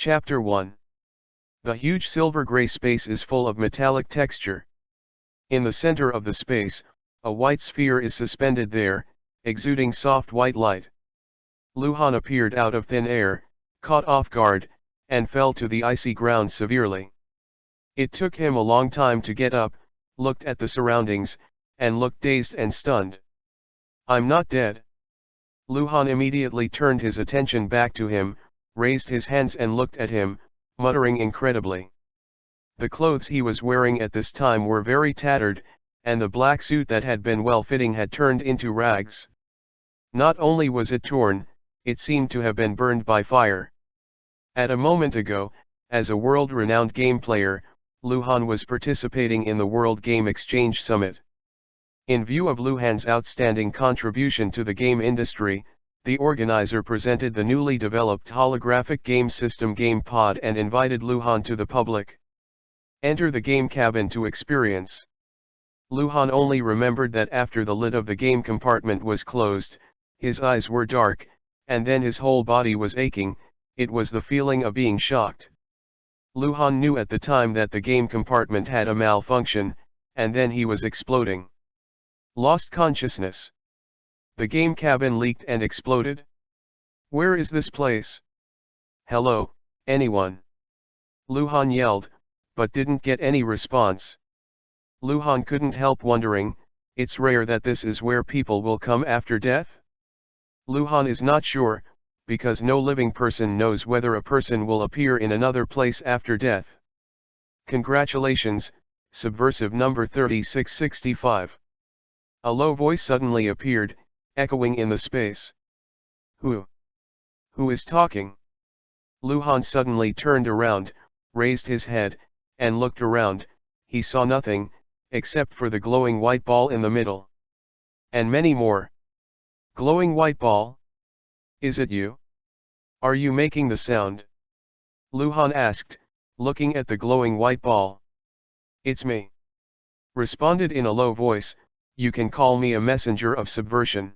Chapter 1. The huge silver-gray space is full of metallic texture. In the center of the space, a white sphere is suspended there, exuding soft white light. Luhan appeared out of thin air, caught off guard, and fell to the icy ground severely. It took him a long time to get up, looked at the surroundings, and looked dazed and stunned. "I'm not dead." Luhan immediately turned his attention back to him, raised his hands and looked at him, muttering incredibly. The clothes he was wearing at this time were very tattered, and the black suit that had been well-fitting had turned into rags. Not only was it torn, it seemed to have been burned by fire. At a moment ago, as a world-renowned game player, Luhan was participating in the World Game Exchange Summit. In view of Luhan's outstanding contribution to the game industry, the organizer presented the newly developed holographic game system GamePod and invited Luhan to the public. Enter the game cabin to experience. Luhan only remembered that after the lid of the game compartment was closed, his eyes were dark, and then his whole body was aching. It was the feeling of being shocked. Luhan knew at the time that the game compartment had a malfunction, and then he was exploding. Lost consciousness. The game cabin leaked and exploded. Where is this place? Hello, anyone? Luhan yelled, but didn't get any response. Luhan couldn't help wondering, it's rare that this is where people will come after death? Luhan is not sure, because no living person knows whether a person will appear in another place after death. Congratulations, subversive number 3665. A low voice suddenly appeared, echoing in the space. Who is talking? Luhan suddenly turned around, raised his head, and looked around. He saw nothing, except for the glowing white ball in the middle. And many more. Glowing white ball? Is it you? Are you making the sound? Luhan asked, looking at the glowing white ball. It's me. Responded in a low voice, you can call me a messenger of subversion.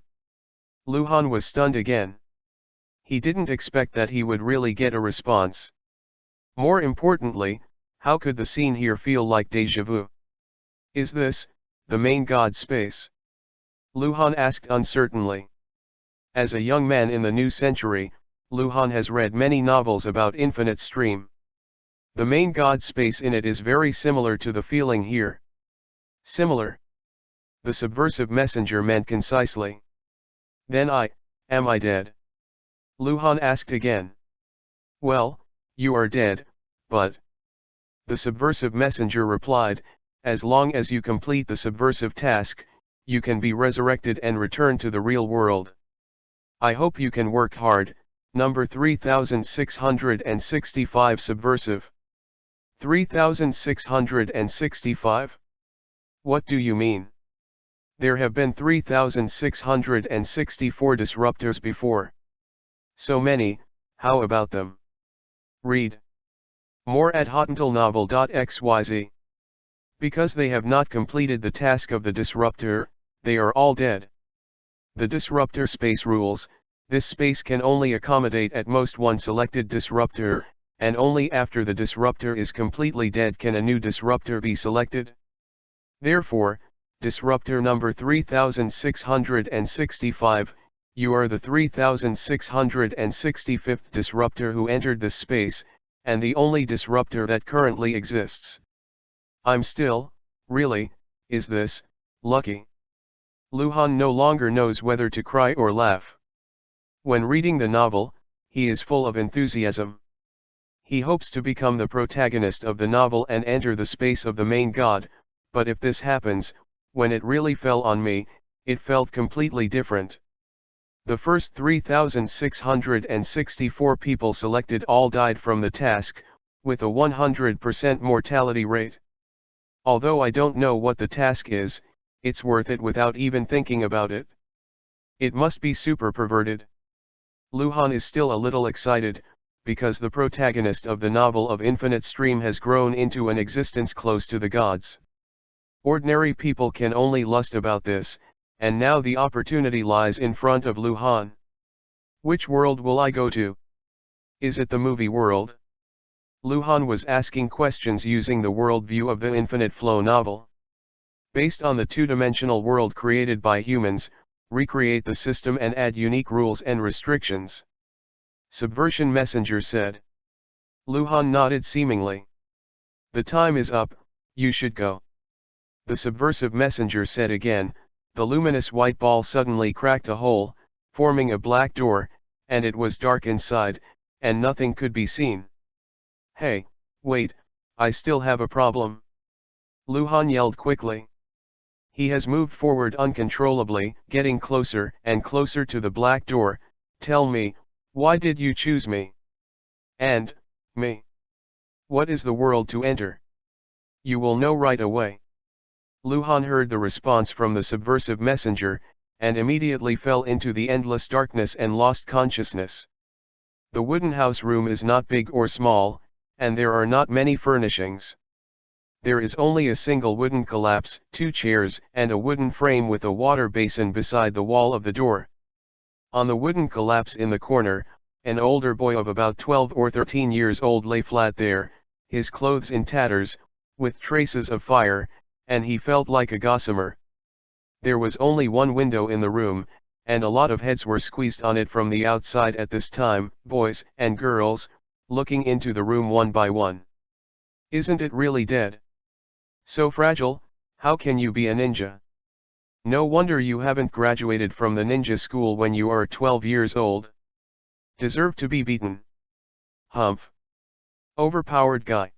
Luhan was stunned again. He didn't expect that he would really get a response. More importantly, how could the scene here feel like déjà vu? Is this the main god space? Luhan asked uncertainly. As a young man in the new century, Luhan has read many novels about infinite stream. The main god space in it is very similar to the feeling here. Similar? The subversive messenger meant concisely. Then am I dead? Luhan asked again. Well, you are dead, but... The subversive messenger replied, as long as you complete the subversive task, you can be resurrected and return to the real world. I hope you can work hard. Number 3665 subversive. 3665? What do you mean? There have been 3664 disruptors before. So many, how about them? Read more at hotentalnovel.xyz. Because they have not completed the task of the disruptor, they are all dead. The disruptor space rules. This space can only accommodate at most one selected disruptor, and only after the disruptor is completely dead can a new disruptor be selected. Therefore, disruptor number 3665, you are the 3665th disruptor who entered this space, and the only disruptor that currently exists. I'm still, really, is this, lucky? Luhan no longer knows whether to cry or laugh. When reading the novel, he is full of enthusiasm. He hopes to become the protagonist of the novel and enter the space of the main god, but if this happens, when it really fell on me, it felt completely different. The first 3664 people selected all died from the task, with a 100% mortality rate. Although I don't know what the task is, it's worth it without even thinking about it. It must be super perverted. Luhan is still a little excited, because the protagonist of the novel of Infinite Stream has grown into an existence close to the gods. Ordinary people can only lust about this, and now the opportunity lies in front of Luhan. Which world will I go to? Is it the movie world? Luhan was asking questions using the worldview of the Infinite Flow novel. Based on the two-dimensional world created by humans, recreate the system and add unique rules and restrictions. Subversion Messenger said. Luhan nodded seemingly. The time is up, you should go. The subversive messenger said again. The luminous white ball suddenly cracked a hole, forming a black door, and it was dark inside, and nothing could be seen. Hey, wait, I still have a problem. Luhan yelled quickly. He has moved forward uncontrollably, getting closer and closer to the black door. Tell me, why did you choose me? And, me? What is the world to enter? You will know right away. Luhan heard the response from the subversive messenger, and immediately fell into the endless darkness and lost consciousness. The wooden house room is not big or small, and there are not many furnishings. There is only a single wooden collapse, 2 chairs, and a wooden frame with a water basin beside the wall of the door. On the wooden collapse in the corner, an older boy of about 12 or 13 years old lay flat there, his clothes in tatters, with traces of fire, and he felt like a gossamer. There was only one window in the room, and a lot of heads were squeezed on it from the outside at this time, boys and girls, looking into the room one by one. Isn't it really dead? So fragile, how can you be a ninja? No wonder you haven't graduated from the ninja school when you are 12 years old. Deserve to be beaten. Humph. Overpowered guy.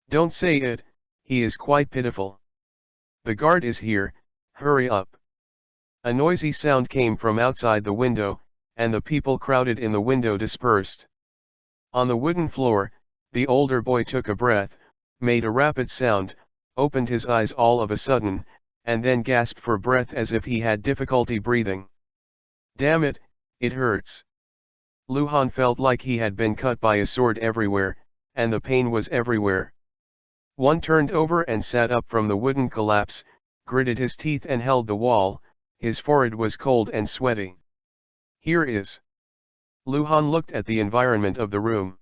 Don't say it, he is quite pitiful. The guard is here, hurry up. A noisy sound came from outside the window, and the people crowded in the window dispersed. On the wooden floor, the older boy took a breath, made a rapid sound, opened his eyes all of a sudden, and then gasped for breath as if he had difficulty breathing. Damn it, it hurts. Luhan felt like he had been cut by a sword everywhere, and the pain was everywhere. One turned over and sat up from the wooden collapse, gritted his teeth and held the wall, his forehead was cold and sweaty. Here is. Luhan looked at the environment of the room.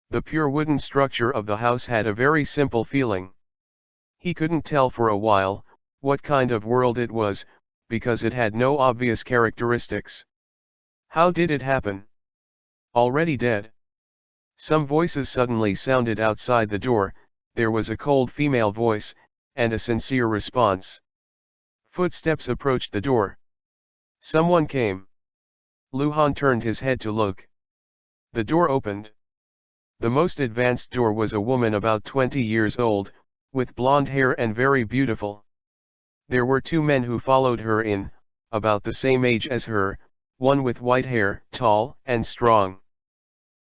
The pure wooden structure of the house had a very simple feeling. He couldn't tell for a while what kind of world it was, because it had no obvious characteristics. How did it happen? Already dead. Some voices suddenly sounded outside the door. There was a cold female voice, and a sincere response. Footsteps approached the door. Someone came. Luhan turned his head to look. The door opened. The most advanced door was a woman about 20 years old, with blonde hair and very beautiful. There were 2 men who followed her in, about the same age as her, one with white hair, tall and strong.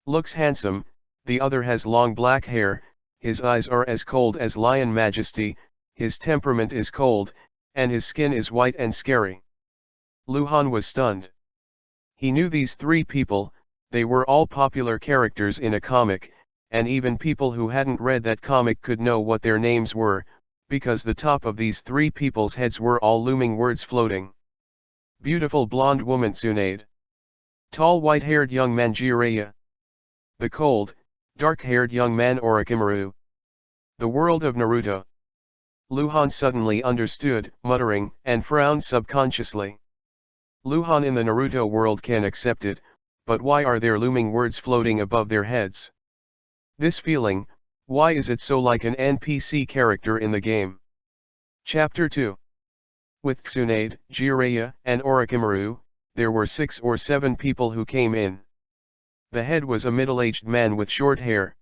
Looks handsome, the other has long black hair, his eyes are as cold as lion majesty, his temperament is cold, and his skin is white and scary. Luhan was stunned. He knew these 3 people, they were all popular characters in a comic, and even people who hadn't read that comic could know what their names were, because the top of these 3 people's heads were all looming words floating. Beautiful blonde woman Tsunade. Tall white-haired young man Jiraiya. The cold, dark-haired young man Orochimaru. The world of Naruto. Luhan suddenly understood, muttering, and frowned subconsciously. Luhan in the Naruto world can accept it, but why are there looming words floating above their heads? This feeling, why is it so like an NPC character in the game? Chapter 2. With Tsunade, Jiraiya, and Orochimaru, there were 6 or 7 people who came in. The head was a middle-aged man with short hair.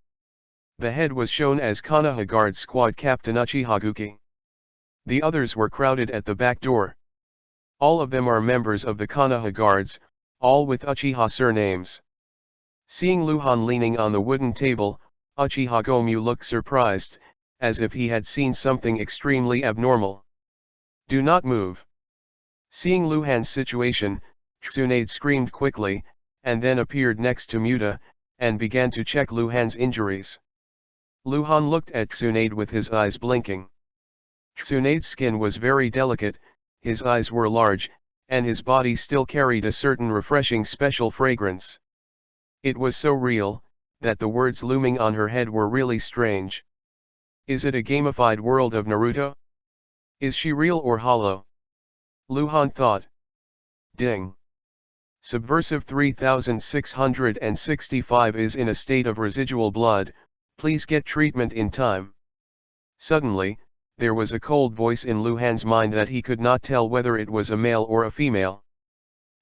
The head was shown as Konoha Guard Squad Captain Uchiha. The others were crowded at the back door. All of them are members of the Konoha Guards, all with Uchiha surnames. Seeing Luhan leaning on the wooden table, Uchiha Gomu looked surprised, as if he had seen something extremely abnormal. Do not move. Seeing Luhan's situation, Tsunade screamed quickly, and then appeared next to Muta, and began to check Luhan's injuries. Luhan looked at Tsunade with his eyes blinking. Tsunade's skin was very delicate, his eyes were large, and his body still carried a certain refreshing special fragrance. It was so real, that the words looming on her head were really strange. Is it a gamified world of Naruto? Is she real or hollow? Luhan thought. Ding. Subversive 3665 is in a state of residual blood, please get treatment in time. Suddenly, there was a cold voice in Luhan's mind that he could not tell whether it was a male or a female.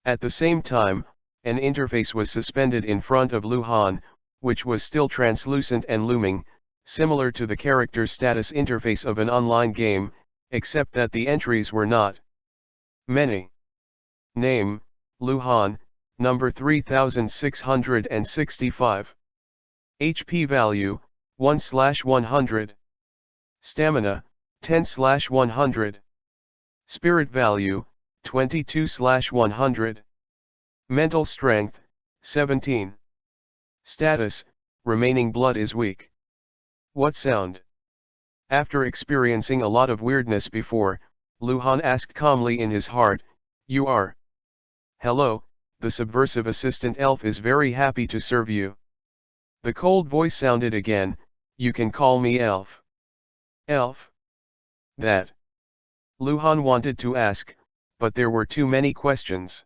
At the same time, an interface was suspended in front of Luhan, which was still translucent and looming, similar to the character status interface of an online game, except that the entries were not many. Name, Luhan, number 3665. HP value, 1/100. Stamina, 10/100. Spirit value, 22/100. Mental strength, 17. Status, remaining blood is weak. What sound? After experiencing a lot of weirdness before, Luhan asked calmly in his heart, "You are?" "Hello, the subversive assistant elf is very happy to serve you." The cold voice sounded again, "You can call me Elf." Elf? That? Luhan wanted to ask, but there were too many questions.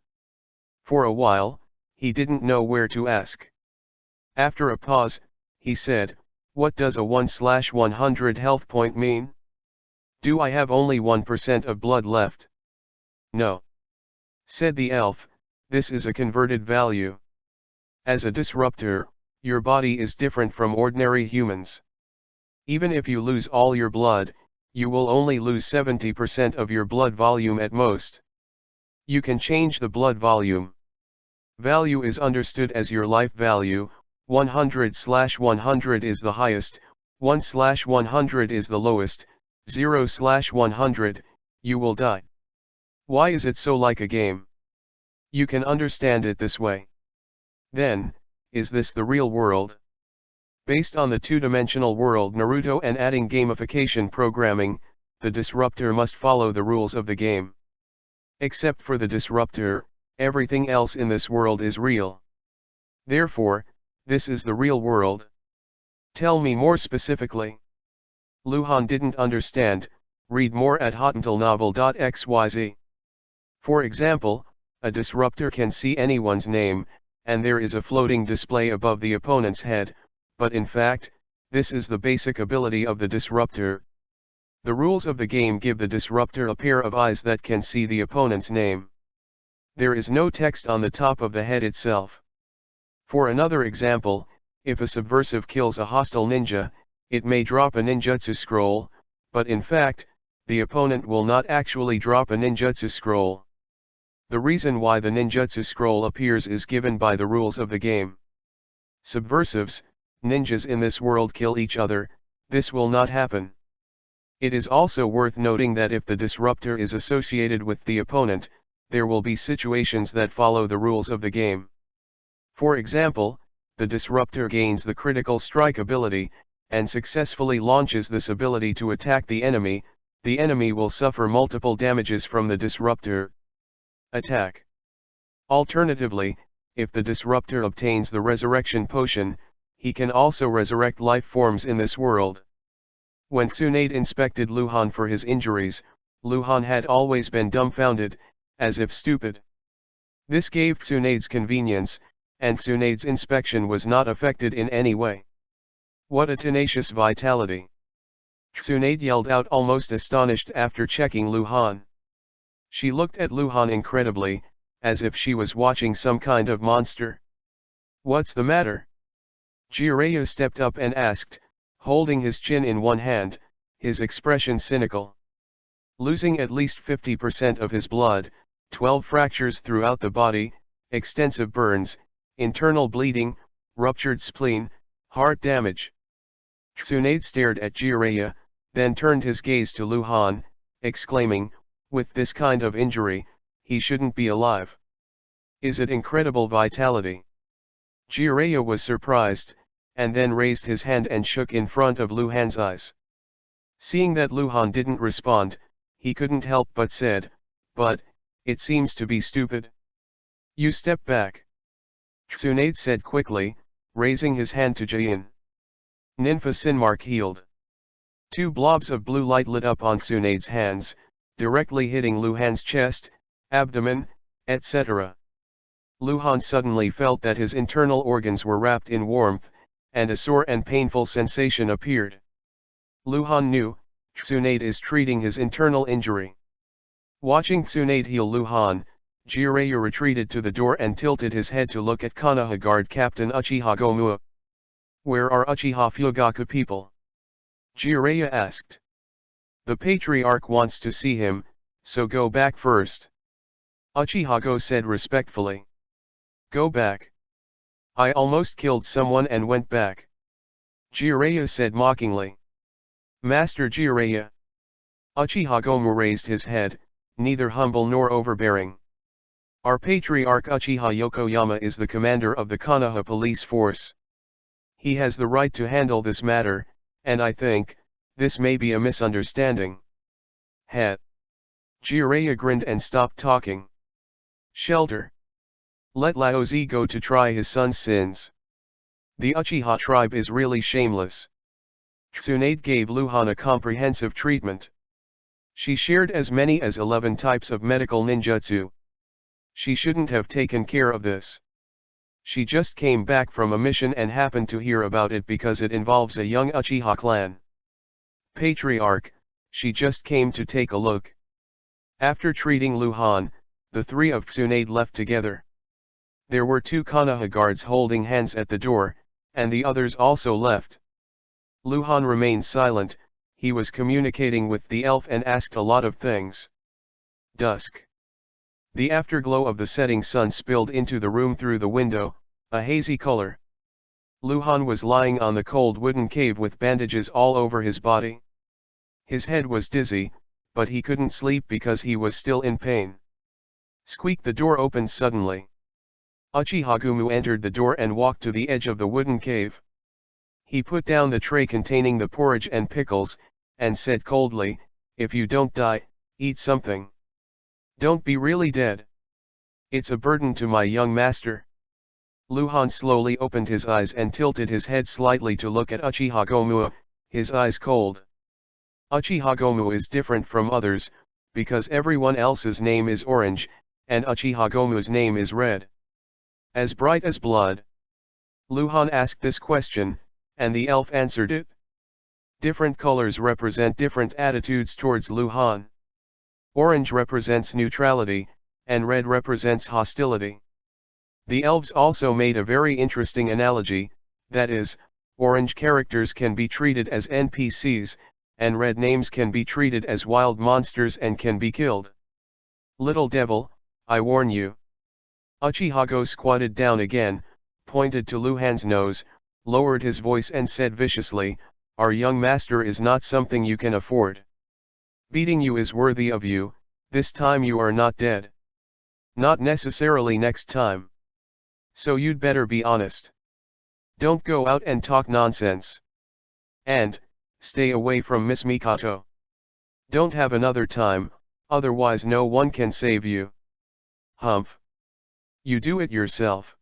For a while, he didn't know where to ask. After a pause, he said, "What does a 1/100 health point mean? Do I have only 1% of blood left?" "No," said the elf, "this is a converted value. As a disruptor, your body is different from ordinary humans. Even if you lose all your blood, you will only lose 70% of your blood volume at most. You can change the blood volume. Value is understood as your life value, 100/100 is the highest, 1/100 is the lowest, 0/100, you will die. Why is it so like a game? You can understand it this way. Then, is this the real world? Based on the two-dimensional world Naruto and adding gamification programming, the disruptor must follow the rules of the game. Except for the disruptor, everything else in this world is real. Therefore, this is the real world. Tell me more specifically. Luhan didn't understand, read more at hotnovel.xyz. For example, a disruptor can see anyone's name, and there is a floating display above the opponent's head, but in fact, this is the basic ability of the disruptor. The rules of the game give the disruptor a pair of eyes that can see the opponent's name. There is no text on the top of the head itself. For another example, if a subversive kills a hostile ninja, it may drop a ninjutsu scroll, but in fact, the opponent will not actually drop a ninjutsu scroll. The reason why the ninjutsu scroll appears is given by the rules of the game. Subversives, ninjas in this world kill each other, this will not happen. It is also worth noting that if the disruptor is associated with the opponent, there will be situations that follow the rules of the game. For example, the disruptor gains the critical strike ability, and successfully launches this ability to attack the enemy will suffer multiple damages from the disruptor attack. Alternatively, if the disruptor obtains the resurrection potion, he can also resurrect life forms in this world. When Tsunade inspected Luhan for his injuries, Luhan had always been dumbfounded, as if stupid. This gave Tsunade's convenience, and Tsunade's inspection was not affected in any way. What a tenacious vitality! Tsunade yelled out, almost astonished after checking Luhan. She looked at Luhan incredibly, as if she was watching some kind of monster. "What's the matter?" Jiraiya stepped up and asked, holding his chin in one hand, his expression cynical. Losing at least 50% of his blood, 12 fractures throughout the body, extensive burns, internal bleeding, ruptured spleen, heart damage. Tsunade stared at Jiraiya, then turned his gaze to Luhan, exclaiming, "With this kind of injury, he shouldn't be alive. Is it incredible vitality?" Jiraiya was surprised, and then raised his hand and shook in front of Luhan's eyes. Seeing that Luhan didn't respond, he couldn't help but said, "But, it seems to be stupid." "You step back," Tsunade said quickly, raising his hand to Jain. Ninfa Sinmark healed. 2 blobs of blue light lit up on Tsunade's hands, directly hitting Luhan's chest, abdomen, etc. Luhan suddenly felt that his internal organs were wrapped in warmth, and a sore and painful sensation appeared. Luhan knew, Tsunade is treating his internal injury. Watching Tsunade heal Luhan, Jiraiya retreated to the door and tilted his head to look at Konoha Guard Captain Uchiha Gomua. "Where are Uchiha Fugaku people?" Jiraiya asked. "The Patriarch wants to see him, so go back first." Uchiha Go said respectfully. "Go back? I almost killed someone and went back." Jiraiya said mockingly. "Master Jiraiya." Uchiha Gomu raised his head, neither humble nor overbearing. "Our Patriarch Uchiha Yokoyama is the commander of the Konoha police force. He has the right to handle this matter, and I think, this may be a misunderstanding." "Heh." Jiraiya grinned and stopped talking. "Shelter. Let Laozi go to try his son's sins. The Uchiha tribe is really shameless." Tsunade gave Luhan a comprehensive treatment. She shared as many as 11 types of medical ninjutsu. She shouldn't have taken care of this. She just came back from a mission and happened to hear about it because it involves a young Uchiha clan. Patriarch, she just came to take a look. After treating Luhan, the 3 of Tsunade left together. There were 2 Konoha guards holding hands at the door, and the others also left. Luhan remained silent. He was communicating with the elf and asked a lot of things. Dusk. The afterglow of the setting sun spilled into the room through the window, a hazy color. Luhan was lying on the cold wooden cave with bandages all over his body. His head was dizzy, but he couldn't sleep because he was still in pain. Squeak! The door opened suddenly. Uchiha Gumu entered the door and walked to the edge of the wooden cave. He put down the tray containing the porridge and pickles, and said coldly, "If you don't die, eat something. Don't be really dead. It's a burden to my young master." Luhan slowly opened his eyes and tilted his head slightly to look at Uchiha Gomua, his eyes cold. Uchiha Gomu is different from others, because everyone else's name is orange, and Uchiha Gomu's name is red. As bright as blood. Luhan asked this question, and the elf answered it. Different colors represent different attitudes towards Luhan. Orange represents neutrality, and red represents hostility. The elves also made a very interesting analogy, that is, orange characters can be treated as NPCs, and red names can be treated as wild monsters and can be killed. "Little devil, I warn you." Uchiha Go squatted down again, pointed to Luhan's nose, lowered his voice and said viciously, "Our young master is not something you can afford. Beating you is worthy of you, this time you are not dead. Not necessarily next time. So you'd better be honest. Don't go out and talk nonsense. And, stay away from Miss Mikato. Don't have another time, otherwise no one can save you." "Humph. You do it yourself."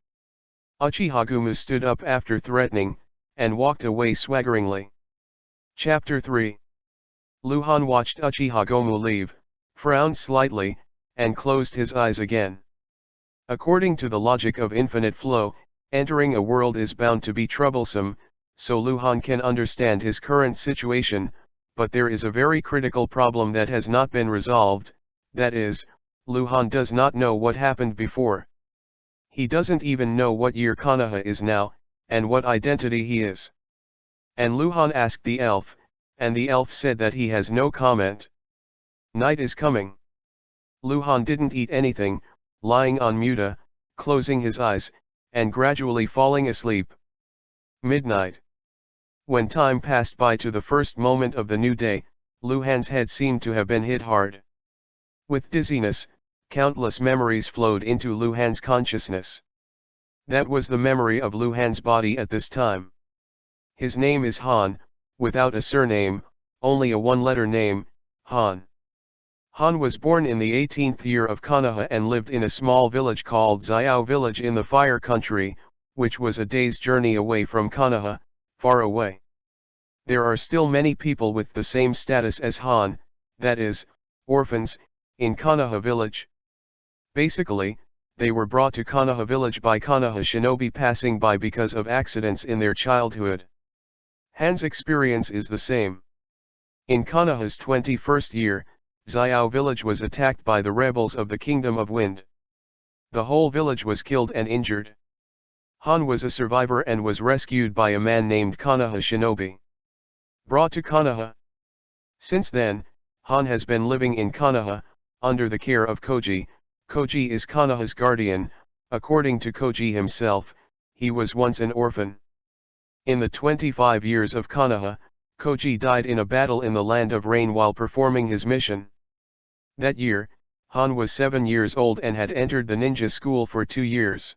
Uchiha Gumu stood up after threatening, and walked away swaggeringly. Chapter 3. Luhan watched Uchiha Gomu leave, frowned slightly, and closed his eyes again. According to the logic of infinite flow, entering a world is bound to be troublesome, so Luhan can understand his current situation, but there is a very critical problem that has not been resolved, that is, Luhan does not know what happened before. He doesn't even know what year Konoha is now, and what identity he is. And Luhan asked the elf, and the elf said that he has no comment. Night is coming. Luhan didn't eat anything, lying on Muta, closing his eyes, and gradually falling asleep. Midnight. When time passed by to the first moment of the new day, Luhan's head seemed to have been hit hard. With dizziness, countless memories flowed into Luhan's consciousness. That was the memory of Luhan's body at this time. His name is Han, without a surname, only a one-letter name, Han. Han was born in the 18th year of Konoha and lived in a small village called Xiao Village in the Fire Country, which was a day's journey away from Konoha, far away. There are still many people with the same status as Han, that is, orphans, in Konoha village. Basically, they were brought to Konoha village by Konoha shinobi passing by because of accidents in their childhood. Han's experience is the same. In Konoha's 21st year, Xiao village was attacked by the rebels of the Kingdom of Wind. The whole village was killed and injured. Han was a survivor and was rescued by a man named Konoha shinobi. Brought to Konoha. Since then, Han has been living in Konoha, under the care of Koji. Koji is Konoha's guardian. According to Koji himself, he was once an orphan. In the 25 years of Konoha, Koji died in a battle in the Land of Rain while performing his mission. That year, Han was 7 years old and had entered the ninja school for 2 years.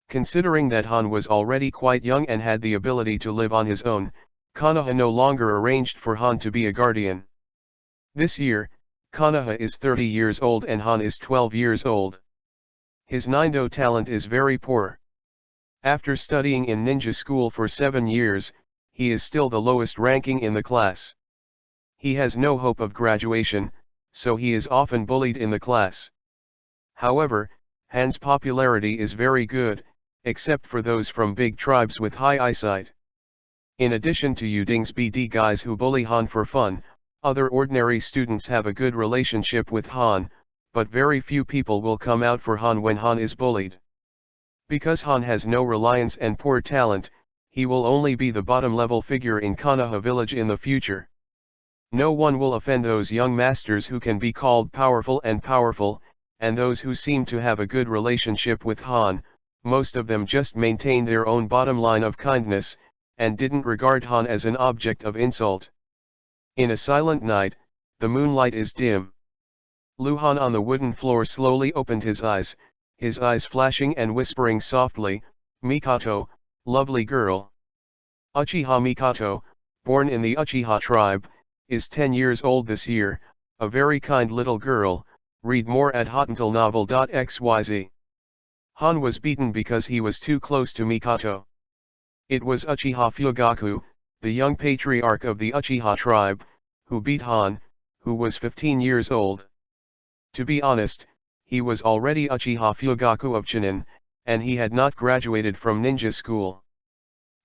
Considering that Han was already quite young and had the ability to live on his own, Konoha no longer arranged for Han to be a guardian. This year, Konoha is 30 years old and Han is 12 years old. His Nindo talent is very poor. After studying in ninja school for 7 years, he is still the lowest ranking in the class. He has no hope of graduation, so he is often bullied in the class. However, Han's popularity is very good, except for those from big tribes with high eyesight. In addition to Uding's BD guys who bully Han for fun, other ordinary students have a good relationship with Han, but very few people will come out for Han when Han is bullied. Because Han has no reliance and poor talent, he will only be the bottom-level figure in Konoha village in the future. No one will offend those young masters who can be called powerful, and those who seem to have a good relationship with Han. Most of them just maintain their own bottom line of kindness, and didn't regard Han as an object of insult. In a silent night, the moonlight is dim. Han on the wooden floor slowly opened his eyes flashing and whispering softly, "Mikoto, lovely girl." Uchiha Mikoto, born in the Uchiha tribe, is 10 years old this year, a very kind little girl. Read more at hotantalnovel.xyz. Han was beaten because he was too close to Mikoto. It was Uchiha Fugaku, the young patriarch of the Uchiha tribe, who beat Han, who was 15 years old. To be honest, he was already Uchiha Fugaku of Chunin, and he had not graduated from ninja school.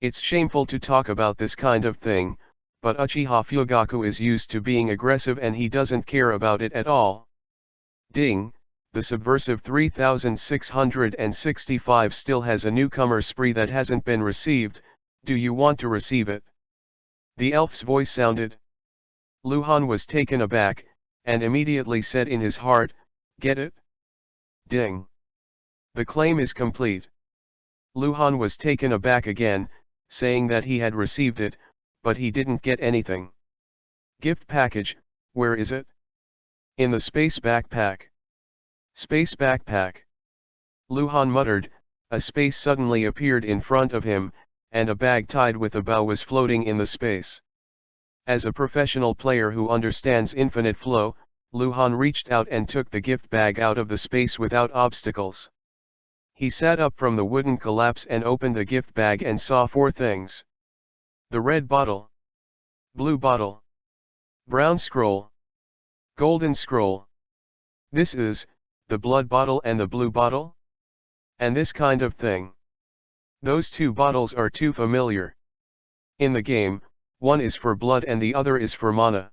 It's shameful to talk about this kind of thing, but Uchiha Fugaku is used to being aggressive and he doesn't care about it at all. Ding, the subversive 3665 still has a newcomer spree that hasn't been received. Do you want to receive it? The elf's voice sounded. Han was taken aback, and immediately said in his heart, "Get it? Ding. The claim is complete." Han was taken aback again, saying that he had received it, but he didn't get anything. Gift package, where is it? In the space backpack. Space backpack. Han muttered. A space suddenly appeared in front of him, and a bag tied with a bow was floating in the space. As a professional player who understands infinite flow, Han reached out and took the gift bag out of the space without obstacles. He sat up from the wooden collapse and opened the gift bag and saw 4 things. The red bottle, blue bottle, brown scroll, golden scroll. This is, the blood bottle and the blue bottle? And this kind of thing. Those 2 bottles are too familiar. In the game, one is for blood and the other is for mana.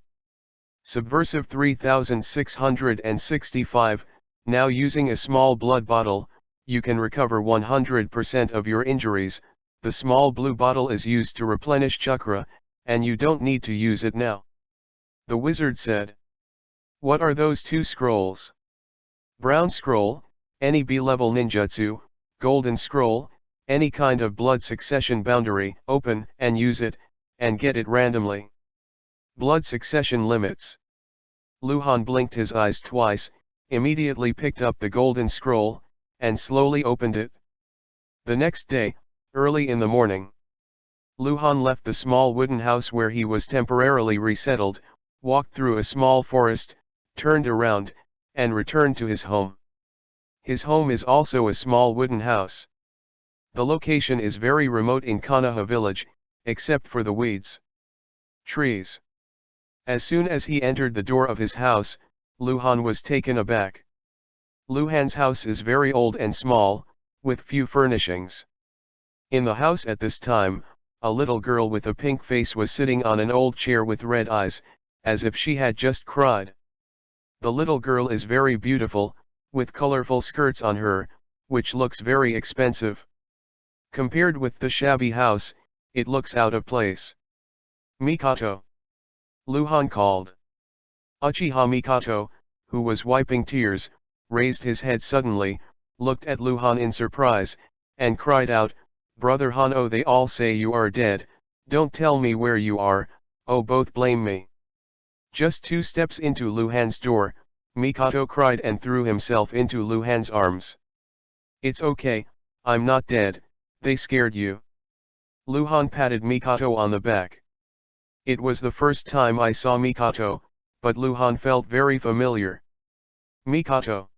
Subversive 3665, now using a small blood bottle, you can recover 100% of your injuries. The small blue bottle is used to replenish chakra, and you don't need to use it now. The wizard said. What are those 2 scrolls? Brown scroll, any B-level ninjutsu, golden scroll, any kind of blood succession boundary. Open and use it, and get it randomly. Blood succession limits. Han blinked his eyes twice, immediately picked up the golden scroll, and slowly opened it. The next day, early in the morning, Han left the small wooden house where he was temporarily resettled, walked through a small forest, turned around, and returned to his home. His home is also a small wooden house. The location is very remote in Konoha village, except for the weeds. Trees. As soon as he entered the door of his house, Luhan was taken aback. Luhan's house is very old and small, with few furnishings. In the house at this time, a little girl with a pink face was sitting on an old chair with red eyes, as if she had just cried. The little girl is very beautiful, with colorful skirts on her, which looks very expensive. Compared with the shabby house, it looks out of place. Mikoto. Luhan called. Uchiha Mikoto, who was wiping tears, raised his head suddenly, looked at Luhan in surprise, and cried out, "Brother Han, oh, they all say you are dead, don't tell me where you are, oh, both blame me." Just 2 steps into Luhan's door, Mikoto cried and threw himself into Luhan's arms. "It's okay, I'm not dead, they scared you." Luhan patted Mikoto on the back. It was the first time I saw Mikoto, but Luhan felt very familiar. "Mikoto!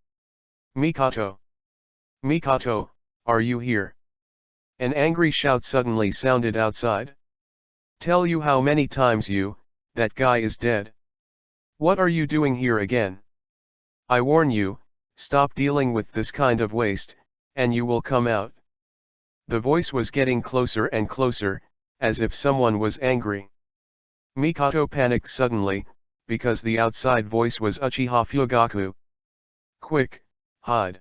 Mikoto! Mikoto, are you here?" An angry shout suddenly sounded outside. "Tell you how many times that guy is dead. What are you doing here again? I warn you, stop dealing with this kind of waste, and you will come out." The voice was getting closer and closer, as if someone was angry. Mikoto panicked suddenly, because the outside voice was Uchiha Fugaku. "Quick, hide."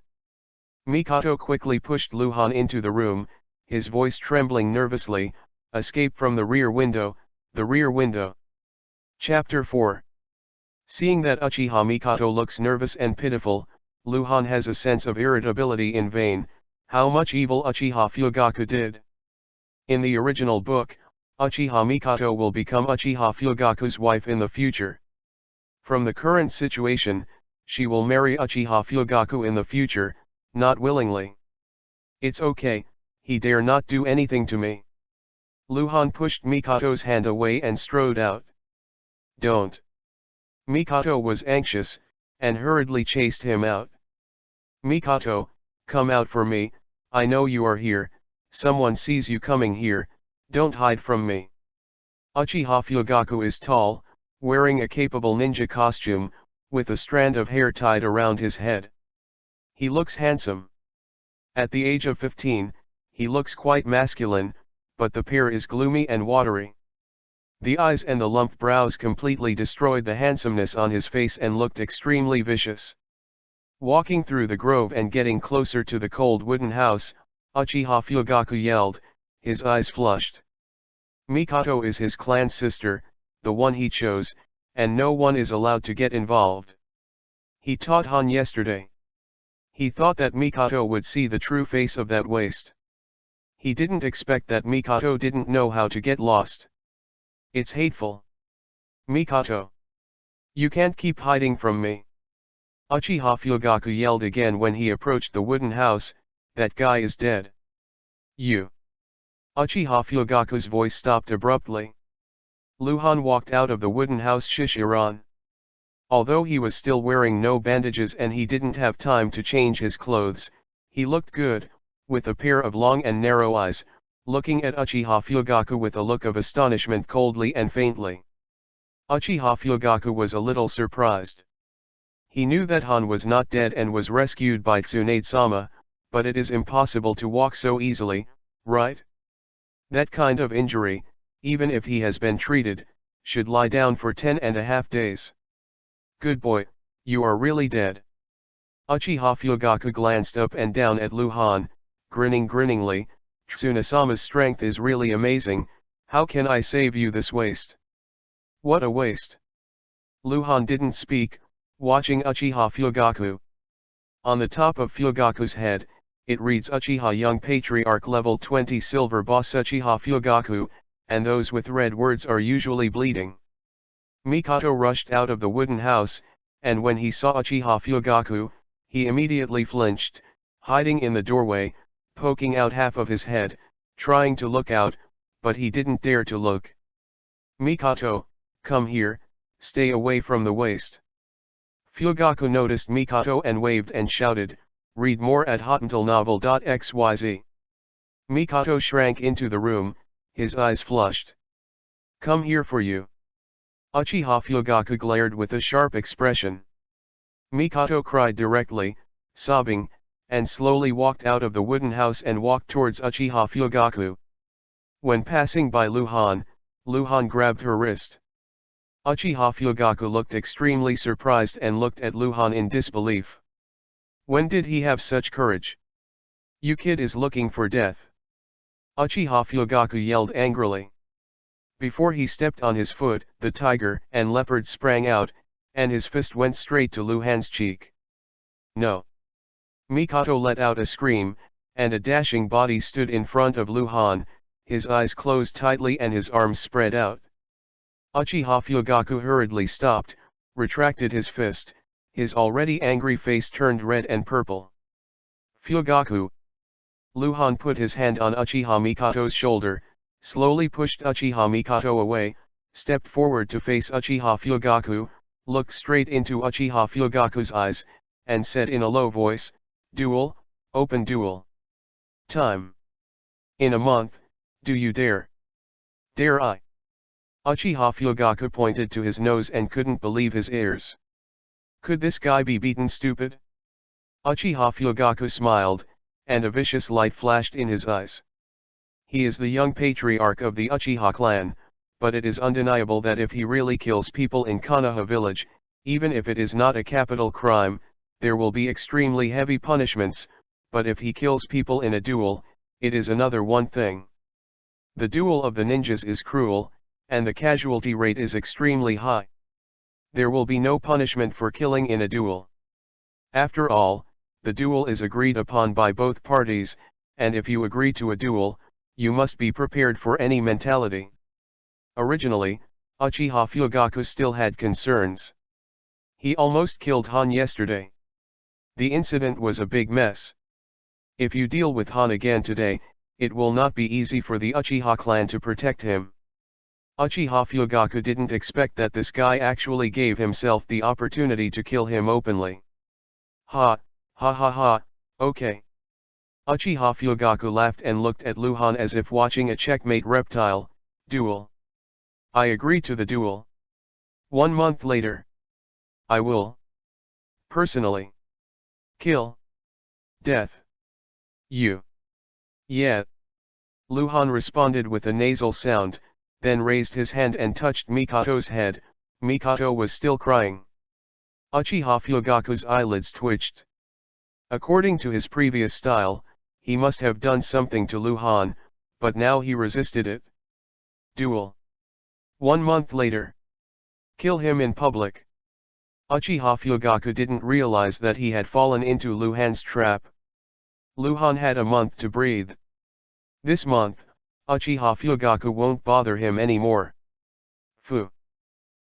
Mikoto quickly pushed Luhan into the room, his voice trembling nervously, "Escape from the rear window, the rear window." Chapter 4. Seeing that Uchiha Mikoto looks nervous and pitiful, Luhan has a sense of irritability in vain. How much evil Uchiha Fugaku did. In the original book, Uchiha Mikoto will become Uchiha Fugaku's wife in the future. From the current situation, she will marry Uchiha Fugaku in the future, not willingly. "It's okay, he dare not do anything to me." Luhan pushed Mikoto's hand away and strode out. "Don't." Mikoto was anxious, and hurriedly chased him out. "Mikoto, come out for me, I know you are here, someone sees you coming here, don't hide from me." Uchiha Fugaku is tall, wearing a capable ninja costume, with a strand of hair tied around his head. He looks handsome. At the age of 15, he looks quite masculine, but the pair is gloomy and watery. The eyes and the lumped brows completely destroyed the handsomeness on his face and looked extremely vicious. Walking through the grove and getting closer to the cold wooden house, Uchiha Fugaku yelled, his eyes flushed. Mikoto is his clan sister, the one he chose, and no one is allowed to get involved. He taught Han yesterday. He thought that Mikoto would see the true face of that waste. He didn't expect that Mikoto didn't know how to get lost. It's hateful. "Mikoto! You can't keep hiding from me." Uchiha Fugaku yelled again when he approached the wooden house, "That guy is dead." "You." Uchiha Fugaku's voice stopped abruptly. Luhan walked out of the wooden house Shishiran. Although he was still wearing no bandages and he didn't have time to change his clothes, he looked good, with a pair of long and narrow eyes, looking at Uchiha Fugaku with a look of astonishment coldly and faintly. Uchiha Fugaku was a little surprised. He knew that Han was not dead and was rescued by Tsunade-sama, but it is impossible to walk so easily, right? That kind of injury, even if he has been treated, should lie down for 10.5 days. "Good boy, you are really dead." Uchiha Fugaku glanced up and down at Luhan, grinning grinningly, "Tsunade-sama's strength is really amazing, how can I save you this waste?" "What a waste." Luhan didn't speak, watching Uchiha Fugaku. On the top of Fugaku's head, it reads Uchiha Young Patriarch Level 20 Silver Boss Uchiha Fugaku, and those with red words are usually bleeding. Mikoto rushed out of the wooden house, and when he saw Uchiha Fugaku, he immediately flinched, hiding in the doorway, poking out half of his head, trying to look out, but he didn't dare to look. "Mikoto, come here, stay away from the waste." Fugaku noticed Mikoto and waved and shouted, "Read more at hotantalnovel.xyz." Mikoto shrank into the room, his eyes flushed. Come here for you. Uchiha Fugaku glared with a sharp expression. Mikoto cried directly, sobbing, and slowly walked out of the wooden house and walked towards Uchiha Fugaku. When passing by Luhan grabbed her wrist. Uchiha Fugaku looked extremely surprised and looked at Luhan in disbelief. When did he have such courage? You kid is looking for death. Uchiha Fugaku yelled angrily. Before he stepped on his foot, the tiger and leopard sprang out, and his fist went straight to Luhan's cheek. No. Mikoto let out a scream, and a dashing body stood in front of Luhan, his eyes closed tightly and his arms spread out. Uchiha Fugaku hurriedly stopped, retracted his fist, his already angry face turned red and purple. Fugaku. Luhan put his hand on Uchiha Mikoto's shoulder, slowly pushed Uchiha Mikoto away, stepped forward to face Uchiha Fugaku, looked straight into Uchiha Fugaku's eyes, and said in a low voice, Duel, open duel. Time. In a month, do you dare? Dare I? Uchiha Fugaku pointed to his nose and couldn't believe his ears. Could this guy be beaten stupid? Uchiha Fugaku smiled, and a vicious light flashed in his eyes. He is the young patriarch of the Uchiha clan, but it is undeniable that if he really kills people in Konoha village, even if it is not a capital crime, there will be extremely heavy punishments, but if he kills people in a duel, it is another one thing. The duel of the ninjas is cruel, and the casualty rate is extremely high. There will be no punishment for killing in a duel. After all, the duel is agreed upon by both parties, and if you agree to a duel, you must be prepared for any mentality. Originally, Uchiha Fugaku still had concerns. He almost killed Han yesterday. The incident was a big mess. If you deal with Han again today, it will not be easy for the Uchiha clan to protect him. Uchiha Fugaku didn't expect that this guy actually gave himself the opportunity to kill him openly. Ha ha, okay. Uchiha Fugaku laughed and looked at Luhan as if watching a checkmate reptile. Duel. I agree to the duel. 1 month later. I will. Personally. Kill. Death. You. Yeah. Luhan responded with a nasal sound, then raised his hand and touched Mikoto's head. Mikoto was still crying. Uchiha Fugaku's eyelids twitched. According to his previous style, he must have done something to Luhan, but now he resisted it. Duel. 1 month later. Kill him in public. Uchiha Fugaku didn't realize that he had fallen into Luhan's trap. Luhan had a month to breathe. This month, Uchiha Fugaku won't bother him anymore. Fu.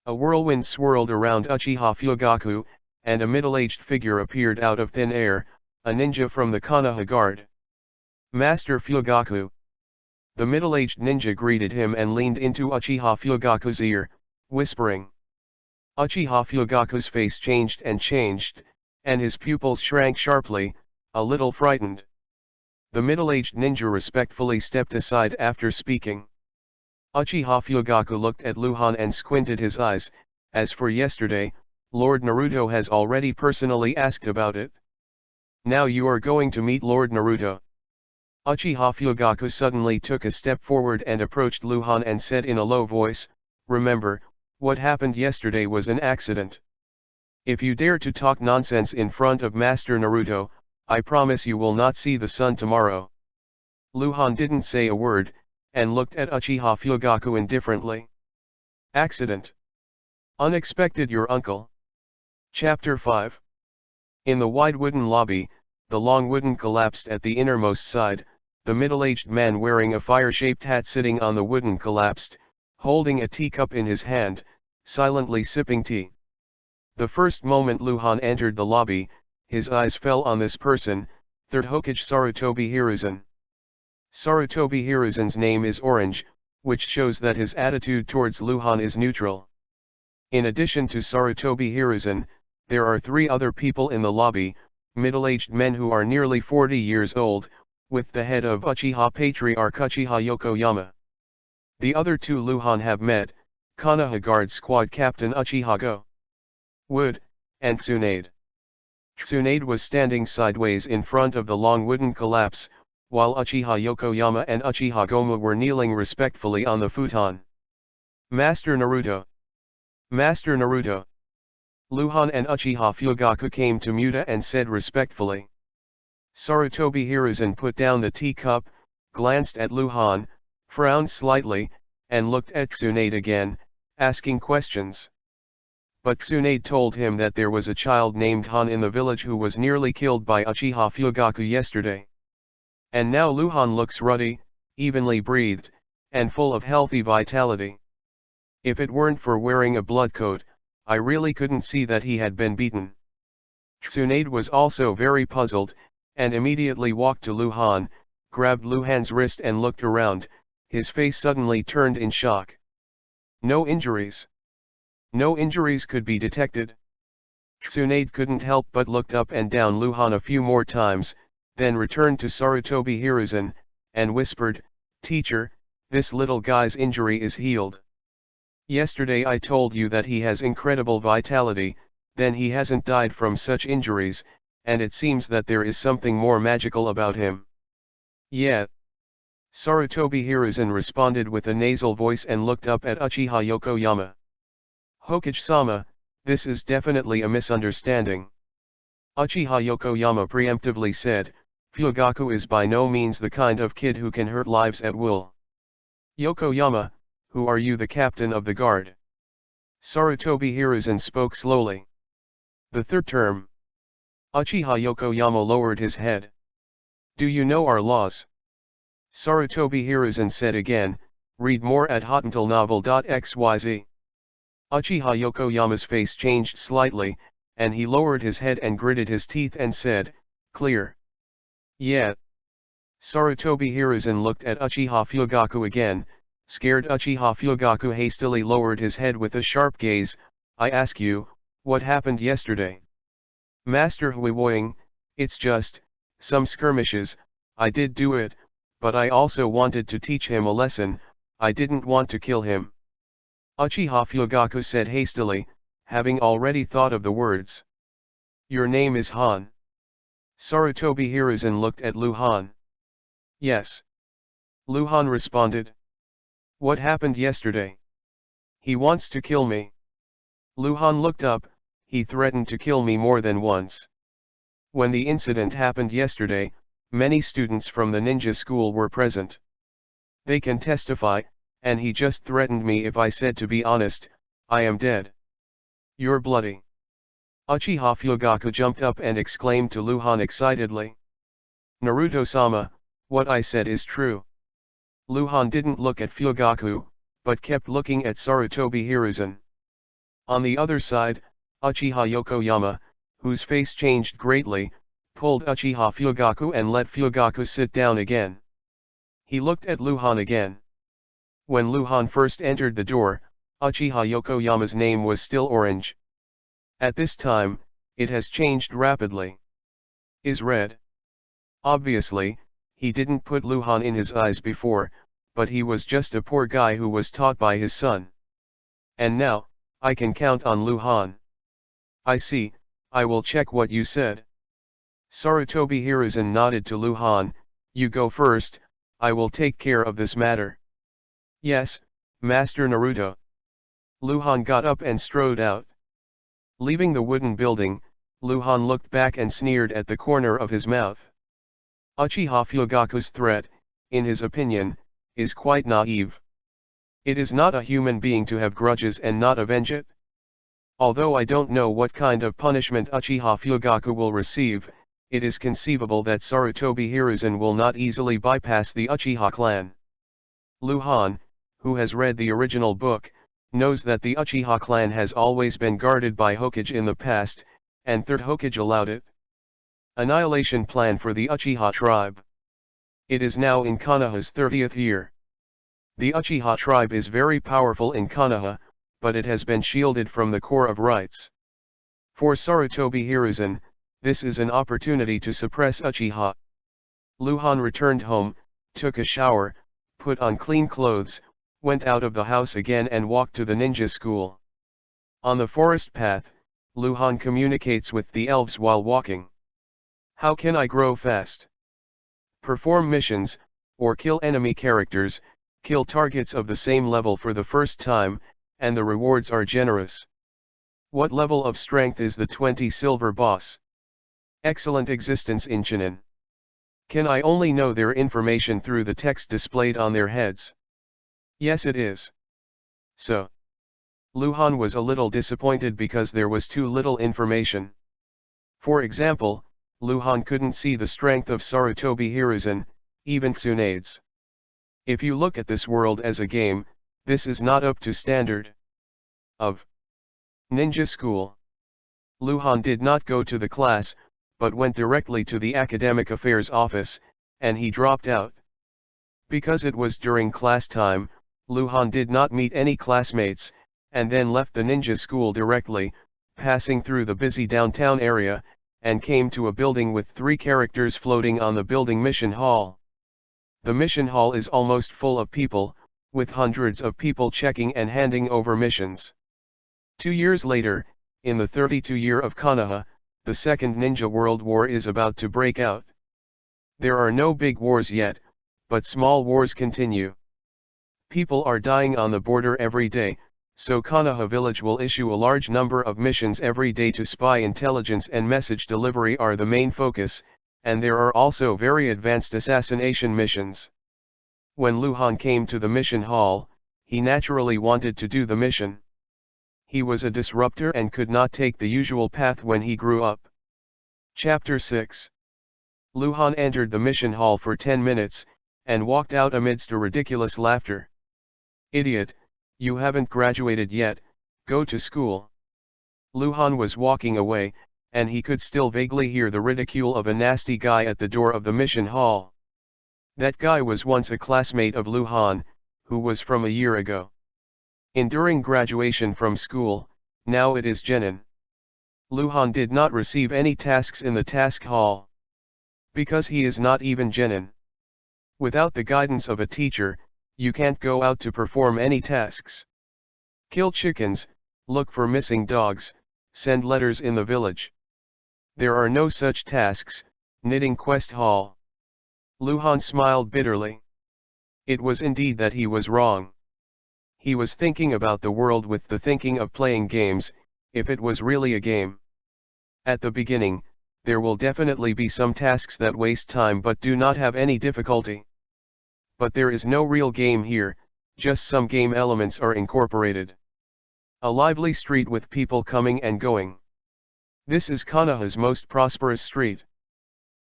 A whirlwind swirled around Uchiha Fugaku, and a middle-aged figure appeared out of thin air, a ninja from the Konoha Guard. Master Fugaku. The middle-aged ninja greeted him and leaned into Uchiha Fugaku's ear, whispering. Uchiha Fugaku's face changed, and his pupils shrank sharply, a little frightened. The middle-aged ninja respectfully stepped aside after speaking. Uchiha Fugaku looked at Luhan and squinted his eyes. As for yesterday, Lord Naruto has already personally asked about it. Now you are going to meet Lord Naruto. Uchiha Fugaku suddenly took a step forward and approached Luhan and said in a low voice, Remember, what happened yesterday was an accident. If you dare to talk nonsense in front of Master Naruto, I promise you will not see the sun tomorrow. Luhan didn't say a word, and looked at Uchiha Fugaku indifferently. Accident. Unexpected your uncle. Chapter 5. In the wide wooden lobby, the long wooden collapsed at the innermost side, the middle-aged man wearing a fire-shaped hat sitting on the wooden collapsed, holding a teacup in his hand, silently sipping tea. The first moment Luhan entered the lobby, his eyes fell on this person, 3rd Hokage Sarutobi Hiruzen. Sarutobi Hiruzen's name is orange, which shows that his attitude towards Luhan is neutral. In addition to Sarutobi Hiruzen, there are 3 other people in the lobby, middle-aged men who are nearly 40 years old, with the head of Uchiha Patriarch Uchiha Yokoyama. The other two Luhan have met, Konoha Guard Squad Captain Uchiha Go Wood, and Tsunade. Tsunade was standing sideways in front of the long wooden collapse, while Uchiha Yokoyama and Uchiha Goma were kneeling respectfully on the futon. Master Naruto. Master Naruto. Luhan and Uchiha Fugaku came to Muta and said respectfully. Sarutobi Hiruzen put down the teacup, glanced at Luhan, frowned slightly, and looked at Tsunade again, asking questions. But Tsunade told him that there was a child named Han in the village who was nearly killed by Uchiha Fugaku yesterday. And now Luhan looks ruddy, evenly breathed, and full of healthy vitality. If it weren't for wearing a blood coat, I really couldn't see that he had been beaten. Tsunade was also very puzzled, and immediately walked to Luhan, grabbed Luhan's wrist and looked around, his face suddenly turned in shock. No injuries. No injuries could be detected. Tsunade couldn't help but looked up and down Luhan a few more times, then returned to Sarutobi Hiruzen, and whispered, "Teacher, this little guy's injury is healed. Yesterday I told you that he has incredible vitality, then he hasn't died from such injuries, and it seems that there is something more magical about him." "Yeah." Sarutobi Hiruzen responded with a nasal voice and looked up at Uchiha Yokoyama. "Hokage-sama, this is definitely a misunderstanding." Uchiha Yokoyama preemptively said, "Fugaku is by no means the kind of kid who can hurt lives at will." "Yokoyama, who are you, the captain of the guard?" Sarutobi Hiruzen spoke slowly. "The third term." Uchiha Yokoyama lowered his head. "Do you know our laws?" Sarutobi Hiruzen said again, "Read more at hotuntalnovel.xyz." Uchiha Yokoyama's face changed slightly, and he lowered his head and gritted his teeth and said, "Clear." "Yeah." Sarutobi Hiruzen looked at Uchiha Fugaku again. Scared Uchiha Fugaku hastily lowered his head with a sharp gaze. "I ask you, what happened yesterday?" "Master Huiwoing, it's just some skirmishes. I did do it, but I also wanted to teach him a lesson. I didn't want to kill him." Uchiha Fugaku said hastily, having already thought of the words. "Your name is Han?" Sarutobi Hiruzen looked at Luhan. "Yes." Luhan responded. "What happened yesterday?" "He wants to kill me." Luhan looked up. "He threatened to kill me more than once. When the incident happened yesterday, many students from the ninja school were present. They can testify, and he just threatened me if I said to be honest, I am dead." "You're bloody." Uchiha Fugaku jumped up and exclaimed to Luhan excitedly. "Naruto-sama, what I said is true." Luhan didn't look at Fugaku, but kept looking at Sarutobi Hiruzen. On the other side, Uchiha Yokoyama, whose face changed greatly, pulled Uchiha Fugaku and let Fugaku sit down again. He looked at Luhan again. When Luhan first entered the door, Uchiha Yokoyama's name was still orange. At this time, it has changed rapidly. Is red. Obviously, he didn't put Luhan in his eyes before, but he was just a poor guy who was taught by his son. And now, I can count on Luhan. "I see, I will check what you said." Sarutobi Hiruzen nodded to Luhan, "You go first, I will take care of this matter." "Yes, Master Naruto." Luhan got up and strode out. Leaving the wooden building, Luhan looked back and sneered at the corner of his mouth. Uchiha Fugaku's threat, in his opinion, is quite naive. It is not a human being to have grudges and not avenge it. Although I don't know what kind of punishment Uchiha Fugaku will receive, it is conceivable that Sarutobi Hiruzen will not easily bypass the Uchiha clan. Luhan, who has read the original book, knows that the Uchiha clan has always been guarded by Hokage in the past, and third Hokage allowed it. Annihilation plan for the Uchiha tribe. It is now in Konoha's 30th year. The Uchiha tribe is very powerful in Konoha, but it has been shielded from the core of rights. For Sarutobi Hiruzen, this is an opportunity to suppress Uchiha. Luhan returned home, took a shower, put on clean clothes, went out of the house again and walked to the ninja school. On the forest path, Luhan communicates with the elves while walking. How can I grow fast? Perform missions, or kill enemy characters, kill targets of the same level for the first time, and the rewards are generous. What level of strength is the 20 silver boss? Excellent existence in Chunin. Can I only know their information through the text displayed on their heads? Yes, it is. So. Luhan was a little disappointed because there was too little information. For example, Luhan couldn't see the strength of Sarutobi Hiruzen, even Tsunade's. If you look at this world as a game, this is not up to standard. Of Ninja School. Luhan did not go to the class, but went directly to the academic affairs office, and he dropped out. Because it was during class time, Luhan did not meet any classmates, and then left the ninja school directly, passing through the busy downtown area, and came to a building with 3 characters floating on the building mission hall. The mission hall is almost full of people, with hundreds of people checking and handing over missions. 2 years later, in the 32 year of Konoha, the Second Ninja World War is about to break out. There are no big wars yet, but small wars continue. People are dying on the border every day, so Konoha Village will issue a large number of missions every day to spy intelligence and message delivery are the main focus, and there are also very advanced assassination missions. When Luhan came to the mission hall, he naturally wanted to do the mission. He was a disruptor and could not take the usual path when he grew up. Chapter 6. Luhan entered the mission hall for 10 minutes, and walked out amidst a ridiculous laughter. Idiot, you haven't graduated yet, go to school. Luhan was walking away, and he could still vaguely hear the ridicule of a nasty guy at the door of the mission hall. That guy was once a classmate of Luhan, who was from a year ago. During graduation from school, now it is Genin. Luhan did not receive any tasks in the task hall. Because he is not even Genin. Without the guidance of a teacher, you can't go out to perform any tasks. Kill chickens, look for missing dogs, send letters in the village. There are no such tasks, knitting quest hall. Luhan smiled bitterly. It was indeed that he was wrong. He was thinking about the world with the thinking of playing games, if it was really a game. At the beginning, there will definitely be some tasks that waste time but do not have any difficulty. But there is no real game here, just some game elements are incorporated. A lively street with people coming and going. This is Konoha's most prosperous street.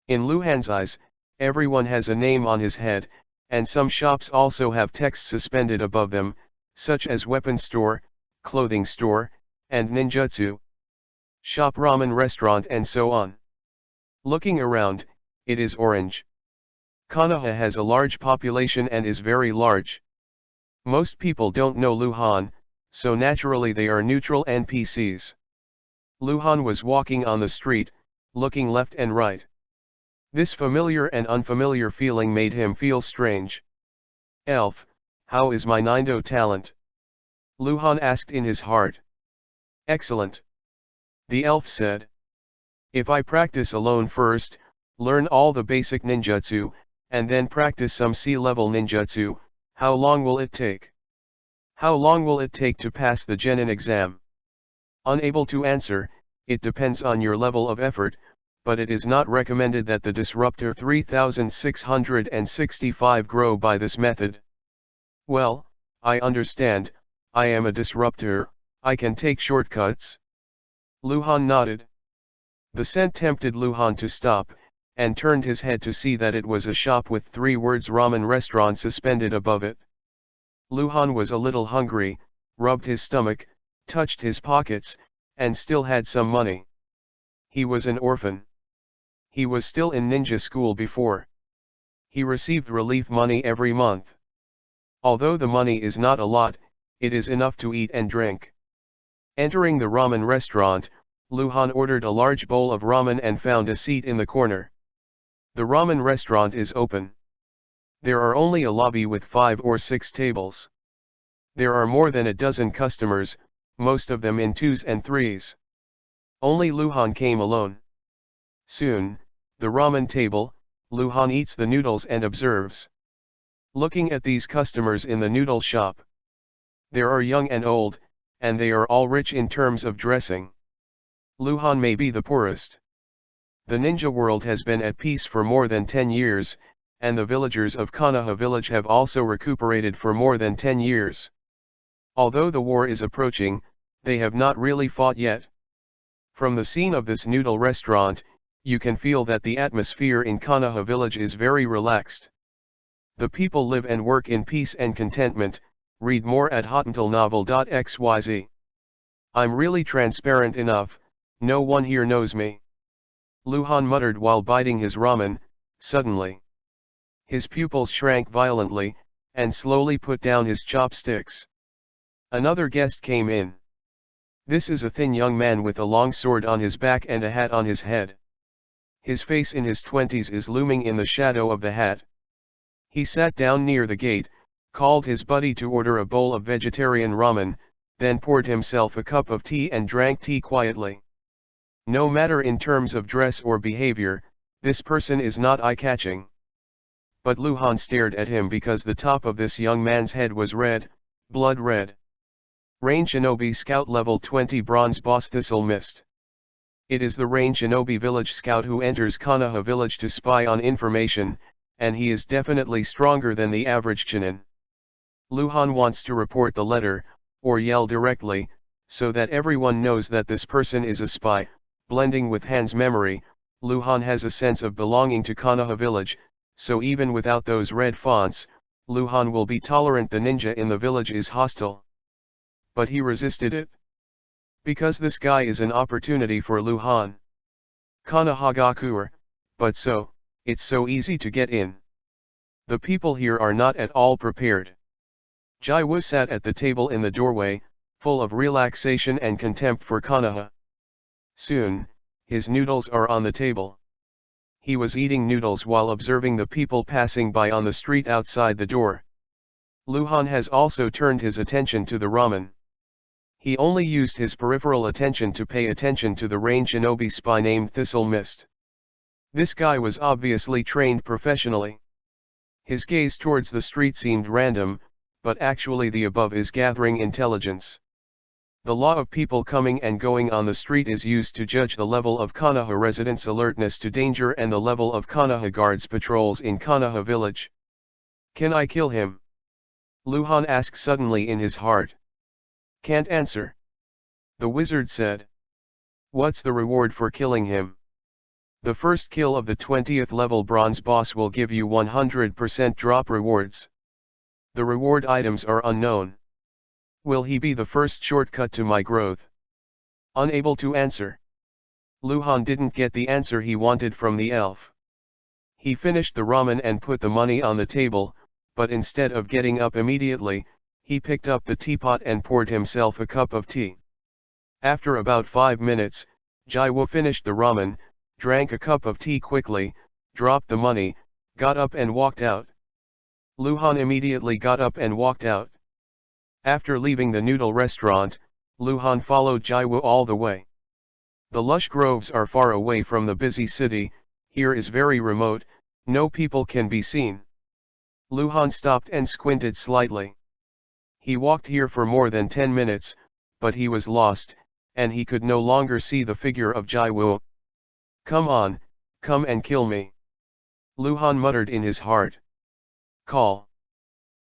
In Luhan's eyes, everyone has a name on his head, and some shops also have text suspended above them, such as weapon store, clothing store, and ninjutsu shop, ramen restaurant and so on. Looking around, it is orange. Konoha has a large population and is very large. Most people don't know Luhan, so naturally they are neutral NPCs. Luhan was walking on the street, looking left and right. This familiar and unfamiliar feeling made him feel strange. Elf, how is my Nindo talent? Luhan asked in his heart. Excellent. The elf said. If I practice alone first, learn all the basic ninjutsu, and then practice some C-level ninjutsu, how long will it take? How long will it take to pass the Genin exam? Unable to answer, it depends on your level of effort, but it is not recommended that the Disruptor 3665 grow by this method. Well, I understand, I am a disruptor, I can take shortcuts. Luhan nodded. The scent tempted Luhan to stop, and turned his head to see that it was a shop with 3 words ramen restaurant suspended above it. Luhan was a little hungry, rubbed his stomach, touched his pockets, and still had some money. He was an orphan. He was still in ninja school before. He received relief money every month. Although the money is not a lot, it is enough to eat and drink. Entering the ramen restaurant, Luhan ordered a large bowl of ramen and found a seat in the corner. The ramen restaurant is open. There are only a lobby with 5 or 6 tables. There are more than a dozen customers, most of them in 2s and 3s. Only Luhan came alone. Soon, the ramen table, Luhan eats the noodles and observes. Looking at these customers in the noodle shop. There are young and old, and they are all rich in terms of dressing. Luhan may be the poorest. The ninja world has been at peace for more than 10 years, and the villagers of Konoha village have also recuperated for more than 10 years. Although the war is approaching, they have not really fought yet. From the scene of this noodle restaurant, you can feel that the atmosphere in Konoha village is very relaxed. The people live and work in peace and contentment. Read more at hotmailnovel.xyz. I'm really transparent enough, no one here knows me. Luhan muttered while biting his ramen. Suddenly, his pupils shrank violently, and slowly put down his chopsticks. Another guest came in. This is a thin young man with a long sword on his back and a hat on his head. His face in his 20s is looming in the shadow of the hat. He sat down near the gate, called his buddy to order a bowl of vegetarian ramen, then poured himself a cup of tea and drank tea quietly. No matter in terms of dress or behavior, this person is not eye-catching. But Luhan stared at him because the top of this young man's head was red, blood red. Rain Shinobi Scout Level 20 Bronze Boss Thistle Mist. It is the Rain Shinobi village scout who enters Konoha village to spy on information, and he is definitely stronger than the average Chunin. Luhan wants to report the letter, or yell directly, so that everyone knows that this person is a spy. Blending with Han's memory, Luhan has a sense of belonging to Konoha village, so even without those red fonts, Luhan will be tolerant. The ninja in the village is hostile. But he resisted it. Because this guy is an opportunity for Luhan. Konohagakuer, but it's so easy to get in. The people here are not at all prepared. Jaiwoo sat at the table in the doorway, full of relaxation and contempt for Konoha. Soon, his noodles are on the table. He was eating noodles while observing the people passing by on the street outside the door. Luhan has also turned his attention to the ramen. He only used his peripheral attention to pay attention to the Rain Shinobi spy named Thistle Mist. This guy was obviously trained professionally. His gaze towards the street seemed random, but actually the above is gathering intelligence. The law of people coming and going on the street is used to judge the level of Konoha residents' alertness to danger and the level of Konoha guards' patrols in Konoha village. Can I kill him? Luhan asked suddenly in his heart. Can't answer. The wizard said. What's the reward for killing him? The first kill of the 20th level bronze boss will give you 100% drop rewards. The reward items are unknown. Will he be the first shortcut to my growth? Unable to answer. Luhan didn't get the answer he wanted from the elf. He finished the ramen and put the money on the table, but instead of getting up immediately, he picked up the teapot and poured himself a cup of tea. After about 5 minutes, Jaiwoo finished the ramen, drank a cup of tea quickly, dropped the money, got up and walked out. Luhan immediately got up and walked out. After leaving the noodle restaurant, Luhan followed Jaiwoo all the way. The lush groves are far away from the busy city, here is very remote, no people can be seen. Luhan stopped and squinted slightly. He walked here for more than 10 minutes, but he was lost, and he could no longer see the figure of Jaiwoo. Come on, come and kill me. Luhan muttered in his heart. Call.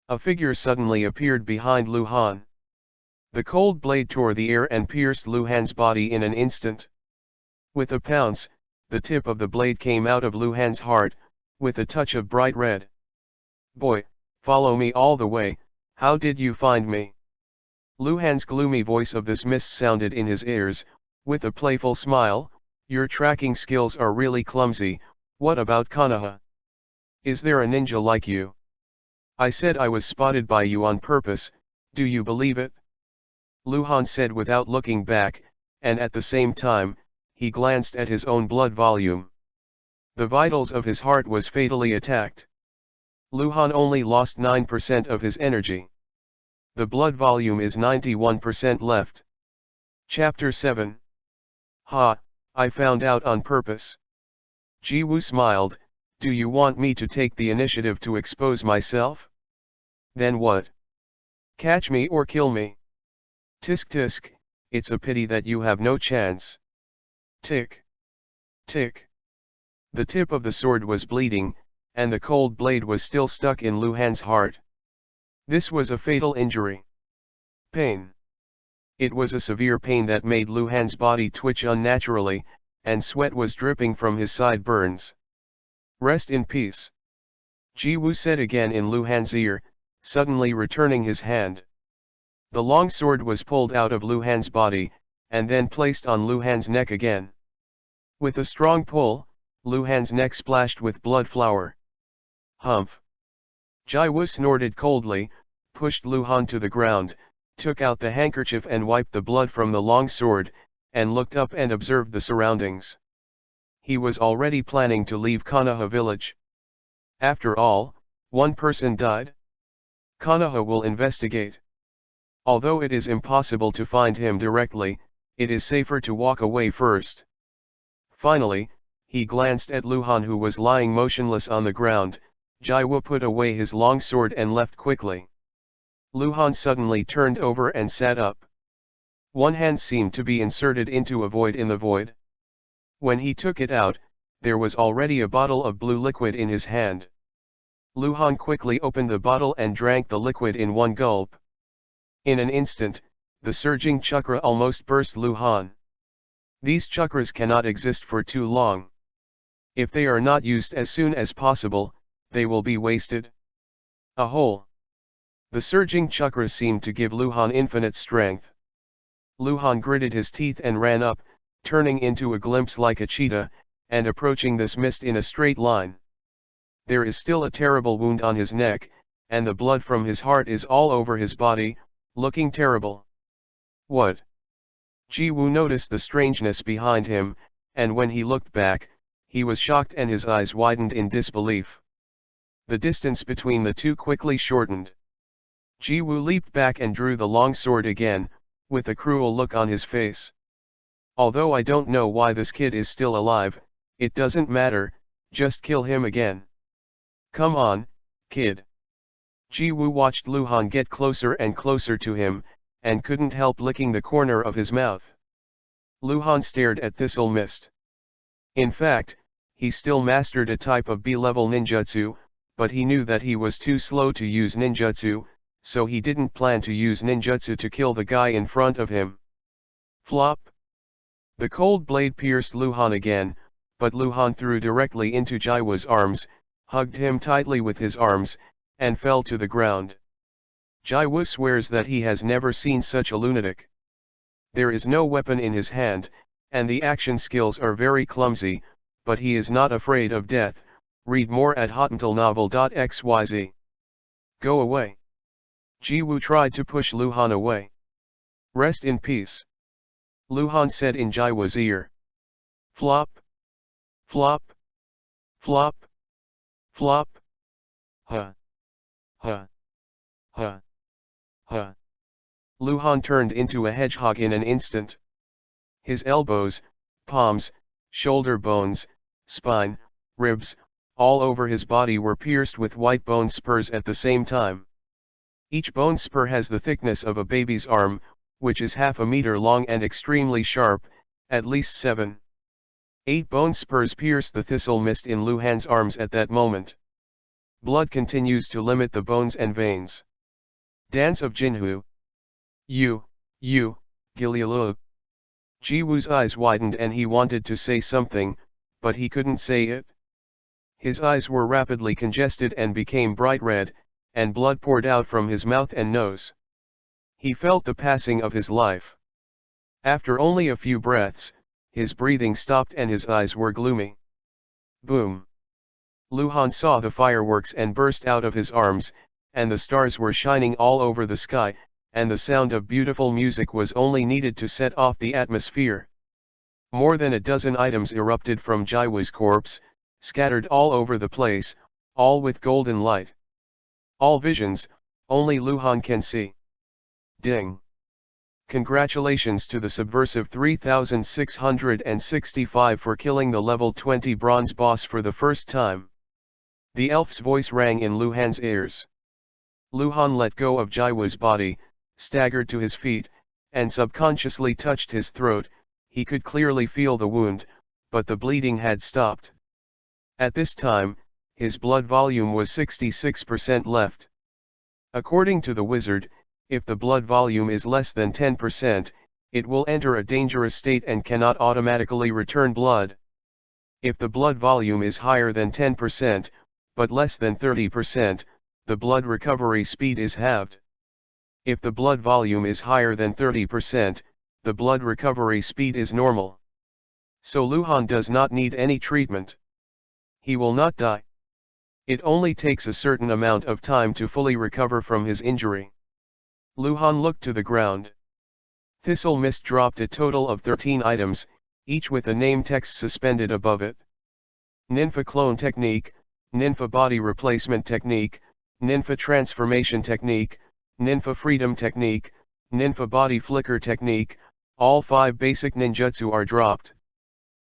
A figure suddenly appeared behind Luhan. The cold blade tore the air and pierced Luhan's body in an instant. With a pounce, the tip of the blade came out of Luhan's heart, with a touch of bright red. Boy, follow me all the way, how did you find me? Luhan's gloomy voice of this mist sounded in his ears, with a playful smile. Your tracking skills are really clumsy, what about Konoha? Is there a ninja like you? I said I was spotted by you on purpose, do you believe it? Luhan said without looking back, and at the same time, he glanced at his own blood volume. The vitals of his heart was fatally attacked. Luhan only lost 9% of his energy. The blood volume is 91% left. Chapter 7. Ha, I found out on purpose. Ji-woo smiled, do you want me to take the initiative to expose myself? Then what? Catch me or kill me. Tisk tisk, it's a pity that you have no chance. Tick. Tick. The tip of the sword was bleeding, and the cold blade was still stuck in Luhan's heart. This was a fatal injury. Pain. It was a severe pain that made Luhan's body twitch unnaturally, and sweat was dripping from his sideburns. Rest in peace. Ji-woo said again in Luhan's ear, suddenly returning his hand. The long sword was pulled out of Luhan's body, and then placed on Luhan's neck again. With a strong pull, Luhan's neck splashed with blood flour. Humph. Ji-woo snorted coldly, pushed Luhan to the ground, took out the handkerchief and wiped the blood from the long sword, and looked up and observed the surroundings. He was already planning to leave Konoha village. After all, one person died. Konoha will investigate. Although it is impossible to find him directly, it is safer to walk away first. Finally, he glanced at Luhan who was lying motionless on the ground. Ji-woo put away his long sword and left quickly. Luhan suddenly turned over and sat up. One hand seemed to be inserted into a void in the void. When he took it out, there was already a bottle of blue liquid in his hand. Luhan quickly opened the bottle and drank the liquid in one gulp. In an instant, the surging chakra almost burst Luhan. These chakras cannot exist for too long. If they are not used as soon as possible, they will be wasted. A hole. The surging chakra seemed to give Luhan infinite strength. Luhan gritted his teeth and ran up, turning into a glimpse like a cheetah, and approaching this mist in a straight line. There is still a terrible wound on his neck, and the blood from his heart is all over his body, looking terrible. What? Ji-woo noticed the strangeness behind him, and when he looked back, he was shocked and his eyes widened in disbelief. The distance between the two quickly shortened. Ji-woo leaped back and drew the long sword again, with a cruel look on his face. Although I don't know why this kid is still alive, it doesn't matter, just kill him again. Come on, kid. Ji-woo watched Luhan get closer and closer to him, and couldn't help licking the corner of his mouth. Luhan stared at Thistle Mist. In fact, he still mastered a type of B-level ninjutsu, but he knew that he was too slow to use ninjutsu, so he didn't plan to use ninjutsu to kill the guy in front of him. Flop. The cold blade pierced Luhan again, but Luhan threw directly into Ji-woo's arms, hugged him tightly with his arms, and fell to the ground. Ji-woo swears that he has never seen such a lunatic. There is no weapon in his hand, and the action skills are very clumsy, but he is not afraid of death. Read more at hotmailnovel.xyz. Go away. Ji-woo tried to push Luhan away. Rest in peace. Luhan said in Ji-woo's ear. Flop. Flop. Flop. Flop. Huh. Huh. Huh. Huh. Luhan turned into a hedgehog in an instant. His elbows, palms, shoulder bones, spine, ribs, all over his body were pierced with white bone spurs at the same time. Each bone spur has the thickness of a baby's arm, which is half a meter long and extremely sharp, at least 7. 8 bone spurs pierced the thistle mist in Luhan's arms at that moment. Blood continues to limit the bones and veins. Dance of Jinhu. You, Gililu. Ji-woo's eyes widened and he wanted to say something, but he couldn't say it. His eyes were rapidly congested and became bright red, and blood poured out from his mouth and nose. He felt the passing of his life. After only a few breaths, his breathing stopped and his eyes were gloomy. Boom! Luhan saw the fireworks and burst out of his arms, and the stars were shining all over the sky, and the sound of beautiful music was only needed to set off the atmosphere. More than a dozen items erupted from Ji-woo's corpse, Scattered all over the place, all with golden light. All visions, only Luhan can see. Ding. Congratulations to the subversive 3665 for killing the level 20 bronze boss for the first time. The elf's voice rang in Luhan's ears. Luhan let go of Jaiwu's body, staggered to his feet, and subconsciously touched his throat. He could clearly feel the wound, but the bleeding had stopped. At this time, his blood volume was 66% left. According to the wizard, if the blood volume is less than 10%, it will enter a dangerous state and cannot automatically return blood. If the blood volume is higher than 10%, but less than 30%, the blood recovery speed is halved. If the blood volume is higher than 30%, the blood recovery speed is normal. So Luhan does not need any treatment. He will not die. It only takes a certain amount of time to fully recover from his injury. Luhan looked to the ground. Thistle Mist dropped a total of 13 items, each with a name text suspended above it. Ninfa Clone Technique, Ninfa Body Replacement Technique, Ninfa Transformation Technique, Ninfa Freedom Technique, Ninfa Body Flicker Technique. All 5 basic ninjutsu are dropped.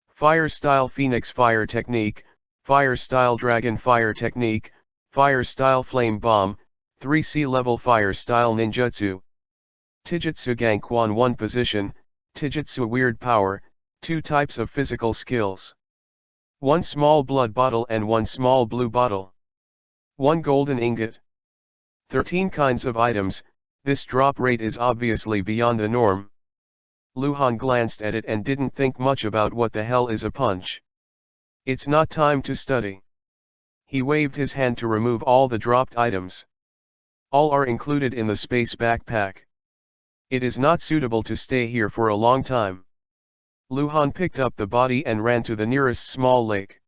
Fire Style Phoenix Fire Technique, Fire Style Dragon Fire Technique, Fire Style Flame Bomb, 3 C-level Fire Style Ninjutsu. Taijutsu Gankwan 1 Position, Taijutsu Weird Power, 2 types of physical skills. 1 small blood bottle and 1 small blue bottle. 1 golden ingot. 13 kinds of items. This drop rate is obviously beyond the norm. Luhan glanced at it and didn't think much about what the hell is a punch. It's not time to study. He waved his hand to remove all the dropped items. All are included in the space backpack. It is not suitable to stay here for a long time. Luhan picked up the body and ran to the nearest small lake.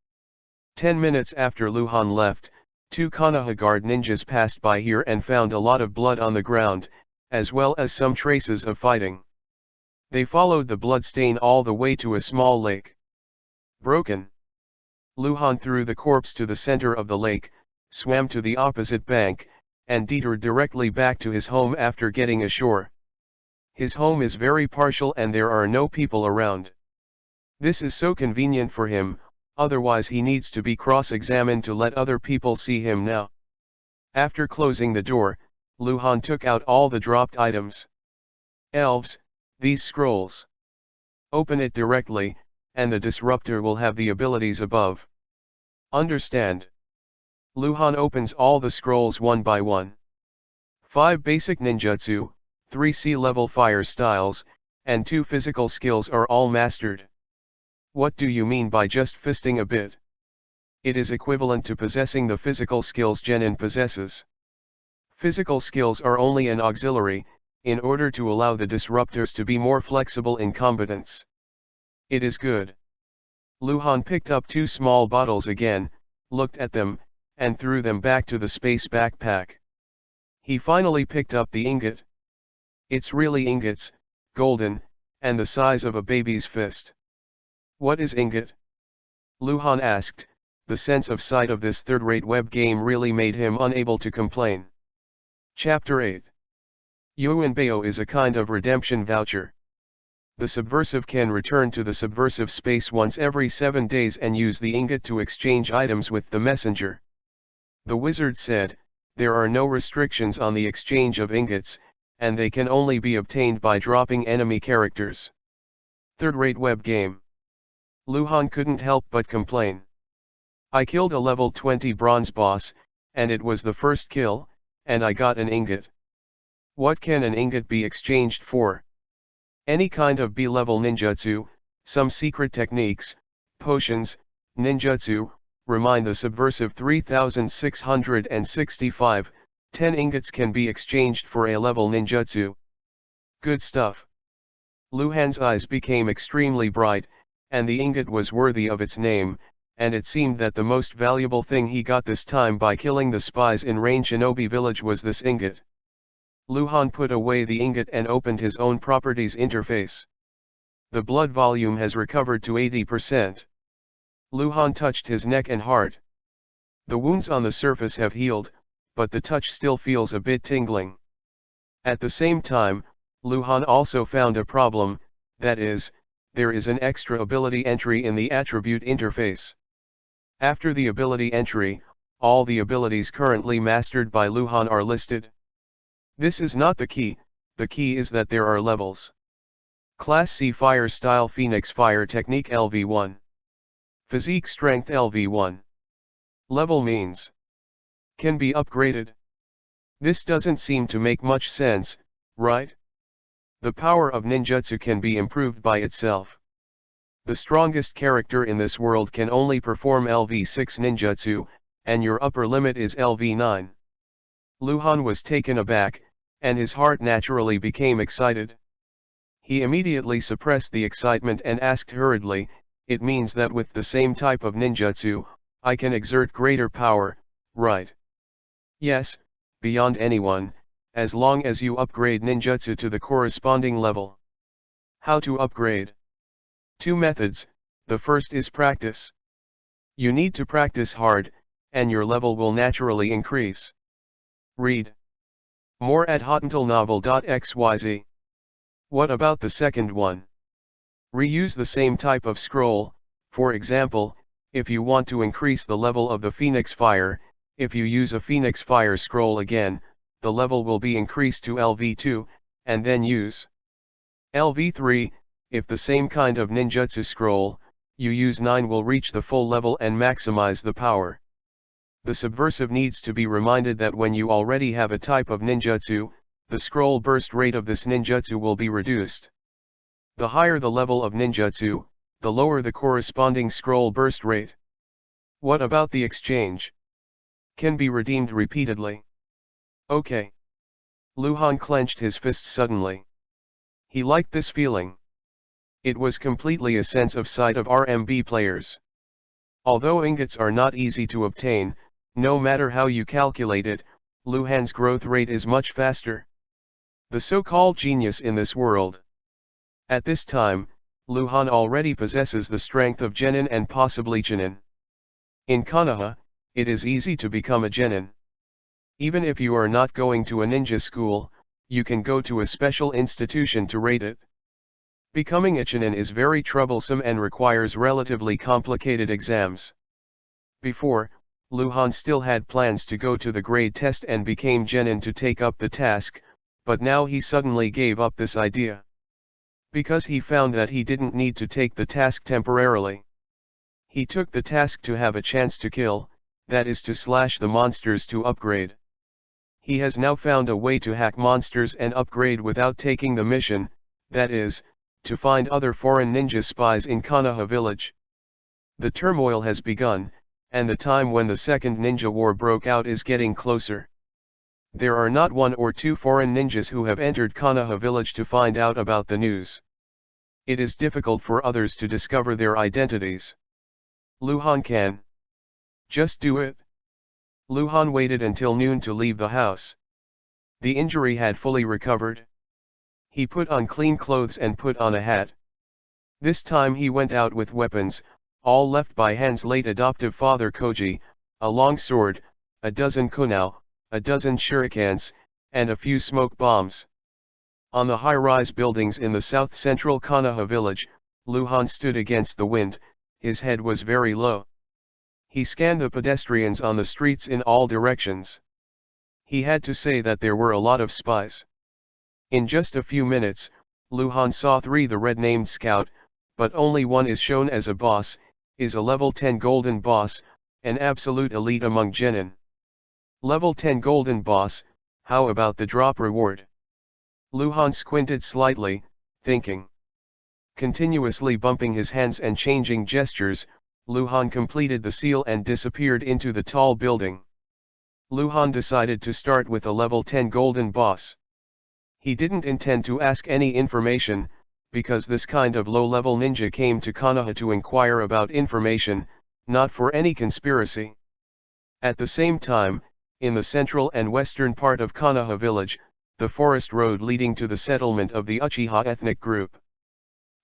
10 minutes after Luhan left, 2 Konoha guard ninjas passed by here and found a lot of blood on the ground, as well as some traces of fighting. They followed the blood stain all the way to a small lake. Broken. Luhan threw the corpse to the center of the lake, swam to the opposite bank, and detoured directly back to his home after getting ashore. His home is very partial and there are no people around. This is so convenient for him, otherwise he needs to be cross-examined to let other people see him now. After closing the door, Luhan took out all the dropped items. Elves, these scrolls. Open it directly, and the disruptor will have the abilities above. Understand? Luhan opens all the scrolls one by one. 5 basic ninjutsu, 3 C-level fire styles, and 2 physical skills are all mastered. What do you mean by just fisting a bit? It is equivalent to possessing the physical skills Genin possesses. Physical skills are only an auxiliary, in order to allow the disruptors to be more flexible in combatants. It is good. Luhan picked up 2 small bottles again, looked at them, and threw them back to the space backpack. He finally picked up the ingot. It's really ingots, golden, and the size of a baby's fist. What is ingot? Luhan asked. The sense of sight of this third-rate web game really made him unable to complain. Chapter 8. Yuanbao is a kind of redemption voucher. The subversive can return to the subversive space once every 7 days and use the ingot to exchange items with the messenger. The wizard said, there are no restrictions on the exchange of ingots, and they can only be obtained by dropping enemy characters. Third-rate web game. Luhan couldn't help but complain. I killed a level 20 bronze boss, and it was the first kill, and I got an ingot. What can an ingot be exchanged for? Any kind of B-level ninjutsu, some secret techniques, potions, ninjutsu. Remind the subversive 3665, 10 ingots can be exchanged for A-level ninjutsu. Good stuff. Luhan's eyes became extremely bright, and the ingot was worthy of its name, and it seemed that the most valuable thing he got this time by killing the spies in Rain Shinobi village was this ingot. Luhan put away the ingot and opened his own properties interface. The blood volume has recovered to 80%. Luhan touched his neck and heart. The wounds on the surface have healed, but the touch still feels a bit tingling. At the same time, Luhan also found a problem, that is, there is an extra ability entry in the attribute interface. After the ability entry, all the abilities currently mastered by Luhan are listed. This is not the key is that there are levels. Class C Fire Style Phoenix Fire Technique LV1. Physique Strength LV1. Level means can be upgraded. This doesn't seem to make much sense, right? The power of ninjutsu can be improved by itself. The strongest character in this world can only perform LV6 ninjutsu, and your upper limit is LV9. Luhan was taken aback, and his heart naturally became excited. He immediately suppressed the excitement and asked hurriedly, "It means that with the same type of ninjutsu, I can exert greater power, right?" "Yes, beyond anyone, as long as you upgrade ninjutsu to the corresponding level." How to upgrade? Two methods. The first is practice. You need to practice hard, and your level will naturally increase. Read more at hotantelnovel.xyz. What about the second one? Reuse the same type of scroll. For example, if you want to increase the level of the Phoenix Fire, if you use a Phoenix Fire scroll again, the level will be increased to LV2, and then use LV3. If the same kind of ninjutsu scroll, you use 9 will reach the full level and maximize the power. The subversive needs to be reminded that when you already have a type of ninjutsu, the scroll burst rate of this ninjutsu will be reduced. The higher the level of ninjutsu, the lower the corresponding scroll burst rate. What about the exchange? Can be redeemed repeatedly. Okay. Luhan clenched his fist suddenly. He liked this feeling. It was completely a sense of sight of RMB players. Although ingots are not easy to obtain, no matter how you calculate it, Luhan's growth rate is much faster. The so-called genius in this world. At this time, Luhan already possesses the strength of genin and possibly chunin. In Konoha, it is easy to become a genin. Even if you are not going to a ninja school, you can go to a special institution to rate it. Becoming a chunin is very troublesome and requires relatively complicated exams. Before, Luhan still had plans to go to the grade test and became genin to take up the task, but now he suddenly gave up this idea. Because he found that he didn't need to take the task temporarily. He took the task to have a chance to kill, that is to slash the monsters to upgrade. He has now found a way to hack monsters and upgrade without taking the mission, that is, to find other foreign ninja spies in Konoha village. The turmoil has begun, and the time when the second ninja war broke out is getting closer. There are not one or two foreign ninjas who have entered Konoha village to find out about the news. It is difficult for others to discover their identities. Luhan can just do it. Luhan waited until noon to leave the house. The injury had fully recovered. He put on clean clothes and put on a hat. This time he went out with weapons, all left by Han's late adoptive father Koji, a long sword, a dozen kunao, a dozen shurikens, and a few smoke bombs. On the high-rise buildings in the south-central Konoha village, Luhan stood against the wind, his head was very low. He scanned the pedestrians on the streets in all directions. He had to say that there were a lot of spies. In just a few minutes, Luhan saw 3 the red-named scout, but only one is shown as a boss, is a level 10 golden boss, an absolute elite among genin. Level 10 golden boss, how about the drop reward? Luhan squinted slightly, thinking. Continuously bumping his hands and changing gestures, Luhan completed the seal and disappeared into the tall building. Luhan decided to start with a level 10 golden boss. He didn't intend to ask any information, because this kind of low-level ninja came to Konoha to inquire about information, not for any conspiracy. At the same time, in the central and western part of Konoha village, the forest road leading to the settlement of the Uchiha ethnic group.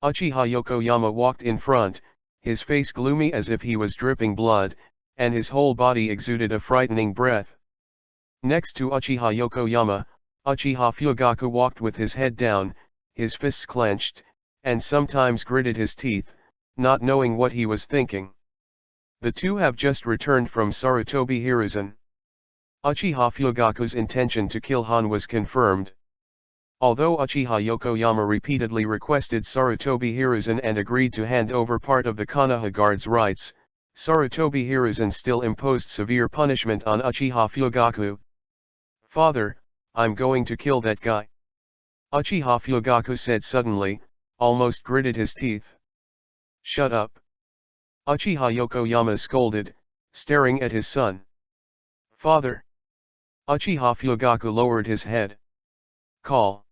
Uchiha Yokoyama walked in front, his face gloomy as if he was dripping blood, and his whole body exuded a frightening breath. Next to Uchiha Yokoyama, Uchiha Fugaku walked with his head down, his fists clenched, and sometimes gritted his teeth, not knowing what he was thinking. The two have just returned from Sarutobi Hiruzen. Uchiha Fugaku's intention to kill Han was confirmed. Although Uchiha Yokoyama repeatedly requested Sarutobi Hiruzen and agreed to hand over part of the Konoha guard's rights, Sarutobi Hiruzen still imposed severe punishment on Uchiha Fugaku. "Father, I'm going to kill that guy," Uchiha Fugaku said suddenly, almost gritted his teeth. "Shut up," Uchiha Yokoyama scolded, staring at his son. "Father." Uchiha Fugaku lowered his head. "Call."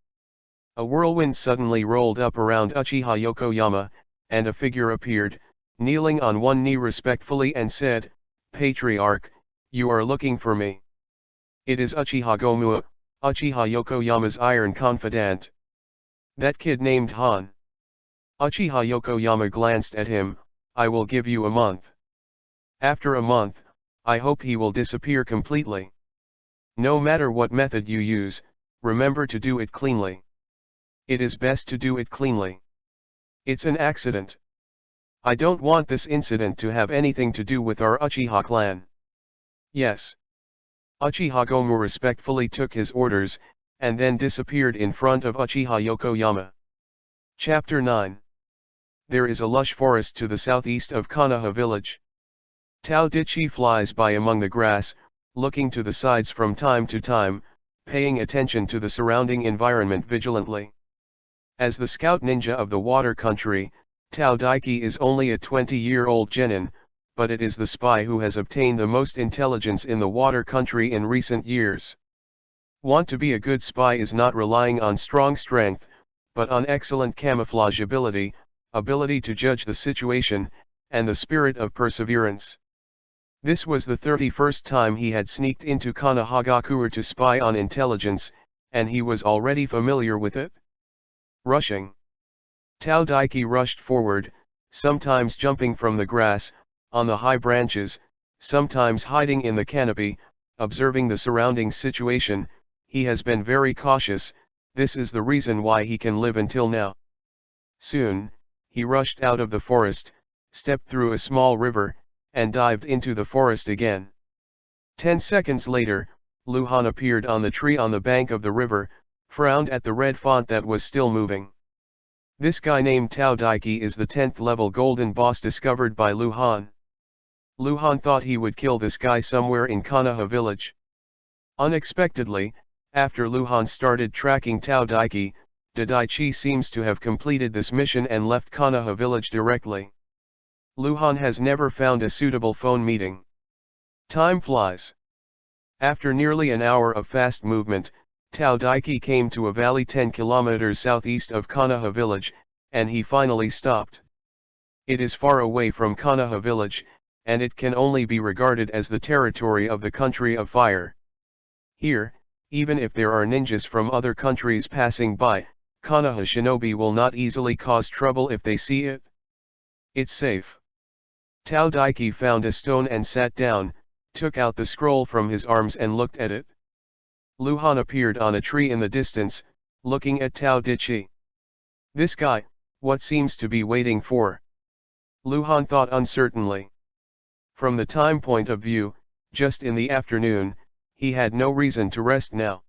A whirlwind suddenly rolled up around Uchiha Yokoyama, and a figure appeared, kneeling on one knee respectfully and said, "Patriarch, you are looking for me." "It is Uchiha Gomua, Uchiha Yokoyama's iron confidant." "That kid named Han." Uchiha Yokoyama glanced at him. "I will give you a month. After a month, I hope he will disappear completely. No matter what method you use, remember to do it cleanly. It is best to do it cleanly. It's an accident. I don't want this incident to have anything to do with our Uchiha clan." "Yes." Uchiha Gomu respectfully took his orders, and then disappeared in front of Uchiha Yokoyama. Chapter 9. There is a lush forest to the southeast of Konoha village. Tao Dichi flies by among the grass, looking to the sides from time to time, paying attention to the surrounding environment vigilantly. As the scout ninja of the water country, Tao Daiki is only a 20-year-old genin, but it is the spy who has obtained the most intelligence in the water country in recent years. Want to be a good spy is not relying on strong strength, but on excellent camouflage ability to judge the situation, and the spirit of perseverance. This was the 31st time he had sneaked into Konohagakure to spy on intelligence, and he was already familiar with it. Rushing. Tao Daiki rushed forward, sometimes jumping from the grass, on the high branches, sometimes hiding in the canopy, observing the surrounding situation. He has been very cautious, this is the reason why he can live until now. Soon, he rushed out of the forest, stepped through a small river, and dived into the forest again. 10 seconds later, Luhan appeared on the tree on the bank of the river, frowned at the red font that was still moving. This guy named Tao Daiki is the 10th level golden boss discovered by Luhan. Luhan thought he would kill this guy somewhere in Konoha village. Unexpectedly, after Luhan started tracking Tao Daiki, Daichi seems to have completed this mission and left Konoha village directly. Luhan has never found a suitable phone meeting. Time flies. After nearly an hour of fast movement, Tao Daiki came to a valley 10 kilometers southeast of Konoha village, and he finally stopped. It is far away from Konoha village, and it can only be regarded as the territory of the country of fire. Here, even if there are ninjas from other countries passing by, Konoha shinobi will not easily cause trouble if they see it. It's safe. Tao Daiki found a stone and sat down, took out the scroll from his arms and looked at it. Luhan appeared on a tree in the distance, looking at Tao Dichi. This guy, what seems to be waiting for? Luhan thought uncertainly. From the time point of view, just in the afternoon, he had no reason to rest now.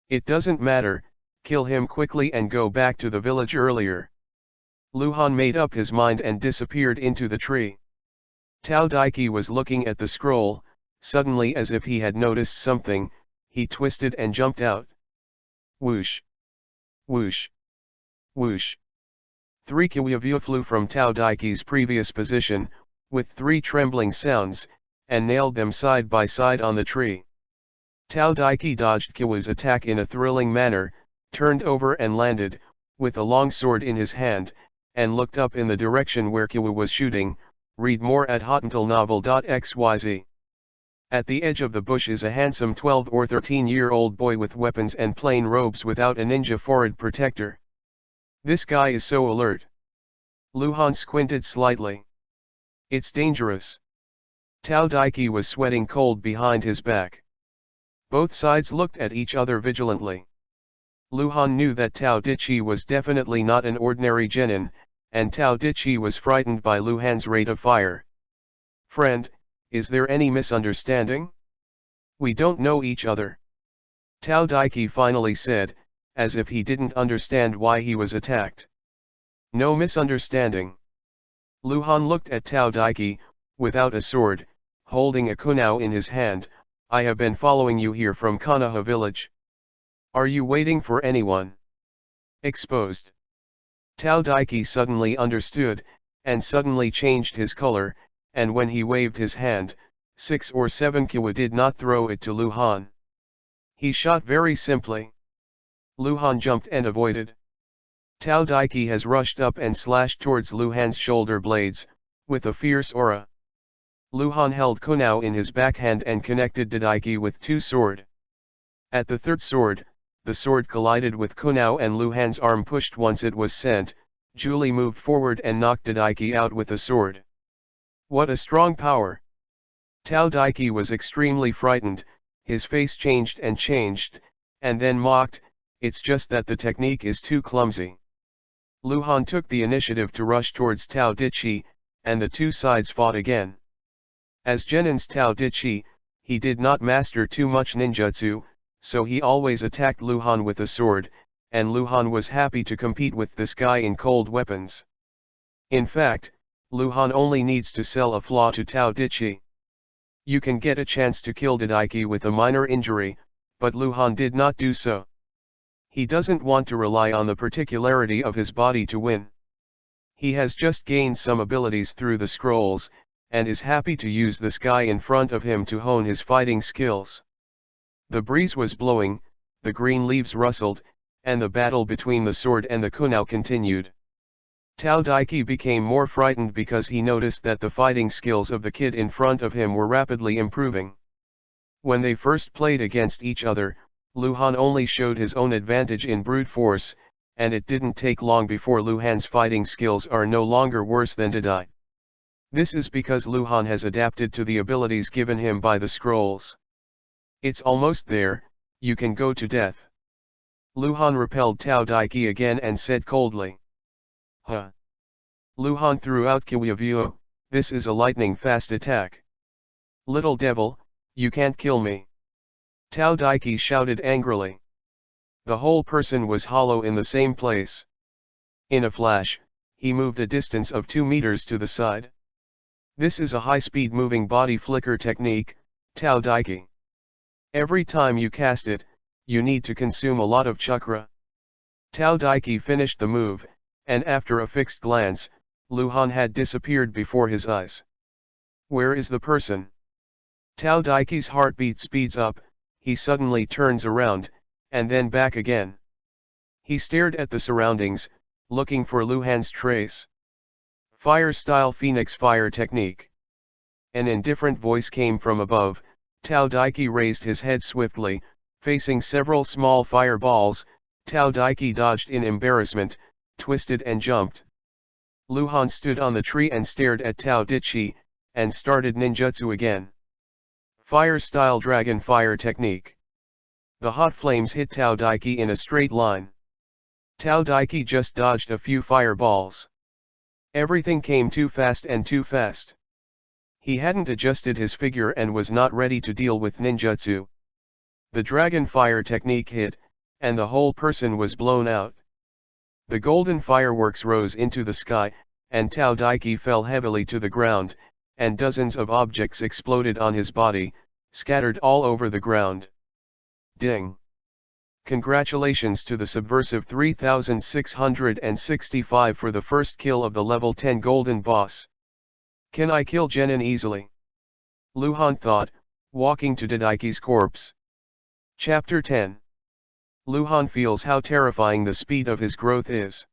It doesn't matter, kill him quickly and go back to the village earlier. Luhan made up his mind and disappeared into the tree. Tao Daiki was looking at the scroll. Suddenly, as if he had noticed something, he twisted and jumped out. Whoosh! Whoosh! Whoosh! 3 kiwiavyu flew from Tao Daiki's previous position, with 3 trembling sounds, and nailed them side by side on the tree. Tao Daiki dodged Kiwa's attack in a thrilling manner, turned over and landed, with a long sword in his hand, and looked up in the direction where Kiwa was shooting. Read more at hotmailnovel.xyz. At the edge of the bush is a handsome 12 or 13-year-old boy with weapons and plain robes without a ninja forehead protector. This guy is so alert. Luhan squinted slightly. It's dangerous. Tao Daiki was sweating cold behind his back. Both sides looked at each other vigilantly. Luhan knew that Tao Dichi was definitely not an ordinary genin, and Tao Dichi was frightened by Luhan's rate of fire. "Friend, is there any misunderstanding? We don't know each other," Tao Daiki finally said, as if he didn't understand why he was attacked. "No misunderstanding." Luhan looked at Tao Daiki, without a sword, holding a kunao in his hand. "I have been following you here from Konoha village. Are you waiting for anyone?" Exposed. Tao Daiki suddenly understood, and suddenly changed his color, and when he waved his hand, 6 or 7 kiwa did not throw it to Luhan. He shot very simply. Luhan jumped and avoided. Tao Daiki has rushed up and slashed towards Luhan's shoulder blades, with a fierce aura. Luhan held kunao in his backhand and connected Daiki with 2 sword. At the third sword, the sword collided with kunao and Luhan's arm pushed once it was sent. Julie moved forward and knocked Daiki out with a sword. What a strong power! Tao Daiki was extremely frightened, his face changed, and then mocked, "It's just that the technique is too clumsy." Luhan took the initiative to rush towards Tao Dichi, and the two sides fought again. As Genin's Tao Dichi, he did not master too much ninjutsu, so he always attacked Luhan with a sword, and Luhan was happy to compete with this guy in cold weapons. In fact, Luhan only needs to sell a flaw to Tao Dichi. You can get a chance to kill Daiki with a minor injury, but Luhan did not do so. He doesn't want to rely on the particularity of his body to win. He has just gained some abilities through the scrolls, and is happy to use this guy in front of him to hone his fighting skills. The breeze was blowing, the green leaves rustled, and the battle between the sword and the kunao continued. Tao Daiki became more frightened because he noticed that the fighting skills of the kid in front of him were rapidly improving. When they first played against each other, Luhan only showed his own advantage in brute force, and it didn't take long before Luhan's fighting skills are no longer worse than Dai. This is because Luhan has adapted to the abilities given him by the scrolls. It's almost there, you can go to death. Luhan repelled Tao Daiki again and said coldly. Huh. Luhan threw out Kiwavyo, this is a lightning-fast attack. Little devil, you can't kill me. Tao Daiki shouted angrily. The whole person was hollow in the same place. In a flash, he moved a distance of 2 meters to the side. This is a high-speed moving body flicker technique, Tao Daiki. Every time you cast it, you need to consume a lot of chakra. Tao Daiki finished the move, and after a fixed glance, Luhan had disappeared before his eyes. Where is the person? Tao Daiki's heartbeat speeds up, he suddenly turns around, and then back again. He stared at the surroundings, looking for Luhan's trace. Fire-style Phoenix fire technique. An indifferent voice came from above. Tao Daiki raised his head swiftly, facing several small fireballs. Tao Daiki dodged in embarrassment, twisted and jumped. Luhan stood on the tree and stared at Tao Dichi, and started ninjutsu again. Fire-style dragon fire technique. The hot flames hit Tao Daiki in a straight line. Tao Daiki just dodged a few fireballs. Everything came too fast and too fast. He hadn't adjusted his figure and was not ready to deal with ninjutsu. The dragon fire technique hit, and the whole person was blown out. The golden fireworks rose into the sky, and Tao Daiki fell heavily to the ground, and dozens of objects exploded on his body, scattered all over the ground. Ding! Congratulations to the subversive 3665 for the first kill of the level 10 golden boss. Can I kill Genin easily? Luhan thought, walking to Daiki's corpse. Chapter 10. Luhan feels how terrifying the speed of his growth is.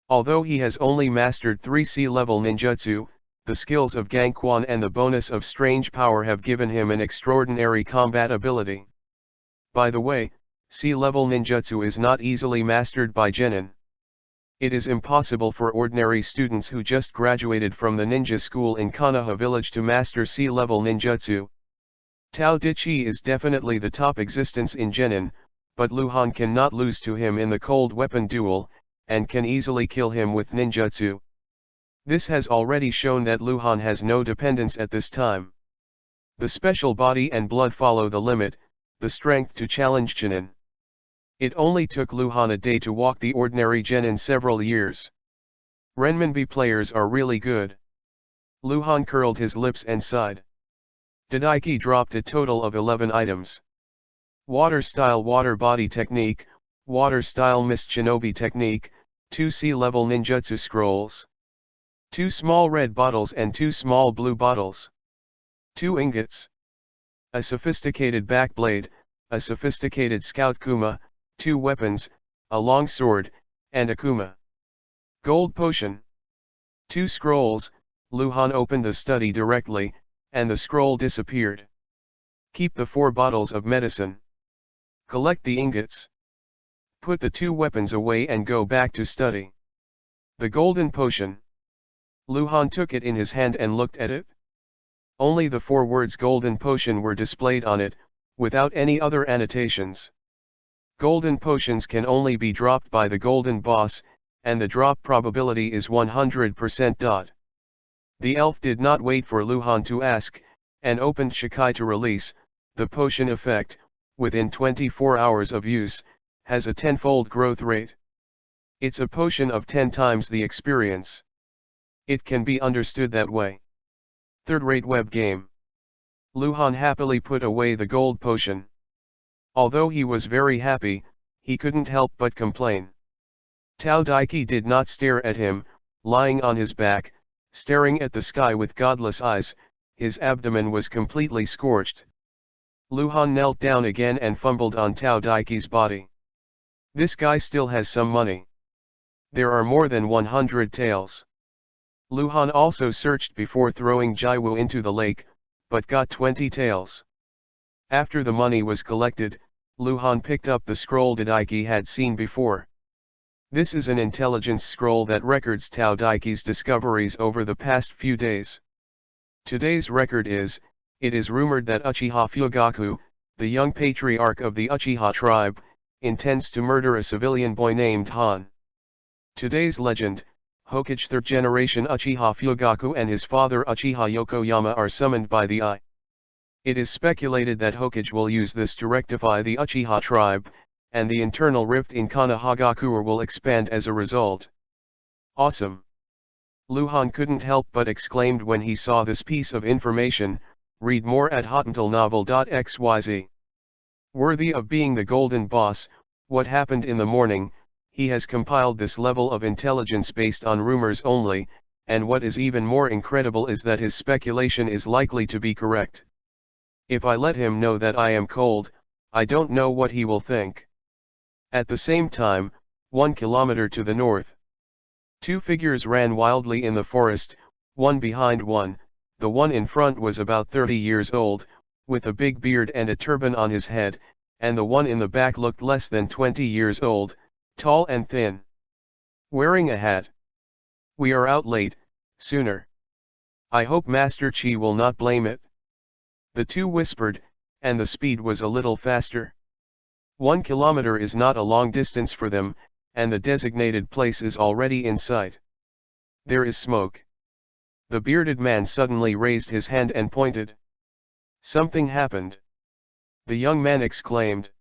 Although he has only mastered 3 C-level ninjutsu, the skills of Gangquan and the bonus of strange power have given him an extraordinary combat ability. By the way, C-level ninjutsu is not easily mastered by Genin. It is impossible for ordinary students who just graduated from the ninja school in Konoha village to master C-level ninjutsu. Tao Dichi is definitely the top existence in Genin, but Luhan cannot lose to him in the cold weapon duel, and can easily kill him with ninjutsu. This has already shown that Luhan has no dependence at this time. The special body and blood follow the limit, the strength to challenge Genin. It only took Luhan a day to walk the ordinary Genin several years. Renminbi players are really good. Luhan curled his lips and sighed. Dadaiki dropped a total of 11 items. Water style water body technique, water style mist shinobi technique, 2 C-level ninjutsu scrolls. 2 small red bottles and 2 small blue bottles. 2 ingots. A sophisticated backblade, a sophisticated scout kuma, 2 weapons, a long sword, and a kuma. Gold potion. 2 scrolls. Luhan opened the study directly, and the scroll disappeared. Keep the 4 bottles of medicine. Collect the ingots. Put the 2 weapons away and go back to study. The golden potion. Luhan took it in his hand and looked at it. Only the 4 words golden potion were displayed on it, without any other annotations. Golden potions can only be dropped by the golden boss, and the drop probability is 100%. The elf did not wait for Luhan to ask, and opened Shikai to release. The potion effect, within 24 hours of use, has a 10-fold growth rate. It's a potion of 10 times the experience. It can be understood that way. Third-rate web game. Luhan happily put away the gold potion. Although he was very happy, he couldn't help but complain. Tao Daiki did not stare at him, lying on his back, staring at the sky with godless eyes. His abdomen was completely scorched. Luhan knelt down again and fumbled on Tao Daiki's body. This guy still has some money. There are more than 100 taels. Luhan also searched before throwing Jiwoo into the lake, but got 20 taels. After the money was collected, Luhan picked up the scroll Dadaiki had seen before. This is an intelligence scroll that records Tao Daiki's discoveries over the past few days. Today's record is, it is rumored that Uchiha Fugaku, the young patriarch of the Uchiha tribe, intends to murder a civilian boy named Han. Today's legend, Hokage 3rd generation Uchiha Fugaku and his father Uchiha Yokoyama are summoned by the Eye. It is speculated that Hokage will use this to rectify the Uchiha tribe, and the internal rift in Konohagakure will expand as a result. Awesome! Luhan couldn't help but exclaimed when he saw this piece of information. Read more at hotentleNovel.xyz. Worthy of being the golden boss. What happened in the morning? He has compiled this level of intelligence based on rumors only, and what is even more incredible is that his speculation is likely to be correct. If I let him know that I am cold, I don't know what he will think. At the same time, 1 kilometer to the north, 2 figures ran wildly in the forest, one behind one. The one in front was about 30 years old, with a big beard and a turban on his head, and the one in the back looked less than 20 years old, tall and thin. Wearing a hat. We are out late, sooner. I hope Master Chi will not blame it. The 2 whispered, and the speed was a little faster. 1 kilometer is not a long distance for them, and the designated place is already in sight. There is smoke. The bearded man suddenly raised his hand and pointed. Something happened. The young man exclaimed.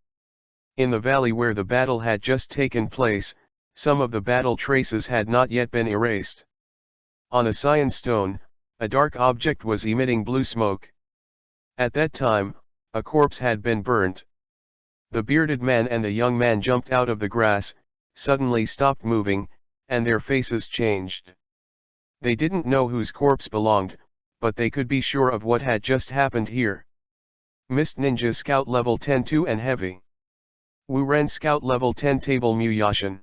In the valley where the battle had just taken place, some of the battle traces had not yet been erased. On a cyan stone, a dark object was emitting blue smoke. At that time, a corpse had been burnt. The bearded man and the young man jumped out of the grass, suddenly stopped moving, and their faces changed. They didn't know whose corpse belonged, but they could be sure of what had just happened here. Mist Ninja Scout level 10-2 and heavy. Wu Ren Scout level 10 table Mu Yashin.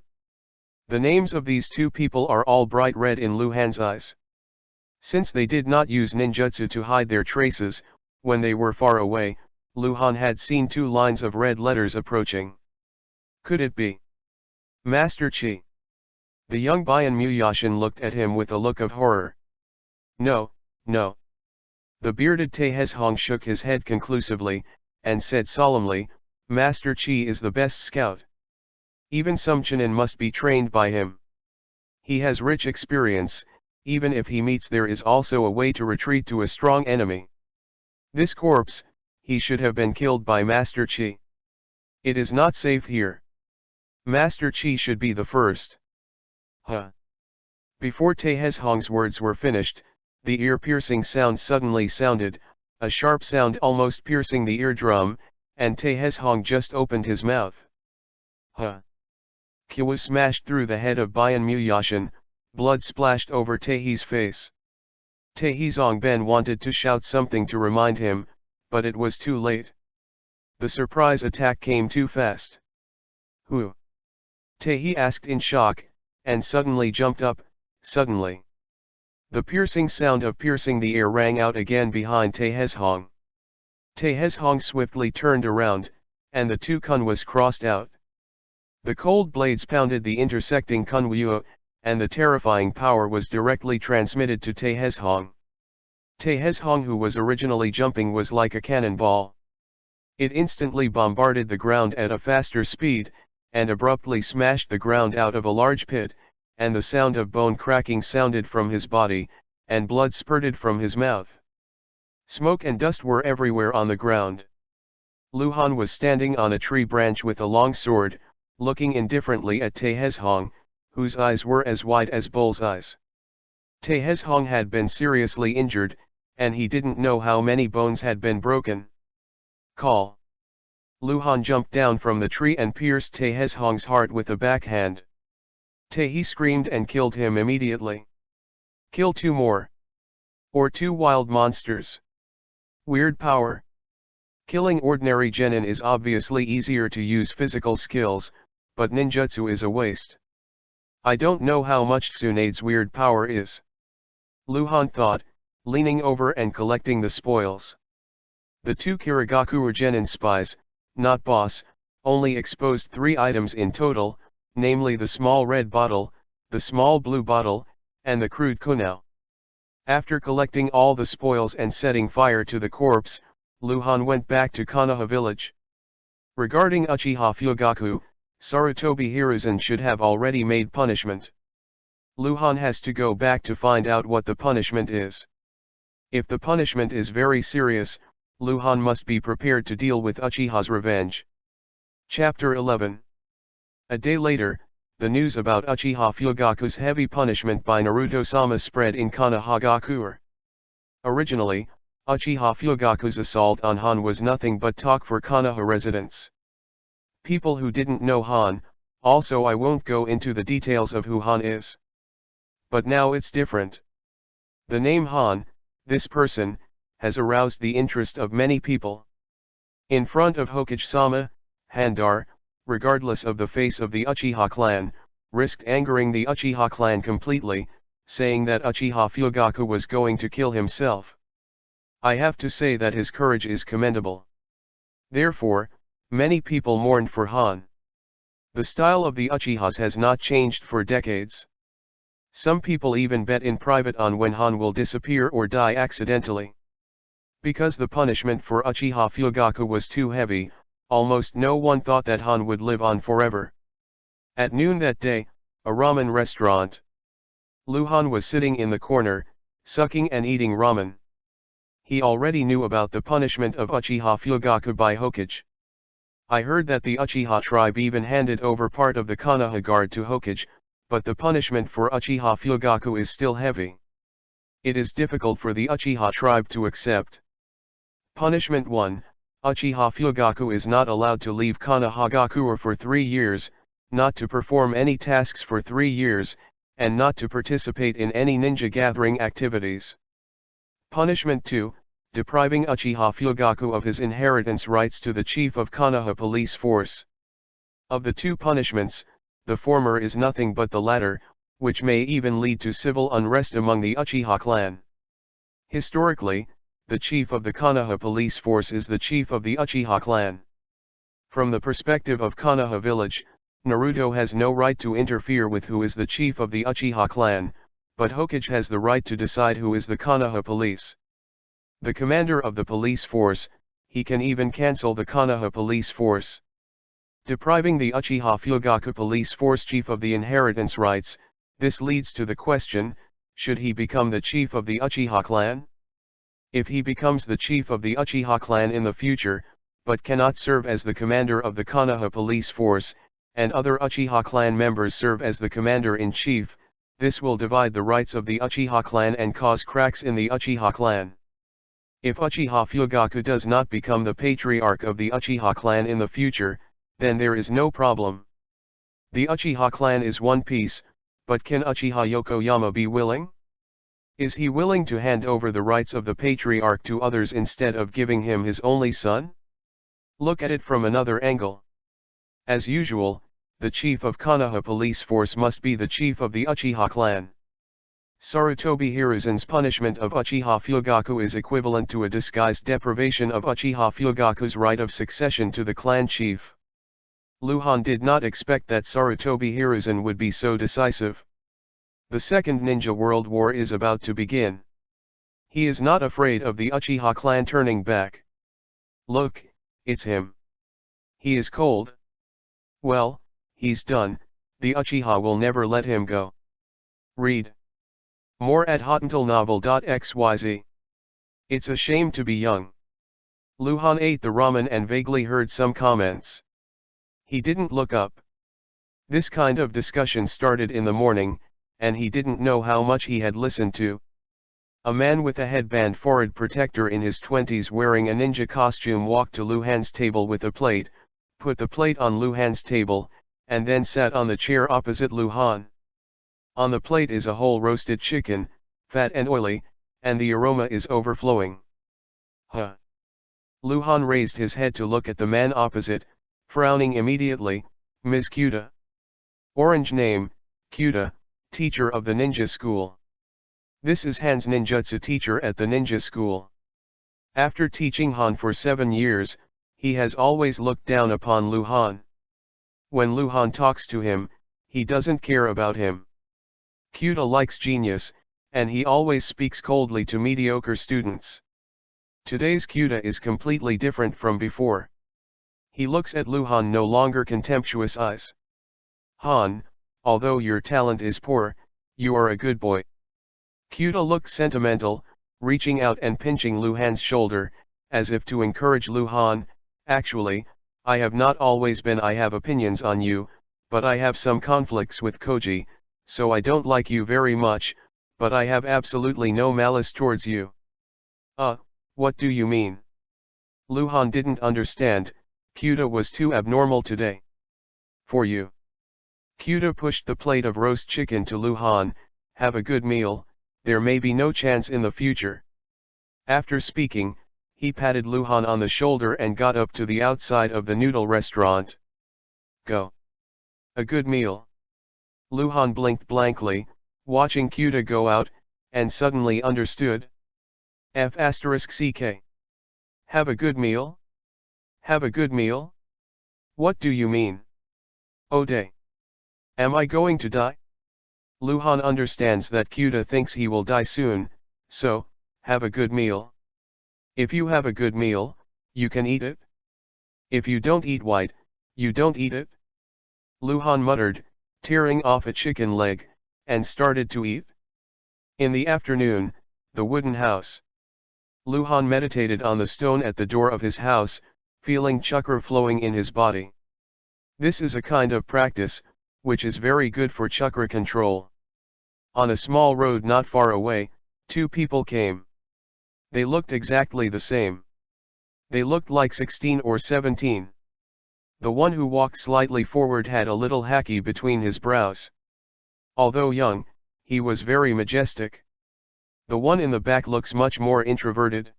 The names of these 2 people are all bright red in Luhan's eyes. Since they did not use ninjutsu to hide their traces, when they were far away, Luhan had seen 2 lines of red letters approaching. Could it be Master Chi? The young Bayan Muyashin looked at him with a look of horror. No, no. The bearded Taehezhong shook his head conclusively, and said solemnly, Master Chi is the best scout. Even some Chunin must be trained by him. He has rich experience, even if he meets there is also a way to retreat to a strong enemy. This corpse, he should have been killed by Master Chi. It is not safe here. Master Chi should be the first. Huh. Before Taehezhong's words were finished, the ear-piercing sound suddenly sounded, a sharp sound almost piercing the eardrum, and Taehezhong just opened his mouth. Huh. Kyo smashed through the head of Bayan Muyashin, blood splashed over Taehe's face. Taehezhong Ben wanted to shout something to remind him, but it was too late. The surprise attack came too fast. Who? Taehe asked in shock, and suddenly jumped up, suddenly. The piercing sound of piercing the air rang out again behind Taehezhong. Taehezhong swiftly turned around, and the two kunwas crossed out. The cold blades pounded the intersecting kunwuo, and the terrifying power was directly transmitted to Taehezhong. Taehezhong, who was originally jumping, was like a cannonball. It instantly bombarded the ground at a faster speed, and abruptly smashed the ground out of a large pit, and the sound of bone cracking sounded from his body, and blood spurted from his mouth. Smoke and dust were everywhere on the ground. Luhan was standing on a tree branch with a long sword, looking indifferently at Taehezhong, whose eyes were as wide as bull's eyes. Taehezhong had been seriously injured, and he didn't know how many bones had been broken. Call. Luhan jumped down from the tree and pierced Taehezhong's heart with a backhand. Taehe screamed and killed him immediately. Kill two more. Or two wild monsters. Weird power. Killing ordinary genin is obviously easier to use physical skills, but ninjutsu is a waste. I don't know how much Tsunade's weird power is. Luhan thought, leaning over and collecting the spoils. The two Kirigaku were genin spies, not boss, only exposed 3 items in total, namely the small red bottle, the small blue bottle, and the crude kunao. After collecting all the spoils and setting fire to the corpse, Luhan went back to Konoha village. Regarding Uchiha Fugaku, Sarutobi Hiruzen should have already made punishment. Luhan has to go back to find out what the punishment is. If the punishment is very serious, Luhan must be prepared to deal with Uchiha's revenge. Chapter 11. A day later, the news about Uchiha Fugaku's heavy punishment by Naruto-sama spread in Konohagakure. Originally, Uchiha Fugaku's assault on Han was nothing but talk for Konoha residents. People who didn't know Han, also I won't go into the details of who Han is. But now it's different. The name Han, this person, has aroused the interest of many people. In front of Hokage-sama, Handar, regardless of the face of the Uchiha clan, risked angering the Uchiha clan completely, saying that Uchiha Fugaku was going to kill himself. I have to say that his courage is commendable. Therefore, many people mourned for Han. The style of the Uchihas has not changed for decades. Some people even bet in private on when Han will disappear or die accidentally. Because the punishment for Uchiha Fugaku was too heavy, almost no one thought that Han would live on forever. At noon that day, a ramen restaurant. Luhan was sitting in the corner, sucking and eating ramen. He already knew about the punishment of Uchiha Fugaku by Hokage. I heard that the Uchiha tribe even handed over part of the Konoha guard to Hokage, but the punishment for Uchiha Fugaku is still heavy. It is difficult for the Uchiha tribe to accept. Punishment 1. Uchiha Fugaku is not allowed to leave Konohagakure for 3 years, not to perform any tasks for 3 years, and not to participate in any ninja gathering activities. Punishment 2. Depriving Uchiha Fugaku of his inheritance rights to the chief of Konoha police force. Of the two punishments, the former is nothing but the latter, which may even lead to civil unrest among the Uchiha clan. Historically, the chief of the Konoha police force is the chief of the Uchiha clan. From the perspective of Konoha village, Naruto has no right to interfere with who is the chief of the Uchiha clan, but Hokage has the right to decide who is the Konoha police. The commander of the police force, he can even cancel the Konoha police force. Depriving the Uchiha Fugaku police force chief of the inheritance rights, this leads to the question, should he become the chief of the Uchiha clan? If he becomes the chief of the Uchiha clan in the future, but cannot serve as the commander of the Konoha police force, and other Uchiha clan members serve as the commander-in-chief, this will divide the rights of the Uchiha clan and cause cracks in the Uchiha clan. If Uchiha Fugaku does not become the patriarch of the Uchiha clan in the future, then there is no problem. The Uchiha clan is one piece, but can Uchiha Yokoyama be willing? Is he willing to hand over the rights of the patriarch to others instead of giving him his only son? Look at it from another angle. As usual, the chief of Konoha police force must be the chief of the Uchiha clan. Sarutobi Hiruzen's punishment of Uchiha Fugaku is equivalent to a disguised deprivation of Uchiha Fugaku's right of succession to the clan chief. Luhan did not expect that Sarutobi Hiruzen would be so decisive. The Second Ninja World War is about to begin. He is not afraid of the Uchiha clan turning back. Look, it's him. He is cold. Well, he's done, the Uchiha will never let him go. Read more at hottentalnovel.xyz. It's a shame to be young. Luhan ate the ramen and vaguely heard some comments. He didn't look up. This kind of discussion started in the morning, and he didn't know how much he had listened to. A man with a headband forehead protector in his 20s wearing a ninja costume walked to Luhan's table with a plate, put the plate on Luhan's table, and then sat on the chair opposite Luhan. On the plate is a whole roasted chicken, fat and oily, and the aroma is overflowing. Huh. Luhan raised his head to look at the man opposite, frowning immediately. Ms. Kyuta. Orange name, Kyuta, teacher of the ninja school. This is Han's ninjutsu teacher at the ninja school. After teaching Han for 7 years, he has always looked down upon Luhan. When Luhan talks to him, he doesn't care about him. Kyuta likes genius, and he always speaks coldly to mediocre students. Today's Kyuta is completely different from before. He looks at Luhan no longer contemptuous eyes. Han, although your talent is poor, you are a good boy. Kyuta looked sentimental, reaching out and pinching Luhan's shoulder, as if to encourage Luhan. Actually, I have not always been. I have opinions on you, but I have some conflicts with Koji, so I don't like you very much, but I have absolutely no malice towards you. What do you mean? Luhan didn't understand. Kyuta was too abnormal today. For you. Kyuta pushed the plate of roast chicken to Luhan. Have a good meal, there may be no chance in the future. After speaking, he patted Luhan on the shoulder and got up to the outside of the noodle restaurant. Go. A good meal. Luhan blinked blankly, watching Kyuta go out, and suddenly understood. F***ck. Have a good meal? Have a good meal? What do you mean? Oh day. Am I going to die? Luhan understands that Kyuta thinks he will die soon, so, have a good meal. If you have a good meal, you can eat it. If you don't eat white, you don't eat it. Luhan muttered, tearing off a chicken leg, and started to eat. In the afternoon, the wooden house. Luhan meditated on the stone at the door of his house, feeling chakra flowing in his body. This is a kind of practice, which is very good for chakra control. On a small road not far away, 2 people came. They looked exactly the same. They looked like 16 or 17. The one who walked slightly forward had a little haki between his brows. Although young, he was very majestic. The one in the back looks much more introverted.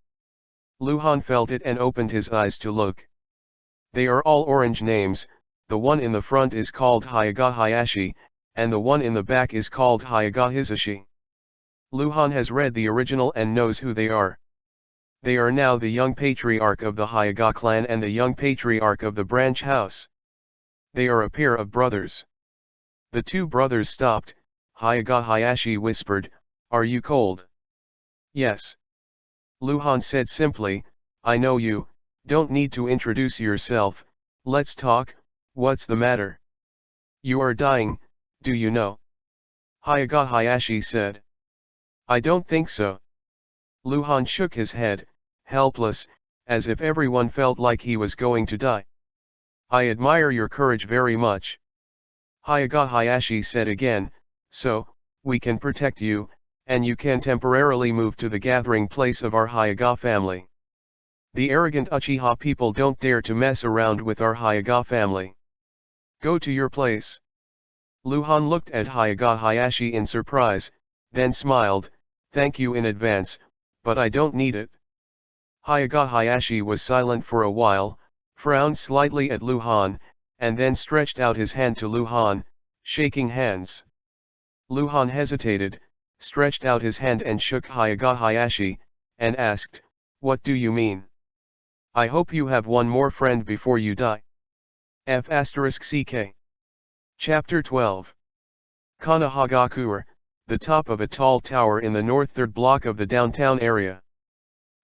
Luhan felt it and opened his eyes to look. They are all orange names. The one in the front is called Hyaga Hayashi, and the one in the back is called Hyaga Hisashi. Luhan has read the original and knows who they are. They are now the young patriarch of the Hyaga clan and the young patriarch of the branch house. They are a pair of brothers. The two brothers stopped. Hyaga Hayashi whispered, "Are you cold?" "Yes." Luhan said simply, "I know you, don't need to introduce yourself, let's talk, what's the matter?" "You are dying, do you know?" Hyaga Hayashi said. "I don't think so." Luhan shook his head, helpless, as if everyone felt like he was going to die. "I admire your courage very much." Hyaga Hayashi said again, "So, we can protect you, and you can temporarily move to the gathering place of our Hyaga family. The arrogant Uchiha people don't dare to mess around with our Hyaga family. Go to your place." Luhan looked at Hyaga Hayashi in surprise, then smiled, "Thank you in advance, but I don't need it." Hyaga Hayashi was silent for a while, frowned slightly at Luhan, and then stretched out his hand to Luhan, shaking hands. Luhan hesitated, stretched out his hand and shook Hyaga Hayashi, and asked, "What do you mean?" "I hope you have one more friend before you die." F***ck. Chapter 12. Kanahagakuer, the top of a tall tower in the north third block of the downtown area.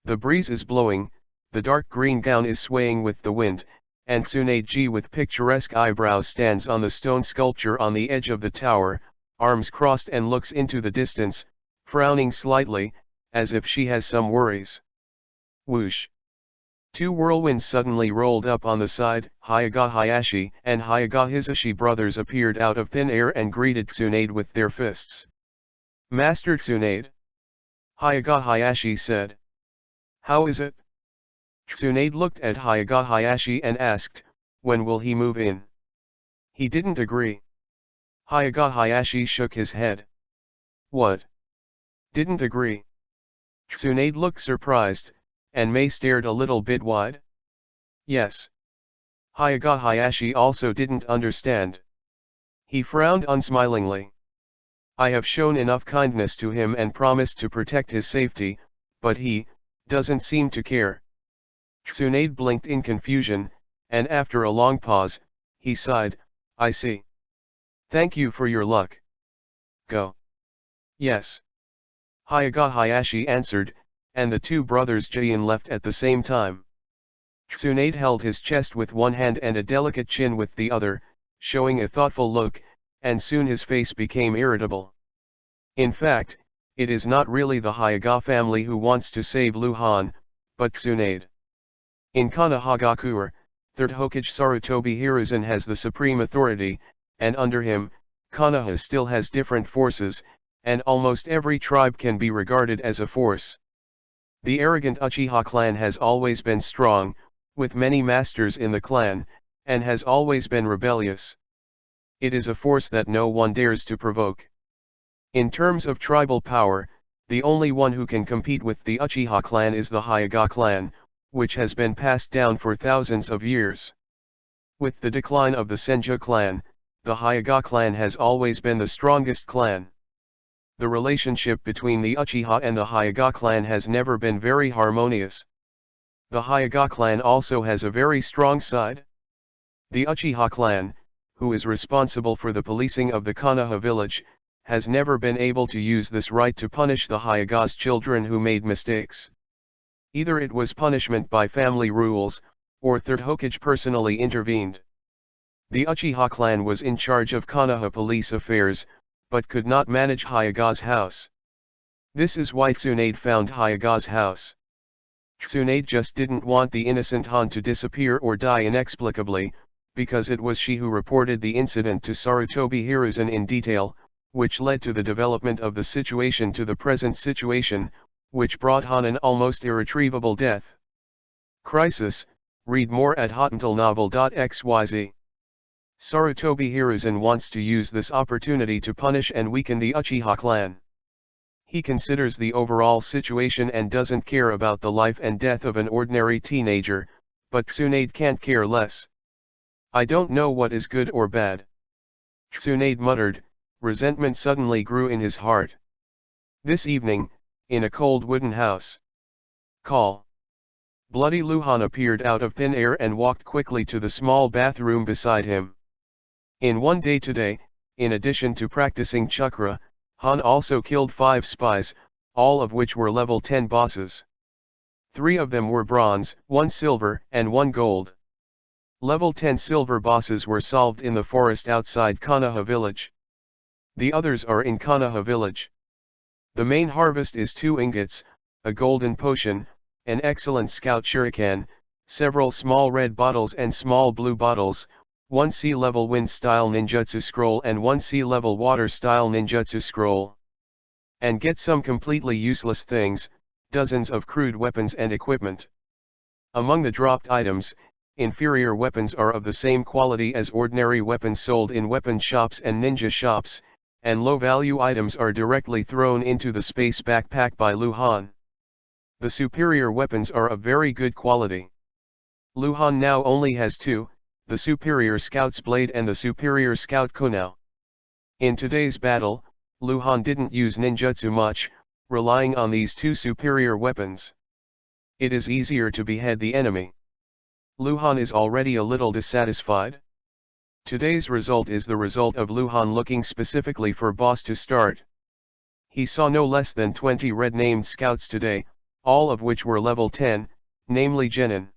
The breeze is blowing, the dark green gown is swaying with the wind, and Tsuneji with picturesque eyebrows stands on the stone sculpture on the edge of the tower, arms crossed, and looks into the distance, frowning slightly, as if she has some worries. Whoosh! Two whirlwinds suddenly rolled up on the side. Hyaga Hayashi and Hyaga Hisashi brothers appeared out of thin air and greeted Tsunade with their fists. "Master Tsunade," Hyaga Hayashi said. "How is it?" Tsunade looked at Hyaga Hayashi and asked, "When will he move in?" "He didn't agree." Hyaga Hayashi shook his head. "What? Didn't agree?" Tsunade looked surprised, and Mei stared a little bit wide. "Yes." Hyaga Hayashi also didn't understand. He frowned unsmilingly. "I have shown enough kindness to him and promised to protect his safety, but he doesn't seem to care." Tsunade blinked in confusion, and after a long pause, he sighed, "I see. Thank you for your luck. Go." "Yes." Hyaga Hayashi answered, and the two brothers Jin left at the same time. Tsunade held his chest with one hand and a delicate chin with the other, showing a thoughtful look, and soon his face became irritable. In fact, it is not really the Hyaga family who wants to save Luhan, but Tsunade. In Kanahagakuer, 3rd Hokage Sarutobi Hiruzen has the supreme authority, and under him, Konoha still has different forces, and almost every tribe can be regarded as a force. The arrogant Uchiha clan has always been strong, with many masters in the clan, and has always been rebellious. It is a force that no one dares to provoke. In terms of tribal power, the only one who can compete with the Uchiha clan is the Hyaga clan, which has been passed down for thousands of years. With the decline of the Senju clan, the Hyaga clan has always been the strongest clan. The relationship between the Uchiha and the Hyaga clan has never been very harmonious. The Hyaga clan also has a very strong side. The Uchiha clan, who is responsible for the policing of the Konoha village, has never been able to use this right to punish the Hyaga's children who made mistakes. Either it was punishment by family rules, or 3rd Hokage personally intervened. The Uchiha clan was in charge of Konoha police affairs, but could not manage Hyaga's house. This is why Tsunade found Hyaga's house. Tsunade just didn't want the innocent Han to disappear or die inexplicably, because it was she who reported the incident to Sarutobi Hiruzen in detail, which led to the development of the situation to the present situation, which brought Han an almost irretrievable death. Crisis, read more at hotmailnovel.xyz. Sarutobi Hiruzen wants to use this opportunity to punish and weaken the Uchiha clan. He considers the overall situation and doesn't care about the life and death of an ordinary teenager, but Tsunade can't care less. "I don't know what is good or bad." Tsunade muttered. Resentment suddenly grew in his heart. This evening, in a cold wooden house. Call. Bloody Luhan appeared out of thin air and walked quickly to the small bathroom beside him. In one day today, in addition to practicing chakra, Han also killed 5 spies, all of which were level 10 bosses. 3 of them were bronze, 1 silver, and 1 gold. Level 10 silver bosses were solved in the forest outside Konoha village. The others are in Konoha village. The main harvest is 2 ingots, a golden potion, an excellent scout shuriken, several small red bottles and small blue bottles, 1 sea-level wind-style ninjutsu scroll and 1 sea-level water-style ninjutsu scroll. And get some completely useless things, dozens of crude weapons and equipment. Among the dropped items, inferior weapons are of the same quality as ordinary weapons sold in weapon shops and ninja shops, and low-value items are directly thrown into the space backpack by Lu Han. The superior weapons are of very good quality. Lu Han now only has 2, the superior scout's blade and the superior scout kunai. In today's battle, Lu Han didn't use ninjutsu much, relying on these 2 superior weapons. It is easier to behead the enemy. Lu Han is already a little dissatisfied. Today's result is the result of Lu Han looking specifically for boss to start. He saw no less than 20 red-named scouts today, all of which were level 10, namely Genin.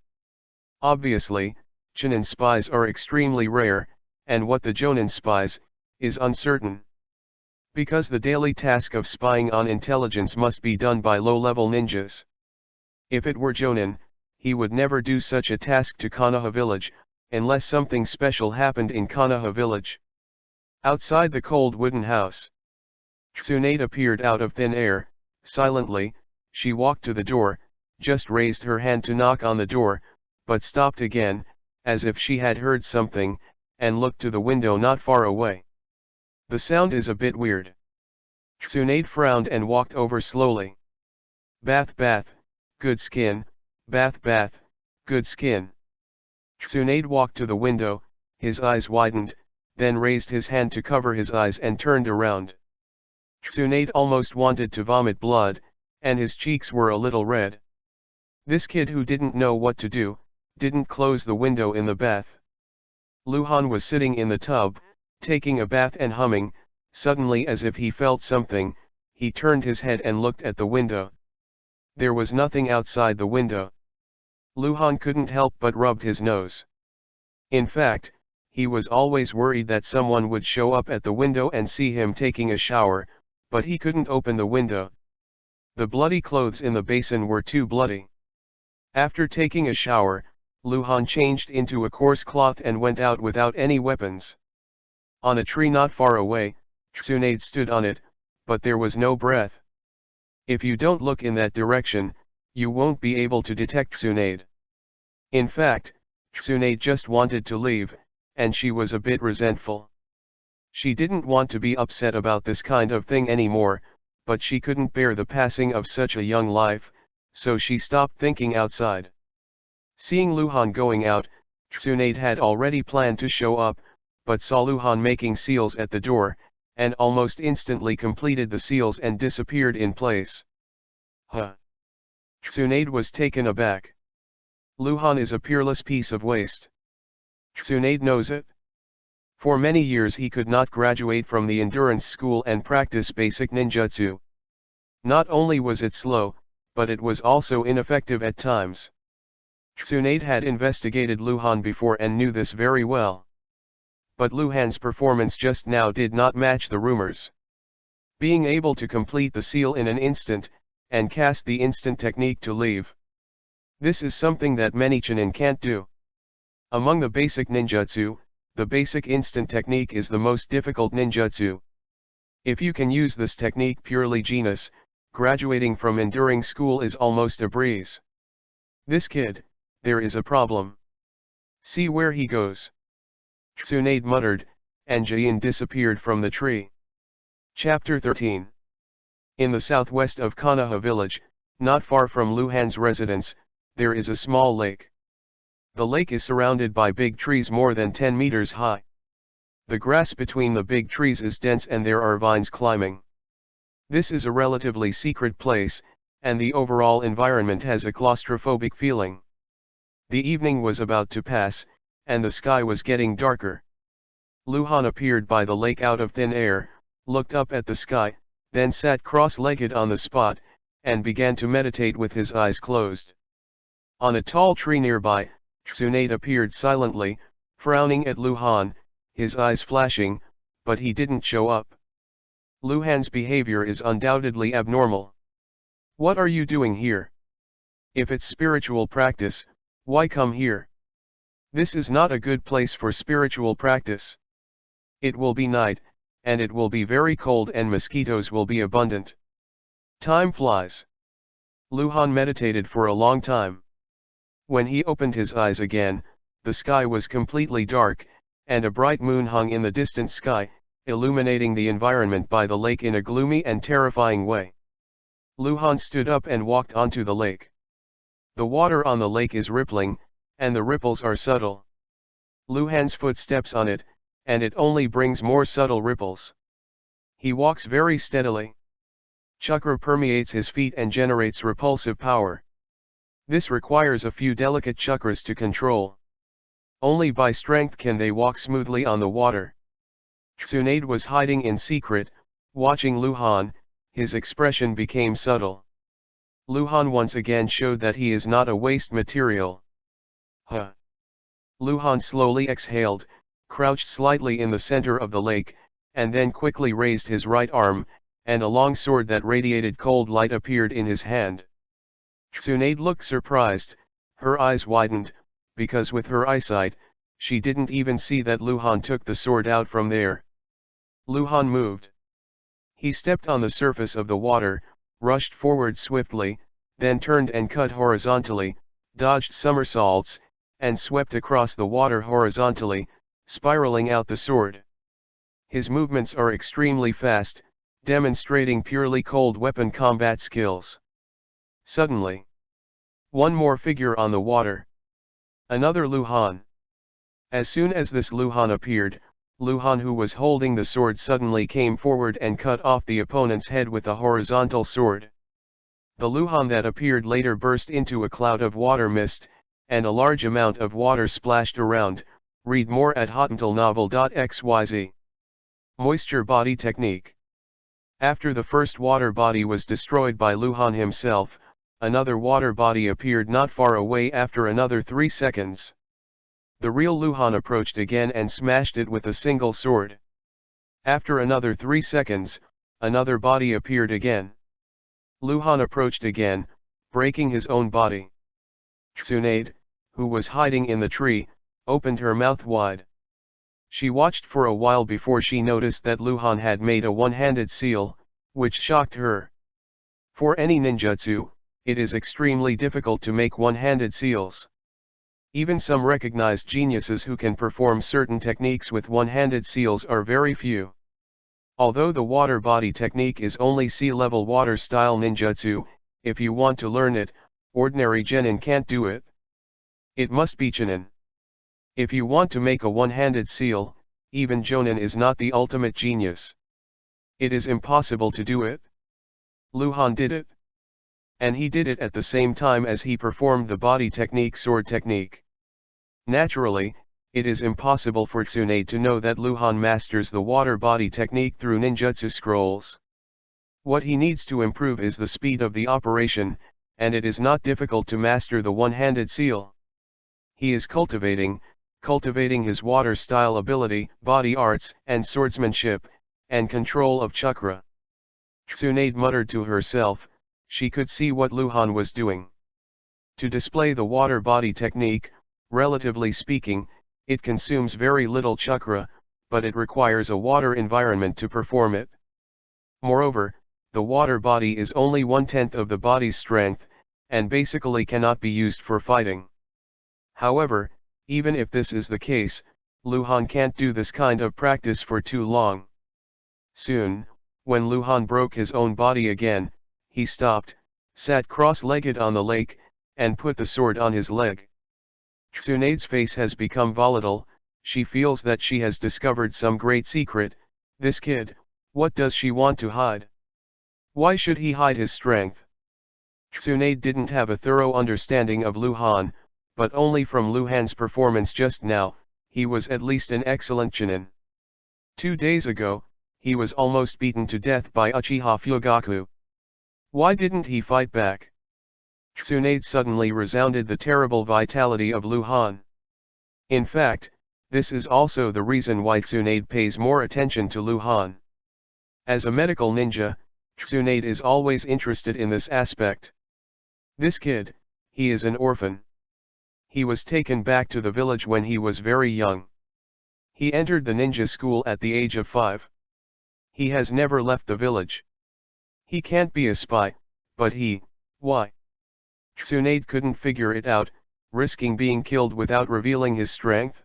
Obviously, Chunin spies are extremely rare, and what the Jonin spies, is uncertain. Because the daily task of spying on intelligence must be done by low-level ninjas. If it were Jonin, he would never do such a task to Konoha village, unless something special happened in Konoha village. Outside the cold wooden house, Tsunade appeared out of thin air. Silently, she walked to the door, just raised her hand to knock on the door, but stopped again, as if she had heard something, and looked to the window not far away. The sound is a bit weird. Tsunade frowned and walked over slowly. Bath, good skin, bath, good skin. Tsunade walked to the window, his eyes widened, then raised his hand to cover his eyes and turned around. Tsunade almost wanted to vomit blood, and his cheeks were a little red. This kid who didn't know what to do, didn't close the window in the bath. Lu Han was sitting in the tub, taking a bath and humming. Suddenly, as if he felt something, he turned his head and looked at the window. There was nothing outside the window. Lu Han couldn't help but rubbed his nose. In fact, he was always worried that someone would show up at the window and see him taking a shower, but he couldn't open the window. The bloody clothes in the basin were too bloody. After taking a shower, Lu Han changed into a coarse cloth and went out without any weapons. On a tree not far away, Tsunade stood on it, but there was no breath. If you don't look in that direction, you won't be able to detect Tsunade. In fact, Tsunade just wanted to leave, and she was a bit resentful. She didn't want to be upset about this kind of thing anymore, but she couldn't bear the passing of such a young life, so she stopped thinking outside. Seeing Lu Han going out, Tsunade had already planned to show up, but saw Lu Han making seals at the door, and almost instantly completed the seals and disappeared in place. Huh! Tsunade was taken aback. Lu Han is a peerless piece of waste. Tsunade knows it. For many years he could not graduate from the endurance school and practice basic ninjutsu. Not only was it slow, but it was also ineffective at times. Tsunade had investigated Lu Han before and knew this very well. But Lu Han's performance just now did not match the rumors. Being able to complete the seal in an instant, and cast the instant technique to leave. This is something that many Chunin can't do. Among the basic ninjutsu, the basic instant technique is the most difficult ninjutsu. If you can use this technique purely genius, graduating from enduring school is almost a breeze. This kid, there is a problem. See where he goes. Tsunade muttered, and Jain disappeared from the tree. Chapter 13. In the southwest of Konoha village, not far from Lu Han's residence, there is a small lake. The lake is surrounded by big trees more than 10 meters high. The grass between the big trees is dense and there are vines climbing. This is a relatively secret place, and the overall environment has a claustrophobic feeling. The evening was about to pass, and the sky was getting darker. Lu Han appeared by the lake out of thin air, looked up at the sky, then sat cross-legged on the spot, and began to meditate with his eyes closed. On a tall tree nearby, Tsunade appeared silently, frowning at Lu Han, his eyes flashing, but he didn't show up. Lu Han's behavior is undoubtedly abnormal. What are you doing here? If it's spiritual practice, why come here? This is not a good place for spiritual practice. It will be night, and it will be very cold and mosquitoes will be abundant. Time flies. Lu Han meditated for a long time. When he opened his eyes again, the sky was completely dark, and a bright moon hung in the distant sky, illuminating the environment by the lake in a gloomy and terrifying way. Lu Han stood up and walked onto the lake. The water on the lake is rippling, and the ripples are subtle. Lu Han's footsteps on it, and it only brings more subtle ripples. He walks very steadily. Chakra permeates his feet and generates repulsive power. This requires a few delicate chakras to control. Only by strength can they walk smoothly on the water. Tsunade was hiding in secret, watching Lu Han. His expression became subtle. Lu Han once again showed that he is not a waste material. Huh. Lu Han slowly exhaled, crouched slightly in the center of the lake, and then quickly raised his right arm, and a long sword that radiated cold light appeared in his hand. Tsunade looked surprised, her eyes widened, because with her eyesight, she didn't even see that Lu Han took the sword out from there. Lu Han moved. He stepped on the surface of the water, rushed forward swiftly, then turned and cut horizontally, dodged somersaults, and swept across the water horizontally, spiraling out the sword. His movements are extremely fast, demonstrating purely cold weapon combat skills. Suddenly, one more figure on the water. Another Lu Han. As soon as this Lu Han appeared, Lu Han, who was holding the sword, suddenly came forward and cut off the opponent's head with a horizontal sword. The Lu Han that appeared later burst into a cloud of water mist, and a large amount of water splashed around. Read more at hotantillnovel.xyz. Moisture Body Technique. After the first water body was destroyed by Lu Han himself, another water body appeared not far away after another 3 seconds. The real Lu Han approached again and smashed it with a single sword. After another 3 seconds, another body appeared again. Lu Han approached again, breaking his own body. Tsunade, who was hiding in the tree, opened her mouth wide. She watched for a while before she noticed that Lu Han had made a one-handed seal, which shocked her. For any ninjutsu, it is extremely difficult to make one-handed seals. Even some recognized geniuses who can perform certain techniques with one-handed seals are very few. Although the water body technique is only sea-level water-style ninjutsu, if you want to learn it, ordinary genin can't do it. It must be chinin. If you want to make a one-handed seal, even jonin is not the ultimate genius. It is impossible to do it. Lu Han did it. And he did it at the same time as he performed the body technique, sword technique. Naturally, it is impossible for Tsunade to know that Lu Han masters the water body technique through ninjutsu scrolls. What he needs to improve is the speed of the operation, and it is not difficult to master the one-handed seal. He is cultivating his water-style ability, body arts, and swordsmanship, and control of chakra. Tsunade muttered to herself. She could see what Lu Han was doing. To display the water body technique, relatively speaking, it consumes very little chakra, but it requires a water environment to perform it. Moreover, the water body is only 1/10 of the body's strength, and basically cannot be used for fighting. However, even if this is the case, Lu Han can't do this kind of practice for too long. Soon, when Lu Han broke his own body again, he stopped, sat cross-legged on the lake, and put the sword on his leg. Tsunade's face has become volatile. She feels that she has discovered some great secret. This kid, what does she want to hide? Why should he hide his strength? Tsunade didn't have a thorough understanding of Lu Han, but only from Lu Han's performance just now, he was at least an excellent genin. 2 days ago, he was almost beaten to death by Uchiha Fugaku. Why didn't he fight back? Tsunade suddenly resounded the terrible vitality of Lu Han. In fact, this is also the reason why Tsunade pays more attention to Lu Han. As a medical ninja, Tsunade is always interested in this aspect. This kid, he is an orphan. He was taken back to the village when he was very young. He entered the ninja school at the age of 5. He has never left the village. He can't be a spy, but why? Tsunade couldn't figure it out, risking being killed without revealing his strength.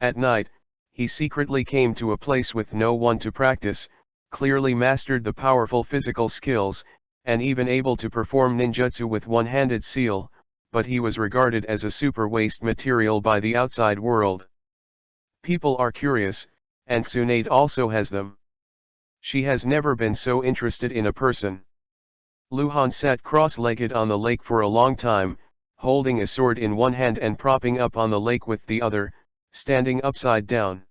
At night, he secretly came to a place with no one to practice, clearly mastered the powerful physical skills, and even able to perform ninjutsu with one-handed seal, but he was regarded as a super waste material by the outside world. People are curious, and Tsunade also has them. She has never been so interested in a person. Lu Han sat cross-legged on the lake for a long time, holding a sword in one hand and propping up on the lake with the other, standing upside down.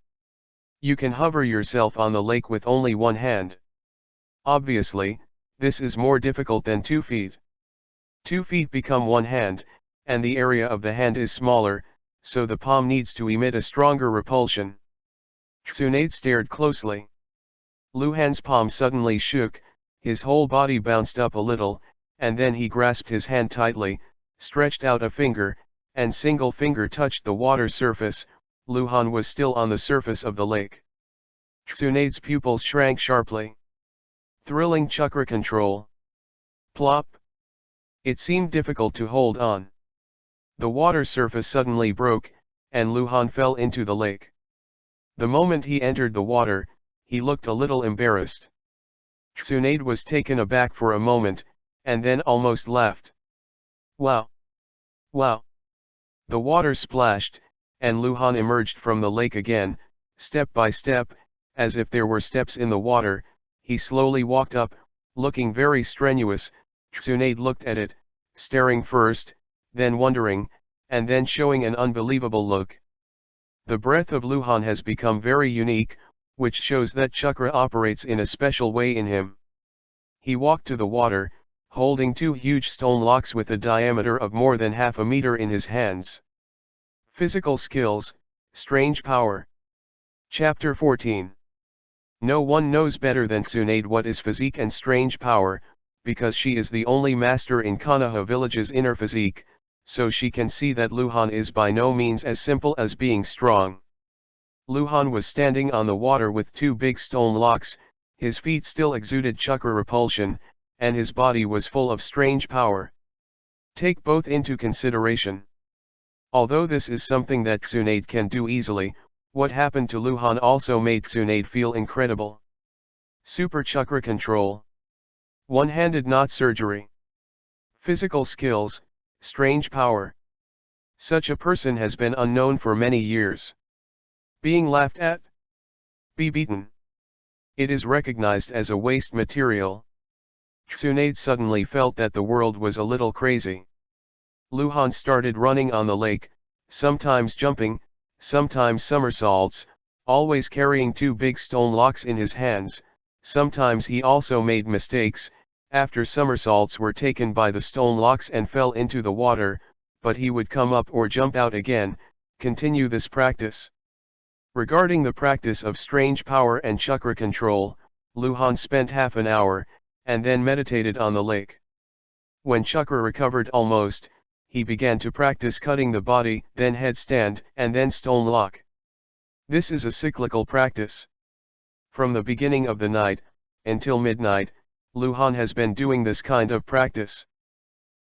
You can hover yourself on the lake with only one hand. Obviously, this is more difficult than 2 feet. 2 feet become one hand, and the area of the hand is smaller, so the palm needs to emit a stronger repulsion. Tsunade stared closely. Lu Han's palm suddenly shook, his whole body bounced up a little, and then he grasped his hand tightly, stretched out a finger, and single finger touched the water surface. Lu Han was still on the surface of the lake. Tsunade's pupils shrank sharply. Thrilling chakra control. Plop. It seemed difficult to hold on. The water surface suddenly broke, and Lu Han fell into the lake. The moment he entered the water, he looked a little embarrassed. Tsunade was taken aback for a moment, and then almost laughed. Wow! Wow! The water splashed, and Lu Han emerged from the lake again, step by step, as if there were steps in the water. He slowly walked up, looking very strenuous. Tsunade looked at it, staring first, then wondering, and then showing an unbelievable look. The breath of Lu Han has become very unique, which shows that chakra operates in a special way in him. He walked to the water, holding 2 huge stone blocks with a diameter of more than half a meter in his hands. Physical skills, strange power. Chapter 14. No one knows better than Tsunade what is physique and strange power, because she is the only master in Konoha village's inner physique, so she can see that Lu Han is by no means as simple as being strong. Lu Han was standing on the water with 2 big stone blocks, his feet still exuded chakra repulsion, and his body was full of strange power. Take both into consideration. Although this is something that Tsunade can do easily, what happened to Lu Han also made Tsunade feel incredible. Super chakra control. One-handed knot surgery. Physical skills, strange power. Such a person has been unknown for many years. Being laughed at. Be beaten. It is recognized as a waste material. Tsunade suddenly felt that the world was a little crazy. Lu Han started running on the lake, sometimes jumping, sometimes somersaults, always carrying 2 big stone blocks in his hands. Sometimes he also made mistakes, after somersaults were taken by the stone blocks and fell into the water, but he would come up or jump out again, continue this practice. Regarding the practice of strange power and chakra control, Lu Han spent half an hour, and then meditated on the lake. When chakra recovered almost, he began to practice cutting the body, then headstand, and then stone block. This is a cyclical practice. From the beginning of the night, until midnight, Lu Han has been doing this kind of practice.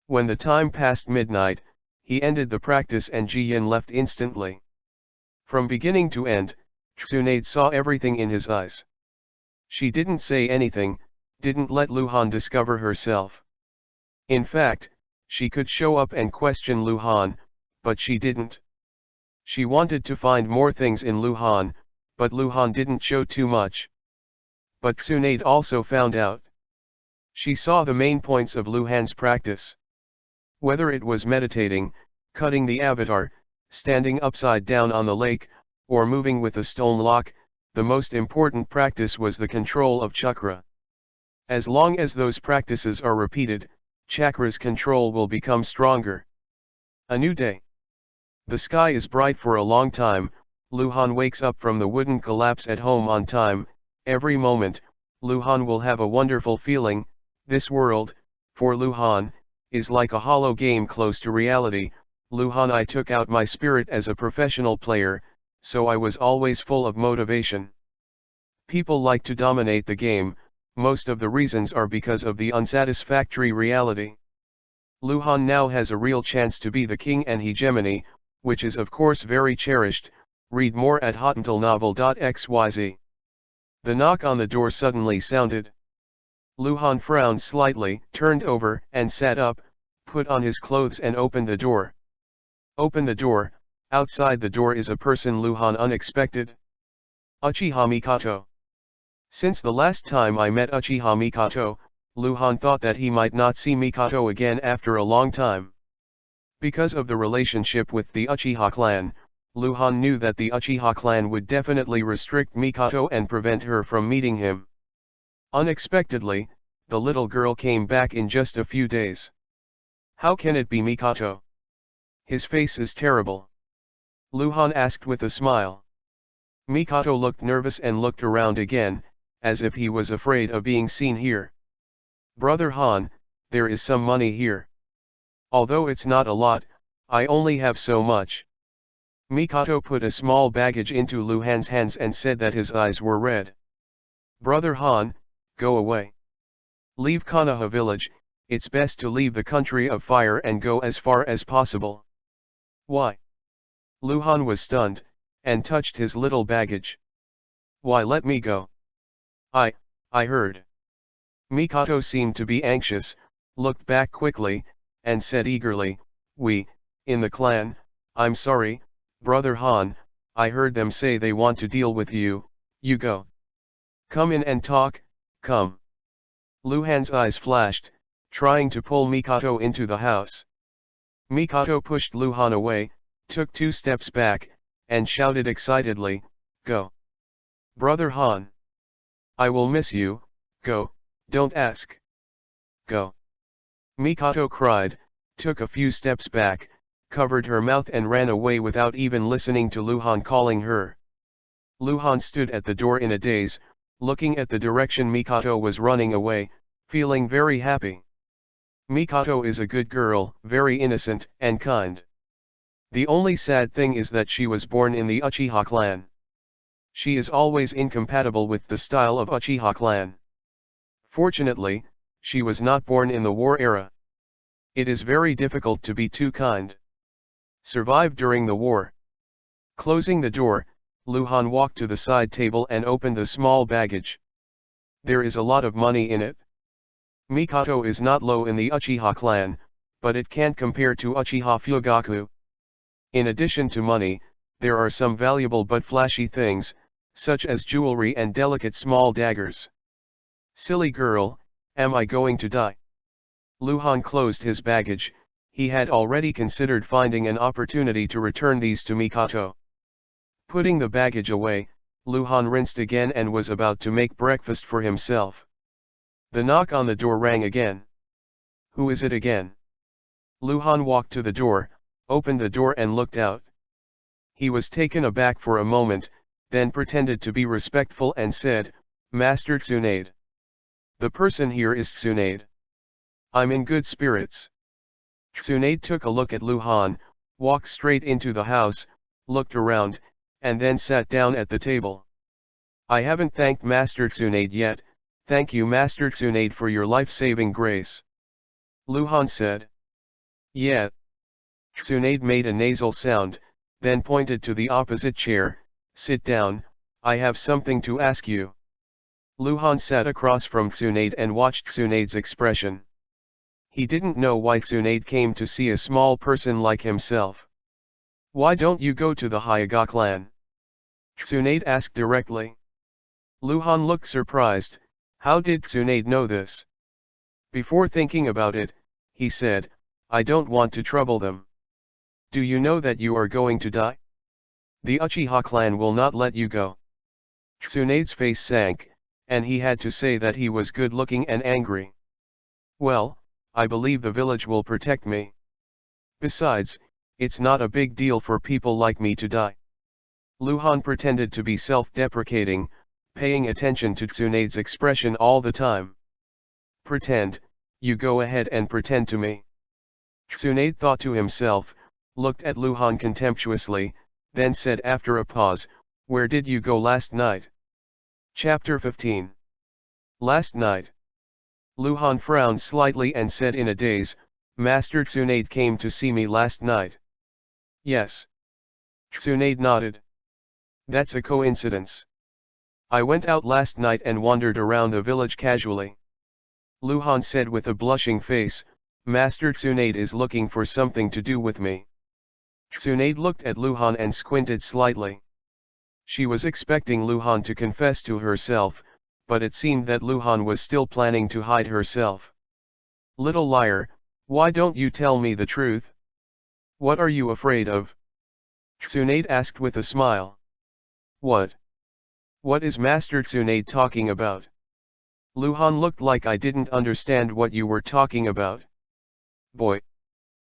When the time passed midnight, he ended the practice and Ji Yin left instantly. From beginning to end, Tsunade saw everything in his eyes. She didn't say anything, didn't let Lu Han discover herself. In fact, she could show up and question Lu Han, but she didn't. She wanted to find more things in Lu Han, but Lu Han didn't show too much. But Tsunade also found out. She saw the main points of Lu Han's practice. Whether it was meditating, cutting the avatar, standing upside down on the lake, or moving with a stone block, the most important practice was the control of chakra. As long as those practices are repeated, chakra's control will become stronger. A new day. The sky is bright for a long time. Luhan wakes up from the wooden collapse at home on time. Every moment, Luhan will have a wonderful feeling. This world, for Luhan, is like a hollow game close to reality. Luhan, I took out my spirit as a professional player, so I was always full of motivation. People like to dominate the game. Most of the reasons are because of the unsatisfactory reality. Luhan now has a real chance to be the king and hegemony, which is of course very cherished. Read more at hotentillnovel.xyz. The knock on the door suddenly sounded. Luhan frowned slightly, turned over, and sat up, put on his clothes and opened the door. Open the door. Outside the door is a person Luhan unexpected. Uchiha Mikoto. Since the last time I met Uchiha Mikoto, Luhan thought that he might not see Mikoto again after a long time. Because of the relationship with the Uchiha clan, Luhan knew that the Uchiha clan would definitely restrict Mikoto and prevent her from meeting him. Unexpectedly, the little girl came back in just a few days. How can it be Mikoto? His face is terrible. Luhan asked with a smile. Mikoto looked nervous and looked around again, as if he was afraid of being seen here. Brother Han, there is some money here. Although it's not a lot, I only have so much. Mikoto put a small baggage into Luhan's hands and said that his eyes were red. Brother Han, go away. Leave Konoha village. It's best to leave the country of fire and go as far as possible. Why? Luhan was stunned, and touched his little baggage. Why let me go? I heard. Mikoto seemed to be anxious, looked back quickly, and said eagerly, we, in the clan, I'm sorry, Brother Han, I heard them say they want to deal with you, you go. Come in and talk, come. Luhan's eyes flashed, trying to pull Mikoto into the house. Mikoto pushed Luhan away, took 2 steps back, and shouted excitedly, go. Brother Han. I will miss you, go, don't ask. Go. Mikoto cried, took a few steps back, covered her mouth and ran away without even listening to Luhan calling her. Luhan stood at the door in a daze, looking at the direction Mikoto was running away, feeling very happy. Mikoto is a good girl, very innocent and kind. The only sad thing is that she was born in the Uchiha clan. She is always incompatible with the style of Uchiha clan. Fortunately, she was not born in the war era. It is very difficult to be too kind. Survive during the war. Closing the door, Luhan walked to the side table and opened the small baggage. There is a lot of money in it. Mikoto is not low in the Uchiha clan, but it can't compare to Uchiha Fugaku. In addition to money, there are some valuable but flashy things, such as jewelry and delicate small daggers. Silly girl, am I going to die? Luhan closed his baggage. He had already considered finding an opportunity to return these to Mikoto. Putting the baggage away, Luhan rinsed again and was about to make breakfast for himself. The knock on the door rang again. Who is it again? Luhan walked to the door, opened the door and looked out. He was taken aback for a moment, then pretended to be respectful and said, Master Tsunade. The person here is Tsunade. I'm in good spirits. Tsunade took a look at Luhan, walked straight into the house, looked around, and then sat down at the table. I haven't thanked Master Tsunade yet. Thank you Master Tsunade for your life-saving grace. Luhan said. Yeah. Tsunade made a nasal sound, then pointed to the opposite chair. Sit down, I have something to ask you. Luhan sat across from Tsunade and watched Tsunade's expression. He didn't know why Tsunade came to see a small person like himself. Why don't you go to the Hyuga clan? Tsunade asked directly. Luhan looked surprised. How did Tsunade know this? Before thinking about it, he said, I don't want to trouble them. Do you know that you are going to die? The Uchiha clan will not let you go. Tsunade's face sank, and he had to say that he was good-looking and angry. Well, I believe the village will protect me. Besides, it's not a big deal for people like me to die. Luhan pretended to be self-deprecating, paying attention to Tsunade's expression all the time. Pretend, you go ahead and pretend to me. Tsunade thought to himself, looked at Luhan contemptuously, then said after a pause, "Where did you go last night?" Chapter 15. Last night. Luhan frowned slightly and said in a daze, "Master Tsunade came to see me last night." Yes. Tsunade nodded. That's a coincidence. I went out last night and wandered around the village casually. Luhan said with a blushing face, "Master Tsunade is looking for something to do with me." Tsunade looked at Luhan and squinted slightly. She was expecting Luhan to confess to herself, but it seemed that Luhan was still planning to hide herself. "Little liar, why don't you tell me the truth? What are you afraid of?" Tsunade asked with a smile. What? What is Master Tsunade talking about? Luhan looked like I didn't understand what you were talking about. Boy.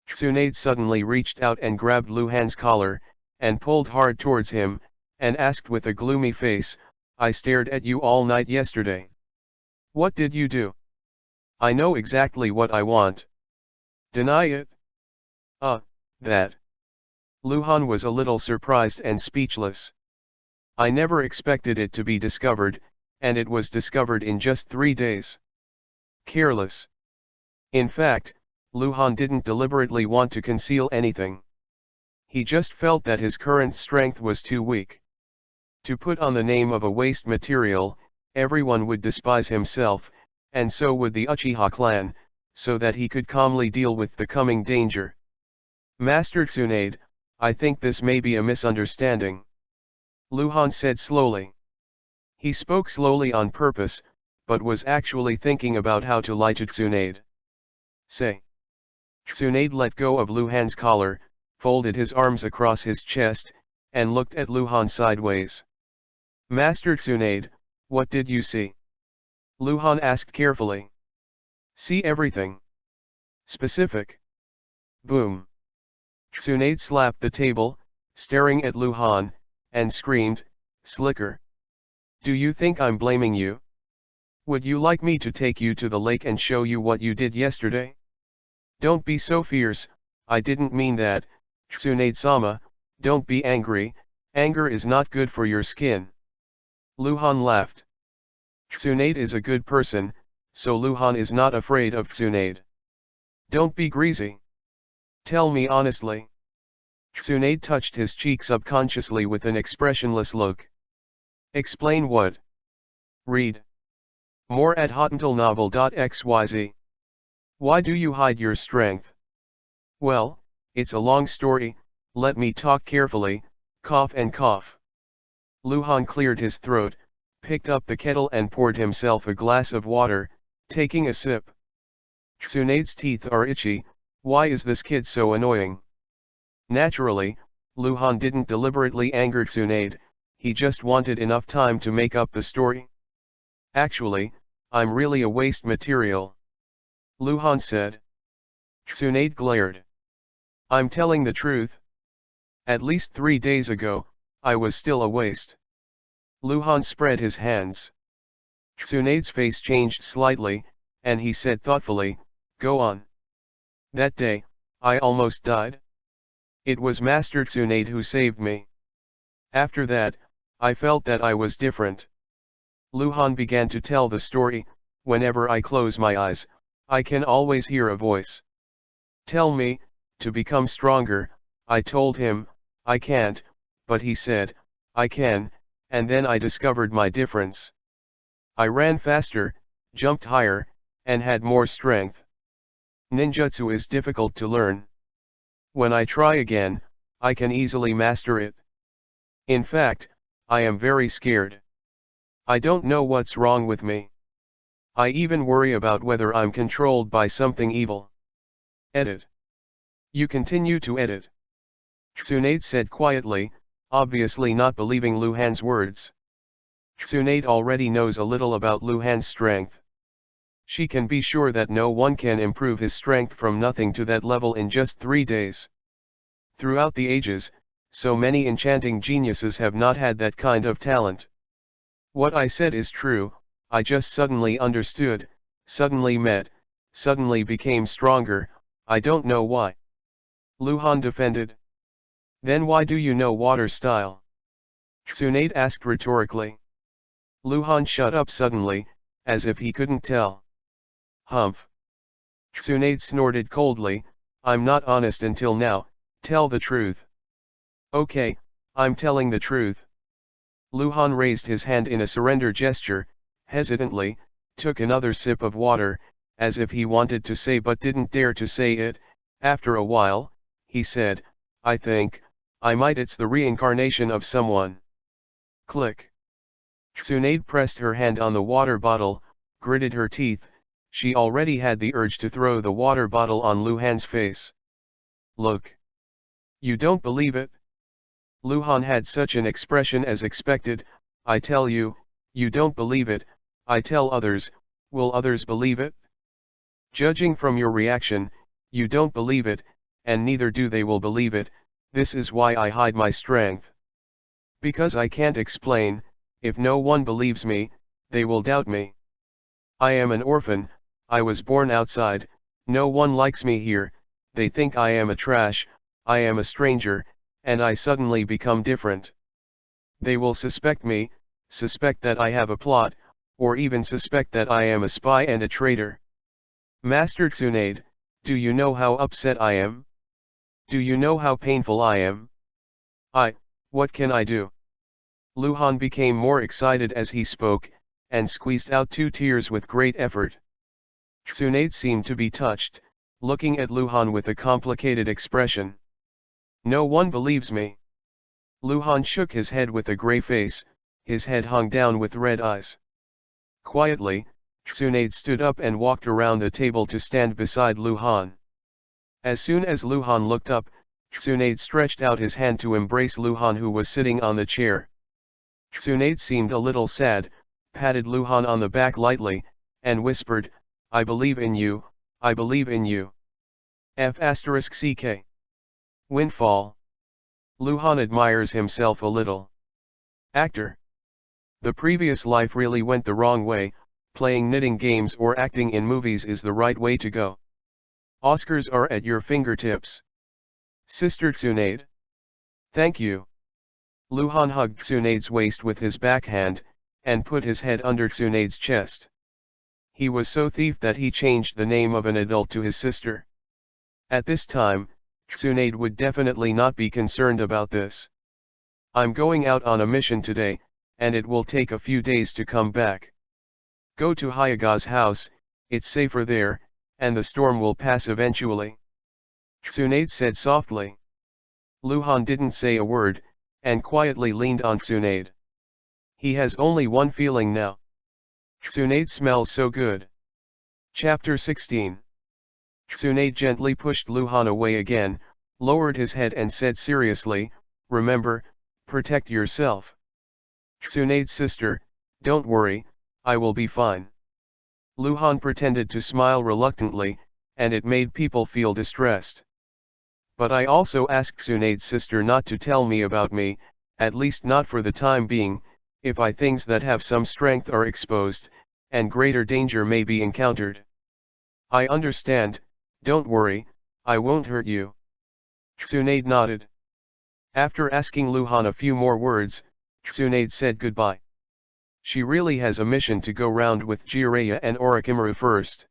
Tsunade suddenly reached out and grabbed Luhan's collar, and pulled hard towards him, and asked with a gloomy face, "I stared at you all night yesterday. What did you do? I know exactly what I want. Deny it?" That. Luhan was a little surprised and speechless. "I never expected it to be discovered, and it was discovered in just 3 days. Careless." In fact, Luhan didn't deliberately want to conceal anything. He just felt that his current strength was too weak. To put on the name of a waste material, everyone would despise himself, and so would the Uchiha clan, so that he could calmly deal with the coming danger. "Master Tsunade, I think this may be a misunderstanding," Luhan said slowly. He spoke slowly on purpose, but was actually thinking about how to lie to Tsunade. "Say." Tsunade let go of Luhan's collar, folded his arms across his chest, and looked at Luhan sideways. "Master Tsunade, what did you see?" Luhan asked carefully. "See everything. Specific." Boom. Tsunade slapped the table, staring at Luhan, and screamed, "Slicker. Do you think I'm blaming you? Would you like me to take you to the lake and show you what you did yesterday? Don't be so fierce, I didn't mean that, Tsunade-sama, don't be angry, anger is not good for your skin." Luhan laughed. Tsunade is a good person, so Luhan is not afraid of Tsunade. "Don't be greasy. Tell me honestly." Tsunade touched his cheek subconsciously with an expressionless look. "Explain what?" Read more at hotuntilnovel.xyz. "Why do you hide your strength?" "Well, it's a long story, let me talk carefully, cough and cough." Luhan cleared his throat, picked up the kettle and poured himself a glass of water, taking a sip. "Tsunade's teeth are itchy, why is this kid so annoying?" Naturally, Luhan didn't deliberately anger Tsunade, he just wanted enough time to make up the story. "Actually, I'm really a waste material," Luhan said. Tsunade glared. "I'm telling the truth. At least 3 days ago, I was still a waste." Luhan spread his hands. Tsunade's face changed slightly, and he said thoughtfully, "Go on." "That day, I almost died. It was Master Tsunade who saved me. After that, I felt that I was different." Luhan began to tell the story. "Whenever I close my eyes, I can always hear a voice tell me, to become stronger." I told him, I can't, but he said, I can, and then I discovered my difference. I ran faster, jumped higher, and had more strength. Ninjutsu is difficult to learn. When I try again, I can easily master it. In fact, I am very scared. I don't know what's wrong with me. I even worry about whether I'm controlled by something evil. Edit. You continue to edit. Tsunade said quietly, obviously not believing Luhan's words. Tsunade already knows a little about Luhan's strength. She can be sure that no one can improve his strength from nothing to that level in just 3 days. Throughout the ages, so many enchanting geniuses have not had that kind of talent. What I said is true, I just suddenly understood, suddenly met, suddenly became stronger, I don't know why. Luhan defended. Then why do you know water style? Tsunade asked rhetorically. Luhan shut up suddenly, as if he couldn't tell. Humph. Tsunade snorted coldly, I'm not honest until now, tell the truth. Okay, I'm telling the truth. Luhan raised his hand in a surrender gesture, hesitantly, took another sip of water, as if he wanted to say but didn't dare to say it. After a while, he said, I think, I might it's the reincarnation of someone. Click. Tsunade pressed her hand on the water bottle, gritted her teeth, she already had the urge to throw the water bottle on Luhan's face. Look. You don't believe it? Luhan had such an expression as expected, I tell you, you don't believe it, I tell others, will others believe it? Judging from your reaction, you don't believe it, and neither do they will believe it, this is why I hide my strength. Because I can't explain, if no one believes me, they will doubt me. I am an orphan, I was born outside, no one likes me here, they think I am a trash, I am a stranger, and I suddenly become different. They will suspect me, suspect that I have a plot, or even suspect that I am a spy and a traitor. Master Tsunade, do you know how upset I am? Do you know how painful I am? What can I do? Luhan became more excited as he spoke, and squeezed out 2 tears with great effort. Tsunade seemed to be touched, looking at Luhan with a complicated expression. No one believes me. Luhan shook his head with a grey face, his head hung down with red eyes. Quietly, Tsunade stood up and walked around the table to stand beside Luhan. As soon as Luhan looked up, Tsunade stretched out his hand to embrace Luhan who was sitting on the chair. Tsunade seemed a little sad, patted Luhan on the back lightly, and whispered, I believe in you, I believe in you. F***ck. Windfall. Luhan admires himself a little. Actor. The previous life really went the wrong way, playing knitting games or acting in movies is the right way to go. Oscars are at your fingertips. Sister Tsunade. Thank you. Luhan hugged Tsunade's waist with his backhand, and put his head under Tsunade's chest. He was so thief that he changed the name of an adult to his sister. At this time, Tsunade would definitely not be concerned about this. I'm going out on a mission today, and it will take a few days to come back. Go to Hyaga's house, it's safer there, and the storm will pass eventually. Tsunade said softly. Luhan didn't say a word, and quietly leaned on Tsunade. He has only one feeling now. Tsunade smells so good. Chapter 16. Tsunade gently pushed Luhan away again, lowered his head and said seriously, remember, protect yourself. Tsunade's sister, don't worry, I will be fine. Luhan pretended to smile reluctantly, and it made people feel distressed. But I also asked Tsunade's sister not to tell me about me, at least not for the time being, if things that have some strength are exposed, and greater danger may be encountered. I understand, don't worry, I won't hurt you. Tsunade nodded. After asking Luhan a few more words, Tsunade said goodbye. She really has a mission to go round with Jiraiya and Orochimaru first.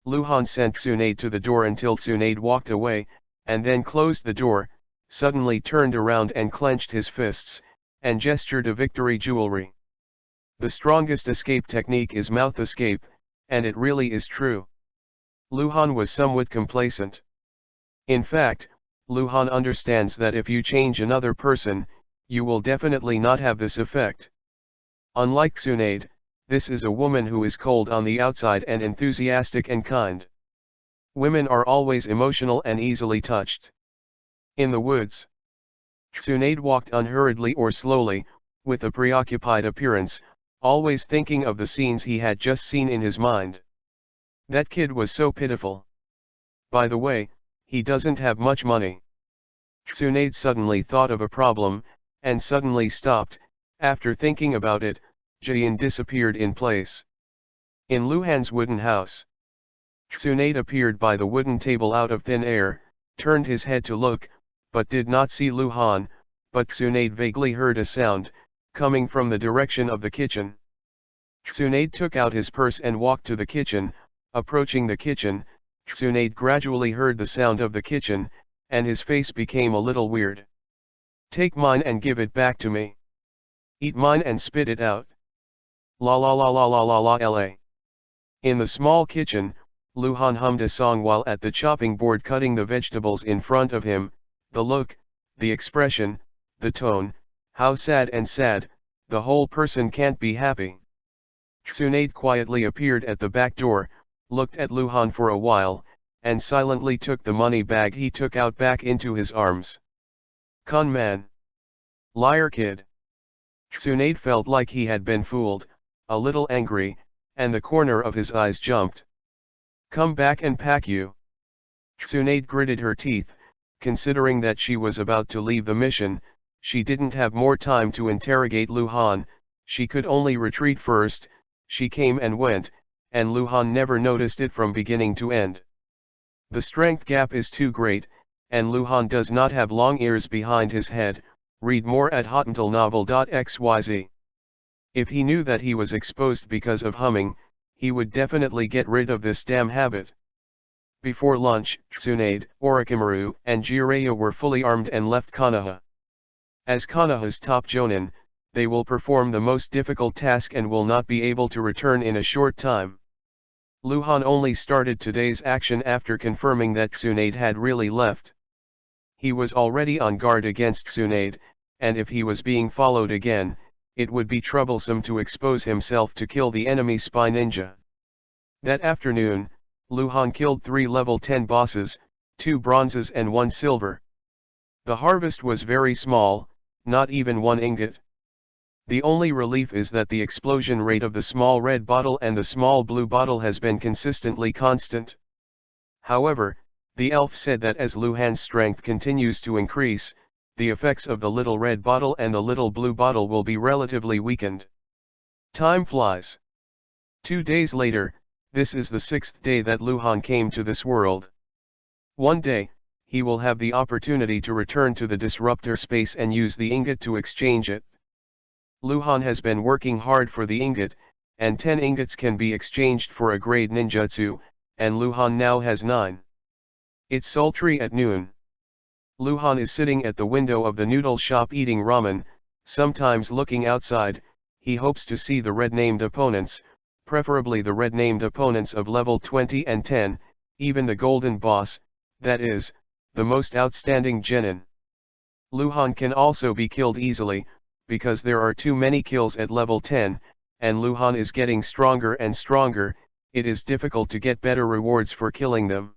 Luhan sent Tsunade to the door until Tsunade walked away, and then closed the door, suddenly turned around and clenched his fists, and gestured a victory jewelry. The strongest escape technique is mouth escape, and it really is true. Luhan was somewhat complacent. In fact, Luhan understands that if you change another person, you will definitely not have this effect. Unlike Tsunade, this is a woman who is cold on the outside and enthusiastic and kind. Women are always emotional and easily touched. In the woods. Tsunade walked unhurriedly or slowly, with a preoccupied appearance, always thinking of the scenes he had just seen in his mind. That kid was so pitiful. By the way, he doesn't have much money. Tsunade suddenly thought of a problem, and suddenly stopped. After thinking about it, Jian disappeared in place. In Luhan's wooden house. Tsunade appeared by the wooden table out of thin air, turned his head to look, but did not see Luhan, but Tsunade vaguely heard a sound, coming from the direction of the kitchen. Tsunade took out his purse and walked to the kitchen. Approaching the kitchen, Tsunade gradually heard the sound of the kitchen, and his face became a little weird. Take mine and give it back to me. Eat mine and spit it out. La la la la la la la la. In the small kitchen, Luhan hummed a song while at the chopping board cutting the vegetables in front of him. The look, the expression, the tone, how sad and sad, the whole person can't be happy. Tsunade quietly appeared at the back door, looked at Luhan for a while, and silently took the money bag he took out back into his arms. Con man. Liar kid. Tsunade felt like he had been fooled, a little angry, and the corner of his eyes jumped. Come back and pack you. Tsunade gritted her teeth, considering that she was about to leave the mission. She didn't have more time to interrogate Luhan, she could only retreat first. She came and went, and Luhan never noticed it from beginning to end. The strength gap is too great, and Luhan does not have long ears behind his head. Read more at hottentalnovel.xyz. If he knew that he was exposed because of humming, he would definitely get rid of this damn habit. Before lunch, Tsunade, Orochimaru, and Jiraiya were fully armed and left Konoha. As Konoha's top jonin, they will perform the most difficult task and will not be able to return in a short time. Luhan only started today's action after confirming that Tsunade had really left. He was already on guard against Tsunade, and if he was being followed again, it would be troublesome to expose himself to kill the enemy spy ninja. That afternoon, Luhan killed 3 level 10 bosses, 2 bronzes and 1 silver. The harvest was very small, not even 1 ingot. The only relief is that the explosion rate of the small red bottle and the small blue bottle has been consistently constant. However, the elf said that as Luhan's strength continues to increase, the effects of the little red bottle and the little blue bottle will be relatively weakened. Time flies. 2 days later, this is the 6th day that Luhan came to this world. One day, he will have the opportunity to return to the disruptor space and use the ingot to exchange it. Luhan has been working hard for the ingot, and 10 ingots can be exchanged for a grade ninjutsu, and Luhan now has 9. It's sultry at noon. Luhan is sitting at the window of the noodle shop eating ramen, sometimes looking outside. He hopes to see the red-named opponents, preferably the red-named opponents of level 20 and 10, even the golden boss, that is, the most outstanding genin. Luhan can also be killed easily, because there are too many kills at level 10, and Luhan is getting stronger and stronger. It is difficult to get better rewards for killing them.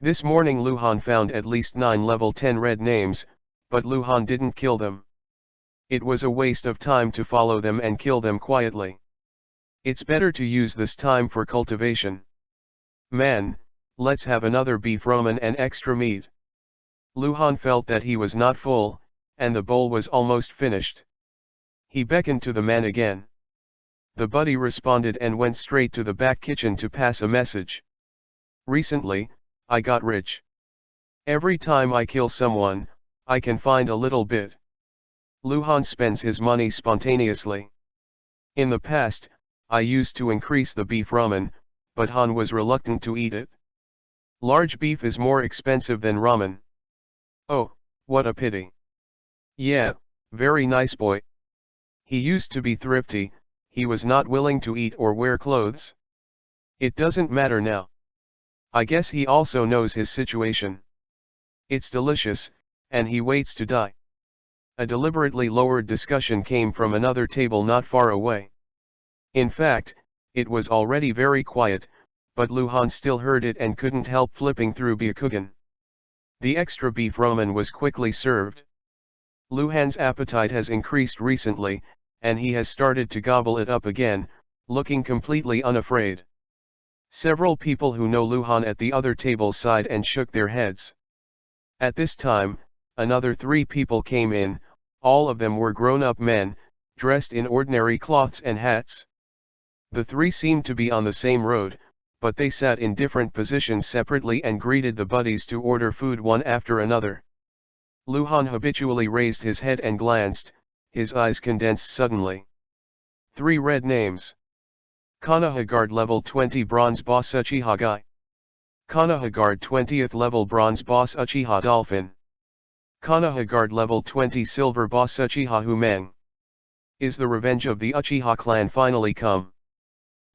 This morning Luhan found at least 9 level 10 red names, but Luhan didn't kill them. It was a waste of time to follow them and kill them quietly. It's better to use this time for cultivation. Man, let's have another beef ramen and extra meat. Luhan felt that he was not full, and the bowl was almost finished. He beckoned to the man again. The buddy responded and went straight to the back kitchen to pass a message. Recently, I got rich. Every time I kill someone, I can find a little bit. Luhan spends his money spontaneously. In the past, I used to increase the beef ramen, but Han was reluctant to eat it. Large beef is more expensive than ramen. Oh, what a pity. Yeah, very nice boy. He used to be thrifty, he was not willing to eat or wear clothes. It doesn't matter now. I guess he also knows his situation. It's delicious, and he waits to die. A deliberately lowered discussion came from another table not far away. In fact, it was already very quiet, but Luhan still heard it and couldn't help flipping through Byakugan. The extra beef ramen was quickly served. Luhan's appetite has increased recently, and he has started to gobble it up again, looking completely unafraid. Several people who know Luhan at the other table sighed and shook their heads. At this time, another 3 people came in. All of them were grown-up men, dressed in ordinary cloths and hats. The 3 seemed to be on the same road, but they sat in different positions separately and greeted the buddies to order food one after another. Luhan habitually raised his head and glanced, his eyes condensed suddenly. 3 red names. Kanahagard level 20 bronze boss Uchiha Guy. Kanahagard 20th level bronze boss Uchiha Dolphin. Kanahagard level 20 silver boss Uchiha Humeng. Is the revenge of the Uchiha clan finally come?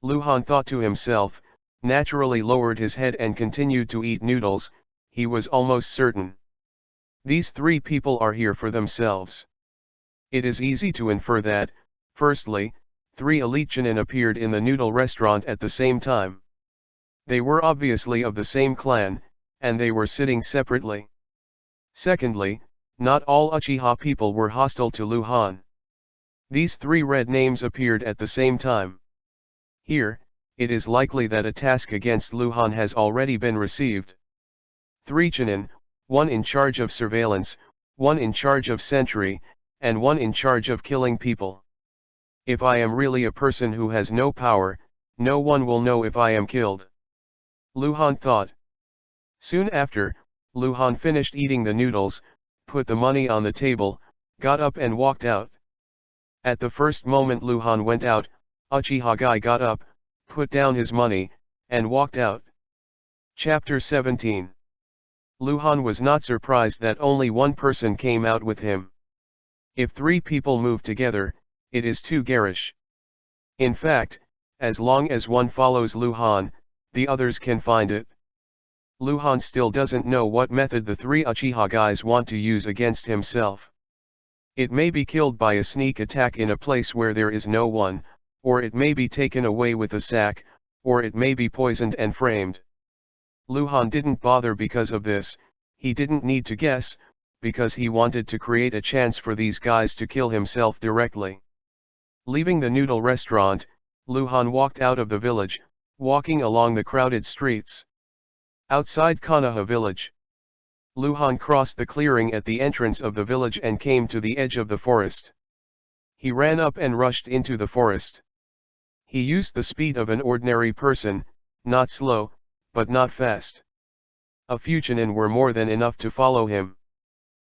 Luhan thought to himself, naturally lowered his head and continued to eat noodles. He was almost certain. These 3 people are here for themselves. It is easy to infer that, firstly, 3 elite genin appeared in the noodle restaurant at the same time. They were obviously of the same clan, and they were sitting separately. Secondly, not all Uchiha people were hostile to Luhan. These 3 red names appeared at the same time. Here, it is likely that a task against Luhan has already been received. 3 genin, 1 in charge of surveillance, 1 in charge of sentry, and 1 in charge of killing people. If I am really a person who has no power, no one will know if I am killed. Luhan thought. Soon after, Luhan finished eating the noodles, put the money on the table, got up and walked out. At the first moment Luhan went out, Uchiha Guy got up, put down his money, and walked out. Chapter 17. Luhan was not surprised that only 1 person came out with him. If 3 people move together, it is too garish. In fact, as long as one follows Luhan, the others can find it. Luhan still doesn't know what method the 3 Uchiha guys want to use against himself. It may be killed by a sneak attack in a place where there is no one, or it may be taken away with a sack, or it may be poisoned and framed. Luhan didn't bother because of this. He didn't need to guess, because he wanted to create a chance for these guys to kill himself directly. Leaving the noodle restaurant, Luhan walked out of the village, walking along the crowded streets. Outside Konoha village, Luhan crossed the clearing at the entrance of the village and came to the edge of the forest. He ran up and rushed into the forest. He used the speed of an ordinary person, not slow, but not fast. A few genin were more than enough to follow him.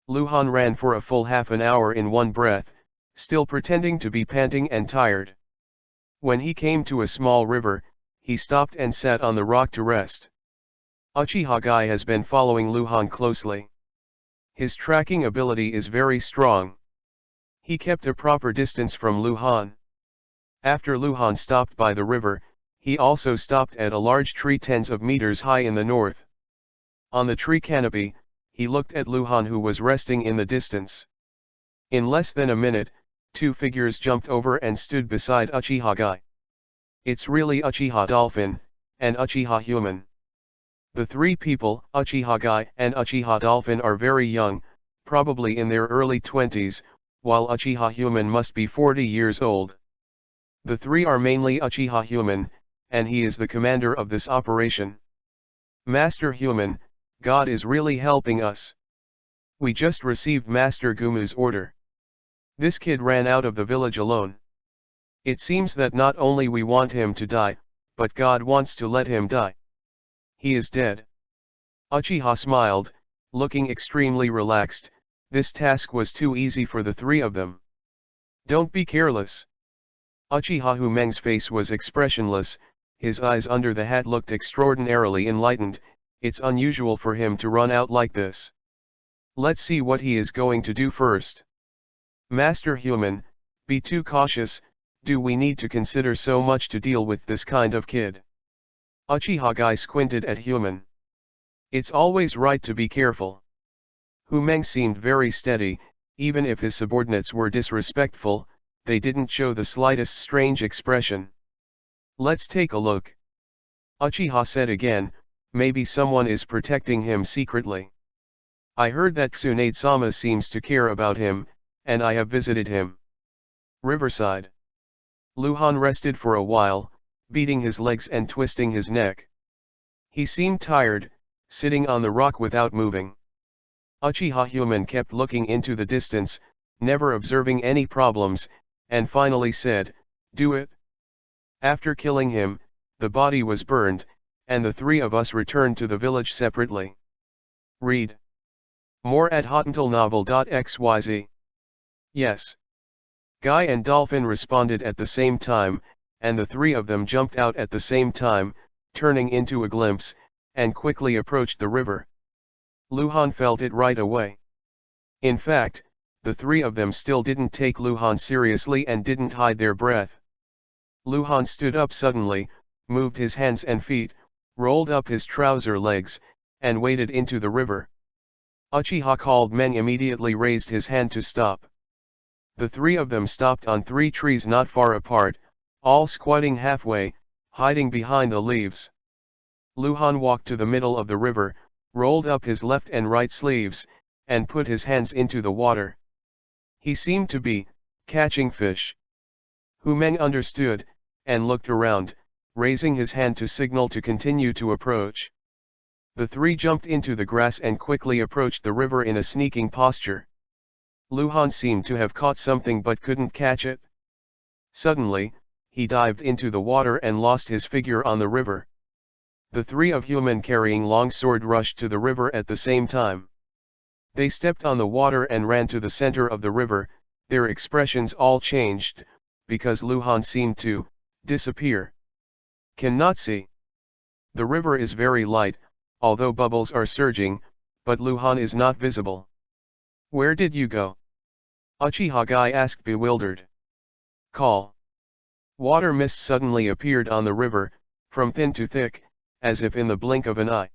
Luhan ran for a full half an hour in one breath, still pretending to be panting and tired. When he came to a small river, he stopped and sat on the rock to rest. Uchiha Guy has been following Luhan closely. His tracking ability is very strong. He kept a proper distance from Luhan. After Luhan stopped by the river, he also stopped at a large tree tens of meters high in the north. On the tree canopy, he looked at Luhan who was resting in the distance. In less than a minute, 2 figures jumped over and stood beside Uchiha Guy. It's really Uchiha Dolphin, and Uchiha Human. The 3 people, Uchiha Guy and Uchiha Dolphin, are very young, probably in their early 20s, while Uchiha Human must be 40 years old. The 3 are mainly Uchiha Human, and he is the commander of this operation. Master Human, God is really helping us. We just received Master Gumu's order. This kid ran out of the village alone. It seems that not only we want him to die, but God wants to let him die. He is dead. Uchiha smiled, looking extremely relaxed. This task was too easy for the 3 of them. Don't be careless. Uchiha Humeng's face was expressionless, his eyes under the hat looked extraordinarily enlightened. It's unusual for him to run out like this. Let's see what he is going to do first. Master Human, be too cautious. Do we need to consider so much to deal with this kind of kid? Uchiha Guy squinted at Human. It's always right to be careful. Humeng seemed very steady. Even if his subordinates were disrespectful, they didn't show the slightest strange expression. Let's take a look. Uchiha said again, maybe someone is protecting him secretly. I heard that Tsunade-sama seems to care about him, and I have visited him. Riverside. Luhan rested for a while, beating his legs and twisting his neck. He seemed tired, sitting on the rock without moving. Uchiha Human kept looking into the distance, never observing any problems, and finally said, "Do it." After killing him, the body was burned, and the three of us returned to the village separately. Read more at hotentalnovel.xyz. Yes. Guy and Dolphin responded at the same time, and the three of them jumped out at the same time, turning into a glimpse, and quickly approached the river. Luhan felt it right away. In fact, the three of them still didn't take Luhan seriously and didn't hide their breath. Luhan stood up suddenly, moved his hands and feet, rolled up his trouser legs, and waded into the river. Uchiha called men immediately raised his hand to stop. The three of them stopped on 3 trees not far apart, all squatting halfway, hiding behind the leaves. Luhan walked to the middle of the river, rolled up his left and right sleeves, and put his hands into the water. He seemed to be catching fish. Hu Meng understood, and looked around, raising his hand to signal to continue to approach. The three jumped into the grass and quickly approached the river in a sneaking posture. Luhan seemed to have caught something but couldn't catch it. Suddenly, he dived into the water and lost his figure on the river. The three of Human carrying long sword rushed to the river at the same time. They stepped on the water and ran to the center of the river, their expressions all changed, because Luhan seemed to disappear. Cannot see. The river is very light, although bubbles are surging, but Luhan is not visible. Where did you go? Uchiha Guy asked bewildered. Call. Water mist suddenly appeared on the river, from thin to thick, as if in the blink of an eye.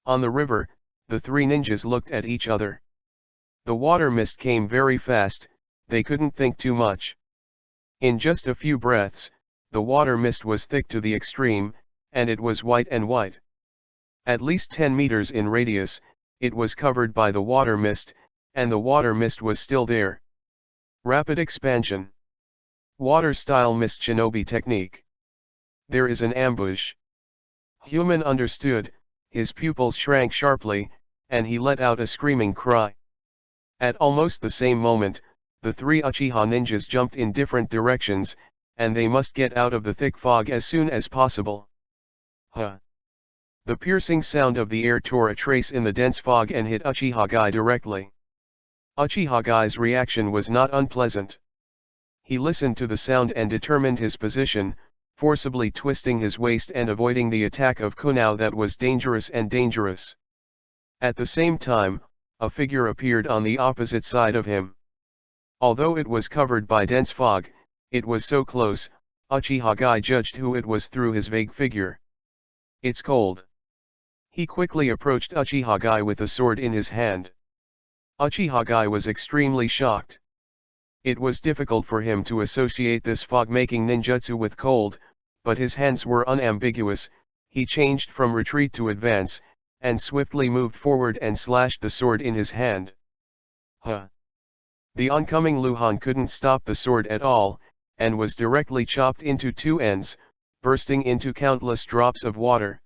On the river, the three ninjas looked at each other. The water mist came very fast, they couldn't think too much. In just a few breaths, the water mist was thick to the extreme, and it was white and white. At least 10 meters in radius, it was covered by the water mist, and the water mist was still there. Rapid expansion. Water-style mist shinobi technique. There is an ambush. Human understood, his pupils shrank sharply, and he let out a screaming cry. At almost the same moment, the three Uchiha ninjas jumped in different directions, and they must get out of the thick fog as soon as possible. Huh! The piercing sound of the air tore a trace in the dense fog and hit Uchiha Guy directly. Uchiha Guy's reaction was not unpleasant. He listened to the sound and determined his position, forcibly twisting his waist and avoiding the attack of Kunao that was dangerous and dangerous. At the same time, a figure appeared on the opposite side of him. Although it was covered by dense fog, it was so close, Uchiha Guy judged who it was through his vague figure. It's cold. He quickly approached Uchiha Guy with a sword in his hand. Uchiha Guy was extremely shocked. It was difficult for him to associate this fog-making ninjutsu with cold, but his hands were unambiguous. He changed from retreat to advance, and swiftly moved forward and slashed the sword in his hand. Huh! The oncoming Luhan couldn't stop the sword at all, and was directly chopped into 2 ends, bursting into countless drops of water.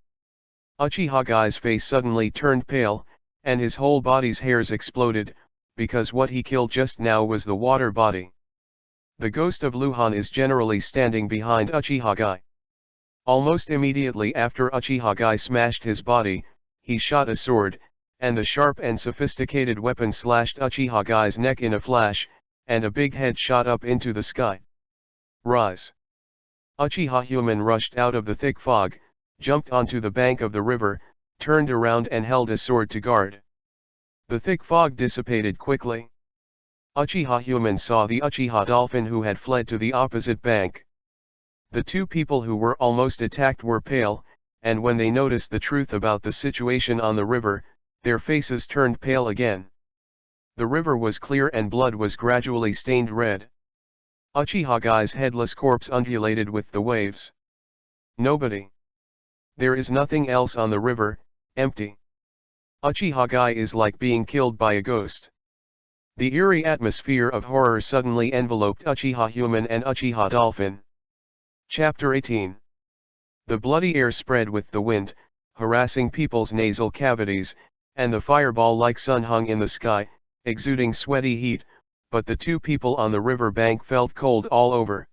Uchiha Guy's face suddenly turned pale, and his whole body's hairs exploded, because what he killed just now was the water body. The ghost of Luhan is generally standing behind Uchiha Guy. Almost immediately after Uchiha Guy smashed his body, he shot a sword, and the sharp and sophisticated weapon slashed Uchiha Guy's neck in a flash, and a big head shot up into the sky. Rise! Uchiha Human rushed out of the thick fog, jumped onto the bank of the river, turned around and held a sword to guard. The thick fog dissipated quickly. Uchiha Human saw the Uchiha Dolphin who had fled to the opposite bank. The 2 people who were almost attacked were pale, and when they noticed the truth about the situation on the river, their faces turned pale again. The river was clear and blood was gradually stained red. Uchiha Guy's headless corpse undulated with the waves. Nobody. There is nothing else on the river, empty. Uchiha Guy is like being killed by a ghost. The eerie atmosphere of horror suddenly enveloped Uchiha Human and Uchiha Dolphin. Chapter 18. The bloody air spread with the wind, harassing people's nasal cavities, and the fireball-like sun hung in the sky, exuding sweaty heat, but the two people on the river bank felt cold all over.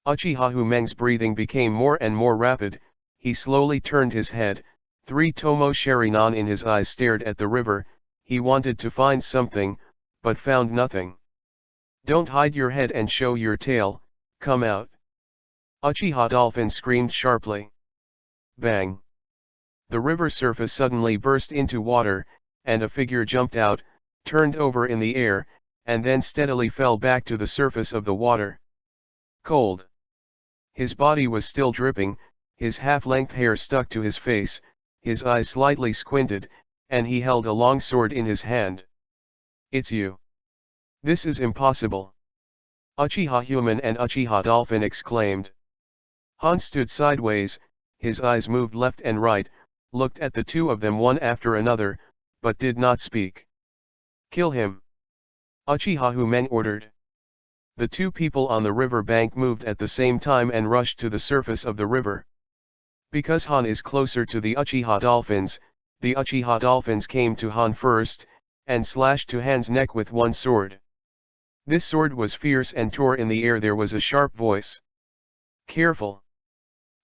Uchiha Humen's breathing became more and more rapid. He slowly turned his head, 3 tomo sharinan in his eyes stared at the river. He wanted to find something, but found nothing. Don't hide your head and show your tail, come out. Uchiha Dolphin screamed sharply. Bang! The river surface suddenly burst into water, and a figure jumped out, turned over in the air, and then steadily fell back to the surface of the water. Cold. His body was still dripping, his half-length hair stuck to his face, his eyes slightly squinted, and he held a long sword in his hand. It's you. This is impossible. Uchiha Human and Uchiha Dolphin exclaimed. Han stood sideways, his eyes moved left and right, looked at the two of them one after another, but did not speak. Kill him. Uchiha Humen ordered. The two people on the river bank moved at the same time and rushed to the surface of the river. Because Han is closer to the Uchiha Dolphins came to Han first, and slashed to Han's neck with one sword. This sword was fierce and tore in the air. There was a sharp voice. Careful!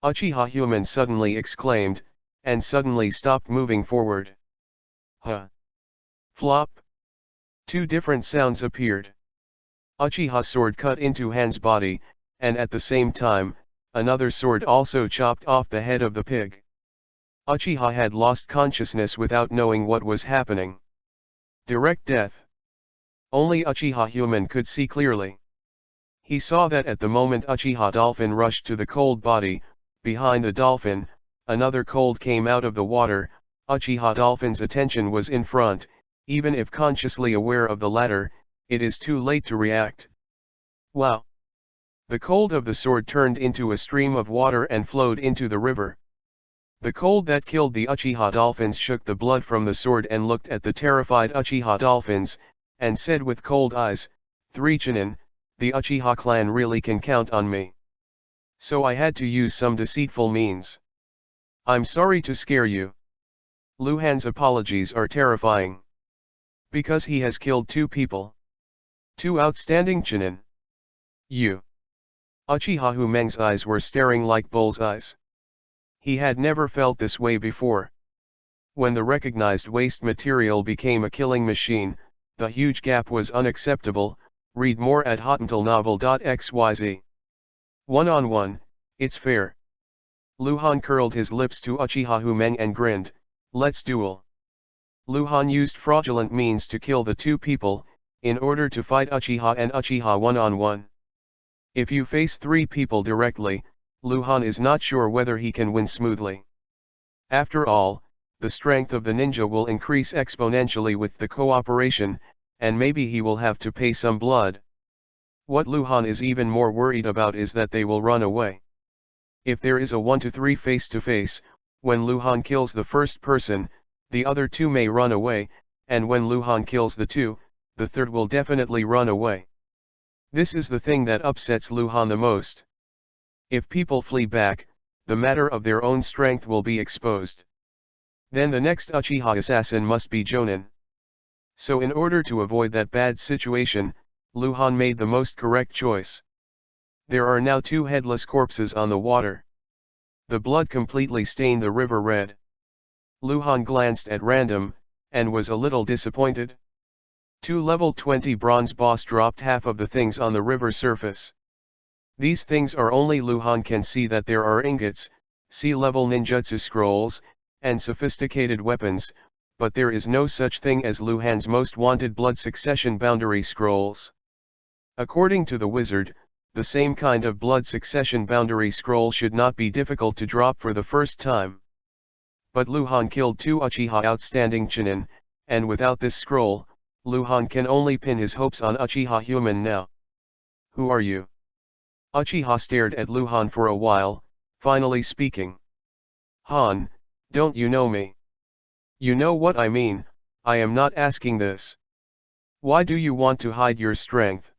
Uchiha Human suddenly exclaimed, and suddenly stopped moving forward. Huh! Flop! 2 different sounds appeared. Uchiha's sword cut into Han's body, and at the same time, another sword also chopped off the head of the pig. Uchiha had lost consciousness without knowing what was happening. Direct death. Only Uchiha Human could see clearly. He saw that at the moment Uchiha Dolphin rushed to the cold body, behind the dolphin, another cold came out of the water. Uchiha Dolphin's attention was in front. Even if consciously aware of the latter, it is too late to react. Wow! The cold of the sword turned into a stream of water and flowed into the river. The cold that killed the Uchiha Dolphins shook the blood from the sword and looked at the terrified Uchiha Dolphins, and said with cold eyes, 3 Chunin, the Uchiha clan really can count on me. So I had to use some deceitful means. I'm sorry to scare you. Lu Han's apologies are terrifying. Because he has killed 2 people. 2 outstanding Chunin. You. Uchiha Humen's eyes were staring like bull's eyes. He had never felt this way before. When the recognized waste material became a killing machine, the huge gap was unacceptable. Read more at hotmailnovel.xyz. One-on-one, it's fair. Luhan curled his lips to Uchiha Humen and grinned, let's duel. Luhan used fraudulent means to kill the 2 people, in order to fight Uchiha and Uchiha one-on-one. If you face 3 people directly, Luhan is not sure whether he can win smoothly. After all, the strength of the ninja will increase exponentially with the cooperation, and maybe he will have to pay some blood. What Luhan is even more worried about is that they will run away. If there is a 1-to-3 face-to-face, when Luhan kills the first person, the other 2 may run away, and when Luhan kills the 2, the third will definitely run away. This is the thing that upsets Luhan the most. If people flee back, the matter of their own strength will be exposed. Then the next Uchiha assassin must be Jonin. So in order to avoid that bad situation, Luhan made the most correct choice. There are now 2 headless corpses on the water. The blood completely stained the river red. Luhan glanced at random, and was a little disappointed. 2 level 20 bronze boss dropped half of the things on the river surface. These things are only Luhan can see that there are ingots, sea-level ninjutsu scrolls, and sophisticated weapons, but there is no such thing as Luhan's most wanted blood succession boundary scrolls. According to the wizard, the same kind of blood succession boundary scroll should not be difficult to drop for the first time. But Luhan killed 2 Uchiha outstanding Chunin, and without this scroll, Luhan can only pin his hopes on Uchiha Human now. Who are you? Uchiha stared at Luhan for a while, finally speaking. Han, don't you know me? You know what I mean, I am not asking this. Why do you want to hide your strength?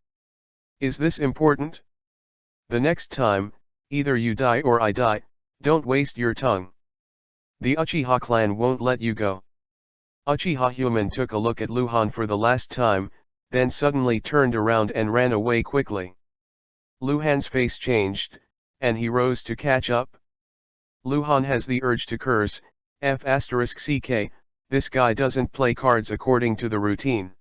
Is this important? The next time, either you die or I die, don't waste your tongue. The Uchiha clan won't let you go. Uchiha Human took a look at Luhan for the last time, then suddenly turned around and ran away quickly. Luhan's face changed, and he rose to catch up. Luhan has the urge to curse, *ck, this guy doesn't play cards according to the routine.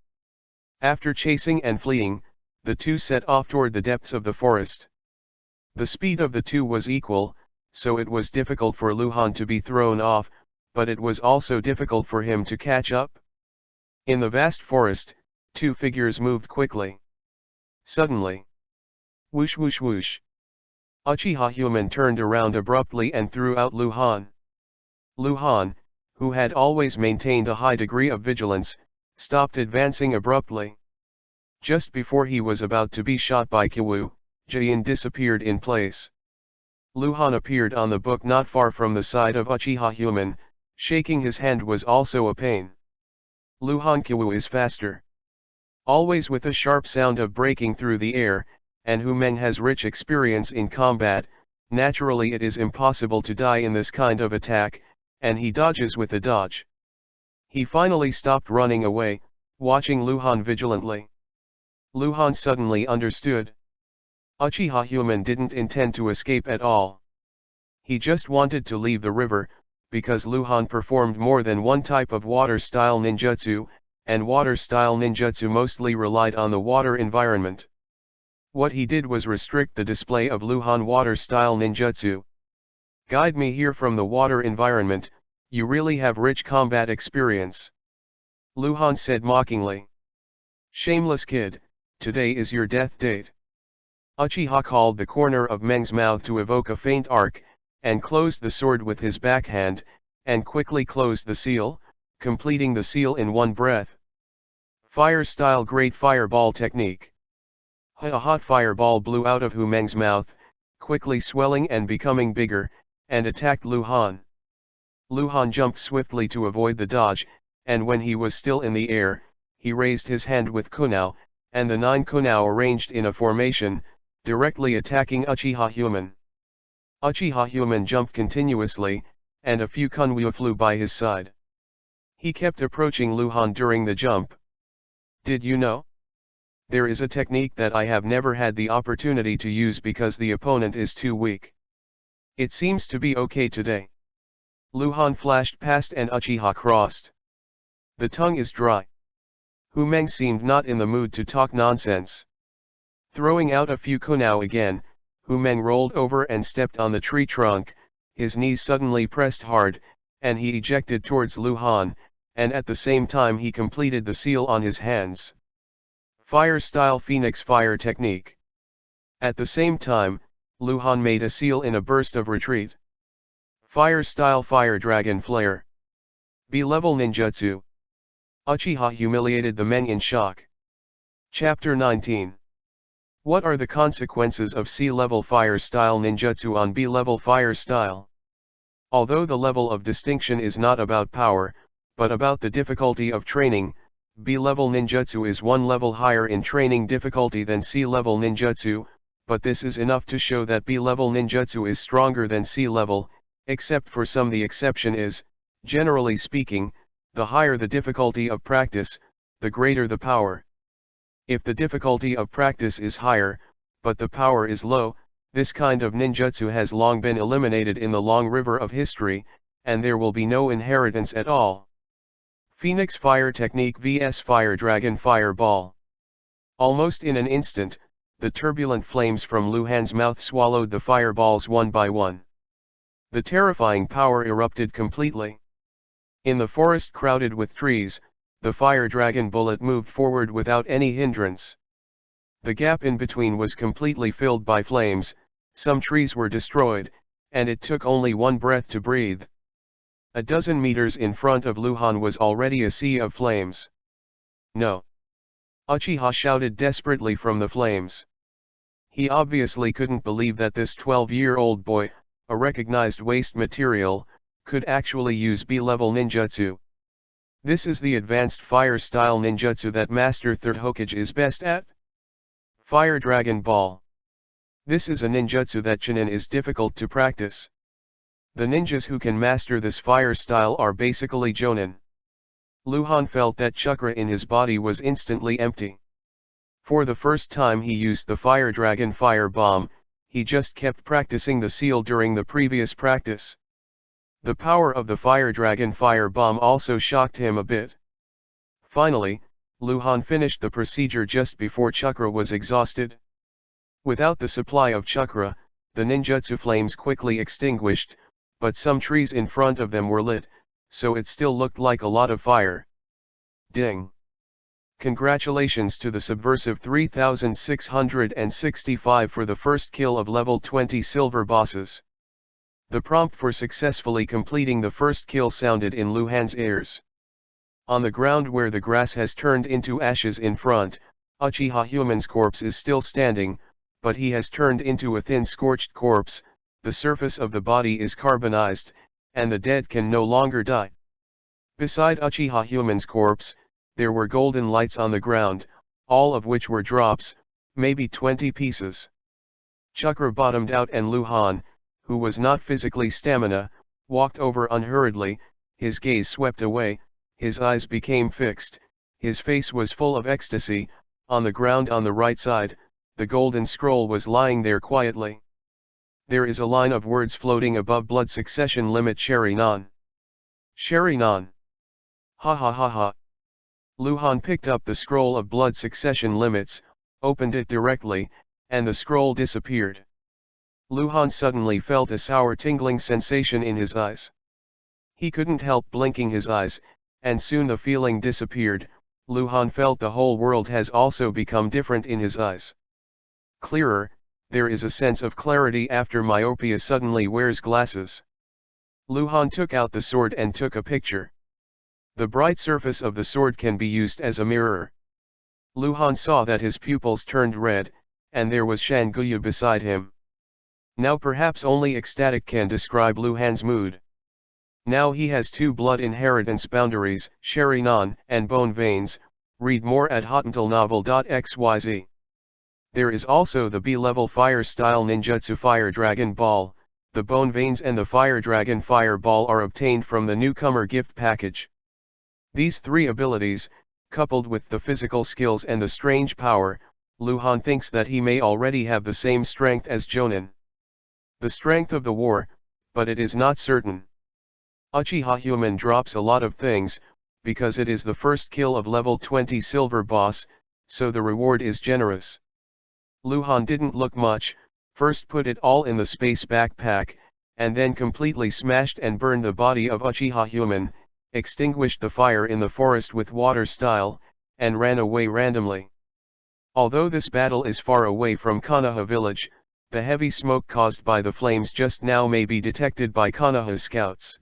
After chasing and fleeing, the two set off toward the depths of the forest. The speed of the two was equal, so it was difficult for Luhan to be thrown off, but it was also difficult for him to catch up. In the vast forest, two figures moved quickly. Suddenly, whoosh whoosh whoosh. Uchiha Human turned around abruptly and threw out Luhan. Luhan, who had always maintained a high degree of vigilance, stopped advancing abruptly. Just before he was about to be shot by Kiwu, Jain disappeared in place. Luhan appeared on the book not far from the side of Uchiha Human. Shaking his hand was also a pain. Luhan Kiwu is faster. Always with a sharp sound of breaking through the air, and Humeng has rich experience in combat, naturally it is impossible to die in this kind of attack, and he dodges with a dodge. He finally stopped running away, watching Luhan vigilantly. Luhan suddenly understood. Uchiha Human didn't intend to escape at all. He just wanted to leave the river, because Luhan performed more than one type of water-style ninjutsu, and water-style ninjutsu mostly relied on the water environment. What he did was restrict the display of Luhan water-style ninjutsu. Guide me here from the water environment, you really have rich combat experience. Luhan said mockingly. Shameless kid, today is your death date. Uchiha called the corner of Meng's mouth to evoke a faint arc, and closed the sword with his backhand, and quickly closed the seal, completing the seal in one breath. Fire-style Great Fireball Technique. A hot fireball blew out of Hu Meng's mouth, quickly swelling and becoming bigger, and attacked Luhan. Luhan jumped swiftly to avoid the dodge, and when he was still in the air, he raised his hand with kunao, and the 9 kunao arranged in a formation, directly attacking Uchiha Human. Uchiha Human jumped continuously, and a few kunwyu flew by his side. He kept approaching Luhan during the jump. Did you know? There is a technique that I have never had the opportunity to use because the opponent is too weak. It seems to be okay today. Luhan flashed past and Uchiha crossed. The tongue is dry. Hu Meng seemed not in the mood to talk nonsense. Throwing out a few kunao again, Hu Meng rolled over and stepped on the tree trunk, his knees suddenly pressed hard, and he ejected towards Luhan, and at the same time he completed the seal on his hands. Fire-style Phoenix Fire Technique. At the same time, Luhan made a seal in a burst of retreat. Fire-style Fire Dragon Flare. B-level ninjutsu. Uchiha humiliated the Meng in shock. Chapter 19. What are the consequences of C-level fire-style ninjutsu on B-level fire-style? Although the level of distinction is not about power, but about the difficulty of training, B-level ninjutsu is one level higher in training difficulty than C-level ninjutsu, but this is enough to show that B-level ninjutsu is stronger than C-level, except for some. The exception is, generally speaking, the higher the difficulty of practice, the greater the power. If the difficulty of practice is higher, but the power is low, this kind of ninjutsu has long been eliminated in the long river of history, and there will be no inheritance at all. Phoenix Fire Technique vs Fire Dragon Fireball. Almost in an instant, the turbulent flames from Luhan's mouth swallowed the fireballs one by one. The terrifying power erupted completely. In the forest crowded with trees, the fire dragon bullet moved forward without any hindrance. The gap in between was completely filled by flames, some trees were destroyed, and it took only one breath to breathe. A dozen meters in front of Luhan was already a sea of flames. No! Uchiha shouted desperately from the flames. He obviously couldn't believe that this 12-year-old boy, a recognized waste material, could actually use B-level ninjutsu. This is the advanced fire style ninjutsu that Master 3rd Hokage is best at. Fire Dragon Ball. This is a ninjutsu that Chunin is difficult to practice. The ninjas who can master this fire style are basically jonin. Luhan felt that chakra in his body was instantly empty. For the first time he used the Fire Dragon Fire Bomb, he just kept practicing the seal during the previous practice. The power of the Fire Dragon Fire Bomb also shocked him a bit. Finally, Luhan finished the procedure just before chakra was exhausted. Without the supply of chakra, the ninjutsu flames quickly extinguished, but some trees in front of them were lit, so it still looked like a lot of fire. Ding! Congratulations to the subversive 3665 for the first kill of level 20 silver bosses. The prompt for successfully completing the first kill sounded in Luhan's ears. On the ground where the grass has turned into ashes in front, Uchiha Human's corpse is still standing, but he has turned into a thin scorched corpse, the surface of the body is carbonized, and the dead can no longer die. Beside Uchiha Human's corpse, there were golden lights on the ground, all of which were drops, maybe 20 pieces. Chakra bottomed out and Luhan, who was not physically stamina, walked over unhurriedly, his gaze swept away, his eyes became fixed, his face was full of ecstasy. On the ground on the right side, the golden scroll was lying there quietly. There is a line of words floating above blood succession limit Sherinan. Sherinan. Ha ha ha ha. Luhan picked up the scroll of blood succession limits, opened it directly, and the scroll disappeared. Luhan suddenly felt a sour tingling sensation in his eyes. He couldn't help blinking his eyes, and soon the feeling disappeared. Luhan felt the whole world has also become different in his eyes. Clearer, there is a sense of clarity after myopia suddenly wears glasses. Luhan took out the sword and took a picture. The bright surface of the sword can be used as a mirror. Luhan saw that his pupils turned red, and there was Shanguya beside him. Now perhaps only ecstatic can describe Luhan's mood. Now he has two blood inheritance boundaries, Sherinan and bone veins. Read more at hotantillnovel.xyz. There is also the B-level fire style ninjutsu Fire Dragon Ball. The bone veins and the Fire Dragon Fire Ball are obtained from the newcomer gift package. These three abilities, coupled with the physical skills and the strange power, Luhan thinks that he may already have the same strength as Jonin. The strength of the war, but it is not certain. Uchiha Human drops a lot of things, because it is the first kill of level 20 silver boss, so the reward is generous. Luhan didn't look much, first put it all in the space backpack, and then completely smashed and burned the body of Uchiha Human, extinguished the fire in the forest with water style, and ran away randomly. Although this battle is far away from Konoha village, the heavy smoke caused by the flames just now may be detected by Konoha scouts.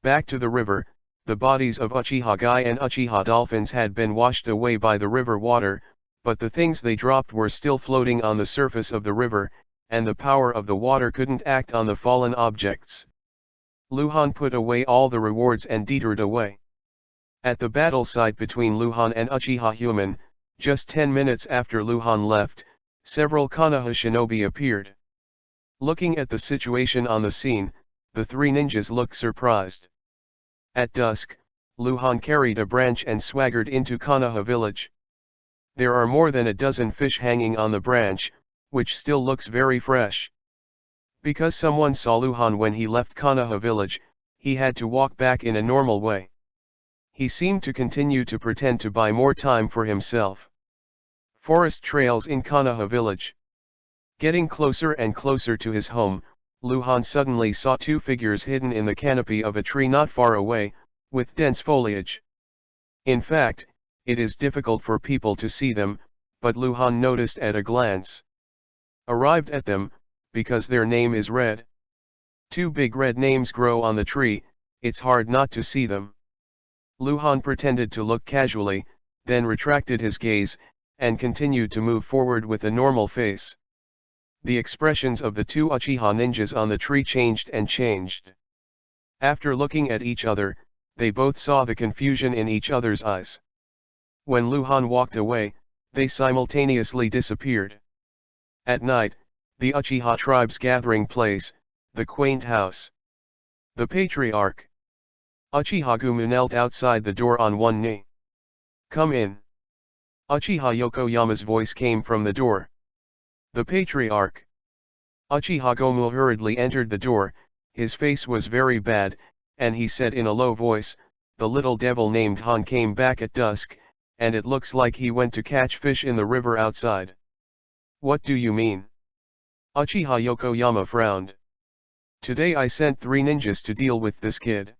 Back to the river, the bodies of Uchiha Gai and Uchiha dolphins had been washed away by the river water, but the things they dropped were still floating on the surface of the river, and the power of the water couldn't act on the fallen objects. Luhan put away all the rewards and deterred away. At the battle site between Luhan and Uchiha Human, just 10 minutes after Luhan left, several Konoha shinobi appeared. Looking at the situation on the scene, the three ninjas looked surprised. At dusk, Luhan carried a branch and swaggered into Konoha village. There are more than a dozen fish hanging on the branch, which still looks very fresh. Because someone saw Luhan when he left Konoha village, he had to walk back in a normal way. He seemed to continue to pretend to buy more time for himself. Forest trails in Konoha village. Getting closer and closer to his home, Luhan suddenly saw two figures hidden in the canopy of a tree not far away, with dense foliage. In fact, it is difficult for people to see them, but Luhan noticed at a glance. Arrived at them, because their name is red. Two big red names grow on the tree, it's hard not to see them. Luhan pretended to look casually, then retracted his gaze, and continued to move forward with a normal face. The expressions of the two Uchiha ninjas on the tree changed and changed. After looking at each other, they both saw the confusion in each other's eyes. When Luhan walked away, they simultaneously disappeared. At night, the Uchiha tribe's gathering place, the quaint house. The patriarch. Uchiha Gumu knelt outside the door on one knee. "Come in." Uchiha Yokoyama's voice came from the door. The patriarch. Uchiha Gomu hurriedly entered the door. His face was very bad, and he said in a low voice, "The little devil named Han came back at dusk, and it looks like he went to catch fish in the river outside." "What do you mean?" Uchiha Yokoyama frowned. "Today I sent 3 ninjas to deal with this kid."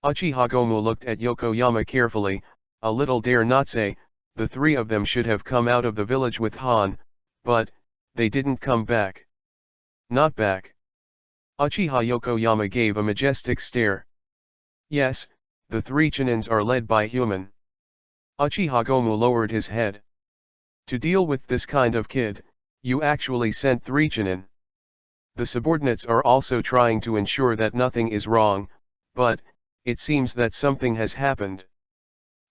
Uchiha Gomu looked at Yokoyama carefully. "A little dare not say, the 3 of them should have come out of the village with Han, but, they didn't come back." "Not back?" Uchiha Yokoyama gave a majestic stare. "Yes, the 3 Chunins are led by human." Uchiha Gomu lowered his head. "To deal with this kind of kid, you actually sent 3 Chunin. The subordinates are also trying to ensure that nothing is wrong, but, it seems that something has happened."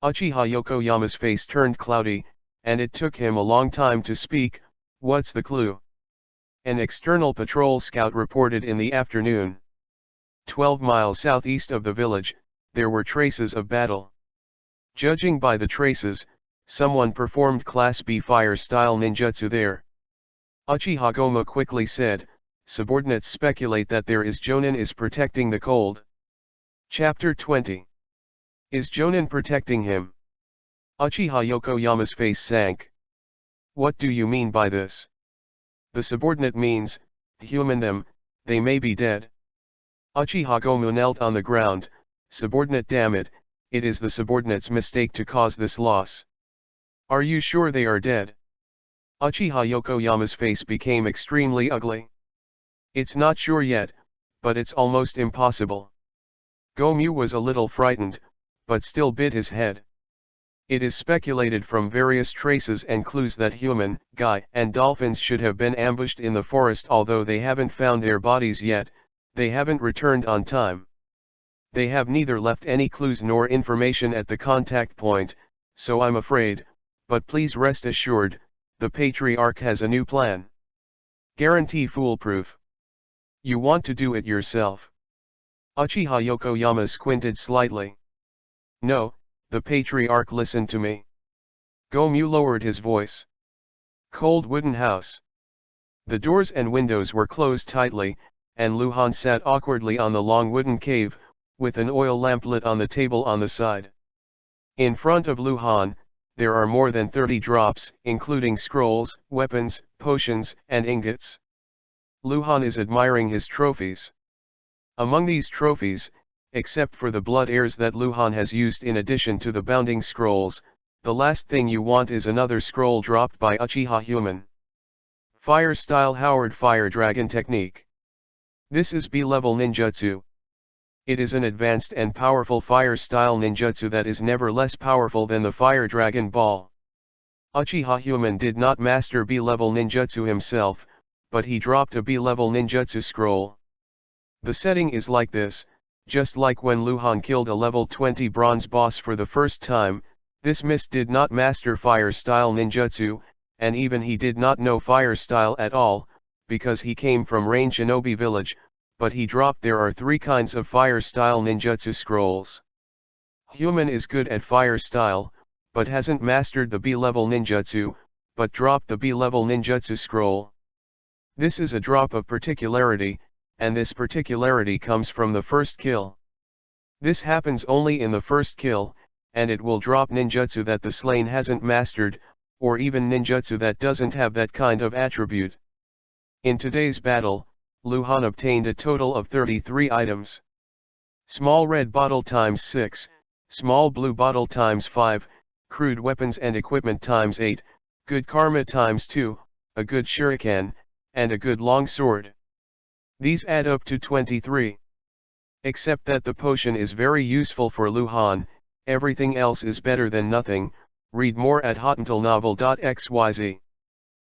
Uchiha Yokoyama's face turned cloudy, and it took him a long time to speak. "What's the clue?" "An external patrol scout reported in the afternoon. 12 miles southeast of the village, there were traces of battle. Judging by the traces, someone performed Class B fire-style ninjutsu there." Uchiha Gomu quickly said, "Subordinates speculate that there is Jonin is protecting the cold." Chapter 20. Is Jonin protecting him? Uchiha Yokoyama's face sank. "What do you mean by this?" "The subordinate means, human them, they may be dead." Uchiha Gomu knelt on the ground. "Subordinate, damn it, it is the subordinate's mistake to cause this loss." "Are you sure they are dead?" Uchiha Yokoyama's face became extremely ugly. "It's not sure yet, but it's almost impossible." Gomu was a little frightened, but still bit his head. "It is speculated from various traces and clues that human, guy, and dolphins should have been ambushed in the forest, although they haven't found their bodies yet. They haven't returned on time. They have neither left any clues nor information at the contact point, so I'm afraid, but please rest assured, the Patriarch has a new plan. Guarantee foolproof. You want to do it yourself?" Uchiha Yokoyama squinted slightly. "No, the Patriarch listened to me." Gomu lowered his voice. Cold wooden house. The doors and windows were closed tightly, and Luhan sat awkwardly on the long wooden cave, with an oil lamp lit on the table on the side. In front of Luhan, there are more than 30 drops, including scrolls, weapons, potions, and ingots. Luhan is admiring his trophies. Among these trophies, except for the blood heirs that Luhan has used in addition to the bounding scrolls, the last thing you want is another scroll dropped by Uchiha Human. Fire-style Howard Fire Dragon Technique. This is B-level ninjutsu. It is an advanced and powerful fire-style ninjutsu that is never less powerful than the Fire Dragon Ball. Uchiha Human did not master B-level ninjutsu himself, but he dropped a B-level ninjutsu scroll. The setting is like this: just like when Luhan killed a level 20 bronze boss for the first time, this Mist did not master fire-style ninjutsu, and even he did not know fire-style at all, because he came from Rain Shinobi Village, but he dropped. There are 3 kinds of fire-style ninjutsu scrolls. Human is good at fire-style, but hasn't mastered the B-level ninjutsu, but dropped the B-level ninjutsu scroll. This is a drop of particularity, and this particularity comes from the first kill. This happens only in the first kill, and it will drop ninjutsu that the slain hasn't mastered, or even ninjutsu that doesn't have that kind of attribute. In today's battle, Luhan obtained a total of 33 items. Small red bottle times 6, small blue bottle times 5, crude weapons and equipment times 8, good karma times 2, a good shuriken, and a good long sword. These add up to 23. Except that the potion is very useful for Luhan, everything else is better than nothing. Read more at hotantulnovel.xyz.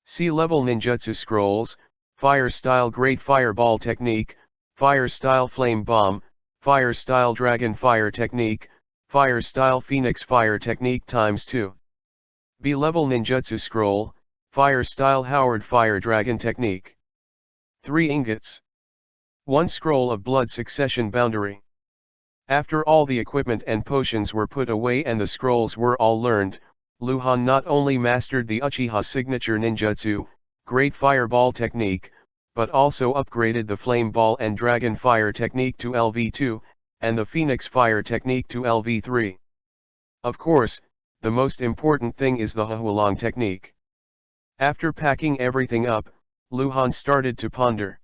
C-level ninjutsu scrolls, fire-style great fireball technique, fire-style flame bomb, Fire Style Dragon Fire Technique, Fire Style Phoenix Fire Technique ×2. B-Level Ninjutsu Scroll, Fire Style Howard Fire Dragon Technique. 3 ingots. 1 Scroll of Blood Succession Boundary. After all the equipment and potions were put away and the scrolls were all learned, Luhan not only mastered the Uchiha signature ninjutsu, Great Fireball Technique, but also upgraded the Flame Ball and Dragon Fire Technique to LV2, and the Phoenix Fire Technique to LV3. Of course, the most important thing is the Huolong Technique. After packing everything up, Luhan started to ponder.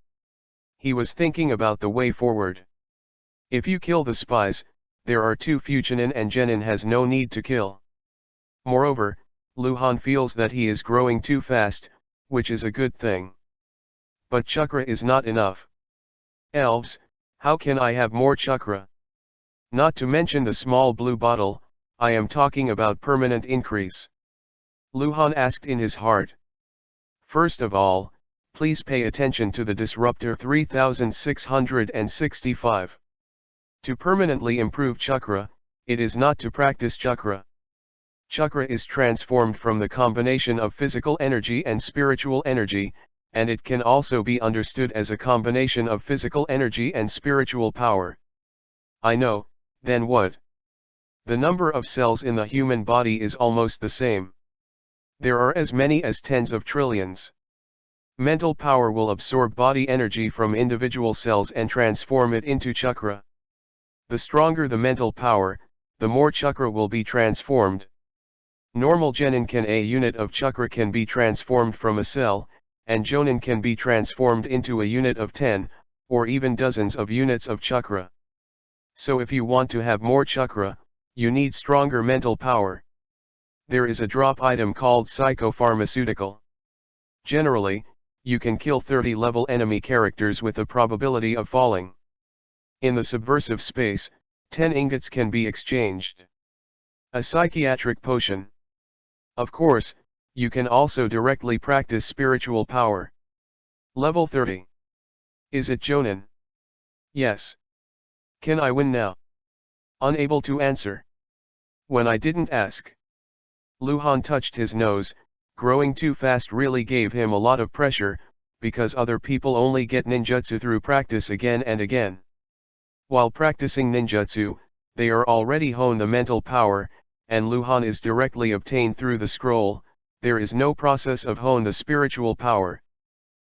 He was thinking about the way forward. If you kill the spies, there are 2 Fuchinin and Genin has no need to kill. Moreover, Luhan feels that he is growing too fast, which is a good thing. But chakra is not enough. Elves, how can I have more chakra? Not to mention the small blue bottle, I am talking about permanent increase. Luhan asked in his heart. First of all, please pay attention to the Disruptor 3665. To permanently improve chakra, it is not to practice chakra. Chakra is transformed from the combination of physical energy and spiritual energy, and it can also be understood as a combination of physical energy and spiritual power. I know, then what? The number of cells in the human body is almost the same. There are as many as tens of trillions. Mental power will absorb body energy from individual cells and transform it into chakra. The stronger the mental power, the more chakra will be transformed. Normal genin can a unit of chakra can be transformed from a cell, and jonin can be transformed into a unit of 10, or even dozens of units of chakra. So if you want to have more chakra, you need stronger mental power. There is a drop item called psychopharmaceutical. Generally, you can kill 30-level enemy characters with a probability of falling. In the subversive space, 10 ingots can be exchanged. A psychiatric potion. Of course, you can also directly practice spiritual power. Level 30. Is it Jonin? Yes. Can I win now? Unable to answer. When I didn't ask. Luhan touched his nose. Growing too fast really gave him a lot of pressure, because other people only get ninjutsu through practice again and again. While practicing ninjutsu, they are already honed the mental power, and Luhan is directly obtained through the scroll. There is no process of hone the spiritual power.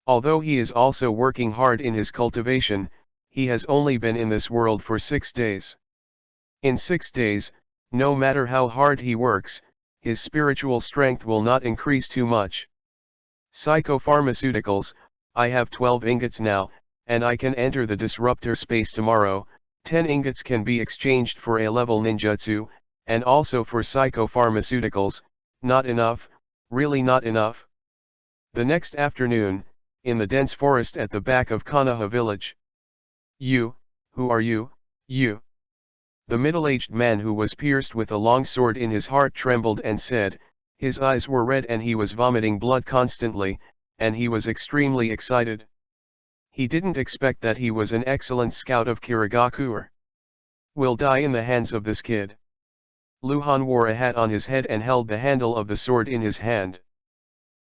Although he is also working hard in his cultivation, he has only been in this world for 6 days. In 6 days, no matter how hard he works, his spiritual strength will not increase too much. Psychopharmaceuticals, I have 12 ingots now, and I can enter the disruptor space tomorrow. 10 ingots can be exchanged for a level ninjutsu, and also for psychopharmaceuticals. Not enough, really not enough. The next afternoon, in the dense forest at the back of Konoha village. You, who are you, you? The middle-aged man who was pierced with a long sword in his heart trembled and said, his eyes were red and he was vomiting blood constantly, and he was extremely excited. He didn't expect that he was an excellent scout of Kirigakure. Will die in the hands of this kid. Luhan wore a hat on his head and held the handle of the sword in his hand.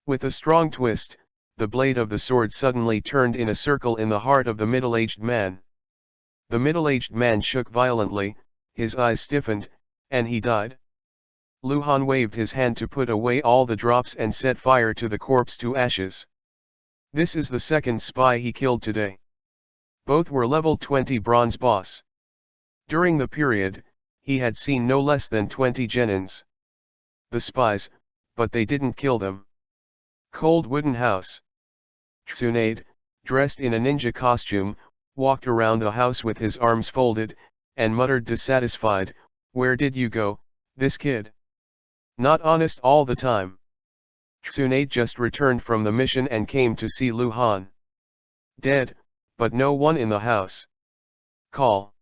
With a strong twist, the blade of the sword suddenly turned in a circle in the heart of the middle-aged man. The middle-aged man shook violently, his eyes stiffened, and he died. Luhan waved his hand to put away all the drops and set fire to the corpse to ashes. This is the second spy he killed today. Both were level 20 bronze boss. During the period, he had seen no less than 20 genins. The spies, but they didn't kill them. Cold wooden house. Tsunade, dressed in a ninja costume, walked around the house with his arms folded, and muttered dissatisfied, "Where did you go, this kid? Not honest all the time." Tsunade just returned from the mission and came to see Luhan. Dead, but no one in the house. Call.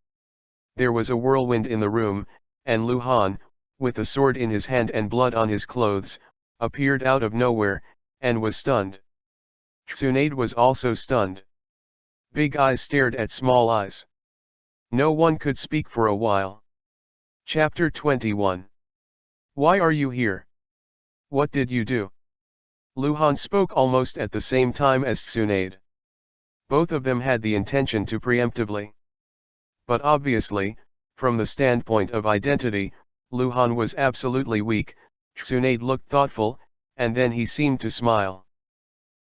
There was a whirlwind in the room, and Luhan, with a sword in his hand and blood on his clothes, appeared out of nowhere, and was stunned. Tsunade was also stunned. Big eyes stared at small eyes. No one could speak for a while. Chapter 21. Why are you here? What did you do? Luhan spoke almost at the same time as Tsunade. Both of them had the intention to preemptively. But obviously, from the standpoint of identity, Luhan was absolutely weak. Tsunade looked thoughtful, and then he seemed to smile.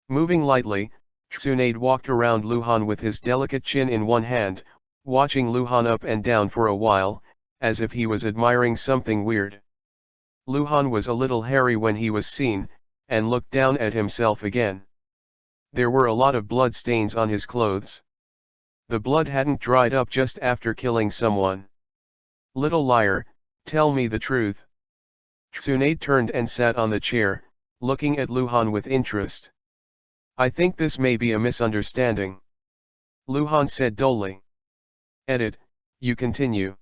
Moving lightly, Tsunade walked around Luhan with his delicate chin in one hand, watching Luhan up and down for a while, as if he was admiring something weird. Luhan was a little hairy when he was seen, and looked down at himself again. There were a lot of blood stains on his clothes. The blood hadn't dried up just after killing someone. Little liar, tell me the truth. Tsunade turned and sat on the chair, looking at Luhan with interest. I think this may be a misunderstanding. Luhan said dully. Edit, you continue.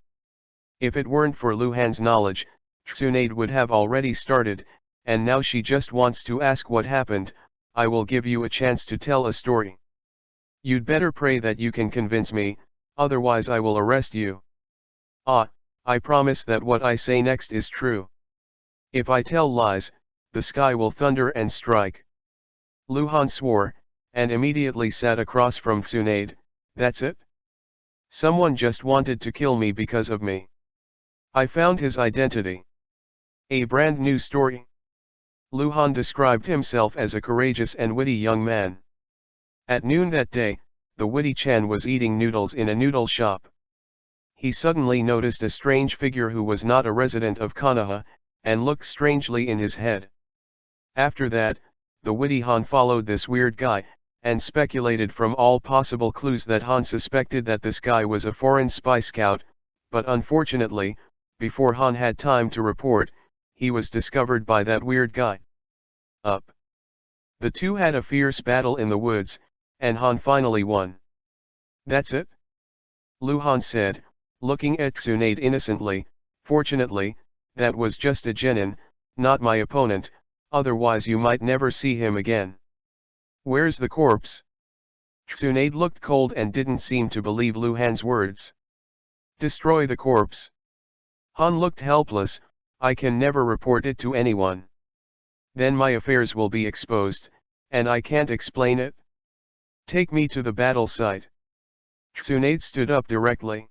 If it weren't for Luhan's knowledge, Tsunade would have already started, and now she just wants to ask what happened. I will give you a chance to tell a story. You'd better pray that you can convince me, otherwise I will arrest you. I promise that what I say next is true. If I tell lies, the sky will thunder and strike. Luhan swore, and immediately sat across from Tsunade. That's it? Someone just wanted to kill me because of me. I found his identity. A brand new story. Luhan described himself as a courageous and witty young man. At noon that day, the witty Chan was eating noodles in a noodle shop. He suddenly noticed a strange figure who was not a resident of Konoha, and looked strangely in his head. After that, the witty Han followed this weird guy, and speculated from all possible clues that Han suspected that this guy was a foreign spy scout, but unfortunately, before Han had time to report, he was discovered by that weird guy. The two had a fierce battle in the woods, and Han finally won. That's it? Luhan said, looking at Tsunade innocently. Fortunately, that was just a genin, not my opponent, otherwise you might never see him again. Where's the corpse? Tsunade looked cold and didn't seem to believe Luhan's words. Destroy the corpse. Han looked helpless. I can never report it to anyone. Then my affairs will be exposed, and I can't explain it. Take me to the battle site. Tsunade stood up directly.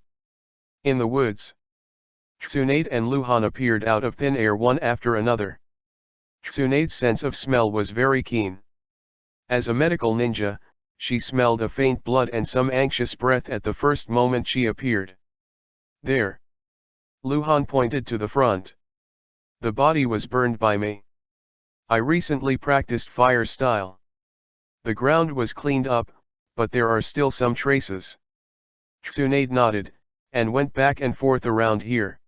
In the woods. Tsunade and Luhan appeared out of thin air one after another. Tsunade's sense of smell was very keen. As a medical ninja, she smelled a faint blood and some anxious breath at the first moment she appeared. There. Luhan pointed to the front. The body was burned by me. I recently practiced fire style. The ground was cleaned up, but there are still some traces. Tsunade nodded, and went back and forth around here.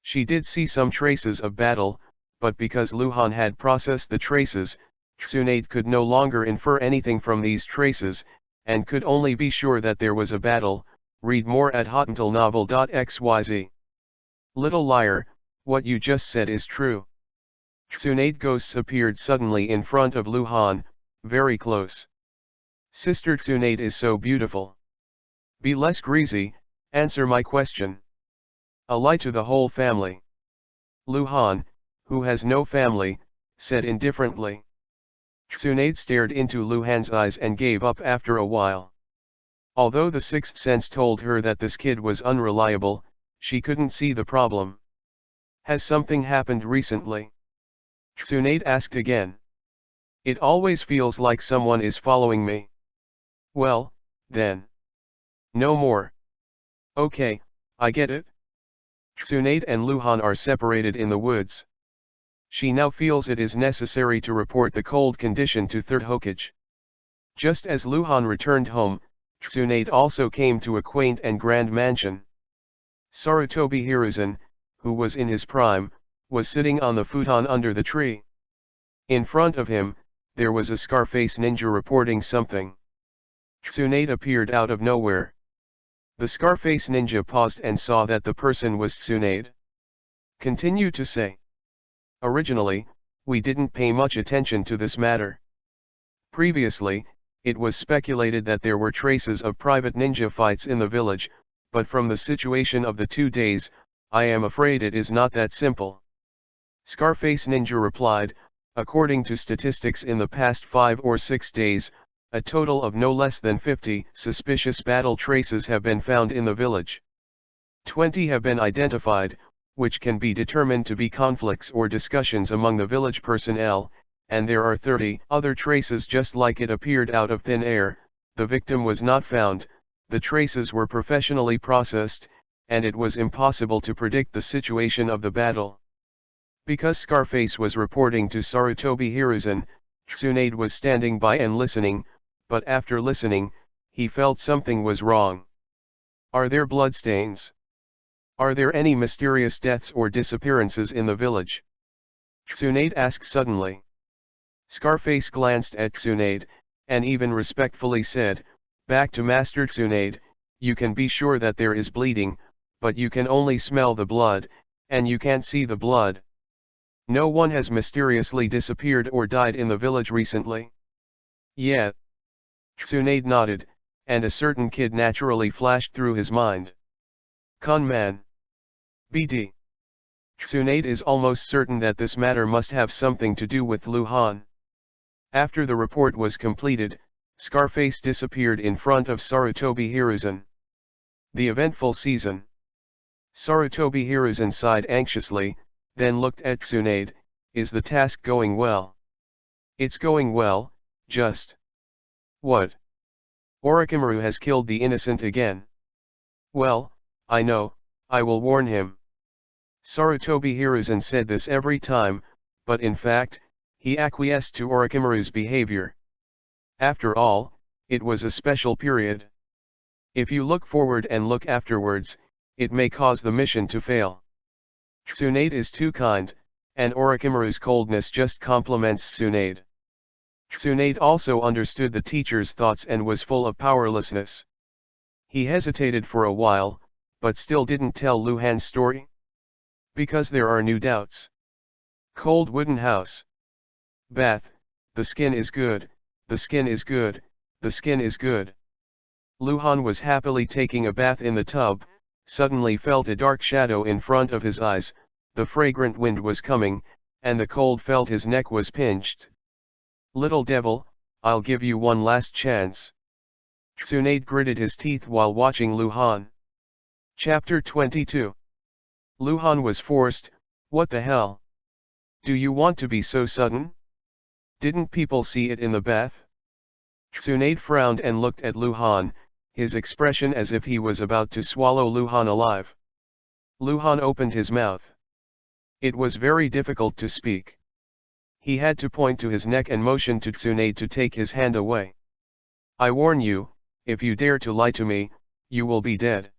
She did see some traces of battle, but because Luhan had processed the traces, Tsunade could no longer infer anything from these traces, and could only be sure that there was a battle. Read more at hotmailnovel.xyz. Little liar, what you just said is true. Tsunade ghosts appeared suddenly in front of Luhan, very close. Sister Tsunade is so beautiful. Be less greasy, answer my question. A lie to the whole family. Luhan, who has no family, said indifferently. Tsunade stared into Luhan's eyes and gave up after a while. Although the sixth sense told her that this kid was unreliable, she couldn't see the problem. Has something happened recently? Tsunade asked again. It always feels like someone is following me. Well, then. No more. Okay, I get it. Tsunade and Luhan are separated in the woods. She now feels it is necessary to report the cold condition to Third Hokage. Just as Luhan returned home, Tsunade also came to a quaint and grand mansion. Sarutobi Hiruzen, who was in his prime, was sitting on the futon under the tree. In front of him, there was a Scarface ninja reporting something. Tsunade appeared out of nowhere. The Scarface ninja paused and saw that the person was Tsunade. Continue to say. Originally, we didn't pay much attention to this matter. Previously, it was speculated that there were traces of private ninja fights in the village, but from the situation of the 2 days, I am afraid it is not that simple. Scarface Ninja replied, according to statistics in the past 5 or 6 days, a total of no less than 50 suspicious battle traces have been found in the village. 20 have been identified, which can be determined to be conflicts or discussions among the village personnel, and there are 30 other traces just like it appeared out of thin air. The victim was not found, the traces were professionally processed, and it was impossible to predict the situation of the battle. Because Scarface was reporting to Sarutobi Hiruzen, Tsunade was standing by and listening, but after listening, he felt something was wrong. Are there bloodstains? Are there any mysterious deaths or disappearances in the village? Tsunade asked suddenly. Scarface glanced at Tsunade, and even respectfully said, back to Master Tsunade, you can be sure that there is bleeding, but you can only smell the blood, and you can't see the blood. No one has mysteriously disappeared or died in the village recently. Yeah. Tsunade nodded, and a certain kid naturally flashed through his mind. Conman. BD. Tsunade is almost certain that this matter must have something to do with Luhan. After the report was completed, Scarface disappeared in front of Sarutobi Hiruzen. The eventful season. Sarutobi Hiruzen sighed anxiously, then looked at Tsunade. Is the task going well? It's going well, just. What? Orochimaru has killed the innocent again. Well, I know, I will warn him. Sarutobi Hiruzen said this every time, but in fact, he acquiesced to Orochimaru's behavior. After all, it was a special period. If you look forward and look afterwards, it may cause the mission to fail. Tsunade is too kind, and Orochimaru's coldness just compliments Tsunade. Tsunade also understood the teacher's thoughts and was full of powerlessness. He hesitated for a while, but still didn't tell Luhan's story. Because there are new doubts. Cold wooden house. Bath, the skin is good, the skin is good, the skin is good. Luhan was happily taking a bath in the tub, suddenly felt a dark shadow in front of his eyes, the fragrant wind was coming, and the cold felt his neck was pinched. Little devil, I'll give you one last chance. Tsunade gritted his teeth while watching Luhan. Chapter 22. Luhan was forced. What the hell? Do you want to be so sudden? Didn't people see it in the bath? Tsunade frowned and looked at Luhan, his expression as if he was about to swallow Luhan alive. Luhan opened his mouth. It was very difficult to speak. He had to point to his neck and motion to Tsunade to take his hand away. I warn you, if you dare to lie to me, you will be dead.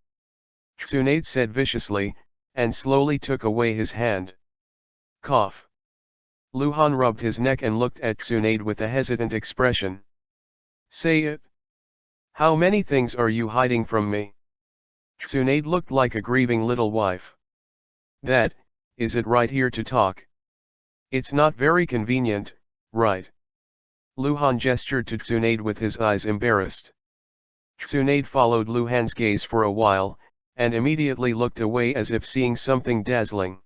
Tsunade said viciously, and slowly took away his hand. Cough. Luhan rubbed his neck and looked at Tsunade with a hesitant expression. Say it. How many things are you hiding from me? Tsunade looked like a grieving little wife. That, is it right here to talk? It's not very convenient, right? Luhan gestured to Tsunade with his eyes embarrassed. Tsunade followed Luhan's gaze for a while, and immediately looked away as if seeing something dazzling.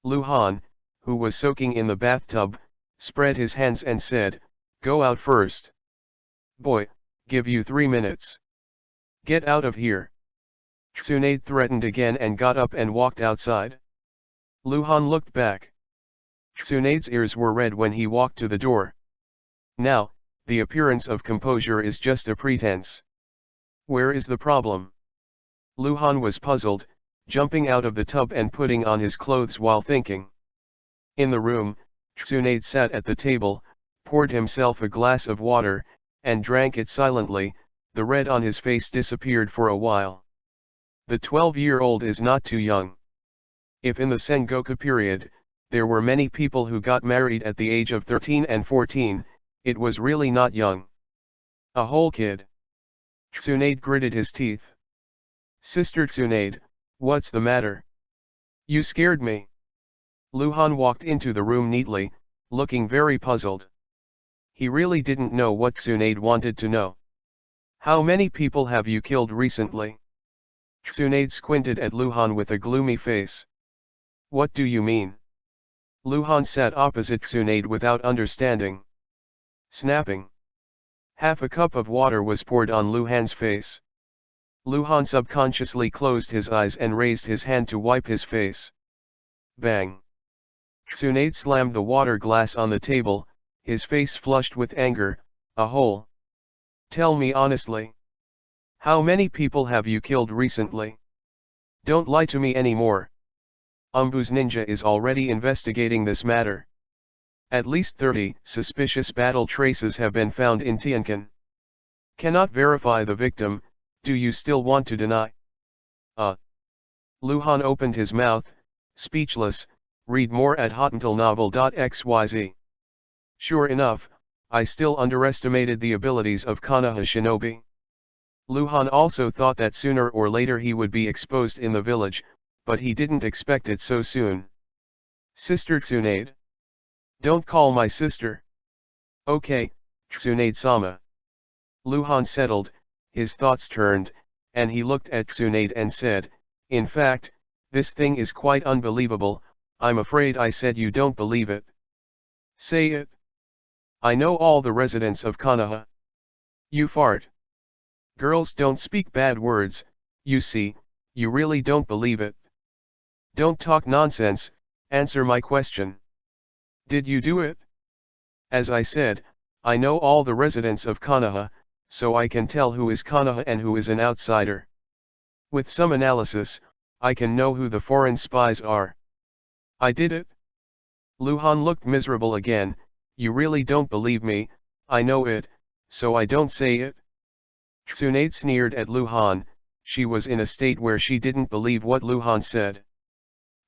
Luhan, who was soaking in the bathtub, spread his hands and said, Go out first. Boy, give you 3 minutes. Get out of here. Tsunade threatened again and got up and walked outside. Luhan looked back. Tsunade's ears were red when he walked to the door. Now, the appearance of composure is just a pretense. Where is the problem? Luhan was puzzled, jumping out of the tub and putting on his clothes while thinking. In the room, Tsunade sat at the table, poured himself a glass of water, and drank it silently. The red on his face disappeared for a while. The 12-year-old is not too young. If in the Sengoku period, there were many people who got married at the age of 13 and 14, it was really not young. A whole kid. Tsunade gritted his teeth. Sister Tsunade, what's the matter? You scared me. Luhan walked into the room neatly, looking very puzzled. He really didn't know what Tsunade wanted to know. How many people have you killed recently? Tsunade squinted at Luhan with a gloomy face. What do you mean? Luhan sat opposite Tsunade without understanding. Snapping. Half a cup of water was poured on Luhan's face. Luhan subconsciously closed his eyes and raised his hand to wipe his face. Bang. Tsunade slammed the water glass on the table, his face flushed with anger. A hole. Tell me honestly. How many people have you killed recently? Don't lie to me anymore. Umbu's ninja is already investigating this matter. At least 30 suspicious battle traces have been found in Tianquan. Cannot verify the victim, do you still want to deny? Luhan opened his mouth, speechless. Read more at hotentillnovel.xyz. Sure enough, I still underestimated the abilities of Konoha shinobi. Luhan also thought that sooner or later he would be exposed in the village, but he didn't expect it so soon. Sister Tsunade. Don't call my sister. Okay, Tsunade-sama. Luhan settled, his thoughts turned, and he looked at Tsunade and said, in fact, this thing is quite unbelievable. I'm afraid I said you don't believe it. Say it. I know all the residents of Konoha. You fart. Girls don't speak bad words, you see, you really don't believe it. Don't talk nonsense, answer my question. Did you do it? As I said, I know all the residents of Konoha, so I can tell who is Konoha and who is an outsider. With some analysis, I can know who the foreign spies are. I did it? Luhan looked miserable again. You really don't believe me, I know it, so I don't say it. Tsunade sneered at Luhan. She was in a state where she didn't believe what Luhan said.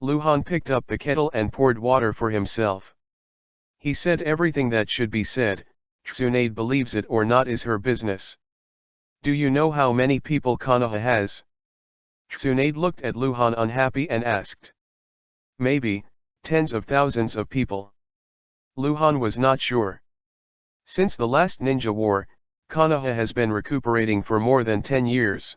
Luhan picked up the kettle and poured water for himself. He said everything that should be said. Tsunade believes it or not is her business. Do you know how many people Konoha has? Tsunade looked at Luhan unhappy and asked. Maybe, tens of thousands of people. Luhan was not sure. Since the last ninja war, Konoha has been recuperating for more than 10 years.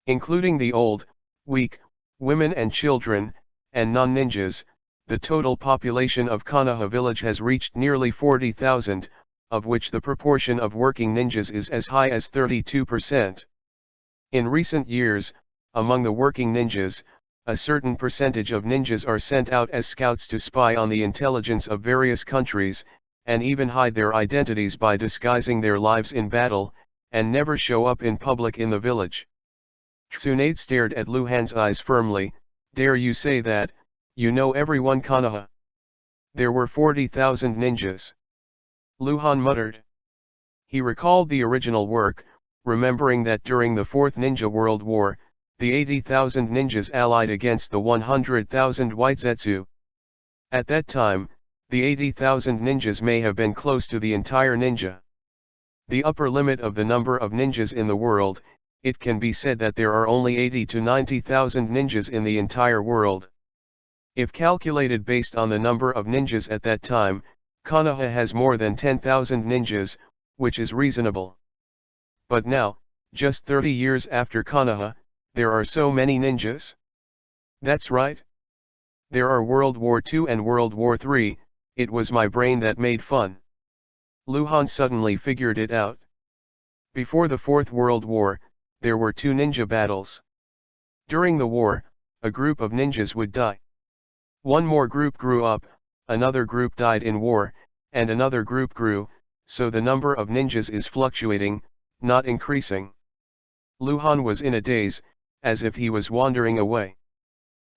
Including the old, weak, women and children, and non-ninjas, the total population of Konoha village has reached nearly 40,000, of which the proportion of working ninjas is as high as 32%. In recent years, among the working ninjas, a certain percentage of ninjas are sent out as scouts to spy on the intelligence of various countries, and even hide their identities by disguising their lives in battle, and never show up in public in the village. Tsunade stared at Luhan's eyes firmly. Dare you say that, you know everyone Konoha? There were 40,000 ninjas. Luhan muttered. He recalled the original work, remembering that during the Fourth Ninja World War, the 80,000 ninjas allied against the 100,000 White Zetsu. At that time, the 80,000 ninjas may have been close to the entire ninja. The upper limit of the number of ninjas in the world, it can be said that there are only 80 to 90,000 ninjas in the entire world. If calculated based on the number of ninjas at that time, Konoha has more than 10,000 ninjas, which is reasonable. But now, just 30 years after Konoha, there are so many ninjas? That's right. There are World War II and World War III, it was my brain that made fun. Luhan suddenly figured it out. Before the Fourth World War, there were 2 ninja battles. During the war, a group of ninjas would die. One more group grew up, another group died in war, and another group grew, so the number of ninjas is fluctuating, not increasing. Luhan was in a daze, as if he was wandering away.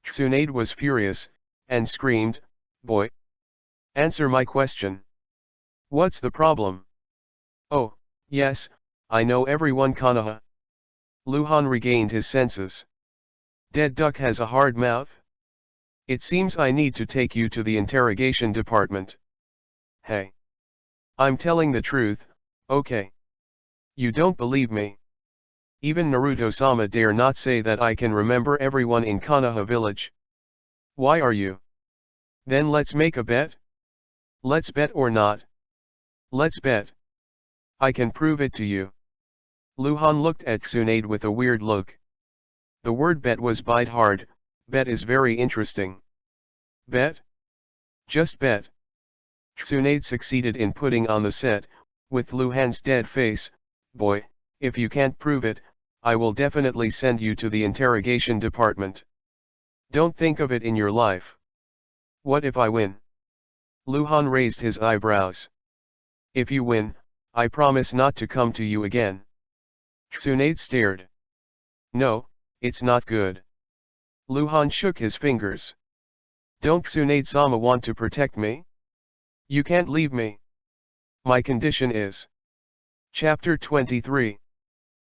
Tsunade was furious, and screamed, "Boy! Answer my question. What's the problem?" "Oh, yes, I know everyone Konoha." Luhan regained his senses. "Dead duck has a hard mouth? It seems I need to take you to the interrogation department." "Hey. I'm telling the truth, okay? You don't believe me? Even Naruto-sama dare not say that I can remember everyone in Konoha village. Why are you? Then let's make a bet? Let's bet or not? Let's bet. I can prove it to you." Luhan looked at Tsunade with a weird look. The word bet was bite hard. Bet is very interesting. Bet? Just bet. Tsunade succeeded in putting on the set, with Luhan's dead face. Boy, if you can't prove it, I will definitely send you to the interrogation department. Don't think of it in your life. What if I win? Luhan raised his eyebrows. If you win, I promise not to come to you again. Tsunade stared. No, it's not good. Luhan shook his fingers. Don't Tsunade-sama want to protect me? You can't leave me. My condition is. Chapter 23.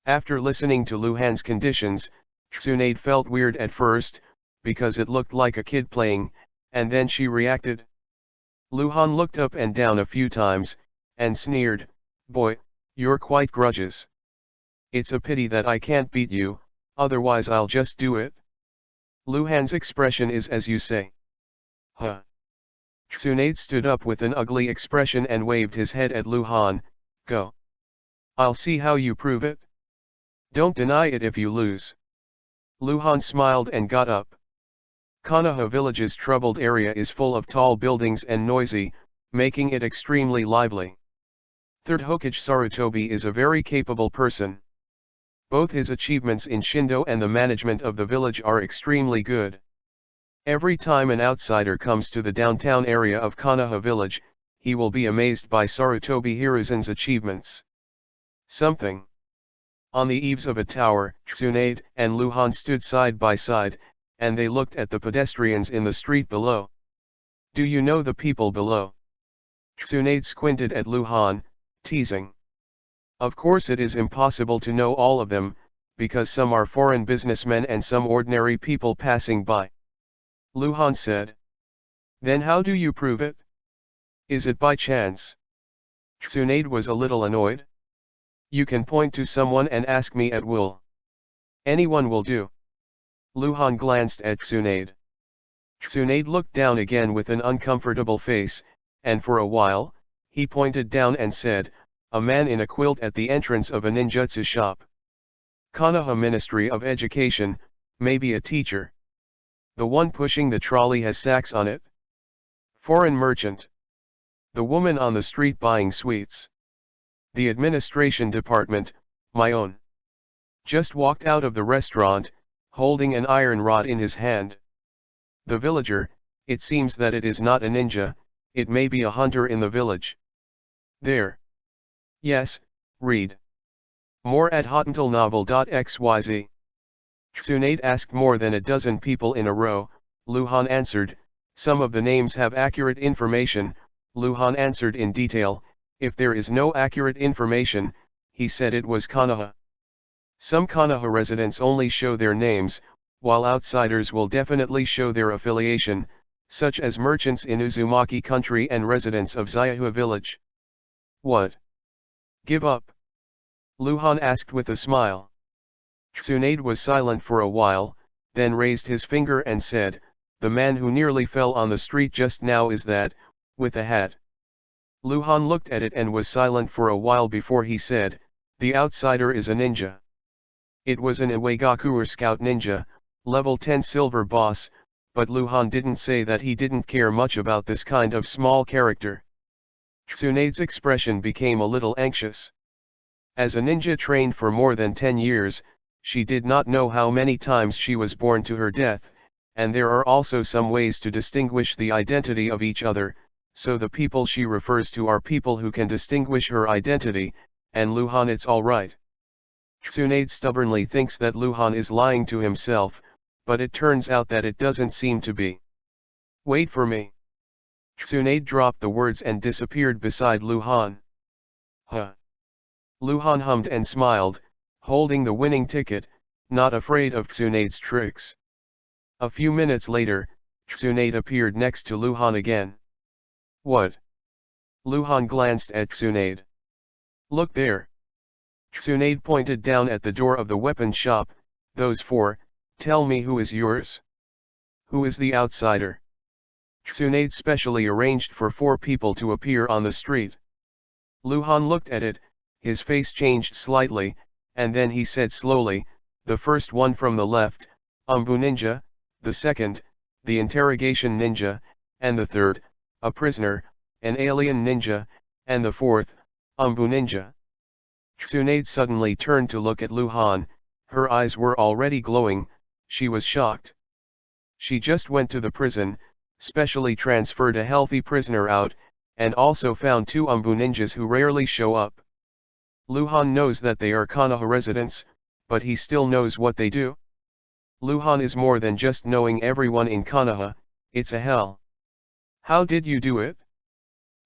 After listening to Luhan's conditions, Tsunade felt weird at first, because it looked like a kid playing, and then she reacted. Luhan looked up and down a few times, and sneered, Boy, you're quite grudges. It's a pity that I can't beat you, otherwise I'll just do it. Luhan's expression is as you say. Huh. Tsunade stood up with an ugly expression and waved his head at Luhan. Go. I'll see how you prove it. Don't deny it if you lose. Luhan smiled and got up. Konoha village's troubled area is full of tall buildings and noisy, making it extremely lively. Third Hokage Sarutobi is a very capable person. Both his achievements in Shindo and the management of the village are extremely good. Every time an outsider comes to the downtown area of Konoha village, he will be amazed by Sarutobi Hiruzen's achievements. Something. On the eaves of a tower, Tsunade and Luhan stood side by side, and they looked at the pedestrians in the street below. Do you know the people below? Tsunade squinted at Luhan, teasing. Of course it is impossible to know all of them, because some are foreign businessmen and some ordinary people passing by. Luhan said. Then how do you prove it? Is it by chance? Tsunade was a little annoyed. You can point to someone and ask me at will. Anyone will do. Luhan glanced at Tsunade. Tsunade looked down again with an uncomfortable face, and for a while, he pointed down and said, a man in a quilt at the entrance of a ninjutsu shop. Konoha Ministry of Education, maybe a teacher. The one pushing the trolley has sacks on it. Foreign merchant. The woman on the street buying sweets. The administration department, my own. Just walked out of the restaurant, holding an iron rod in his hand. The villager, it seems that it is not a ninja, it may be a hunter in the village. There. Yes, read. More at hotantalnovel.xyz. Tsunade asked more than a dozen people in a row. Luhan answered, some of the names have accurate information. Luhan answered in detail, if there is no accurate information, he said it was Konoha. Some Konoha residents only show their names, while outsiders will definitely show their affiliation, such as merchants in Uzumaki country and residents of Zayahua village. What? Give up? Luhan asked with a smile. Tsunade was silent for a while, then raised his finger and said, the man who nearly fell on the street just now is that, with a hat. Luhan looked at it and was silent for a while before he said, the outsider is a ninja. It was an Iwagakure scout ninja, level 10 silver boss, but Luhan didn't say that he didn't care much about this kind of small character. Tsunade's expression became a little anxious. As a ninja trained for more than 10 years, she did not know how many times she was born to her death, and there are also some ways to distinguish the identity of each other, so the people she refers to are people who can distinguish her identity, and Luhan it's alright. Tsunade stubbornly thinks that Luhan is lying to himself, but it turns out that it doesn't seem to be. Wait for me. Tsunade dropped the words and disappeared beside Luhan. Huh. Luhan hummed and smiled, holding the winning ticket, not afraid of Tsunade's tricks. A few minutes later, Tsunade appeared next to Luhan again. What? Luhan glanced at Tsunade. Look there. Tsunade pointed down at the door of the weapon shop. Those four, tell me who is yours? Who is the outsider? Tsunade specially arranged for 4 people to appear on the street. Luhan looked at it, his face changed slightly, and then he said slowly, the first one from the left, Ninja, the second, the Interrogation Ninja, and the third, a prisoner, an alien ninja, and the fourth, Ninja. Tsunade suddenly turned to look at Luhan, her eyes were already glowing, she was shocked. She just went to the prison, specially transferred a healthy prisoner out, and also found two ninjas who rarely show up. Luhan knows that they are Konoha residents, but he still knows what they do. Luhan is more than just knowing everyone in Konoha, it's a hell. How did you do it?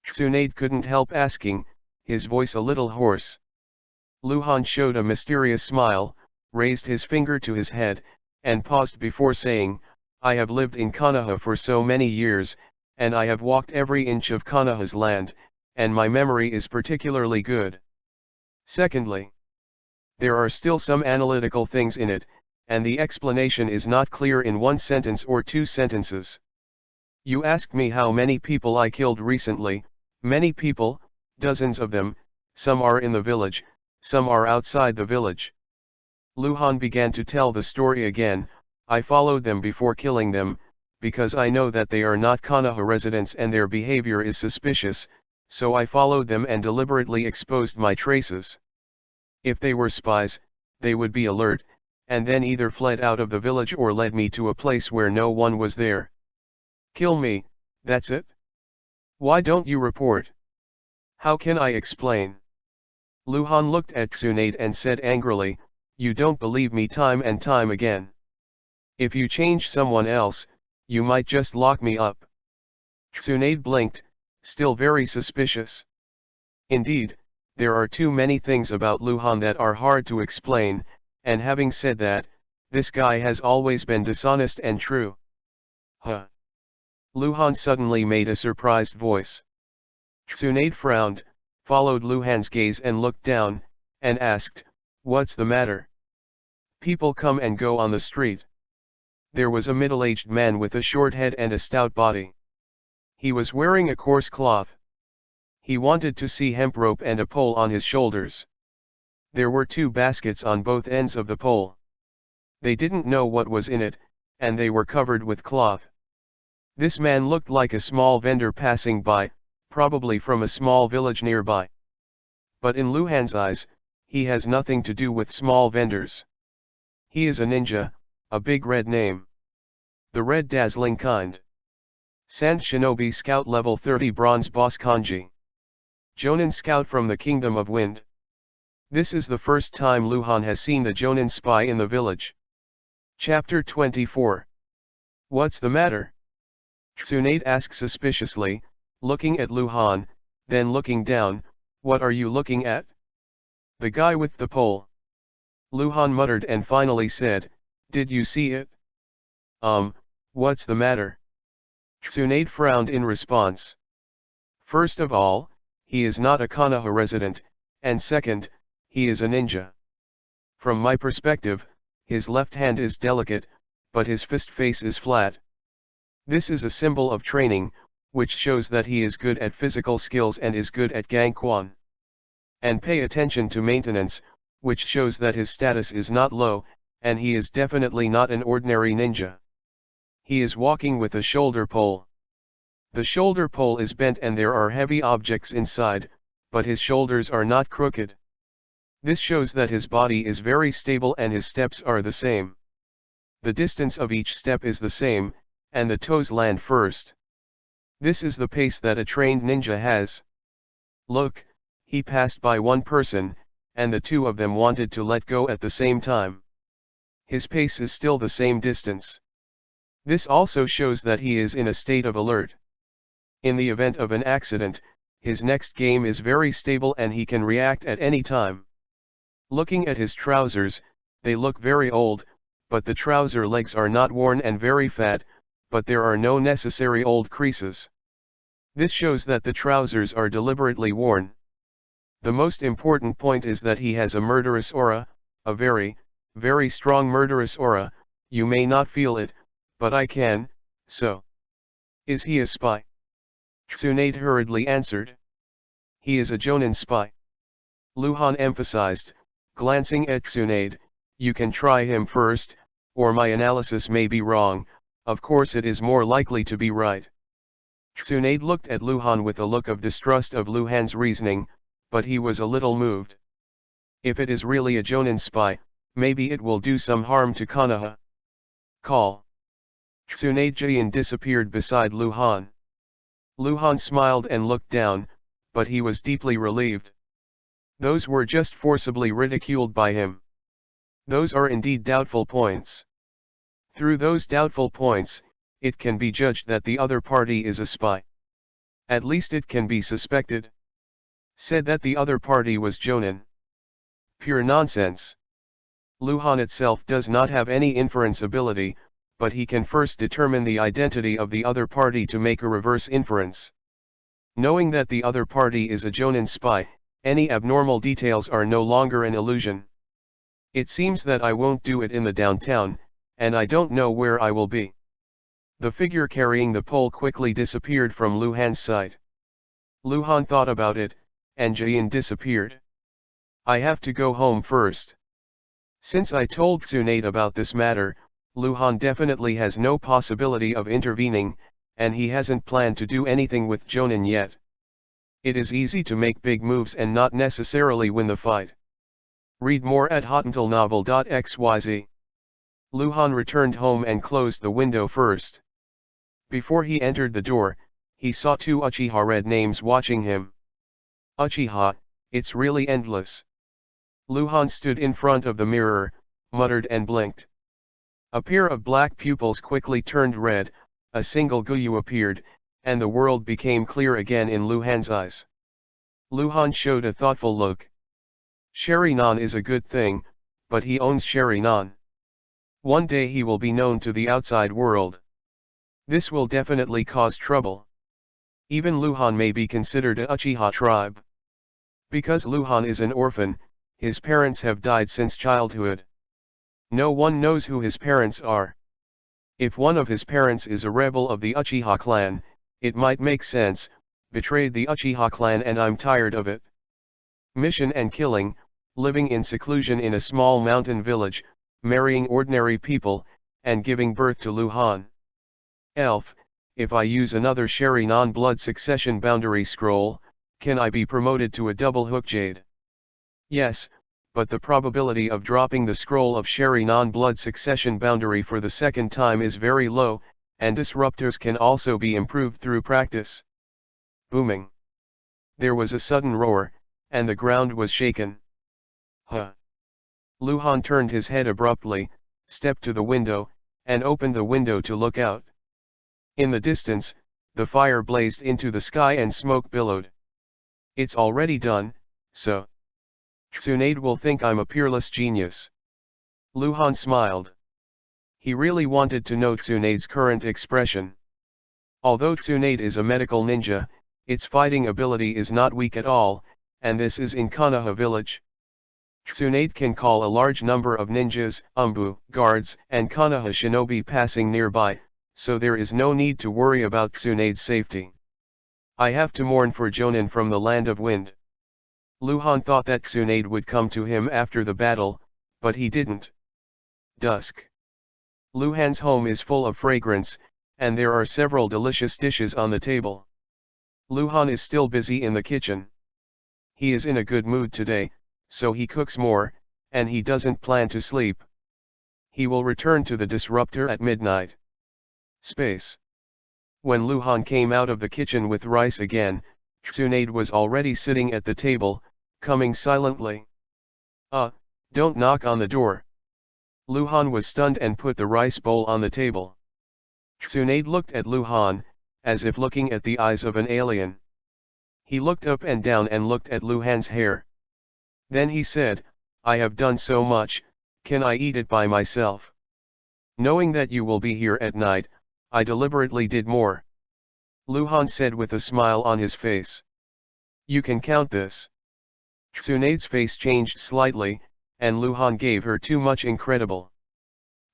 Tsunade couldn't help asking, his voice a little hoarse. Luhan showed a mysterious smile, raised his finger to his head, and paused before saying, I have lived in Konoha for so many years, and I have walked every inch of Konoha's land, and my memory is particularly good. Secondly, there are still some analytical things in it, and the explanation is not clear in one sentence or two sentences. You asked me how many people I killed recently. Many people, dozens of them, some are in the village, some are outside the village. Luhan began to tell the story again. I followed them before killing them, because I know that they are not Konoha residents and their behavior is suspicious, so I followed them and deliberately exposed my traces. If they were spies, they would be alert, and then either fled out of the village or led me to a place where no one was there. Kill me, that's it? Why don't you report? How can I explain? Luhan looked at Tsunade and said angrily, you don't believe me time and time again. If you change someone else, you might just lock me up. Tsunade blinked, still very suspicious. Indeed, there are too many things about Luhan that are hard to explain, and having said that, this guy has always been dishonest and true. Huh? Luhan suddenly made a surprised voice. Tsunade frowned, followed Luhan's gaze and looked down, and asked, what's the matter? People come and go on the street. There was a middle-aged man with a short head and a stout body. He was wearing a coarse cloth. He wanted to see hemp rope and a pole on his shoulders. There were two baskets on both ends of the pole. They didn't know what was in it, and they were covered with cloth. This man looked like a small vendor passing by, probably from a small village nearby. But in Luhan's eyes, he has nothing to do with small vendors. He is a ninja, a big red name. The red dazzling kind. Sand Shinobi Scout Level 30 Bronze Boss Kanji. Jonin Scout from the Kingdom of Wind. This is the first time Luhan has seen the Jonin spy in the village. Chapter 24. What's the matter? Tsunade asked suspiciously, looking at Luhan, then looking down. What are you looking at? The guy with the pole. Luhan muttered and finally said, did you see it? What's the matter? Tsunade frowned in response. First of all, he is not a Konoha resident, and second, he is a ninja. From my perspective, his left hand is delicate, but his fist face is flat. This is a symbol of training, which shows that he is good at physical skills and is good at Gangquan. And pay attention to maintenance, which shows that his status is not low, and he is definitely not an ordinary ninja. He is walking with a shoulder pole. The shoulder pole is bent and there are heavy objects inside, but his shoulders are not crooked. This shows that his body is very stable and his steps are the same. The distance of each step is the same, and the toes land first. This is the pace that a trained ninja has. Look, he passed by one person, and the two of them wanted to let go at the same time. His pace is still the same distance. This also shows that he is in a state of alert. In the event of an accident, his next game is very stable and he can react at any time. Looking at his trousers, they look very old, but the trouser legs are not worn and very fat, but there are no necessary old creases. This shows that the trousers are deliberately worn. The most important point is that he has a murderous aura, a very, very strong murderous aura. You may not feel it, but I can, so. Is he a spy? Tsunade hurriedly answered. He is a Jonin spy. Luhan emphasized, glancing at Tsunade, You can try him first, or my analysis may be wrong. Of course it is more likely to be right. Tsunade looked at Luhan with a look of distrust of Luhan's reasoning, but he was a little moved. If it is really a Jonin spy, maybe it will do some harm to Konoha. Call. Tsunade Jian disappeared beside Luhan. Luhan smiled and looked down, but he was deeply relieved. Those were just forcibly ridiculed by him. Those are indeed doubtful points. Through those doubtful points, it can be judged that the other party is a spy. At least it can be suspected. Said that the other party was Jonin. Pure nonsense. Luhan itself does not have any inference ability, but he can first determine the identity of the other party to make a reverse inference. Knowing that the other party is a Jonin spy, any abnormal details are no longer an illusion. It seems that I won't do it in the downtown, and I don't know where I will be. The figure carrying the pole quickly disappeared from Luhan's sight. Luhan thought about it, and Jian disappeared. I have to go home first. Since I told Tsunade about this matter, Luhan definitely has no possibility of intervening, and he hasn't planned to do anything with Jonin yet. It is easy to make big moves and not necessarily win the fight. Read more at hotentillnovel.xyz. Luhan returned home and closed the window first. Before he entered the door, he saw two Uchiha red names watching him. Uchiha, it's really endless. Luhan stood in front of the mirror, muttered and blinked. A pair of black pupils quickly turned red, a single Guyu appeared, and the world became clear again in Luhan's eyes. Luhan showed a thoughtful look. Sharinan is a good thing, but he owns Sharinan. One day he will be known to the outside world. This will definitely cause trouble. Even Luhan may be considered a Uchiha tribe. Because Luhan is an orphan, his parents have died since childhood. No one knows who his parents are. If one of his parents is a rebel of the Uchiha clan, it might make sense, betrayed the Uchiha clan and I'm tired of it. Mission and killing, living in seclusion in a small mountain village, marrying ordinary people, and giving birth to Luhan. Elf, if I use another Sharinan blood succession boundary scroll, can I be promoted to a double Hokage? Yes, but the probability of dropping the scroll of Sharinan blood succession boundary for the second time is very low, and disruptors can also be improved through practice. Booming. There was a sudden roar, and the ground was shaken. Huh. Luhan turned his head abruptly, stepped to the window, and opened the window to look out. In the distance, the fire blazed into the sky and smoke billowed. It's already done, so Tsunade will think I'm a peerless genius. Luhan smiled. He really wanted to know Tsunade's current expression. Although Tsunade is a medical ninja, its fighting ability is not weak at all, and this is in Konoha village. Tsunade can call a large number of ninjas, umbu, guards, and Konoha shinobi passing nearby, so there is no need to worry about Tsunade's safety. I have to mourn for Jonin from the Land of Wind. Luhan thought that Tsunade would come to him after the battle, but he didn't. Dusk. Luhan's home is full of fragrance, and there are several delicious dishes on the table. Luhan is still busy in the kitchen. He is in a good mood today, so he cooks more, and he doesn't plan to sleep. He will return to the disruptor at midnight. Space. When Luhan came out of the kitchen with rice again, Tsunade was already sitting at the table, coming silently. Don't knock on the door. Luhan was stunned and put the rice bowl on the table. Tsunade looked at Luhan, as if looking at the eyes of an alien. He looked up and down and looked at Luhan's hair. Then he said, I have done so much, can I eat it by myself? Knowing that you will be here at night, I deliberately did more. Luhan said with a smile on his face. You can count this. Tsunade's face changed slightly, and Luhan gave her too much incredible.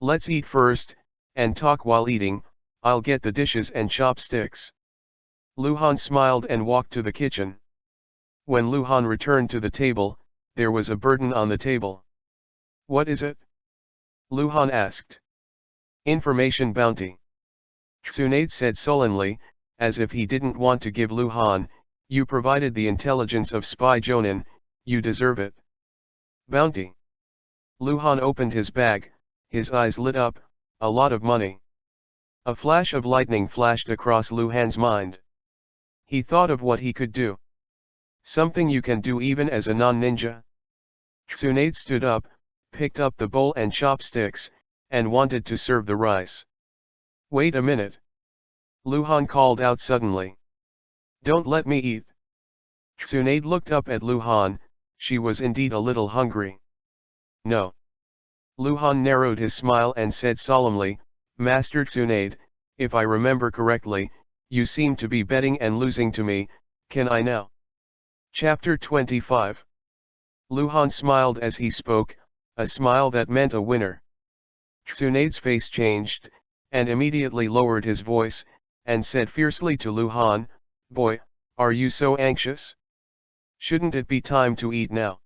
Let's eat first, and talk while eating, I'll get the dishes and chopsticks. Luhan smiled and walked to the kitchen. When Luhan returned to the table, there was a burden on the table. What is it? Luhan asked. Information bounty. Tsunade said sullenly, as if he didn't want to give Luhan, you provided the intelligence of spy Jonin, you deserve it. Bounty. Luhan opened his bag, his eyes lit up, a lot of money. A flash of lightning flashed across Luhan's mind. He thought of what he could do. Something you can do even as a non-ninja? Tsunade stood up, picked up the bowl and chopsticks, and wanted to serve the rice. Wait a minute. Luhan called out suddenly. Don't let me eat. Tsunade looked up at Luhan, she was indeed a little hungry. No. Luhan narrowed his smile and said solemnly, Master Tsunade, if I remember correctly, you seem to be betting and losing to me, can I now? Chapter 25. Luhan smiled as he spoke, a smile that meant a winner. Tsunade's face changed, and immediately lowered his voice, and said fiercely to Luhan, Boy, are you so anxious? Shouldn't it be time to eat now?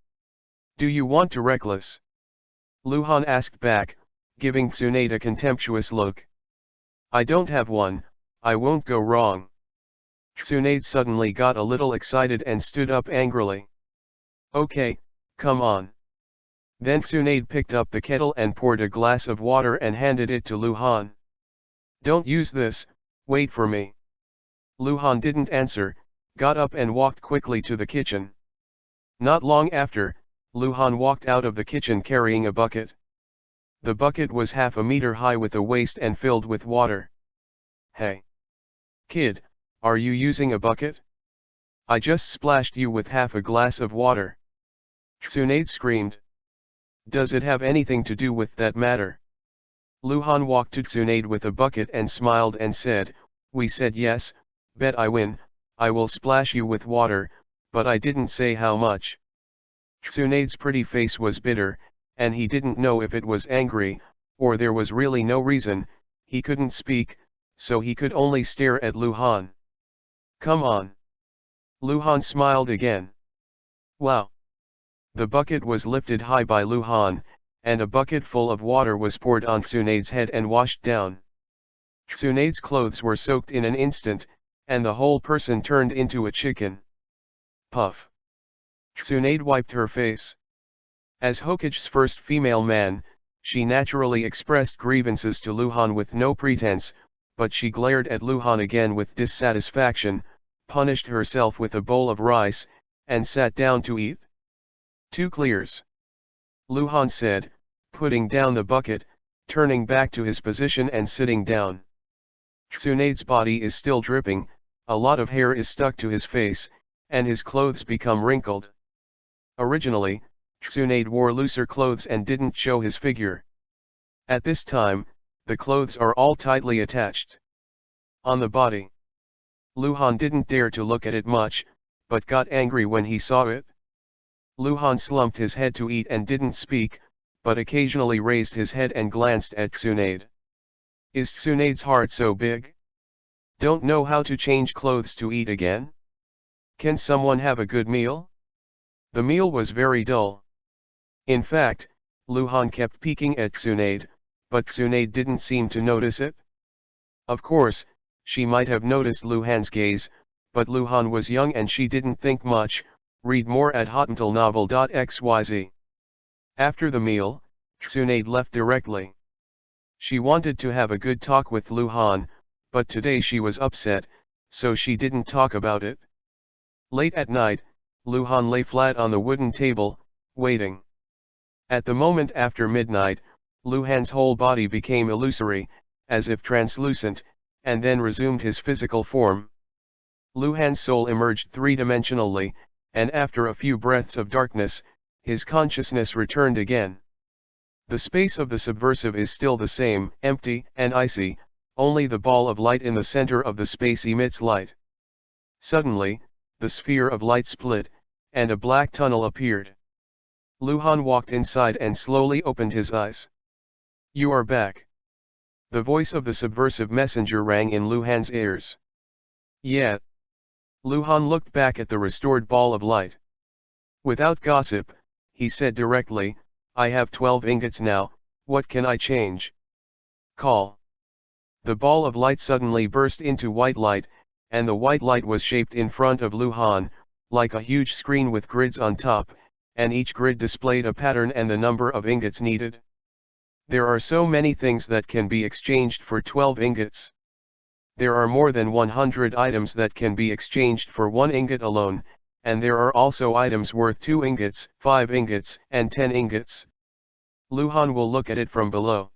Do you want to reckless? Luhan asked back, giving Tsunade a contemptuous look. I don't have one, I won't go wrong. Tsunade suddenly got a little excited and stood up angrily. Okay, come on. Then Tsunade picked up the kettle and poured a glass of water and handed it to Luhan. Don't use this, wait for me. Luhan didn't answer, got up and walked quickly to the kitchen. Not long after, Luhan walked out of the kitchen carrying a bucket. The bucket was half a meter high with a waist and filled with water. Hey! Kid, are you using a bucket? I just splashed you with half a glass of water. Tsunade screamed. Does it have anything to do with that matter? Luhan walked to Tsunade with a bucket and smiled and said, We said yes, bet I win, I will splash you with water, but I didn't say how much. Tsunade's pretty face was bitter, and he didn't know if it was angry, or there was really no reason, he couldn't speak, so he could only stare at Luhan. Come on. Luhan smiled again. Wow. The bucket was lifted high by Luhan, and a bucket full of water was poured on Tsunade's head and washed down. Tsunade's clothes were soaked in an instant, and the whole person turned into a chicken. Puff. Tsunade wiped her face. As Hokage's first female man, she naturally expressed grievances to Luhan with no pretense, but she glared at Luhan again with dissatisfaction, punished herself with a bowl of rice, and sat down to eat. Two clears. Luhan said, putting down the bucket, turning back to his position and sitting down. Tsunade's body is still dripping, a lot of hair is stuck to his face, and his clothes become wrinkled. Originally, Tsunade wore looser clothes and didn't show his figure. At this time, the clothes are all tightly attached on the body. Luhan didn't dare to look at it much, but got angry when he saw it. Luhan slumped his head to eat and didn't speak, but occasionally raised his head and glanced at Tsunade. Is Tsunade's heart so big? Don't know how to change clothes to eat again? Can someone have a good meal? The meal was very dull. In fact, Luhan kept peeking at Tsunade, but Tsunade didn't seem to notice it. Of course, she might have noticed Luhan's gaze, but Luhan was young and she didn't think much. Read more at hotmailnovel.xyz. After the meal, Tsunade left directly. She wanted to have a good talk with Luhan, but today she was upset, so she didn't talk about it. Late at night, Luhan lay flat on the wooden table, waiting. At the moment after midnight, Luhan's whole body became illusory, as if translucent, and then resumed his physical form. Luhan's soul emerged three-dimensionally, and after a few breaths of darkness, his consciousness returned again. The space of the subversive is still the same, empty and icy, only the ball of light in the center of the space emits light. Suddenly, the sphere of light split, and a black tunnel appeared. Luhan walked inside and slowly opened his eyes. You are back. The voice of the subversive messenger rang in Luhan's ears. Yeah. Luhan looked back at the restored ball of light. Without gossip, he said directly, I have 12 ingots now, What can I change? Call. The ball of light suddenly burst into white light, and the white light was shaped in front of Luhan, like a huge screen with grids on top, and each grid displayed a pattern and the number of ingots needed. There are so many things that can be exchanged for 12 ingots. There are more than 100 items that can be exchanged for 1 ingot alone, and there are also items worth 2 ingots, 5 ingots, and 10 ingots. Luhan will look at it from below.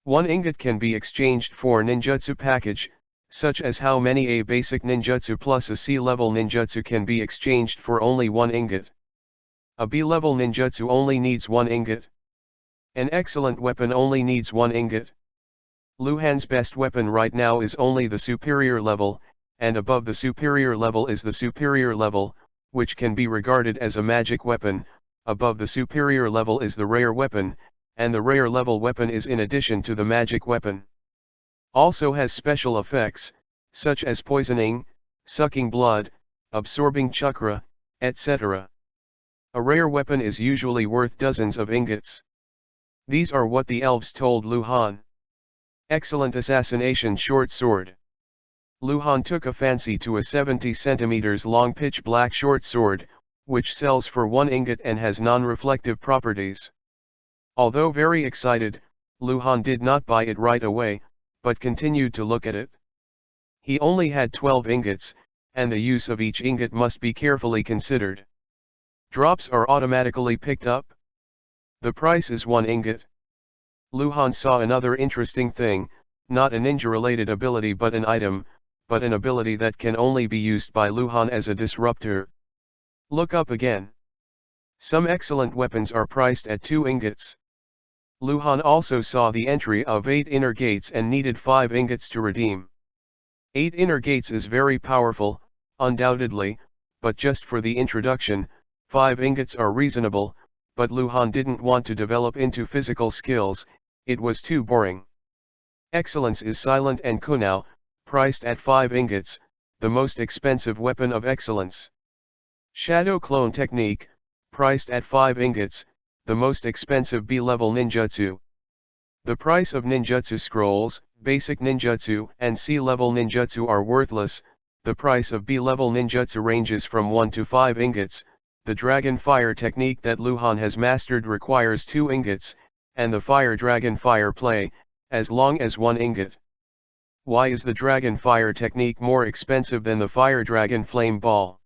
1 ingot can be exchanged for ninjutsu package, such as how many A basic ninjutsu plus a C level ninjutsu can be exchanged for only 1 ingot. A B level ninjutsu only needs 1 ingot. An excellent weapon only needs 1 ingot. Luhan's best weapon right now is only the superior level, and above the superior level is the superior level, which can be regarded as a magic weapon. Above the superior level is the rare weapon, and the rare level weapon is in addition to the magic weapon. Also has special effects, such as poisoning, sucking blood, absorbing chakra, etc. A rare weapon is usually worth dozens of ingots. These are what the elves told Luhan. Excellent assassination short sword. Luhan took a fancy to a 70 cm long pitch black short sword, which sells for 1 ingot and has non-reflective properties. Although very excited, Luhan did not buy it right away, but continued to look at it. He only had 12 ingots, and the use of each ingot must be carefully considered. Drops are automatically picked up. The price is 1 ingot. Luhan saw another interesting thing, not a ninja-related ability but an item, but an ability that can only be used by Luhan as a disruptor. Look up again. Some excellent weapons are priced at 2 ingots. Luhan also saw the entry of 8 inner gates and needed 5 ingots to redeem. 8 inner gates is very powerful, undoubtedly, but just for the introduction, 5 ingots are reasonable, but Luhan didn't want to develop into physical skills, it was too boring. Excellence is silent and kunao, priced at 5 ingots, the most expensive weapon of excellence. Shadow clone technique, priced at 5 ingots, the most expensive B-level ninjutsu. The price of ninjutsu scrolls, basic ninjutsu and C-level ninjutsu are worthless. The price of B-level ninjutsu ranges from 1 to 5 ingots. The dragon fire technique that Luhan has mastered requires 2 ingots, and the fire dragon fire play, as long as 1 ingot. Why is the dragon fire technique more expensive than the fire dragon flame ball?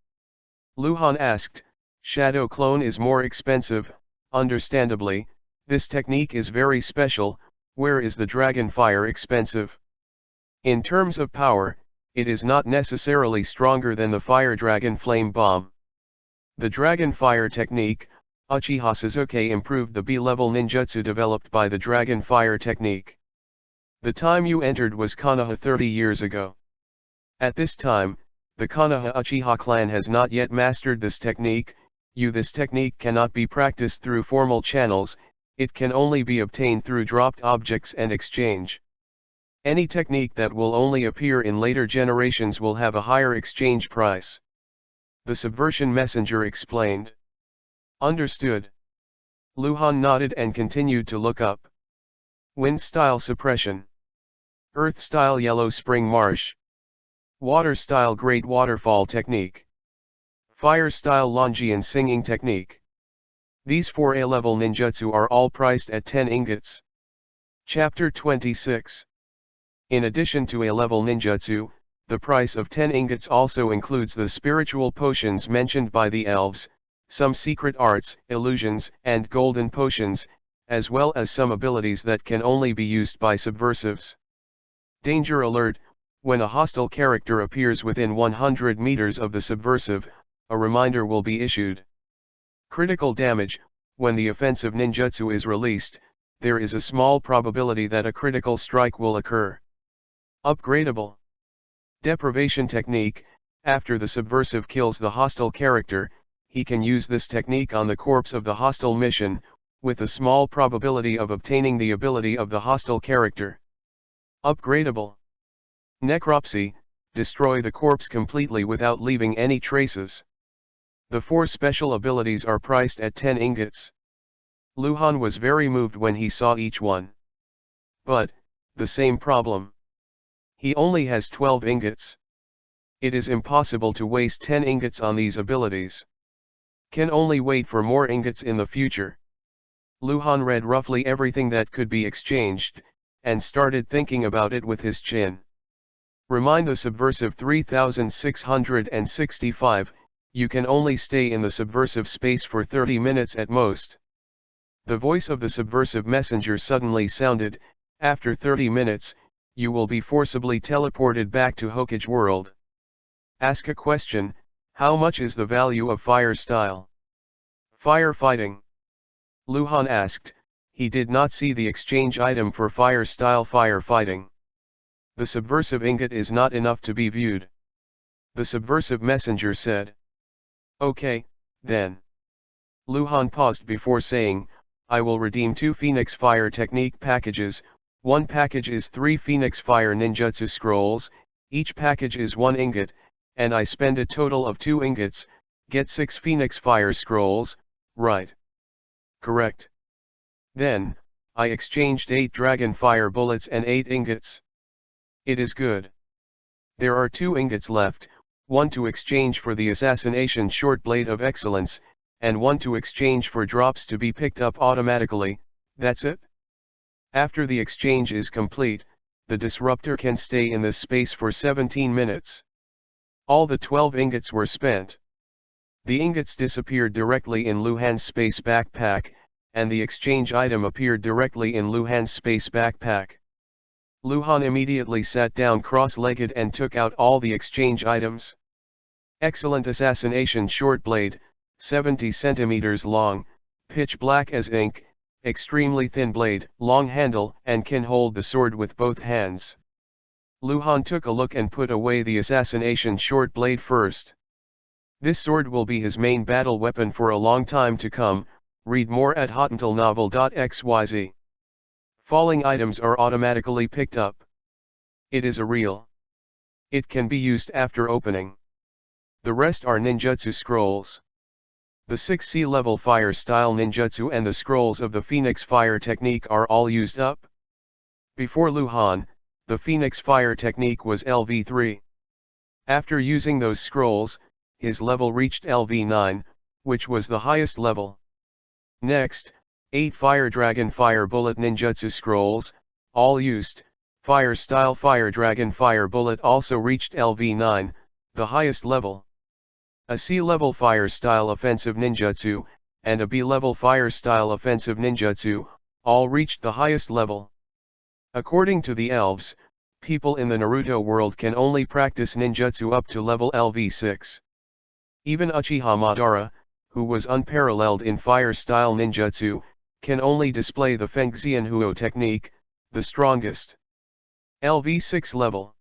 Luhan asked. Shadow clone is more expensive, understandably, this technique is very special. Where is the dragon fire expensive? In terms of power, it is not necessarily stronger than the fire dragon flame bomb. The dragon fire technique, Uchiha Sasuke improved the B-level ninjutsu developed by the dragon fire technique. The time you entered was Konoha 30 years ago. At this time, the Konoha Uchiha clan has not yet mastered this technique. This technique cannot be practiced through formal channels, it can only be obtained through dropped objects and exchange. Any technique that will only appear in later generations will have a higher exchange price. The subversion messenger explained. Understood. Luhan nodded and continued to look up. Wind style suppression. Earth style yellow spring marsh. Water style great waterfall technique. Fire style Longian singing technique. These 4 A-level ninjutsu are all priced at 10 ingots. Chapter 26. In addition to A-level ninjutsu, the price of 10 ingots also includes the spiritual potions mentioned by the elves, some secret arts, illusions, and golden potions, as well as some abilities that can only be used by subversives. Danger alert: when a hostile character appears within 100 meters of the subversive, a reminder will be issued. Critical damage: when the offensive ninjutsu is released, there is a small probability that a critical strike will occur. Upgradable. Deprivation technique: after the subversive kills the hostile character, he can use this technique on the corpse of the hostile mission, with a small probability of obtaining the ability of the hostile character. Upgradable. Necropsy: destroy the corpse completely without leaving any traces. The 4 special abilities are priced at 10 ingots. Luhan was very moved when he saw each one. But, the same problem. He only has 12 ingots. It is impossible to waste 10 ingots on these abilities. Can only wait for more ingots in the future. Luhan read roughly everything that could be exchanged, and started thinking about it with his chin. Remind the subversive 3665, you can only stay in the subversive space for 30 minutes at most. The voice of the subversive messenger suddenly sounded, after 30 minutes, you will be forcibly teleported back to Hokage world. Ask a question, how much is the value of fire style? Firefighting. Luhan asked, he did not see the exchange item for fire style firefighting. The subversive ingot is not enough to be viewed. The subversive messenger said. Okay, then. Luhan paused before saying, I will redeem 2 Phoenix Fire Technique packages. One package is 3 Phoenix Fire Ninjutsu Scrolls, each package is 1 ingot, and I spend a total of 2 ingots, get 6 Phoenix Fire Scrolls, right? Correct. Then, I exchanged 8 Dragon Fire Bullets and 8 ingots. It is good. There are 2 ingots left, one to exchange for the Assassination Short Blade of Excellence, and one to exchange for drops to be picked up automatically, that's it? After the exchange is complete, the disruptor can stay in this space for 17 minutes. All the 12 ingots were spent. The ingots disappeared directly in Luhan's space backpack, and the exchange item appeared directly in Luhan's space backpack. Luhan immediately sat down cross-legged and took out all the exchange items. Excellent Assassination Short Blade, 70 centimeters long, pitch black as ink, extremely thin blade, long handle, and can hold the sword with both hands. Luhan took a look and put away the Assassination Short Blade first. This sword will be his main battle weapon for a long time to come. Read more at hotuntilnovel.xyz. Falling items are automatically picked up. It is a real. It can be used after opening. The rest are ninjutsu scrolls. The 6 C-level fire style ninjutsu and the scrolls of the Phoenix Fire technique are all used up. Before Luhan, the Phoenix Fire technique was LV3. After using those scrolls, his level reached LV9, which was the highest level. Next, 8 Fire Dragon Fire Bullet ninjutsu scrolls, all used. Fire style Fire Dragon Fire Bullet also reached LV9, the highest level. A C-level Fire style offensive ninjutsu, and a B-level Fire style offensive ninjutsu, all reached the highest level. According to the elves, people in the Naruto world can only practice ninjutsu up to level LV6. Even Uchiha Madara, who was unparalleled in fire style ninjutsu, can only display the Fengxianhuo technique, the strongest. LV6 level.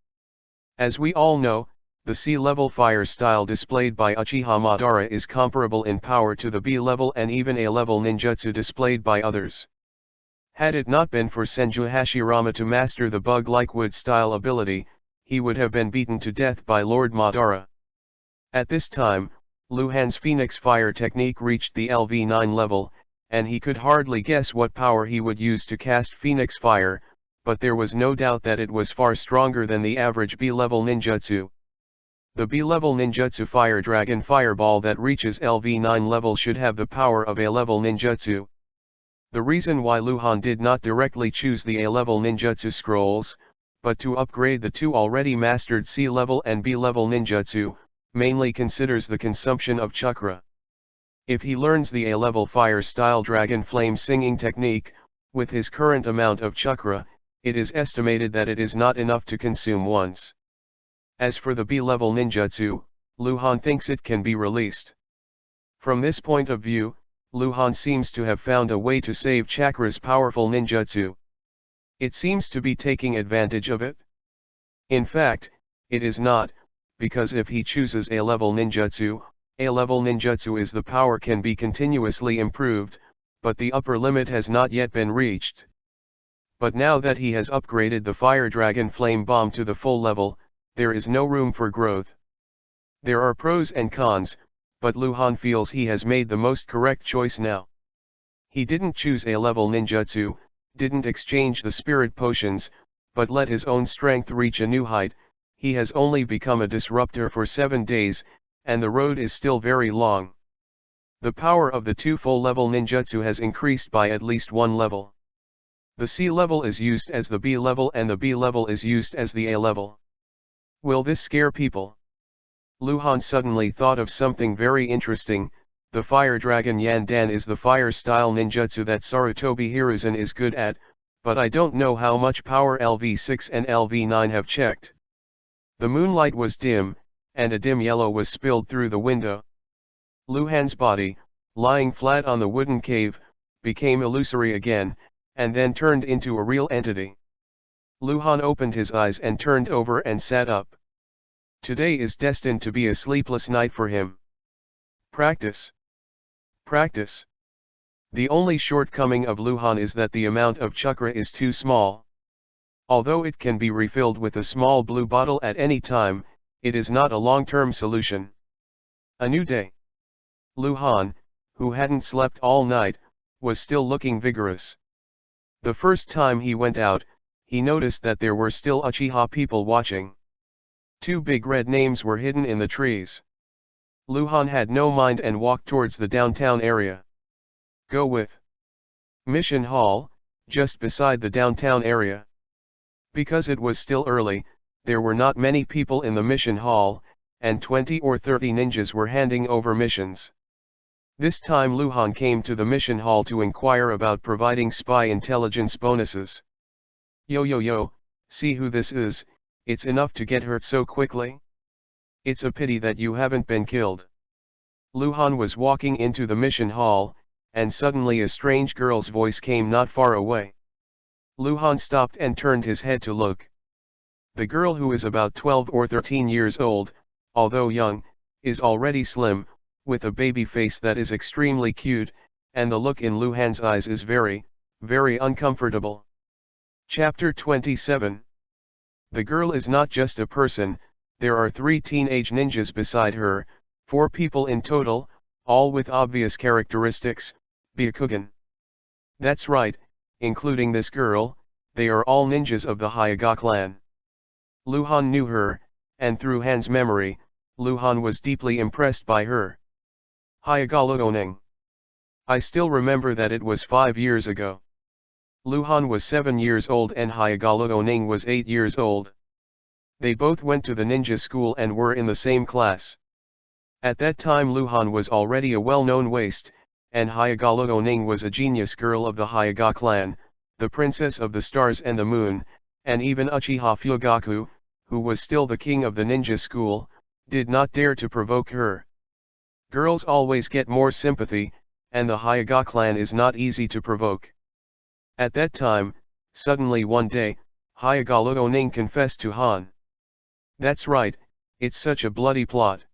As we all know, the C-level fire style displayed by Uchiha Madara is comparable in power to the B-level and even A-level ninjutsu displayed by others. Had it not been for Senju Hashirama to master the bug-like wood style ability, he would have been beaten to death by Lord Madara. At this time, Luhan's Phoenix Fire technique reached the LV9 level, and he could hardly guess what power he would use to cast Phoenix Fire, but there was no doubt that it was far stronger than the average B-level ninjutsu. The B-level ninjutsu Fire Dragon Fireball that reaches LV9 level should have the power of A-level ninjutsu. The reason why Luhan did not directly choose the A-level ninjutsu scrolls, but to upgrade the 2 already mastered C-level and B-level ninjutsu, mainly considers the consumption of chakra. If he learns the A-level fire style Dragon Flame Singing technique, with his current amount of chakra, it is estimated that it is not enough to consume once. As for the B-level ninjutsu, Luhan thinks it can be released. From this point of view, Luhan seems to have found a way to save chakra's powerful ninjutsu. It seems to be taking advantage of it. In fact, it is not, because if he chooses A-level ninjutsu is the power can be continuously improved, but the upper limit has not yet been reached. But now that he has upgraded the Fire Dragon Flame Bomb to the full level, there is no room for growth. There are pros and cons, but Luhan feels he has made the most correct choice now. He didn't choose A-level ninjutsu, didn't exchange the spirit potions, but let his own strength reach a new height. He has only become a disruptor for 7 days, and the road is still very long. The power of the 2 full-level ninjutsu has increased by at least 1 level. The C level is used as the B level and the B level is used as the A level. Will this scare people? Luhan suddenly thought of something very interesting. The Fire Dragon Yandan is the fire-style ninjutsu that Sarutobi Hiruzen is good at, but I don't know how much power LV6 and LV9 have checked. The moonlight was dim, and a dim yellow was spilled through the window. Luhan's body, lying flat on the wooden cave, became illusory again, and then turned into a real entity. Luhan opened his eyes and turned over and sat up. Today is destined to be a sleepless night for him. Practice. Practice. The only shortcoming of Luhan is that the amount of chakra is too small. Although it can be refilled with a small blue bottle at any time, it is not a long-term solution. A new day. Luhan, who hadn't slept all night, was still looking vigorous. The first time he went out, he noticed that there were still Uchiha people watching. 2 big red names were hidden in the trees. Luhan had no mind and walked towards the downtown area. Go with Mission Hall, just beside the downtown area. Because it was still early, there were not many people in the mission hall, and 20 or 30 ninjas were handing over missions. This time Luhan came to the mission hall to inquire about providing spy intelligence bonuses. Yo, see who this is, it's enough to get hurt so quickly. It's a pity that you haven't been killed. Luhan was walking into the mission hall, and suddenly a strange girl's voice came not far away. Luhan stopped and turned his head to look. The girl, who is about 12 or 13 years old, although young, is already slim, with a baby face that is extremely cute, and the look in Luhan's eyes is very, very uncomfortable. Chapter 27. The girl is not just a person, there are 3 teenage ninjas beside her, 4 people in total, all with obvious characteristics, Byakugan. That's right, including this girl, they are all ninjas of the Hyuga clan. Luhan knew her, and through Han's memory, Luhan was deeply impressed by her. Hyuga Luoning. I still remember that it was 5 years ago. Luhan was 7 years old and Hyuga Luoning was 8 years old. They both went to the ninja school and were in the same class. At that time Luhan was already a well-known waste, and Hyuga Luoning was a genius girl of the Hyuga clan, the princess of the stars and the moon, and even Uchiha Fugaku, who was still the king of the ninja school, did not dare to provoke her. Girls always get more sympathy, and the Hyuga clan is not easy to provoke. At that time, suddenly one day, Hyuga Luoning confessed to Han. That's right, it's such a bloody plot.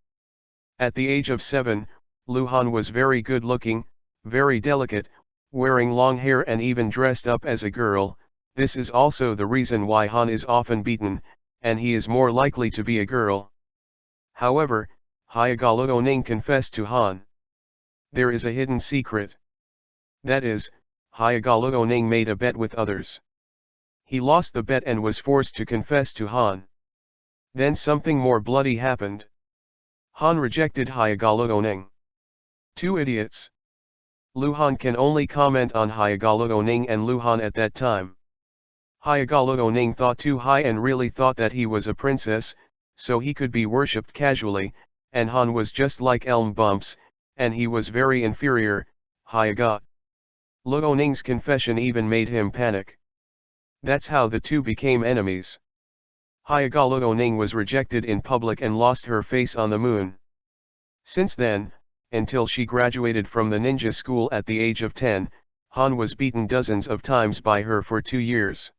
At the age of 7, Luhan was very good looking, very delicate, wearing long hair and even dressed up as a girl. This is also the reason why Han is often beaten, and he is more likely to be a girl. However, Hyuga Luoning confessed to Han. There is a hidden secret. That is, Hyuga Luoning made a bet with others. He lost the bet and was forced to confess to Han. Then something more bloody happened. Han rejected Hyuga Luoning. 2 idiots. Luhan can only comment on Hyuga Luoning and Luhan at that time. Hyuga Luoning thought too high and really thought that he was a princess, so he could be worshipped casually, and Han was just like elm bumps, and he was very inferior. Hyuga Luoning's confession even made him panic. That's how the two became enemies. Hyuga Luoning was rejected in public and lost her face on the moon. Since then, until she graduated from the ninja school at the age of 10, Han was beaten dozens of times by her for 2 years.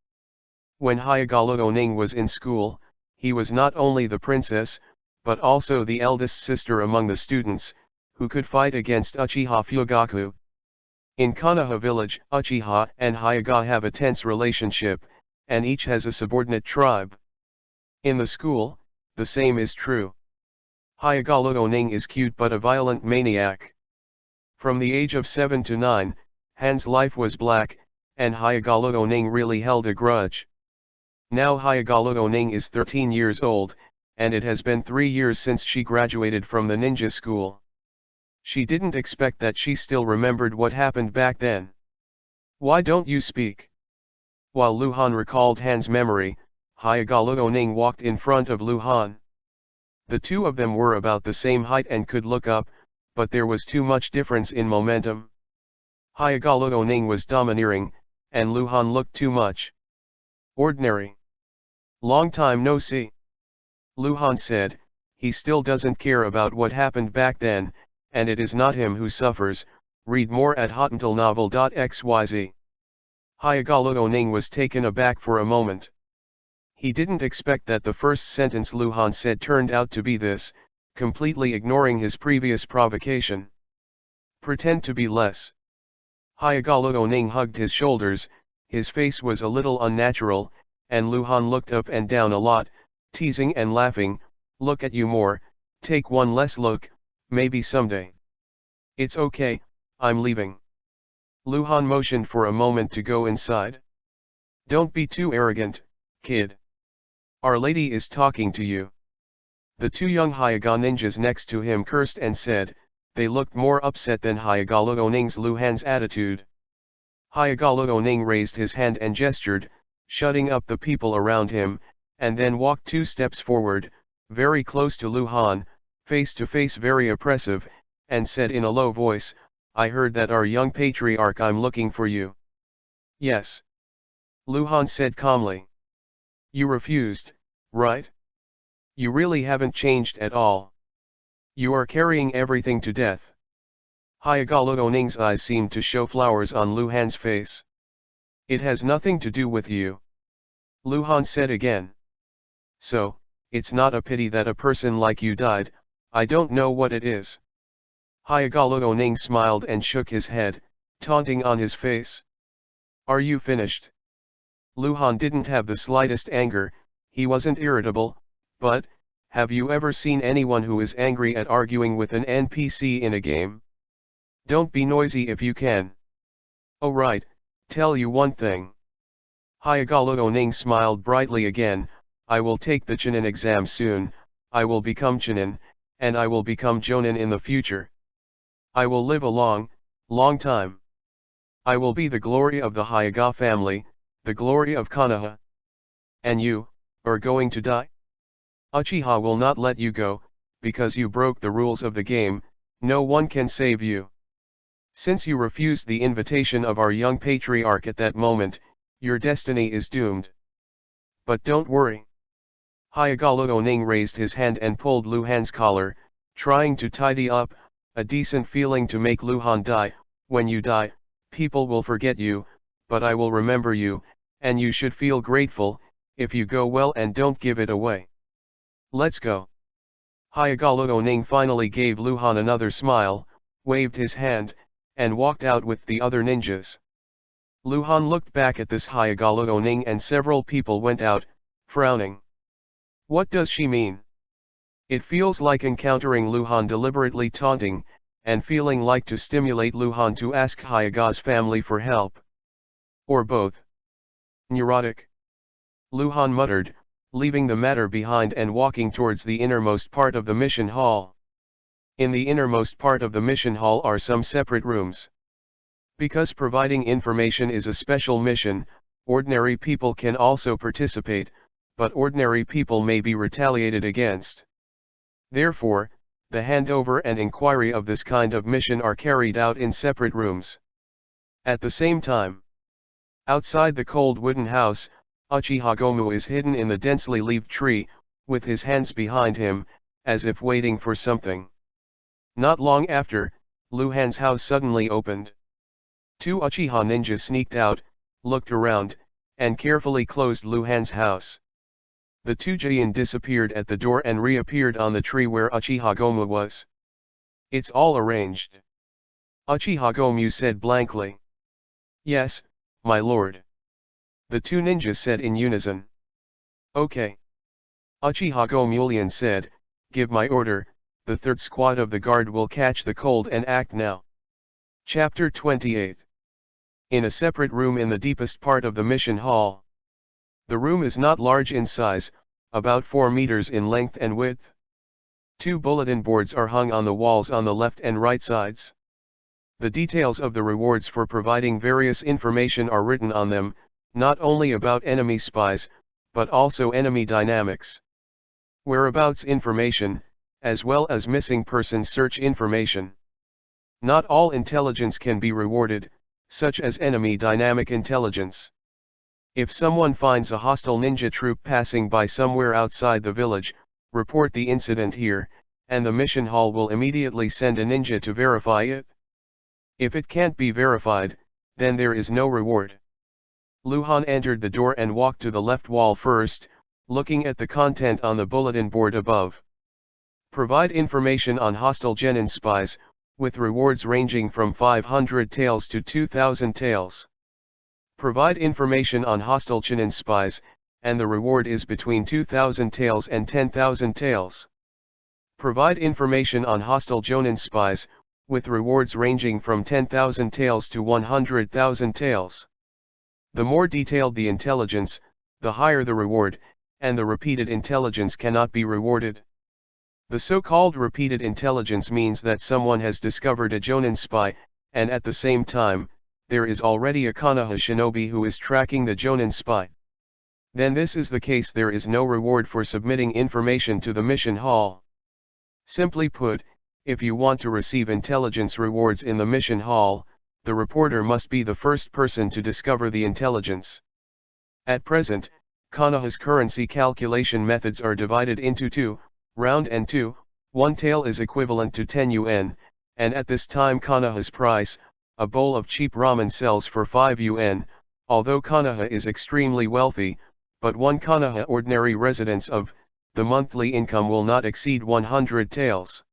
When Hyuga Luoning was in school, he was not only the princess, but also the eldest sister among the students, who could fight against Uchiha Fugaku. In Konoha village, Uchiha and Hyuga have a tense relationship, and each has a subordinate tribe. In the school, the same is true. Hyuga Luoning is cute but a violent maniac. From the age of 7 to 9, Han's life was black, and Hyagalu Oning really held a grudge. Now Hyagalu Oning is 13 years old, and it has been 3 years since she graduated from the ninja school. She didn't expect that she still remembered what happened back then. Why don't you speak? While Luhan recalled Han's memory, Hyagalu Oning walked in front of Luhan. The two of them were about the same height and could look up, but there was too much difference in momentum. Hyagalu Oning was domineering, and Luhan looked too much ordinary. Long time no see. Luhan said, he still doesn't care about what happened back then, and it is not him who suffers. Read more at hotentillnovel.xyz. Hyagalu Oning was taken aback for a moment. He didn't expect that the first sentence Luhan said turned out to be this, completely ignoring his previous provocation. Pretend to be less. Hyagalu Oning hugged his shoulders, his face was a little unnatural, and Luhan looked up and down a lot, teasing and laughing. Look at you more, take one less look, maybe someday. It's okay, I'm leaving. Luhan motioned for a moment to go inside. Don't be too arrogant, kid. Our lady is talking to you. The two young Hyaga ninjas next to him cursed and said, they looked more upset than Hyagalu Oning's Luhan's attitude. Hyagalu Oning raised his hand and gestured, shutting up the people around him, and then walked 2 steps forward, very close to Luhan, face to face, very oppressive, and said in a low voice, I heard that our young patriarch. I'm looking for you. Yes. Luhan said calmly. You refused, right? You really haven't changed at all. You are carrying everything to death. Hyagalu Oning's eyes seemed to show flowers on Luhan's face. It has nothing to do with you. Luhan said again. So, it's not a pity that a person like you died. I don't know what it is. Hyagalu Oning smiled and shook his head, taunting on his face. Are you finished? Luhan didn't have the slightest anger, he wasn't irritable, but, have you ever seen anyone who is angry at arguing with an NPC in a game? Don't be noisy if you can. Oh right, tell you one thing. Hyagalu Oning smiled brightly again, I will take the Chunin exam soon, I will become Chunin, and I will become Jonin in the future. I will live a long, long time. I will be the glory of the Hyaga family, the glory of Konoha. And you, are going to die? Uchiha will not let you go, because you broke the rules of the game, no one can save you. Since you refused the invitation of our young patriarch at that moment, your destiny is doomed. But don't worry. Hyagalu Oning raised his hand and pulled Luhan's collar, trying to tidy up, a decent feeling to make Luhan die. When you die, people will forget you, but I will remember you, and you should feel grateful, if you go well and don't give it away. Let's go. Hyagalu Oning finally gave Luhan another smile, waved his hand, and walked out with the other ninjas. Luhan looked back at this Hyagalu Oning and several people went out, frowning. What does she mean? It feels like encountering Luhan deliberately taunting, and feeling like to stimulate Luhan to ask Hyaga's family for help. Or both. Neurotic. Luhan muttered, leaving the matter behind and walking towards the innermost part of the mission hall. In the innermost part of the mission hall are some separate rooms. Because providing information is a special mission, ordinary people can also participate, but ordinary people may be retaliated against. Therefore, the handover and inquiry of this kind of mission are carried out in separate rooms. At the same time, outside the cold wooden house, Uchiha Gomu is hidden in the densely leaved tree, with his hands behind him, as if waiting for something. Not long after, Luhan's house suddenly opened. 2 Uchiha ninjas sneaked out, looked around, and carefully closed Luhan's house. The 2 Jin disappeared at the door and reappeared on the tree where Uchiha Gomu was. It's all arranged. Uchiha Gomu said blankly. Yes, my lord. The 2 ninjas said in unison. Okay. Uchiha Gomulian said, give my order, the 3rd squad of the guard will catch the cold and act now. Chapter 28. in a separate room in the deepest part of the mission hall. The room is not large in size, about 4 meters in length and width. 2 bulletin boards are hung on the walls on the left and right sides. The details of the rewards for providing various information are written on them, not only about enemy spies, but also enemy dynamics. Whereabouts information, as well as missing persons search information. Not all intelligence can be rewarded, such as enemy dynamic intelligence. If someone finds a hostile ninja troop passing by somewhere outside the village, report the incident here, and the mission hall will immediately send a ninja to verify it. If it can't be verified, then there is no reward. Luhan entered the door and walked to the left wall first, looking at the content on the bulletin board above. Provide information on hostile genin spies, with rewards ranging from 500 taels to 2,000 taels. Provide information on hostile genin spies, and the reward is between 2,000 taels and 10,000 taels. Provide information on hostile jonin spies, with rewards ranging from 10,000 taels to 100,000 taels. The more detailed the intelligence, the higher the reward, and the repeated intelligence cannot be rewarded. The so-called repeated intelligence means that someone has discovered a jonin spy, and at the same time, there is already a Konoha shinobi who is tracking the jonin spy. Then this is the case, there is no reward for submitting information to the mission hall. Simply put, if you want to receive intelligence rewards in the mission hall, the reporter must be the first person to discover the intelligence. At present, Konoha's currency calculation methods are divided into 2, round and 2, 1 tael is equivalent to 10 yuan, and at this time Konoha's price, a bowl of cheap ramen sells for 5 yuan, although Konoha is extremely wealthy, but one Konoha ordinary residence of, the monthly income will not exceed 100 taels.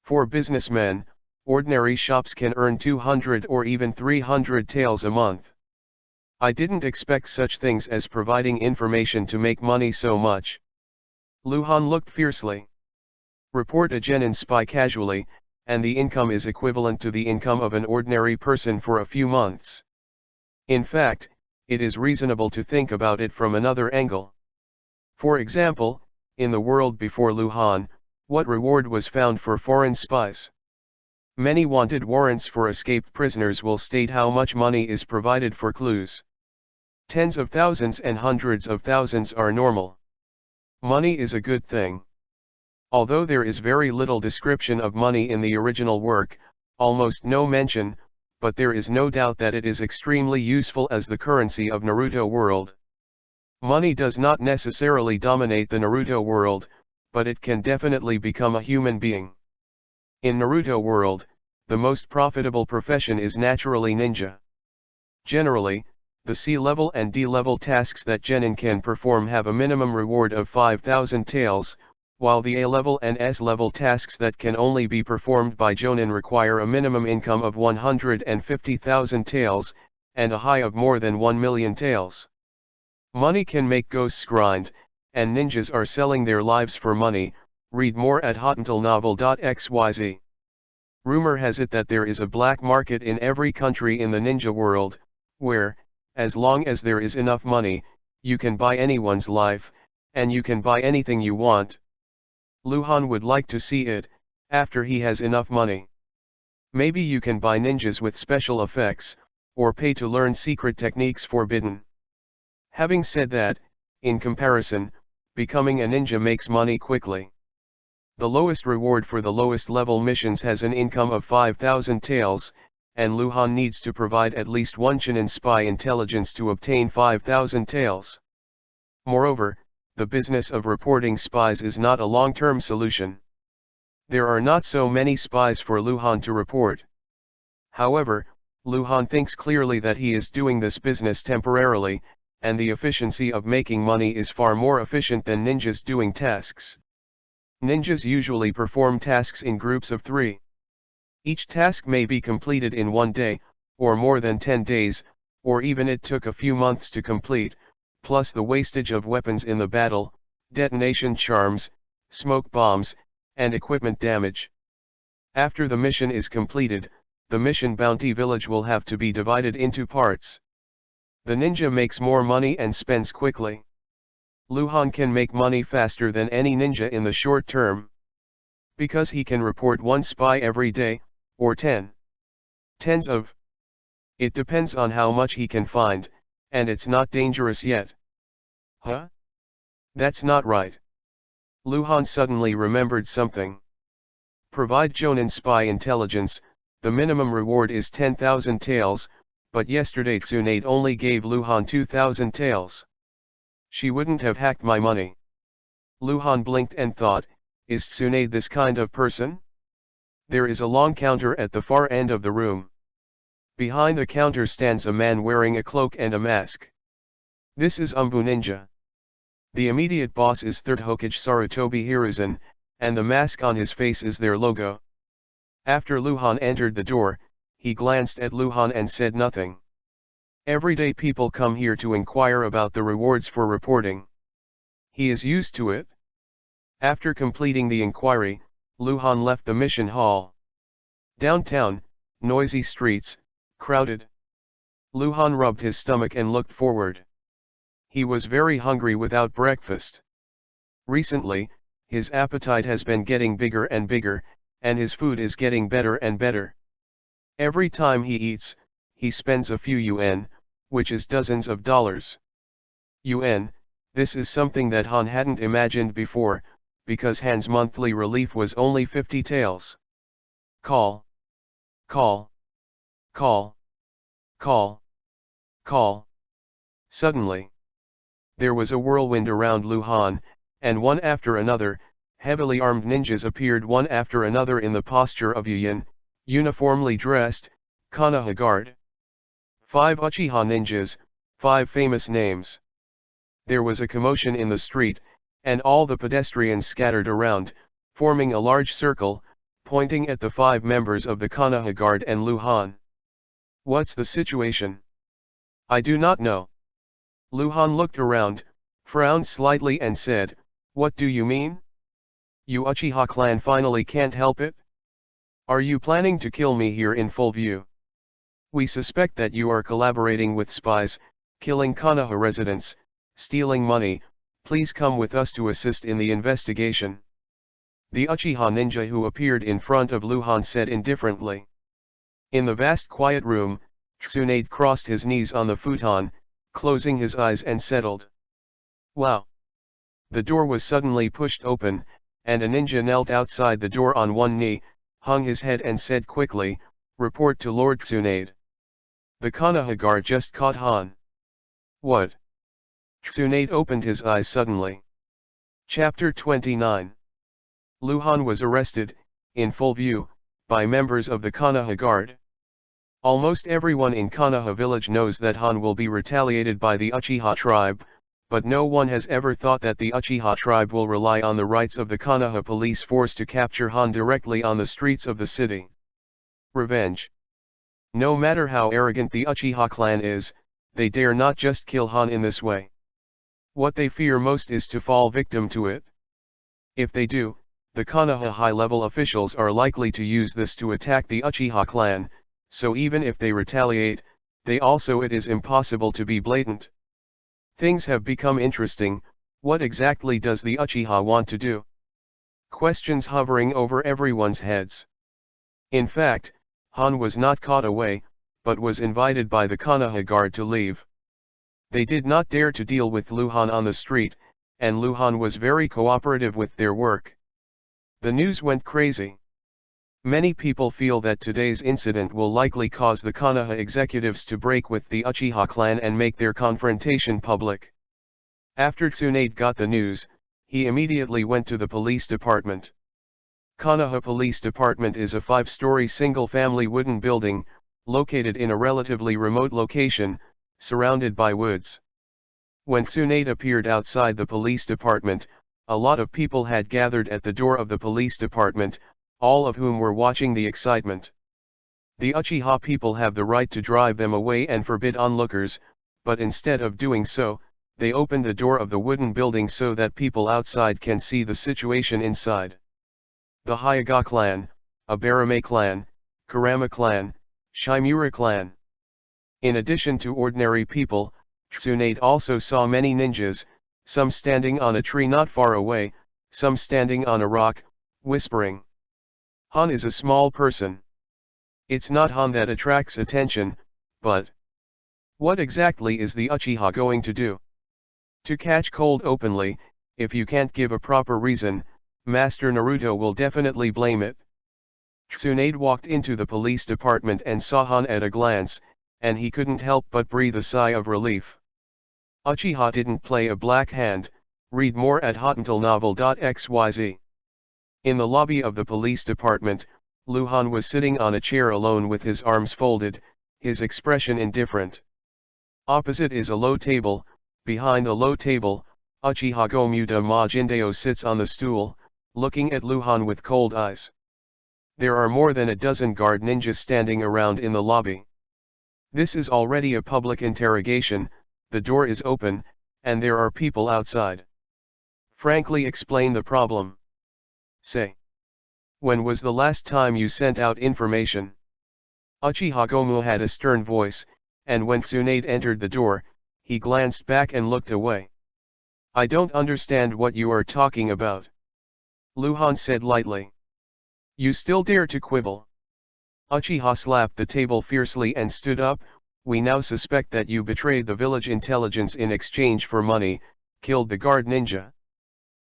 For businessmen, ordinary shops can earn 200 or even 300 taels a month. I didn't expect such things as providing information to make money so much. Luhan looked fiercely. Report a genin spy casually, and the income is equivalent to the income of an ordinary person for a few months. In fact, it is reasonable to think about it from another angle. For example, in the world before Luhan, what reward was found for foreign spies? Many wanted warrants for escaped prisoners will state how much money is provided for clues. Tens of thousands and hundreds of thousands are normal. Money is a good thing. Although there is very little description of money in the original work, almost no mention, but there is no doubt that it is extremely useful as the currency of Naruto world. Money does not necessarily dominate the Naruto world, but it can definitely become a human being. In Naruto world, the most profitable profession is naturally ninja. Generally, the C-level and D-level tasks that genin can perform have a minimum reward of 5,000 taels, while the A-level and S-level tasks that can only be performed by jonin require a minimum income of 150,000 taels, and a high of more than 1 million taels. Money can make ghosts grind, and ninjas are selling their lives for money. Read more at hotentleNovel.xyz. Rumor has it that there is a black market in every country in the ninja world, where, as long as there is enough money, you can buy anyone's life, and you can buy anything you want. Luhan would like to see it, after he has enough money. Maybe you can buy ninjas with special effects, or pay to learn secret techniques forbidden. Having said that, in comparison, becoming a ninja makes money quickly. The lowest reward for the lowest level missions has an income of 5,000 taels, and Luhan needs to provide at least one genin spy intelligence to obtain 5,000 taels. Moreover, the business of reporting spies is not a long-term solution. There are not so many spies for Luhan to report. However, Luhan thinks clearly that he is doing this business temporarily, and the efficiency of making money is far more efficient than ninjas doing tasks. Ninjas usually perform tasks in groups of 3. Each task may be completed in 1 day, or more than 10 days, or even it took a few months to complete, plus the wastage of weapons in the battle, detonation charms, smoke bombs, and equipment damage. After the mission is completed, the mission bounty village will have to be divided into parts. The ninja makes more money and spends quickly. Luhan can make money faster than any ninja in the short term. Because he can report one spy every day, or 10. Tens of. It depends on how much he can find, and it's not dangerous yet. Huh? That's not right. Luhan suddenly remembered something. Provide Jonin spy intelligence, the minimum reward is 10,000 taels, but yesterday Tsunade only gave Luhan 2,000 taels. She wouldn't have hacked my money. Luhan blinked and thought, is Tsunade this kind of person? There is a long counter at the far end of the room. Behind the counter stands a man wearing a cloak and a mask. This is Umbu Ninja. The immediate boss is 3rd Hokage Sarutobi Hiruzen, and the mask on his face is their logo. After Luhan entered the door, he glanced at Luhan and said nothing. Everyday people come here to inquire about the rewards for reporting. He is used to it. After completing the inquiry, Luhan left the mission hall. Downtown, noisy streets, crowded. Luhan rubbed his stomach and looked forward. He was very hungry without breakfast. Recently, his appetite has been getting bigger and bigger, and his food is getting better and better. Every time he eats, he spends a few yuan, which is dozens of dollars. Yuan, this is something that Han hadn't imagined before, because Han's monthly relief was only 50 taels. Call. Call. Call. Call. Call. Suddenly, there was a whirlwind around Luhan, and one after another, heavily armed ninjas appeared one after another in the posture of Yuyin, uniformly dressed, Konoha guard. 5 Uchiha ninjas, 5 famous names. There was a commotion in the street, and all the pedestrians scattered around, forming a large circle, pointing at the 5 members of the Konoha guard and Luhan. What's the situation? I do not know. Luhan looked around, frowned slightly and said, what do you mean? You Uchiha clan finally can't help it? Are you planning to kill me here in full view? We suspect that you are collaborating with spies, killing Konoha residents, stealing money. Please come with us to assist in the investigation. The Uchiha ninja who appeared in front of Luhan said indifferently. In the vast quiet room, Tsunade crossed his knees on the futon, closing his eyes and settled. Wow! The door was suddenly pushed open, and a ninja knelt outside the door on one knee, hung his head and said quickly, report to Lord Tsunade. The Konoha guard just caught Han. What? Tsunade opened his eyes suddenly. Chapter 29. Luhan was arrested, in full view, by members of the Konoha guard. Almost everyone in Konoha village knows that Han will be retaliated by the Uchiha tribe, but no one has ever thought that the Uchiha tribe will rely on the rights of the Konoha police force to capture Han directly on the streets of the city. Revenge. No matter how arrogant the Uchiha clan is, they dare not just kill Han in this way. What they fear most is to fall victim to it. If they do, the Konoha high-level officials are likely to use this to attack the Uchiha clan, so even if they retaliate, it is impossible to be blatant. Things have become interesting. What exactly does the Uchiha want to do? Questions hovering over everyone's heads. In fact, Han was not caught away, but was invited by the Konoha guard to leave. They did not dare to deal with Luhan on the street, and Luhan was very cooperative with their work. The news went crazy. Many people feel that today's incident will likely cause the Konoha executives to break with the Uchiha clan and make their confrontation public. After Tsunade got the news, he immediately went to the police department. Konoha Police Department is a 5-story single-family wooden building, located in a relatively remote location, surrounded by woods. When Tsunade appeared outside the police department, a lot of people had gathered at the door of the police department, all of whom were watching the excitement. The Uchiha people have the right to drive them away and forbid onlookers, but instead of doing so, they opened the door of the wooden building so that people outside can see the situation inside. The Hyuga clan, a Barame clan, Kurama clan, Shimura clan. In addition to ordinary people, Tsunade also saw many ninjas, some standing on a tree not far away, some standing on a rock, whispering. Han is a small person. It's not Han that attracts attention, but what exactly is the Uchiha going to do? To catch cold openly, if you can't give a proper reason, Master Naruto will definitely blame it. Tsunade walked into the police department and saw Han at a glance, and he couldn't help but breathe a sigh of relief. Uchiha didn't play a black hand. Read more at hotantalnovel.xyz. In the lobby of the police department, Luhan was sitting on a chair alone with his arms folded, his expression indifferent. Opposite is a low table. Behind the low table, Uchiha Gomuta Majindeo sits on the stool, looking at Luhan with cold eyes. There are more than a dozen guard ninjas standing around in the lobby. This is already a public interrogation. The door is open, and there are people outside. Frankly explain the problem. Say. When was the last time you sent out information? Uchiha Gomu had a stern voice, and when Tsunade entered the door, he glanced back and looked away. I don't understand what you are talking about. Luhan said lightly. You still dare to quibble? Uchiha slapped the table fiercely and stood up. We now suspect that you betrayed the village intelligence in exchange for money, killed the guard ninja,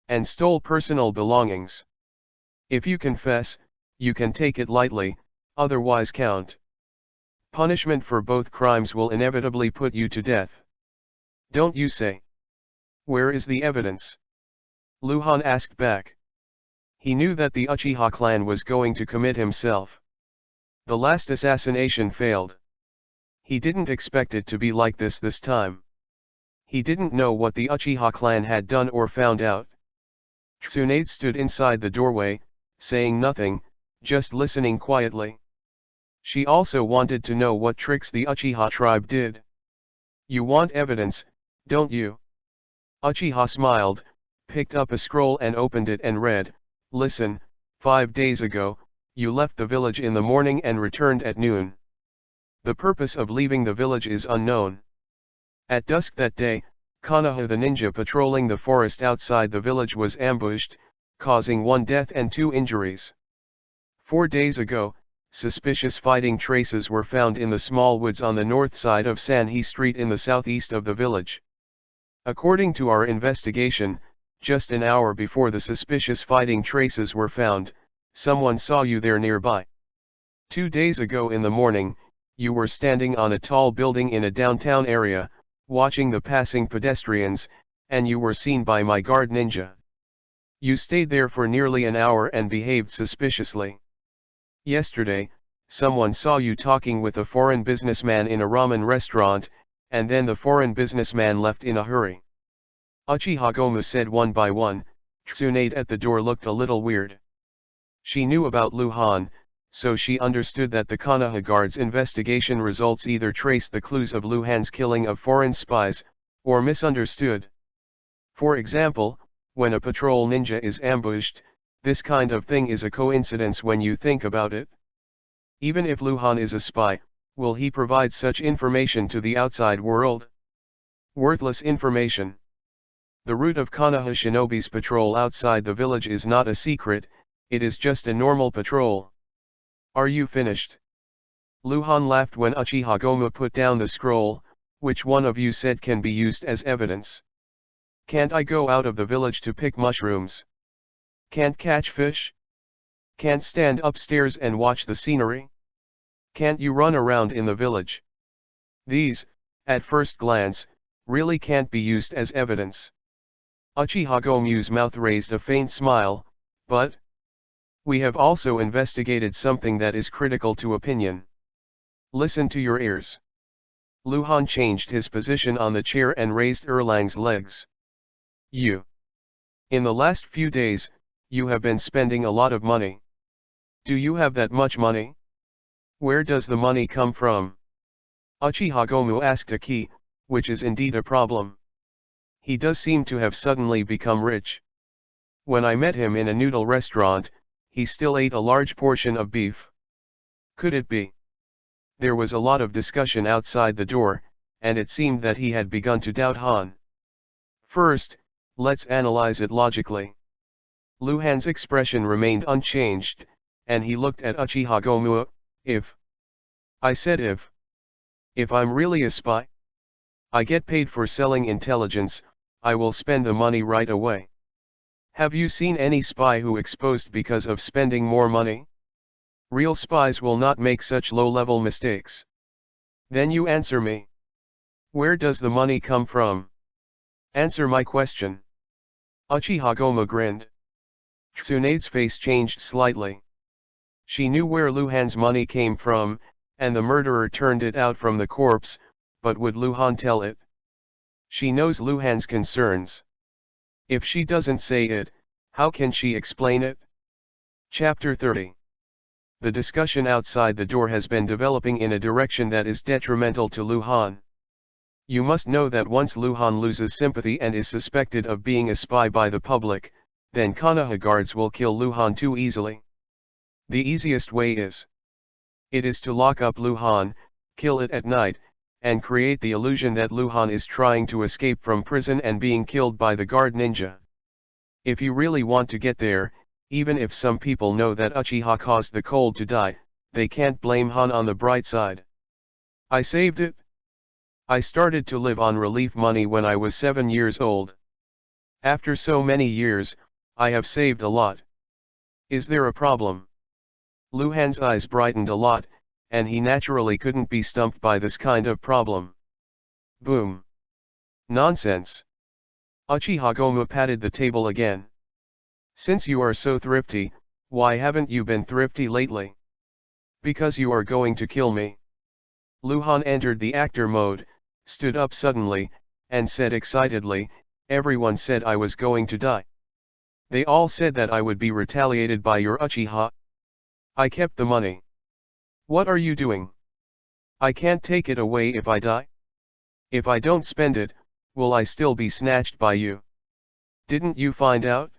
and stole personal belongings. If you confess, you can take it lightly, otherwise count. Punishment for both crimes will inevitably put you to death. Don't you say? Where is the evidence? Luhan asked back. He knew that the Uchiha clan was going to commit himself. The last assassination failed. He didn't expect it to be like this time. He didn't know what the Uchiha clan had done or found out. Tsunade stood inside the doorway, saying nothing, just listening quietly. She also wanted to know what tricks the Uchiha tribe did. You want evidence, don't you? Uchiha smiled, picked up a scroll and opened it and read, Listen, 5 days ago, you left the village in the morning and returned at noon. The purpose of leaving the village is unknown. At dusk that day, Konoha the ninja patrolling the forest outside the village was ambushed, causing 1 death and 2 injuries. 4 days ago, suspicious fighting traces were found in the small woods on the north side of Sanhei Street in the southeast of the village. According to our investigation, just an hour before the suspicious fighting traces were found, someone saw you there nearby. 2 days ago in the morning, you were standing on a tall building in a downtown area, watching the passing pedestrians, and you were seen by my guard ninja. You stayed there for nearly an hour and behaved suspiciously. Yesterday, someone saw you talking with a foreign businessman in a ramen restaurant, and then the foreign businessman left in a hurry. Uchiha Gomu said one by one. Tsunade at the door looked a little weird. She knew about Luhan, so she understood that the Konoha guard's investigation results either traced the clues of Luhan's killing of foreign spies, or misunderstood. For example, when a patrol ninja is ambushed, this kind of thing is a coincidence when you think about it. Even if Luhan is a spy, will he provide such information to the outside world? Worthless information. The route of Konoha shinobi's patrol outside the village is not a secret, it is just a normal patrol. Are you finished? Luhan laughed when Uchiha Gomu put down the scroll. Which one of you said can be used as evidence? Can't I go out of the village to pick mushrooms? Can't catch fish? Can't stand upstairs and watch the scenery? Can't you run around in the village? These, at first glance, really can't be used as evidence. Uchiha Gomu's mouth raised a faint smile, but we have also investigated something that is critical to opinion. Listen to your ears. Luhan changed his position on the chair and raised Erlang's legs. In the last few days, you have been spending a lot of money. Do you have that much money? Where does the money come from? Uchiha Gomu asked a key, which is indeed a problem. He does seem to have suddenly become rich. When I met him in a noodle restaurant, he still ate a large portion of beef. Could it be? There was a lot of discussion outside the door, and it seemed that he had begun to doubt Han. First, let's analyze it logically. Lu Han's expression remained unchanged, and he looked at Uchiha Gomu. If. I said if. If I'm really a spy? I get paid for selling intelligence, I will spend the money right away. Have you seen any spy who exposed because of spending more money? Real spies will not make such low-level mistakes. Then you answer me. Where does the money come from? Answer my question. Uchiha Gomu grinned. Tsunade's face changed slightly. She knew where Lu Han's money came from, and the murderer turned it out from the corpse, but would Lu Han tell it? She knows Lu Han's concerns. If she doesn't say it, how can she explain it? Chapter 30. The discussion outside the door has been developing in a direction that is detrimental to Lu Han. You must know that once Lu Han loses sympathy and is suspected of being a spy by the public, then Konoha guards will kill Lu Han too easily. The easiest way is. It is to lock up Lu Han, kill it at night, and create the illusion that Lu Han is trying to escape from prison and being killed by the guard ninja. If you really want to get there, even if some people know that Uchiha caused the cold to die, they can't blame Han on the bright side. I saved it. I started to live on relief money when I was 7 years old. After so many years, I have saved a lot. Is there a problem? Lu Han's eyes brightened a lot, and he naturally couldn't be stumped by this kind of problem. Boom. Nonsense. Uchiha Gomu patted the table again. Since you are so thrifty, why haven't you been thrifty lately? Because you are going to kill me. Lu Han entered the actor mode, stood up suddenly, and said excitedly, everyone said I was going to die. They all said that I would be retaliated by your Uchiha. I kept the money. What are you doing? I can't take it away if I die. If I don't spend it, will I still be snatched by you? Didn't you find out?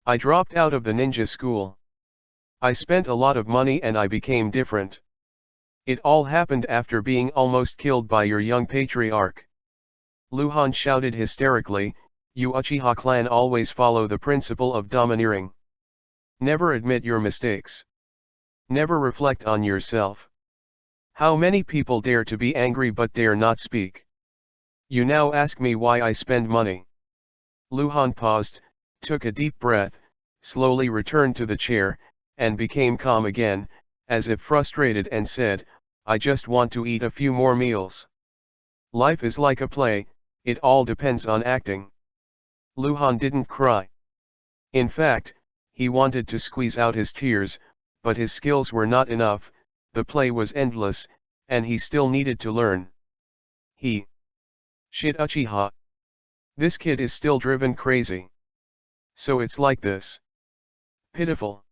I dropped out of the ninja school. I spent a lot of money and I became different. It all happened after being almost killed by your young patriarch. Lu Han shouted hysterically, you Uchiha clan always follow the principle of domineering. Never admit your mistakes. Never reflect on yourself. How many people dare to be angry but dare not speak? You now ask me why I spend money. Lu Han paused, took a deep breath, slowly returned to the chair, and became calm again, as if frustrated and said, I just want to eat a few more meals. Life is like a play, it all depends on acting. Lu Han didn't cry. In fact, he wanted to squeeze out his tears, but his skills were not enough, the play was endless, and he still needed to learn. Shit Uchiha. This kid is still driven crazy. So it's like this. Pitiful.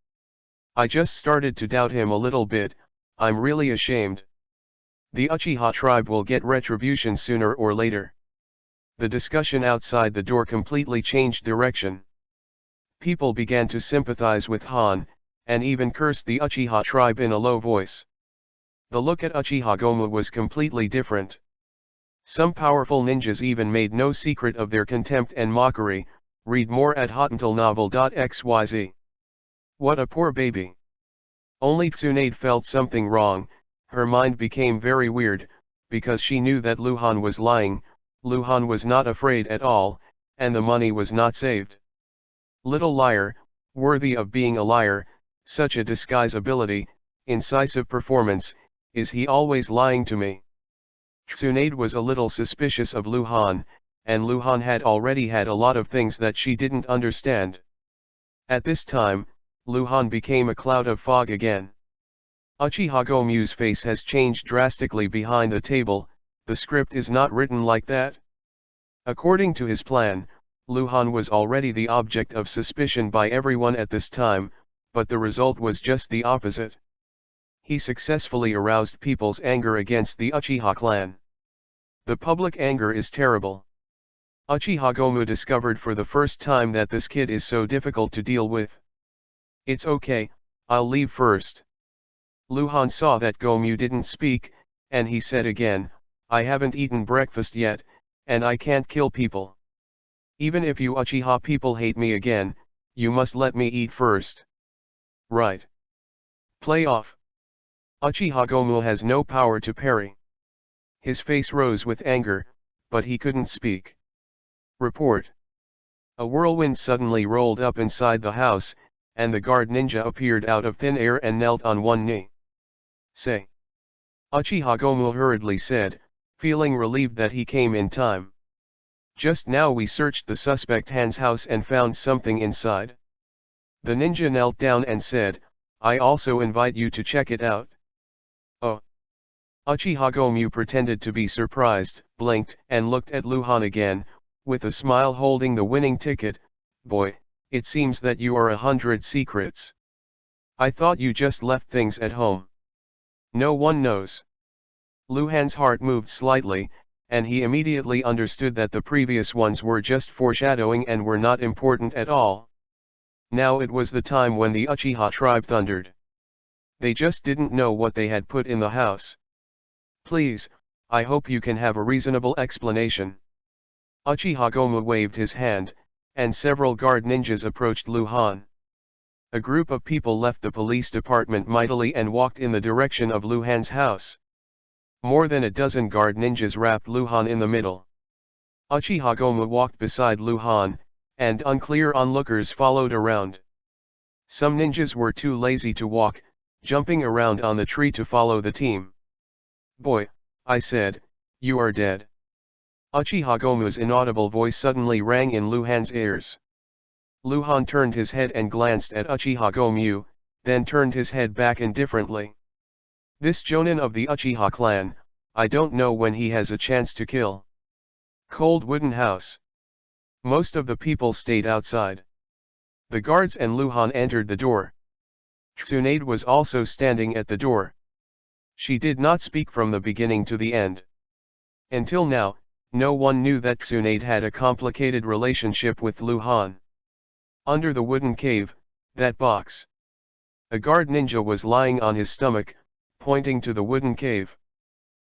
I just started to doubt him a little bit, I'm really ashamed. The Uchiha tribe will get retribution sooner or later. The discussion outside the door completely changed direction. People began to sympathize with Han, and even cursed the Uchiha tribe in a low voice. The look at Uchiha Gomu was completely different. Some powerful ninjas even made no secret of their contempt and mockery. Read more at hotuntilnovel.xyz. What a poor baby. Only Tsunade felt something wrong, her mind became very weird, because she knew that Lu Han was lying, Lu Han was not afraid at all, and the money was not saved. Little liar, worthy of being a liar, such a disguise ability, incisive performance, is he always lying to me? Tsunade was a little suspicious of Lu Han, and Lu Han had already had a lot of things that she didn't understand. At this time, Lu Han became a cloud of fog again. Uchiha Gomu's face has changed drastically behind the table, the script is not written like that. According to his plan, Lu Han was already the object of suspicion by everyone at this time, but the result was just the opposite. He successfully aroused people's anger against the Uchiha clan. The public anger is terrible. Uchiha Gomu discovered for the first time that this kid is so difficult to deal with. It's okay, I'll leave first. Luhan saw that Gomyu didn't speak, and he said again, I haven't eaten breakfast yet, and I can't kill people. Even if you Uchiha people hate me again, you must let me eat first. Right. Play off. Uchiha Gomyu has no power to parry. His face rose with anger, but he couldn't speak. Report. A whirlwind suddenly rolled up inside the house, and the guard ninja appeared out of thin air and knelt on one knee. Say. Uchiha Gomyu hurriedly said, feeling relieved that he came in time. Just now we searched the suspect Han's house and found something inside. The ninja knelt down and said, I also invite you to check it out. Oh. Uchiha Gomyu pretended to be surprised, blinked, and looked at Luhan again, with a smile holding the winning ticket. Boy, it seems that you are 100 secrets. I thought you just left things at home. No one knows. Luhan's heart moved slightly, and he immediately understood that the previous ones were just foreshadowing and were not important at all. Now it was the time when the Uchiha tribe thundered. They just didn't know what they had put in the house. Please, I hope you can have a reasonable explanation. Uchiha Gomyu waved his hand, and several guard ninjas approached Luhan. A group of people left the police department mightily and walked in the direction of Luhan's house. More than a dozen guard ninjas wrapped Luhan in the middle. Uchiha Gomyu walked beside Luhan, and unclear onlookers followed around. Some ninjas were too lazy to walk, jumping around on the tree to follow the team. Boy, I said, you are dead. Uchiha Gomyu's inaudible voice suddenly rang in Luhan's ears. Luhan turned his head and glanced at Uchiha Gomyu, then turned his head back indifferently. This Jonin of the Uchiha clan, I don't know when he has a chance to kill. Cold wooden house. Most of the people stayed outside. The guards and Luhan entered the door. Tsunade was also standing at the door. She did not speak from the beginning to the end. Until now, no one knew that Tsunade had a complicated relationship with Luhan. Under the wooden cave, that box. A guard ninja was lying on his stomach, pointing to the wooden cave.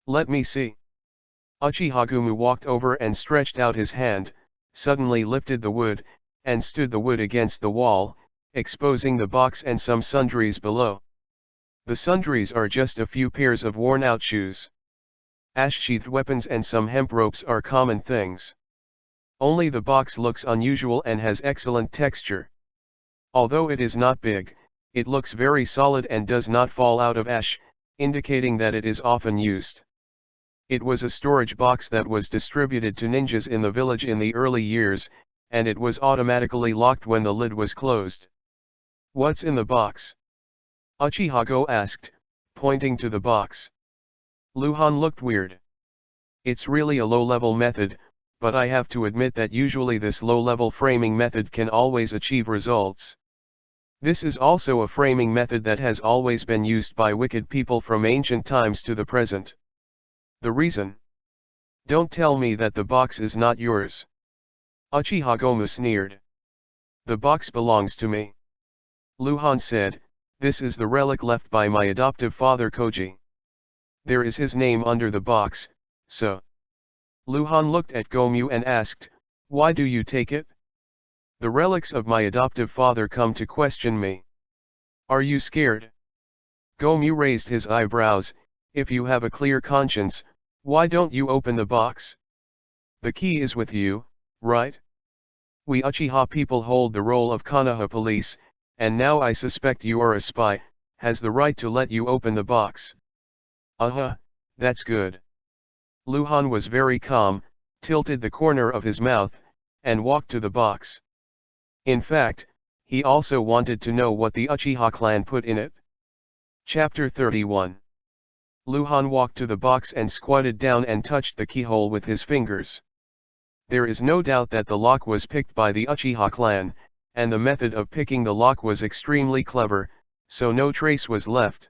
Let me see. Uchiha Gomyu walked over and stretched out his hand, suddenly lifted the wood, and stood the wood against the wall, exposing the box and some sundries below. The sundries are just a few pairs of worn-out shoes. Ash-sheathed weapons and some hemp ropes are common things. Only the box looks unusual and has excellent texture. Although it is not big, it looks very solid and does not fall out of ash, indicating that it is often used. It was a storage box that was distributed to ninjas in the village in the early years, and it was automatically locked when the lid was closed. What's in the box? Uchiha Go asked, pointing to the box. Luhan looked weird. It's really a low-level method, but I have to admit that usually this low-level framing method can always achieve results. This is also a framing method that has always been used by wicked people from ancient times to the present. The reason? Don't tell me that the box is not yours. Uchiha Gomyu sneered. The box belongs to me. Luhan said, this is the relic left by my adoptive father Koji. There is his name under the box, so. Luhan looked at Gomyu and asked, why do you take it? The relics of my adoptive father come to question me. Are you scared? Gomyu raised his eyebrows. If you have a clear conscience, why don't you open the box? The key is with you, right? We Uchiha people hold the role of Konoha police, and now I suspect you are a spy, has the right to let you open the box. That's good. Luhan was very calm, tilted the corner of his mouth, and walked to the box. In fact, he also wanted to know what the Uchiha clan put in it. Chapter 31. Luhan walked to the box and squatted down and touched the keyhole with his fingers. There is no doubt that the lock was picked by the Uchiha clan, and the method of picking the lock was extremely clever, so no trace was left.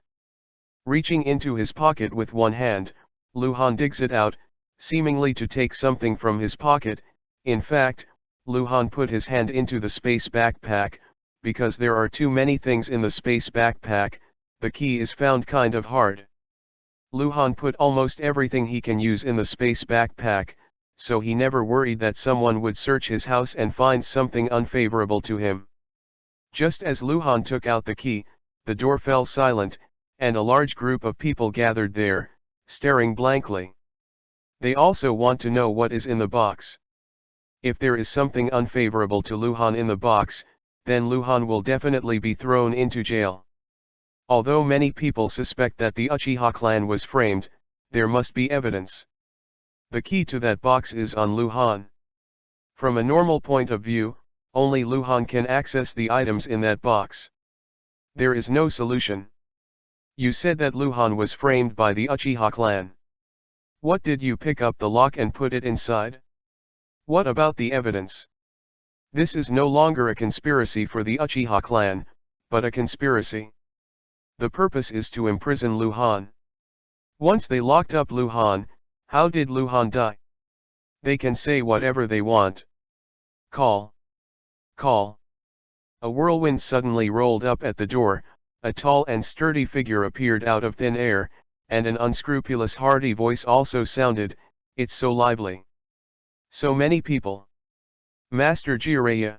Reaching into his pocket with one hand, Luhan digs it out, seemingly to take something from his pocket. In fact, Luhan put his hand into the space backpack, because there are too many things in the space backpack, The key is found kind of hard. Luhan put almost everything he can use in the space backpack, so he never worried that someone would search his house and find something unfavorable to him. Just as Luhan took out the key, the door fell silent, and a large group of people gathered there, staring blankly. They also want to know what is in the box. If there is something unfavorable to Luhan in the box, then Luhan will definitely be thrown into jail. Although many people suspect that the Uchiha clan was framed, there must be evidence. The key to that box is on Luhan. From a normal point of view, only Luhan can access the items in that box. There is no solution. You said that Luhan was framed by the Uchiha clan. What did you pick up the lock and put it inside? What about the evidence? This is no longer a conspiracy for the Uchiha clan, but a conspiracy. The purpose is to imprison Luhan. Once they locked up Luhan, how did Luhan die? They can say whatever they want. Call. Call. A whirlwind suddenly rolled up at the door, a tall and sturdy figure appeared out of thin air, and an unscrupulous hearty voice also sounded, "It's so lively. So many people. Master Jiraiya.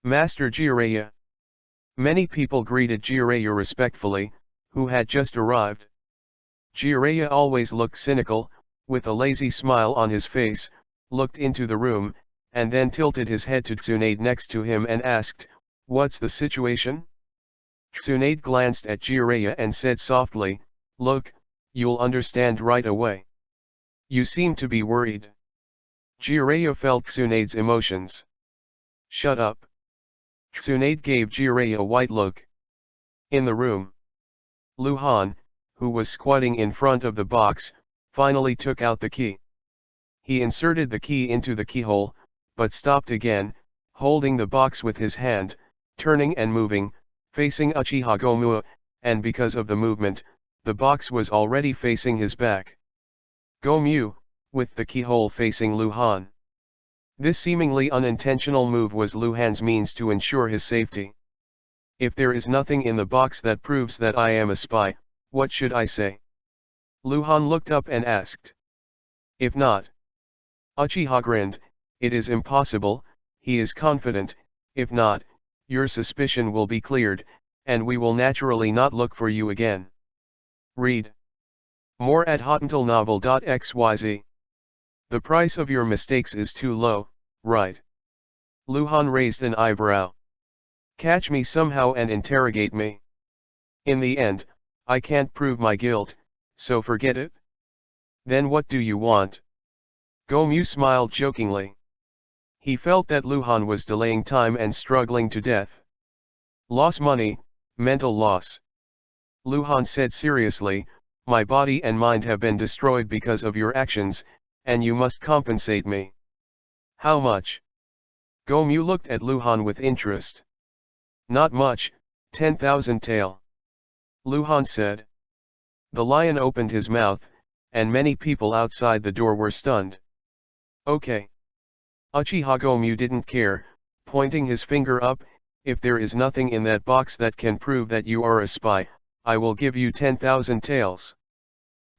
Master Jiraiya." Many people greeted Jiraiya respectfully, who had just arrived. Jiraiya always looked cynical, with a lazy smile on his face, looked into the room, and then tilted his head to Tsunade next to him and asked, "What's the situation?" Tsunade glanced at Jiraiya and said softly, "Look, you'll understand right away. You seem to be worried." Jiraiya felt Tsunade's emotions. "Shut up." Tsunade gave Jiraiya a white look. In the room, Luhan, who was squatting in front of the box, finally took out the key. He inserted the key into the keyhole, but stopped again, holding the box with his hand, turning and moving, facing Uchiha Gomua, and because of the movement, the box was already facing his back. Gomyu, with the keyhole facing Luhan. This seemingly unintentional move was Luhan's means to ensure his safety. "If there is nothing in the box that proves that I am a spy, what should I say?" Luhan looked up and asked. "If not?" Uchiha grinned, "It is impossible," he is confident. "If not, your suspicion will be cleared, and we will naturally not look for you again." Read more at hottentalnovel.xyz. The price of your mistakes is too low, right? Luhan raised an eyebrow. "Catch me somehow and interrogate me. In the end, I can't prove my guilt, so forget it." "Then what do you want?" Gomyu smiled jokingly. He felt that Luhan was delaying time and struggling to death. "Loss money, mental loss." Luhan said seriously, "My body and mind have been destroyed because of your actions, and you must compensate me." "How much?" Gomyu looked at Luhan with interest. "Not much, 10,000 tael." Luhan said. The lion opened his mouth, and many people outside the door were stunned. "Okay." Uchiha Gomyu didn't care, pointing his finger up, "If there is nothing in that box that can prove that you are a spy, I will give you 10,000 taels.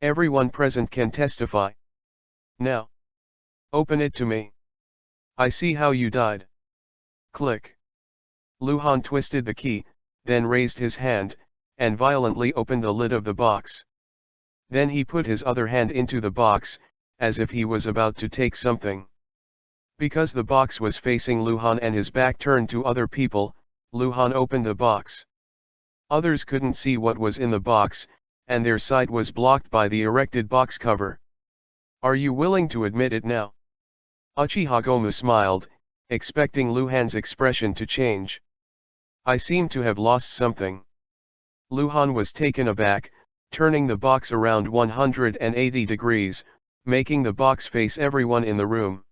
Everyone present can testify. Now, open it to me. I see how you died." Click. Luhan twisted the key, then raised his hand, and violently opened the lid of the box. Then he put his other hand into the box, as if he was about to take something. Because the box was facing Luhan and his back turned to other people, Luhan opened the box. Others couldn't see what was in the box, and their sight was blocked by the erected box cover. "Are you willing to admit it now?" Uchiha Gomyu smiled, expecting Luhan's expression to change. "I seem to have lost something." Luhan was taken aback, turning the box around 180 degrees, making the box face everyone in the room.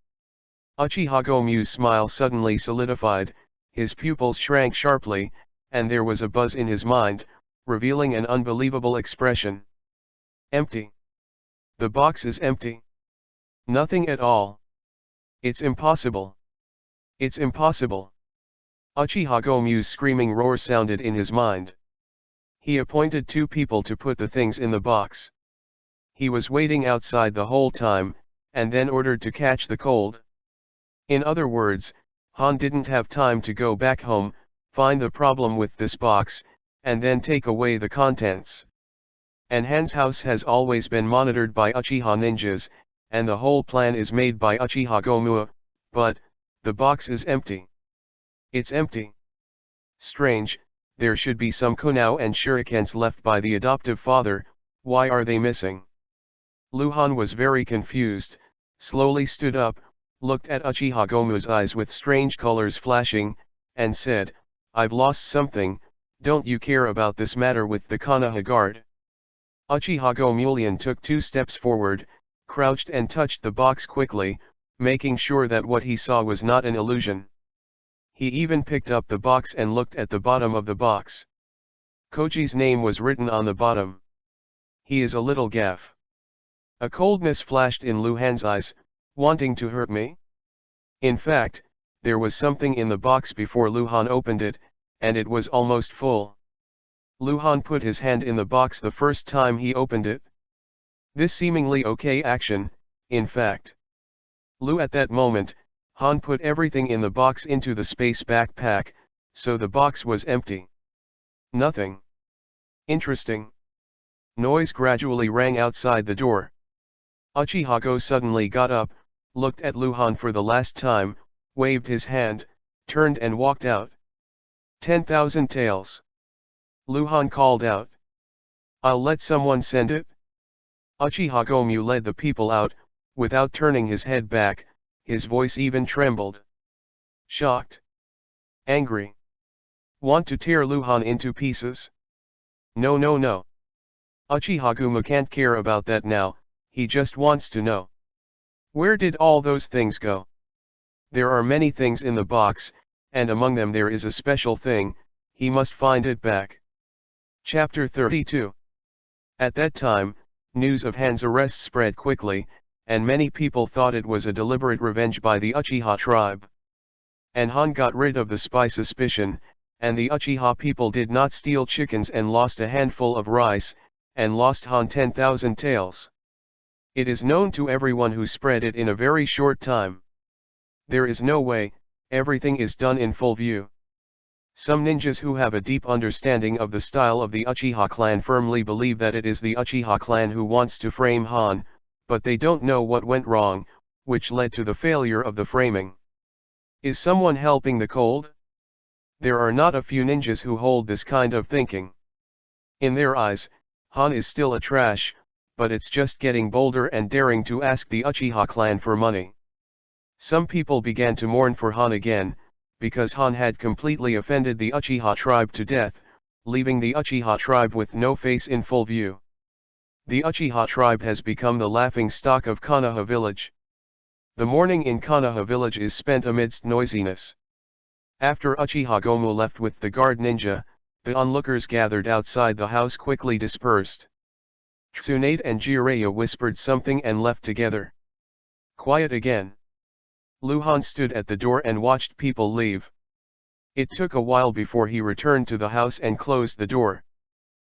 Uchiha Gomyu's smile suddenly solidified, his pupils shrank sharply, and there was a buzz in his mind, revealing an unbelievable expression. "Empty. The box is empty. Nothing at all. It's impossible. It's impossible." Uchiha Gomyu's screaming roar sounded in his mind. He appointed 2 people to put the things in the box. He was waiting outside the whole time, and then ordered to catch the cold. In other words, Han didn't have time to go back home, find the problem with this box, and then take away the contents. And Han's house has always been monitored by Uchiha ninjas, and the whole plan is made by Uchiha Gomu, but the box is empty. It's empty. Strange, there should be some kunao and shurikens left by the adoptive father, why are they missing? Luhan was very confused, slowly stood up, looked at Uchiha Gomu's eyes with strange colors flashing, and said, "I've lost something, don't you care about this matter with the Konoha guard?" Uchiha Gomulian took 2 steps forward, crouched and touched the box quickly, making sure that what he saw was not an illusion. He even picked up the box and looked at the bottom of the box. Koji's name was written on the bottom. He is a little gaff. A coldness flashed in Luhan's eyes, wanting to hurt me? In fact, there was something in the box before Luhan opened it, and it was almost full. Luhan put his hand in the box the first time he opened it. This seemingly okay action, in fact. At that moment, Han put everything in the box into the space backpack, so the box was empty. Nothing. Interesting. Noise gradually rang outside the door. Uchiha Go suddenly got up, looked at Luhan for the last time, waved his hand, turned and walked out. 10,000 taels. Luhan called out. I'll let someone send it. Uchiha Gomu led the people out, without turning his head back, his voice even trembled. Shocked. Angry. Want to tear Luhan into pieces? No no no. Uchiha Gomu can't care about that now, he just wants to know. Where did all those things go? There are many things in the box, and among them there is a special thing, he must find it back. Chapter 32. At that time, news of Han's arrest spread quickly, and many people thought it was a deliberate revenge by the Uchiha tribe. And Han got rid of the spy suspicion, and the Uchiha people did not steal chickens and lost a handful of rice, and lost Han 10,000 taels. It is known to everyone who spread it in a very short time. There is no way, everything is done in full view. Some ninjas who have a deep understanding of the style of the Uchiha clan firmly believe that it is the Uchiha clan who wants to frame Han, but they don't know what went wrong, which led to the failure of the framing. Is someone helping the cold? There are not a few ninjas who hold this kind of thinking. In their eyes, Han is still a trash, but it's just getting bolder and daring to ask the Uchiha clan for money. Some people began to mourn for Han again, because Han had completely offended the Uchiha tribe to death, leaving the Uchiha tribe with no face in full view. The Uchiha tribe has become the laughing stock of Konoha village. The morning in Konoha village is spent amidst noisiness. After Uchiha Gomu left with the guard ninja, the onlookers gathered outside the house quickly dispersed. Tsunade and Jiraiya whispered something and left together. Quiet again. Luhan stood at the door and watched people leave. It took a while before he returned to the house and closed the door.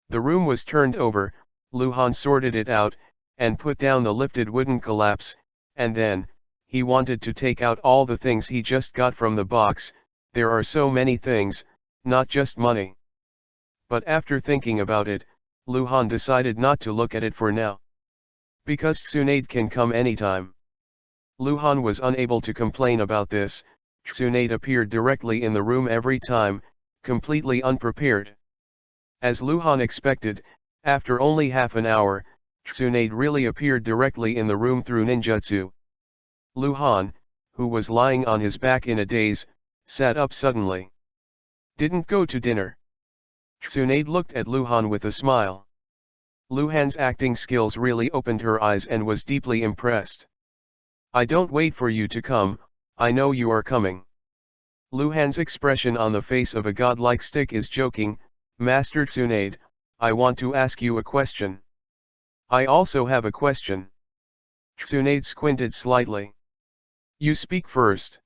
The room was turned over, Luhan sorted it out, and put down the lifted wooden collapse, and then, he wanted to take out all the things he just got from the box. There are so many things, not just money. But after thinking about it, Luhan decided not to look at it for now. Because Tsunade can come anytime. Luhan was unable to complain about this. Tsunade appeared directly in the room every time, completely unprepared. As Luhan expected, after only half an hour, Tsunade really appeared directly in the room through ninjutsu. Luhan, who was lying on his back in a daze, sat up suddenly. Didn't go to dinner. Tsunade looked at Luhan with a smile. Luhan's acting skills really opened her eyes and was deeply impressed. I don't wait for you to come, I know you are coming. Luhan's expression on the face of a godlike stick is joking. Master Tsunade, I want to ask you a question. I also have a question. Tsunade squinted slightly. You speak first.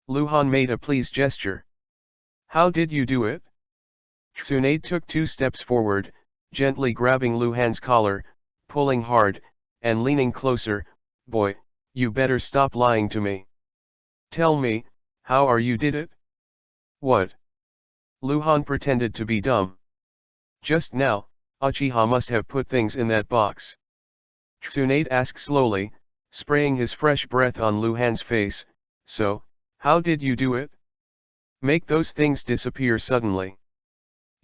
Luhan made a pleased gesture. How did you do it? Tsunade took 2 steps forward, gently grabbing Luhan's collar, pulling hard, and leaning closer. "Boy, you better stop lying to me. Tell me, how are you did it?" "What?" Luhan pretended to be dumb. "Just now, Uchiha must have put things in that box." Tsunade asked slowly, spraying his fresh breath on Luhan's face. "So, how did you do it? Make those things disappear suddenly?"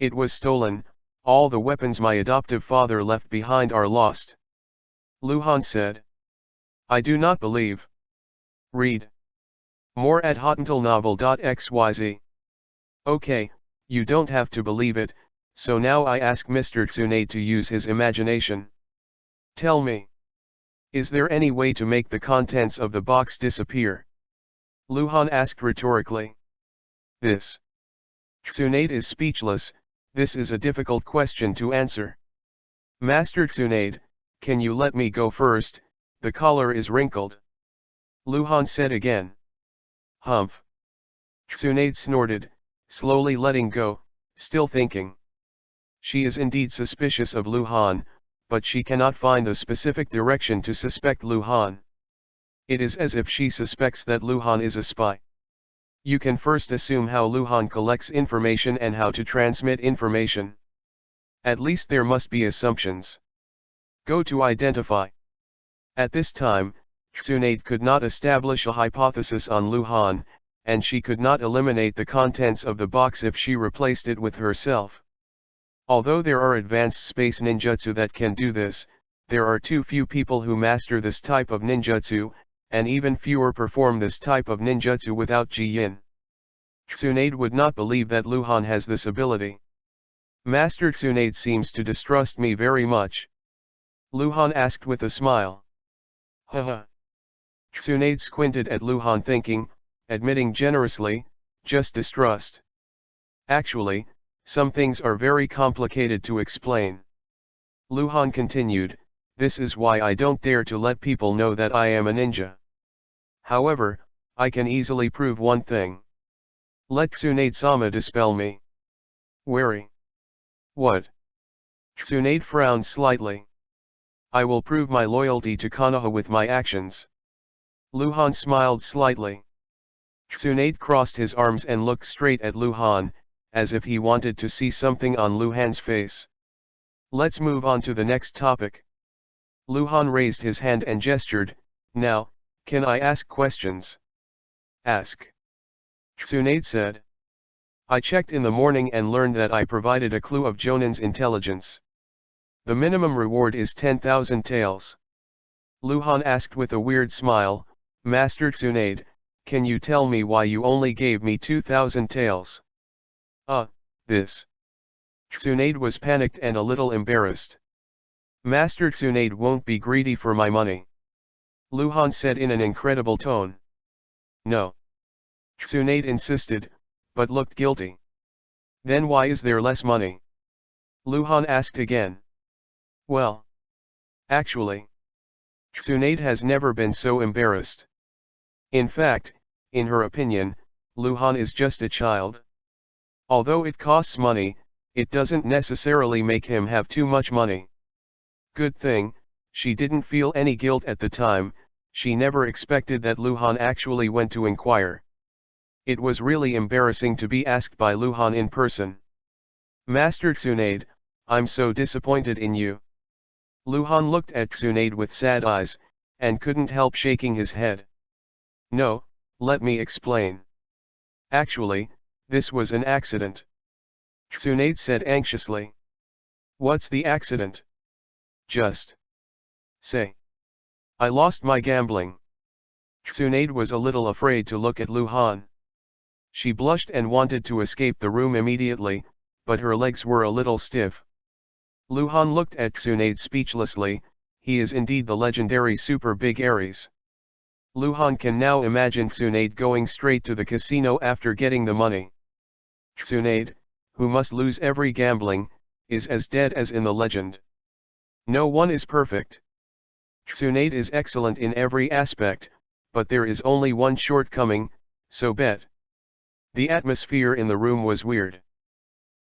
"It was stolen, all the weapons my adoptive father left behind are lost," Luhan said. "I do not believe." Read more at hotentillnovel.xyz. "Okay, you don't have to believe it, so now I ask Mr. Tsunade to use his imagination. Tell me, is there any way to make the contents of the box disappear?" Luhan asked rhetorically. This. Tsunade is speechless. This is a difficult question to answer. "Master Tsunade, can you let me go first? The collar is wrinkled," Luhan said again. "Humph." Tsunade snorted, slowly letting go, still thinking. She is indeed suspicious of Luhan, but she cannot find the specific direction to suspect Luhan. It is as if she suspects that Luhan is a spy. You can first assume how Luhan collects information and how to transmit information. At least there must be assumptions. Go to identify. At this time, Tsunade could not establish a hypothesis on Luhan, and she could not eliminate the contents of the box if she replaced it with herself. Although there are advanced space ninjutsu that can do this, there are too few people who master this type of ninjutsu, and even fewer perform this type of ninjutsu without Ji-Yin. Tsunade would not believe that Luhan has this ability. "Master Tsunade seems to distrust me very much," Luhan asked with a smile. "Haha." Tsunade squinted at Luhan thinking, admitting generously, "Just distrust. Actually, some things are very complicated to explain." Luhan continued, "This is why I don't dare to let people know that I am a ninja. However, I can easily prove one thing. Let Tsunade-sama dispel me." "Wary." "What?" Tsunade frowned slightly. "I will prove my loyalty to Konoha with my actions." Luhan smiled slightly. Tsunade crossed his arms and looked straight at Luhan, as if he wanted to see something on Luhan's face. "Let's move on to the next topic." Luhan raised his hand and gestured, "Now, can I ask questions?" "Ask." Tsunade said. "I checked in the morning and learned that I provided a clue of Jonin's intelligence. The minimum reward is 10,000 taels." Luhan asked with a weird smile, "Master Tsunade, can you tell me why you only gave me 2,000 taels?" This." Tsunade was panicked and a little embarrassed. "Master Tsunade won't be greedy for my money," Luhan said in an incredible tone. "No." Tsunade insisted, but looked guilty. "Then why is there less money?" Luhan asked again. "Well. Actually. Tsunade has never been so embarrassed. In fact, in her opinion, Luhan is just a child. Although it costs money, it doesn't necessarily make him have too much money. Good thing, she didn't feel any guilt at the time, she never expected that Luhan actually went to inquire. It was really embarrassing to be asked by Luhan in person. "Master Tsunade, I'm so disappointed in you." Luhan looked at Tsunade with sad eyes, and couldn't help shaking his head. "No, let me explain. Actually, this was an accident," Tsunade said anxiously. "What's the accident? Just say." "I lost my gambling." Tsunade was a little afraid to look at Luhan. She blushed and wanted to escape the room immediately, but her legs were a little stiff. Luhan looked at Tsunade speechlessly. He is indeed the legendary Super Big Aries. Luhan can now imagine Tsunade going straight to the casino after getting the money. Tsunade, who must lose every gambling, is as dead as in the legend. No one is perfect. Tsunade is excellent in every aspect, but there is only one shortcoming, so bet. The atmosphere in the room was weird.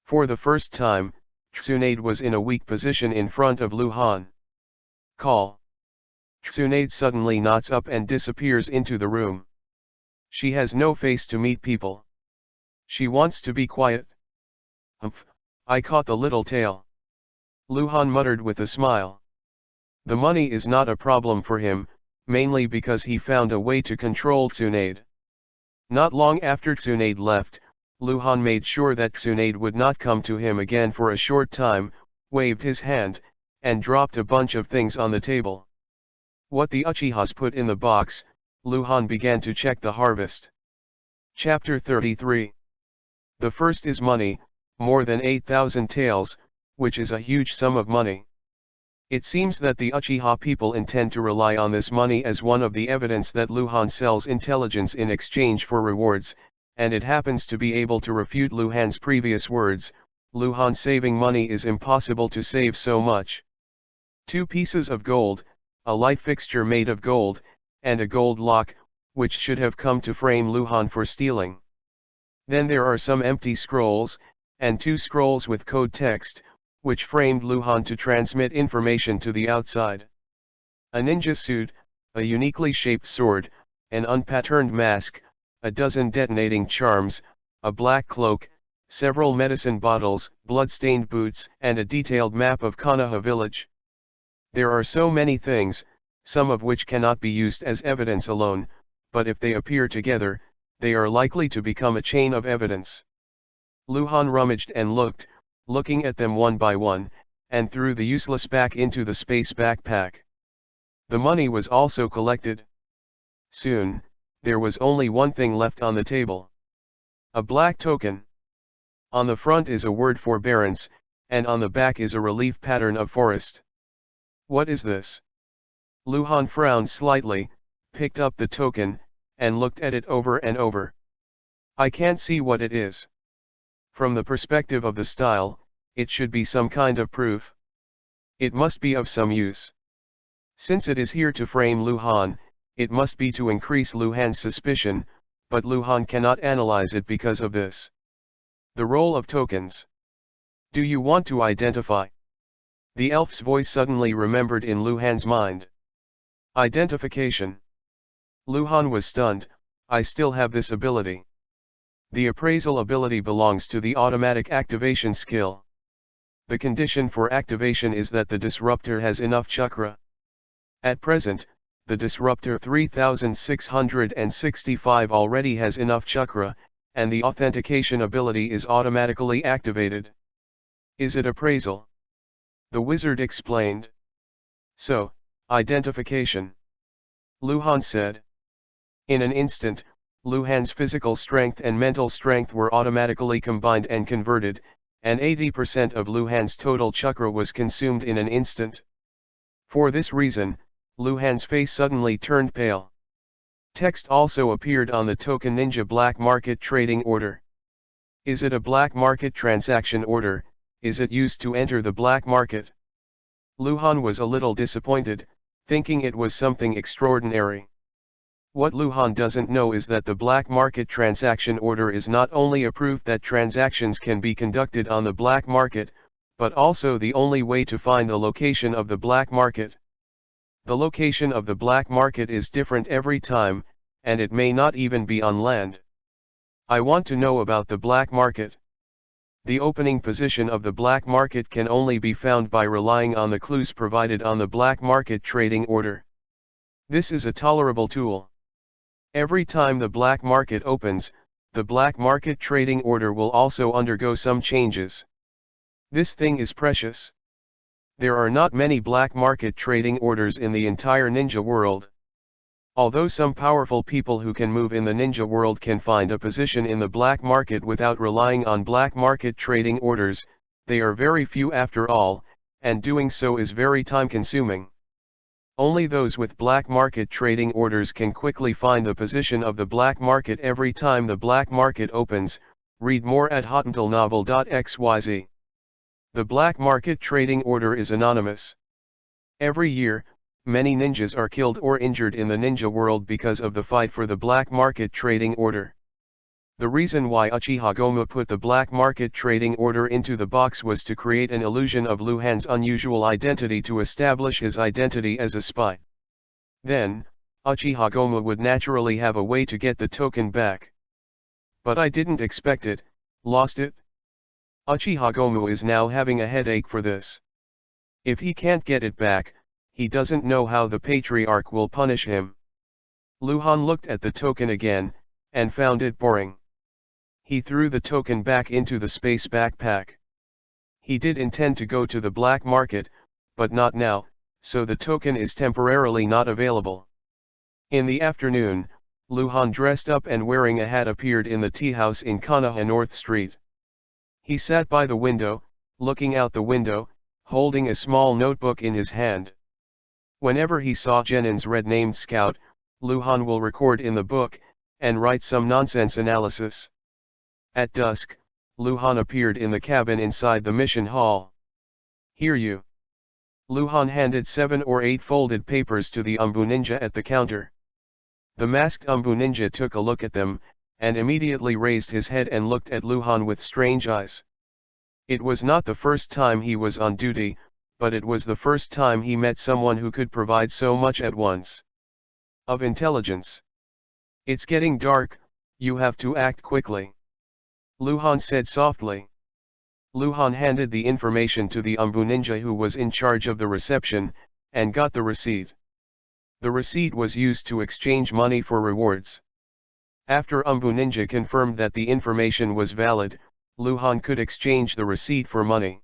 For the first time, Tsunade was in a weak position in front of Lu Han. Call. Tsunade suddenly knots up and disappears into the room. She has no face to meet people. She wants to be quiet. Humph, I caught the little tail. Lu Han muttered with a smile. The money is not a problem for him, mainly because he found a way to control Tsunade. Not long after Tsunade left, Lu Han made sure that Tsunade would not come to him again for a short time, waved his hand, and dropped a bunch of things on the table. What the Uchihas put in the box, Lu Han began to check the harvest. Chapter 33. The first is money, more than 8,000 taels, which is a huge sum of money. It seems that the Uchiha people intend to rely on this money as one of the evidence that Lu Han sells intelligence in exchange for rewards, and it happens to be able to refute Lu Han's previous words. Lu Han saving money is impossible to save so much. 2 pieces of gold, a light fixture made of gold, and a gold lock, which should have come to frame Lu Han for stealing. Then there are some empty scrolls, and 2 scrolls with code text, which framed Lu Han to transmit information to the outside. A ninja suit, a uniquely shaped sword, an unpatterned mask, a dozen detonating charms, a black cloak, several medicine bottles, blood-stained boots, and a detailed map of Konoha village. There are so many things, some of which cannot be used as evidence alone, but if they appear together, they are likely to become a chain of evidence. Lu Han rummaged and looked, looking at them one by one, and threw the useless back into the space backpack. The money was also collected. Soon, there was only one thing left on the table. A black token. On the front is a word forbearance, and on the back is a relief pattern of forest. What is this? Lu Han frowned slightly, picked up the token, and looked at it over and over. I can't see what it is. From the perspective of the style, it should be some kind of proof. It must be of some use. Since it is here to frame Lu Han, it must be to increase Lu Han's suspicion, but Lu Han cannot analyze it because of this. The role of tokens. Do you want to identify? The elf's voice suddenly remembered in Lu Han's mind. Identification. Lu Han was stunned. I still have this ability. The appraisal ability belongs to the automatic activation skill. The condition for activation is that the disruptor has enough chakra. At present, the disruptor 3665 already has enough chakra, and the authentication ability is automatically activated. Is it appraisal? The wizard explained. So, identification. Lu Han said. In an instant, Lu Han's physical strength and mental strength were automatically combined and converted, and 80% of Lu Han's total chakra was consumed in an instant. For this reason, Lu Han's face suddenly turned pale. Text also appeared on the Token Ninja Black Market Trading Order. Is it a black market transaction order? Is it used to enter the black market? Lu Han was a little disappointed, thinking it was something extraordinary. What Lu Han doesn't know is that the black market transaction order is not only a proof that transactions can be conducted on the black market, but also the only way to find the location of the black market. The location of the black market is different every time, and it may not even be on land. I want to know about the black market. The opening position of the black market can only be found by relying on the clues provided on the black market trading order. This is a tolerable tool. Every time the black market opens, the black market trading order will also undergo some changes. This thing is precious. There are not many black market trading orders in the entire ninja world. Although some powerful people who can move in the ninja world can find a position in the black market without relying on black market trading orders, they are very few after all, and doing so is very time-consuming. Only those with black market trading orders can quickly find the position of the black market every time the black market opens. Read more at hotmailnovel.xyz. The black market trading order is anonymous. Every year, many ninjas are killed or injured in the ninja world because of the fight for the black market trading order. The reason why Uchiha Gomu put the black market trading order into the box was to create an illusion of Luhan's unusual identity to establish his identity as a spy. Then, Uchiha Gomu would naturally have a way to get the token back. But I didn't expect it, lost it. Uchiha Gomu is now having a headache for this. If he can't get it back, he doesn't know how the patriarch will punish him. Luhan looked at the token again, and found it boring. He threw the token back into the space backpack. He did intend to go to the black market, but not now, so the token is temporarily not available. In the afternoon, Luhan dressed up and wearing a hat appeared in the tea house in Konoha North Street. He sat by the window, looking out the window, holding a small notebook in his hand. Whenever he saw Genin's red-named scout, Luhan will record in the book, and write some nonsense analysis. At dusk, Luhan appeared in the cabin inside the mission hall. "Here you." Luhan handed 7 or 8 folded papers to the Umbu ninja at the counter. The masked Umbu ninja took a look at them, and immediately raised his head and looked at Luhan with strange eyes. It was not the first time he was on duty, but it was the first time he met someone who could provide so much at once. Of intelligence. "It's getting dark, you have to act quickly," Luhan said softly. Luhan handed the information to the Umbu ninja who was in charge of the reception, and got the receipt. The receipt was used to exchange money for rewards. After Umbu ninja confirmed that the information was valid, Luhan could exchange the receipt for money.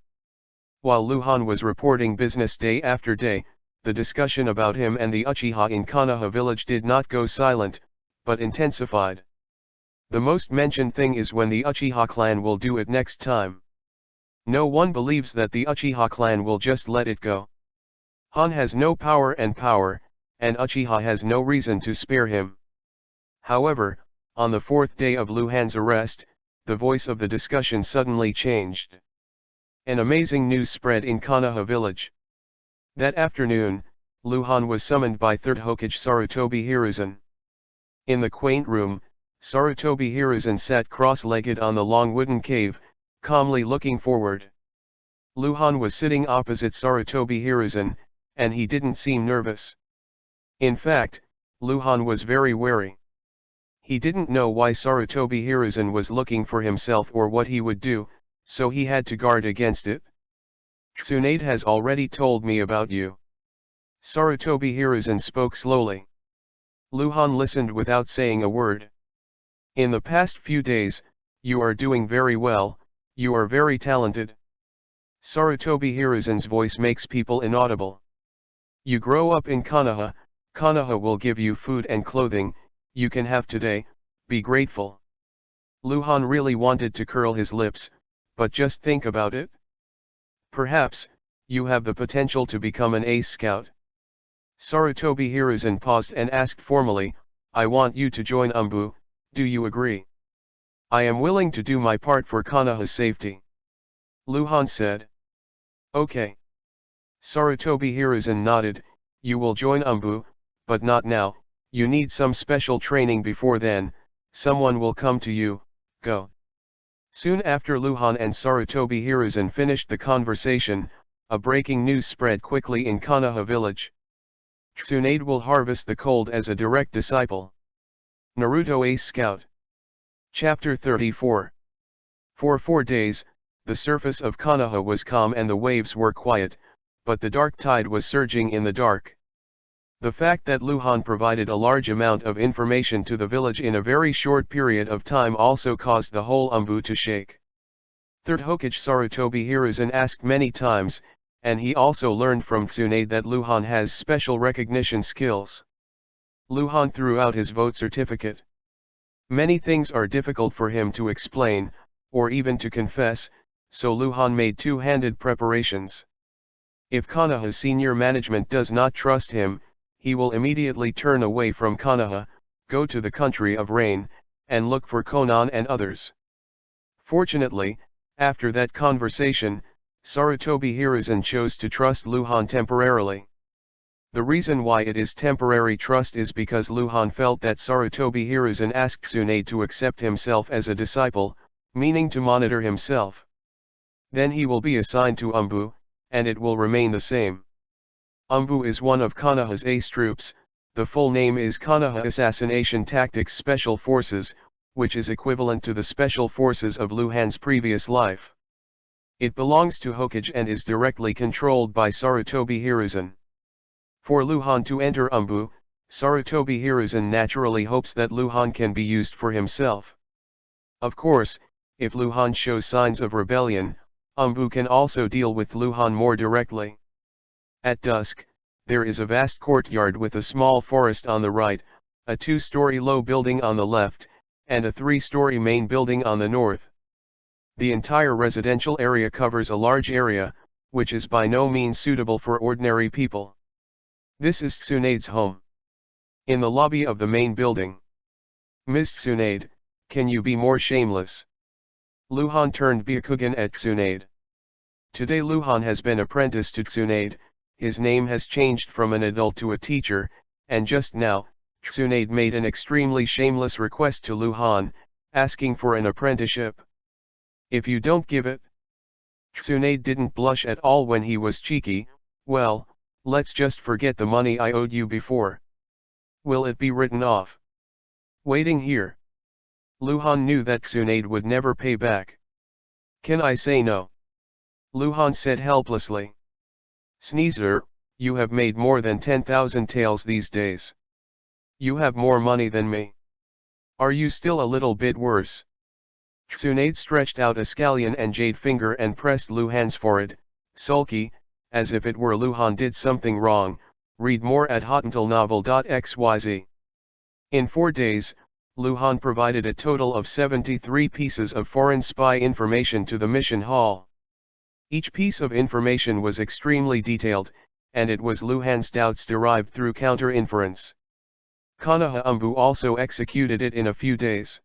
While Luhan was reporting business day after day, the discussion about him and the Uchiha in Konoha village did not go silent, but intensified. The most mentioned thing is when the Uchiha clan will do it next time. No one believes that the Uchiha clan will just let it go. Han has no power, and Uchiha has no reason to spare him. However, on the 4th day of Luhan's arrest, the voice of the discussion suddenly changed. An amazing news spread in Konoha village. That afternoon, Luhan was summoned by 3rd Hokage Sarutobi Hiruzen. In the quaint room, Sarutobi Hiruzen sat cross-legged on the long wooden cave, calmly looking forward. Luhan was sitting opposite Sarutobi Hiruzen, and he didn't seem nervous. In fact, Luhan was very wary. He didn't know why Sarutobi Hiruzen was looking for himself or what he would do, so he had to guard against it. "Tsunade has already told me about you." Sarutobi Hiruzen spoke slowly. Luhan listened without saying a word. "In the past few days, you are doing very well, you are very talented." Sarutobi Hiruzen's voice makes people inaudible. "You grow up in Konoha, Konoha will give you food and clothing, you can have today, be grateful." Luhan really wanted to curl his lips, but just think about it. "Perhaps, you have the potential to become an ace scout." Sarutobi Hiruzen paused and asked formally, "I want you to join Umbu, do you agree?" "I am willing to do my part for Konoha's safety," Luhan said. "Okay." Sarutobi Hiruzen nodded, "You will join Umbu, but not now, you need some special training before then, someone will come to you, go." Soon after Luhan and Sarutobi Hiruzen finished the conversation, a breaking news spread quickly in Konoha village. Tsunade will harvest the cold as a direct disciple. Naruto Ace Scout. Chapter 34. For 4 days, the surface of Konoha was calm and the waves were quiet, but the dark tide was surging in the dark. The fact that Luhan provided a large amount of information to the village in a very short period of time also caused the whole Umbu to shake. 3rd Hokage Sarutobi Hiruzen asked many times, and he also learned from Tsunade that Luhan has special recognition skills. Luhan threw out his vote certificate. Many things are difficult for him to explain, or even to confess, so Luhan made two-handed preparations. If Konoha's senior management does not trust him, he will immediately turn away from Konoha, go to the country of rain, and look for Konan and others. Fortunately, after that conversation, Sarutobi Hiruzen chose to trust Luhan temporarily. The reason why it is temporary trust is because Luhan felt that Sarutobi Hiruzen asked Tsunade to accept himself as a disciple, meaning to monitor himself. Then he will be assigned to Umbu, and it will remain the same. Umbu is one of Konoha's ace troops. The full name is Konoha Assassination Tactics Special Forces, which is equivalent to the Special Forces of Luhan's previous life. It belongs to Hokage and is directly controlled by Sarutobi Hiruzen. For Luhan to enter Umbu, Sarutobi Hiruzen naturally hopes that Luhan can be used for himself. Of course, if Luhan shows signs of rebellion, Umbu can also deal with Luhan more directly. At dusk, there is a vast courtyard with a small forest on the right, a 2-story low building on the left, and a 3-story main building on the north. The entire residential area covers a large area, which is by no means suitable for ordinary people. This is Tsunade's home. In the lobby of the main building. Ms. Tsunade, can you be more shameless? Luhan turned Byakugan at Tsunade. Today Luhan has been apprenticed to Tsunade, his name has changed from an adult to a teacher, and just now, Tsunade made an extremely shameless request to Luhan, asking for an apprenticeship. If you don't give it. Tsunade didn't blush at all when he was cheeky. Well, let's just forget the money I owed you before. Will it be written off? Waiting here. Luhan knew that Tsunade would never pay back. Can I say no? Luhan said helplessly. Sneezer, you have made more than 10,000 taels these days. You have more money than me. Are you still a little bit worse? Tsunade stretched out a scallion and jade finger and pressed Luhan's forehead, sulky, as if it were Luhan did something wrong. Read more at hottentalnovel.xyz. In 4 days, Luhan provided a total of 73 pieces of foreign spy information to the mission hall. Each piece of information was extremely detailed, and it was Luhan's doubts derived through counter-inference. Konoha Umbu also executed it in a few days.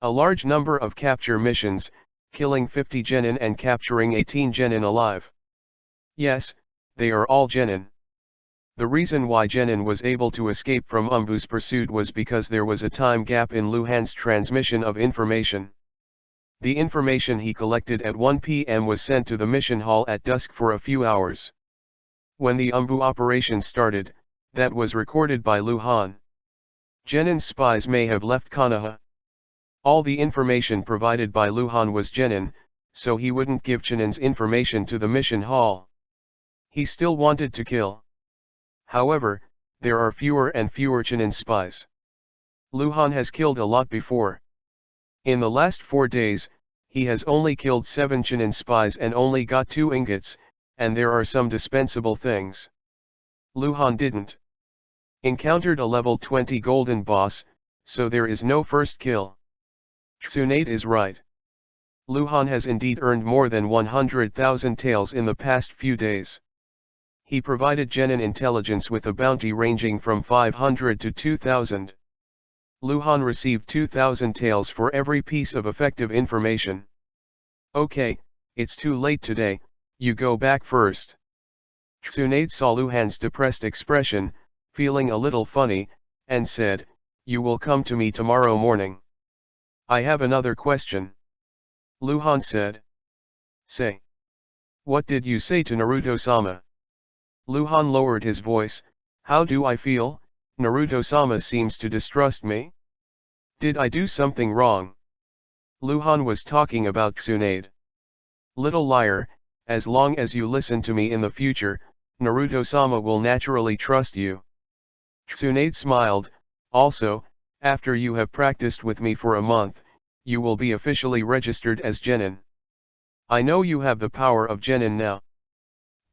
A large number of capture missions, killing 50 genin and capturing 18 genin alive. Yes, they are all genin. The reason why genin was able to escape from Umbu's pursuit was because there was a time gap in Luhan's transmission of information. The information he collected at 1 p.m. was sent to the mission hall at dusk for a few hours. When the Umbu operation started, that was recorded by Luhan. Genin's spies may have left Konoha. All the information provided by Luhan was genin, so he wouldn't give genin's information to the mission hall. He still wanted to kill. However, there are fewer and fewer genin spies. Luhan has killed a lot before. In the last 4 days, he has only killed 7 genin spies and only got 2 ingots, and there are some dispensable things. Luhan didn't encountered a level 20 golden boss, so there is no first kill. Tsunade is right. Luhan has indeed earned more than 100,000 taels in the past few days. He provided genin intelligence with a bounty ranging from 500 to 2,000. Luhan received 2,000 taels for every piece of effective information. Okay, it's too late today, you go back first. Tsunade saw Luhan's depressed expression, feeling a little funny, and said, you will come to me tomorrow morning. I have another question. Luhan said. Say. What did you say to Naruto-sama? Luhan lowered his voice. How do I feel? Naruto-sama seems to distrust me. Did I do something wrong? Luhan was talking about Tsunade. Little liar, as long as you listen to me in the future, Naruto-sama will naturally trust you. Tsunade smiled. Also, after you have practiced with me for a month, you will be officially registered as genin. I know you have the power of genin now.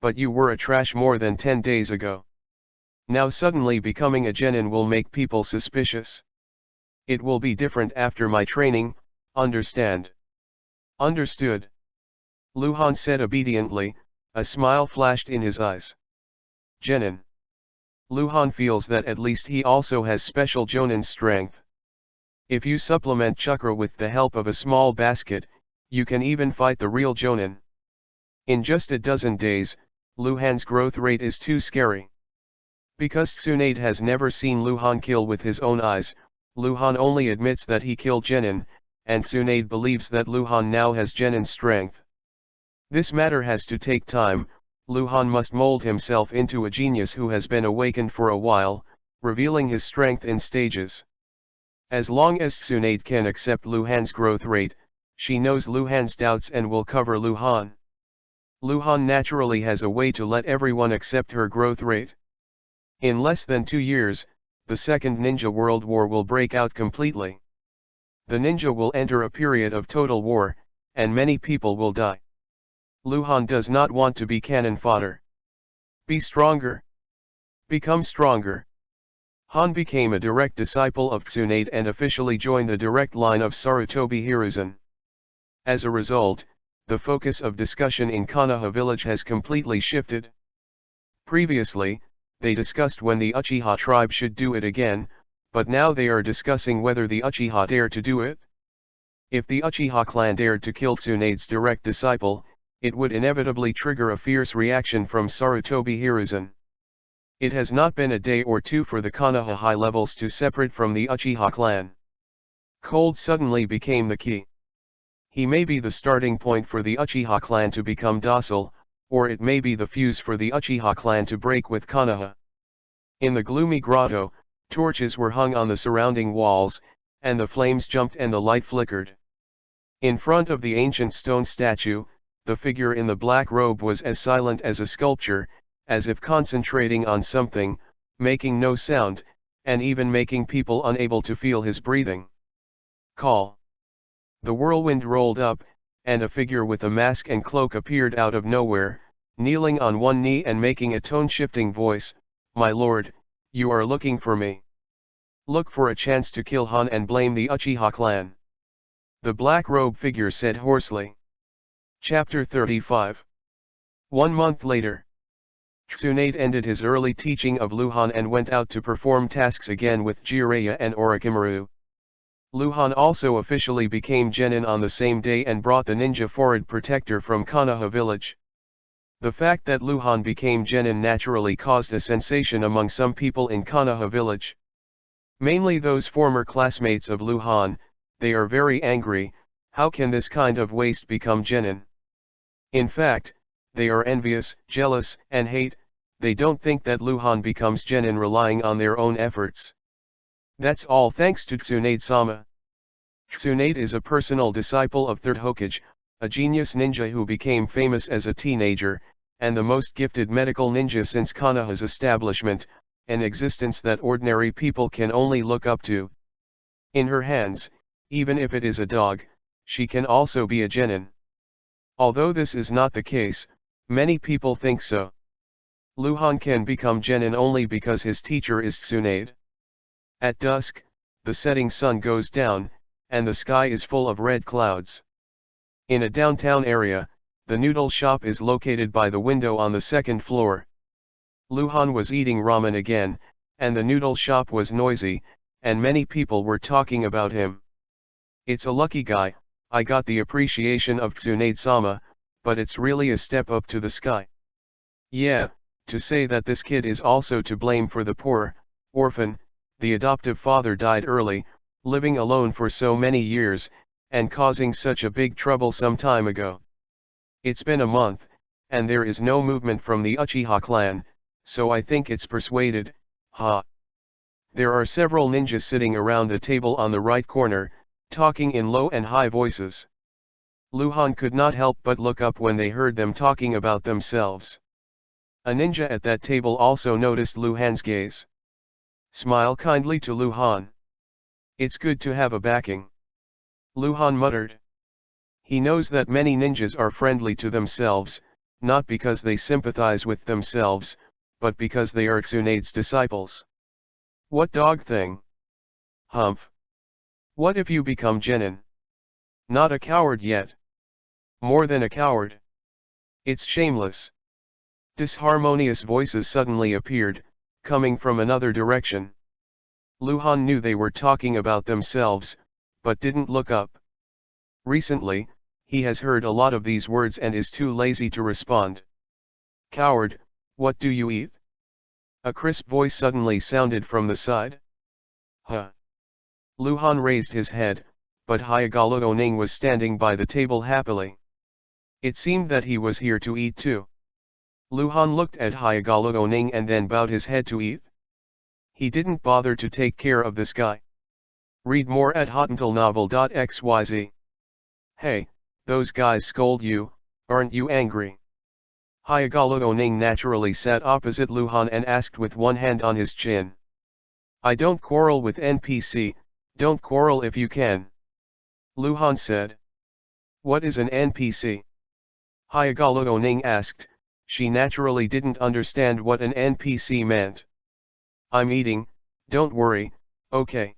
But you were a trash more than 10 days ago. Now suddenly becoming a genin will make people suspicious. It will be different after my training, understand? Understood. Luhan said obediently, a smile flashed in his eyes. Genin. Luhan feels that at least he also has special jonin strength. If you supplement chakra with the help of a small basket, you can even fight the real jonin. In just a dozen days, Luhan's growth rate is too scary. Because Tsunade has never seen Luhan kill with his own eyes, Luhan only admits that he killed Genin, and Tsunade believes that Luhan now has Genin's strength. This matter has to take time. Luhan must mold himself into a genius who has been awakened for a while, revealing his strength in stages. As long as Tsunade can accept Luhan's growth rate, she knows Luhan's doubts and will cover Luhan. Luhan naturally has a way to let everyone accept her growth rate. In less than 2 years, the Second Ninja World War will break out completely. The ninja will enter a period of total war, and many people will die. Luhan does not want to be cannon fodder. Be stronger. Become stronger. Han became a direct disciple of Tsunade and officially joined the direct line of Sarutobi Hiruzen. As a result, the focus of discussion in Konoha village has completely shifted. Previously, they discussed when the Uchiha tribe should do it again, but now they are discussing whether the Uchiha dare to do it. If the Uchiha clan dared to kill Tsunade's direct disciple, it would inevitably trigger a fierce reaction from Sarutobi Hiruzen. It has not been a day or two for the Konoha high levels to separate from the Uchiha clan. Cold suddenly became the key. He may be the starting point for the Uchiha clan to become docile, or it may be the fuse for the Uchiha clan to break with Konoha. In the gloomy grotto, torches were hung on the surrounding walls, and the flames jumped and the light flickered. In front of the ancient stone statue, the figure in the black robe was as silent as a sculpture, as if concentrating on something, making no sound, and even making people unable to feel his breathing. Call. The whirlwind rolled up, and a figure with a mask and cloak appeared out of nowhere, kneeling on one knee and making a tone-shifting voice, "My lord, you are looking for me. Look for a chance to kill Han and blame the Uchiha clan." The black robe figure said hoarsely. Chapter 35. 1 month later. Tsunade ended his early teaching of Luhan and went out to perform tasks again with Jiraiya and Orochimaru. Luhan also officially became Genin on the same day and brought the ninja forward protector from Konoha village. The fact that Luhan became Genin naturally caused a sensation among some people in Konoha village. Mainly those former classmates of Luhan. They are very angry. How can this kind of waste become Genin? In fact, they are envious, jealous, and hate. They don't think that Luhan becomes Genin relying on their own efforts. That's all thanks to Tsunade-sama. Tsunade is a personal disciple of Third Hokage, a genius ninja who became famous as a teenager, and the most gifted medical ninja since Konoha's establishment, an existence that ordinary people can only look up to. In her hands, even if it is a dog, she can also be a Genin. Although this is not the case, many people think so. Luhan can become Genin only because his teacher is Tsunade. At dusk, the setting sun goes down, and the sky is full of red clouds. In a downtown area, the noodle shop is located by the window on the second floor. Luhan was eating ramen again, and the noodle shop was noisy, and many people were talking about him. "It's a lucky guy, I got the appreciation of Tsunade-sama, but it's really a step up to the sky. Yeah, to say that this kid is also to blame for the poor, orphan, the adoptive father died early, living alone for so many years, and causing such a big trouble some time ago. It's been a month, and there is no movement from the Uchiha clan, so I think it's persuaded, ha." There are several ninjas sitting around a table on the right corner, talking in low and high voices. Luhan could not help but look up when they heard them talking about themselves. A ninja at that table also noticed Luhan's gaze. "Smile kindly to Luhan. It's good to have a backing," Luhan muttered. He knows that many ninjas are friendly to themselves, not because they sympathize with themselves, but because they are Tsunade's disciples. What dog thing? Humph. What if you become Genin? Not a coward yet. More than a coward. It's shameless. Disharmonious voices suddenly appeared, coming from another direction. Luhan knew they were talking about themselves, but didn't look up. Recently, he has heard a lot of these words and is too lazy to respond. "Coward, what do you eat?" A crisp voice suddenly sounded from the side. Huh. Luhan raised his head, but Hyagalo Oning was standing by the table happily. It seemed that he was here to eat too. Luhan looked at Hyagalo Oning and then bowed his head to eat. He didn't bother to take care of this guy. Read more at hotentillnovel.xyz. Hey, those guys scold you, aren't you angry? Hyagalo Oning naturally sat opposite Luhan and asked with one hand on his chin. I don't quarrel with NPC, don't quarrel if you can. Luhan said. What is an NPC? Hyagalo Oning asked. She naturally didn't understand what an NPC meant. I'm eating, don't worry, okay.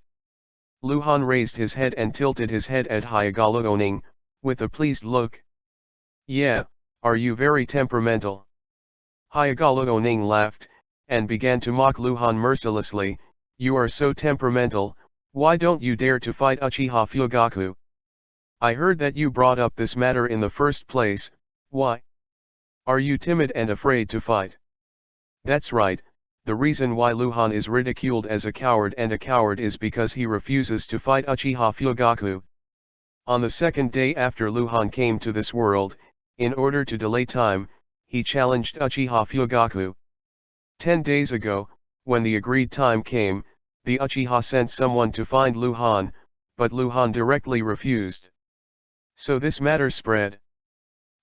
Luhan raised his head and tilted his head at Hyagalo Oning, with a pleased look. Yeah, are you very temperamental? Hyagalo Oning laughed, and began to mock Luhan mercilessly. You are so temperamental, why don't you dare to fight Uchiha Fugaku? I heard that you brought up this matter in the first place, why? Are you timid and afraid to fight? That's right, the reason why Luhan is ridiculed as a coward and a coward is because he refuses to fight Uchiha Fugaku. On the second day after Luhan came to this world, in order to delay time, he challenged Uchiha Fugaku. 10 days ago, when the agreed time came, the Uchiha sent someone to find Luhan, but Luhan directly refused. So this matter spread.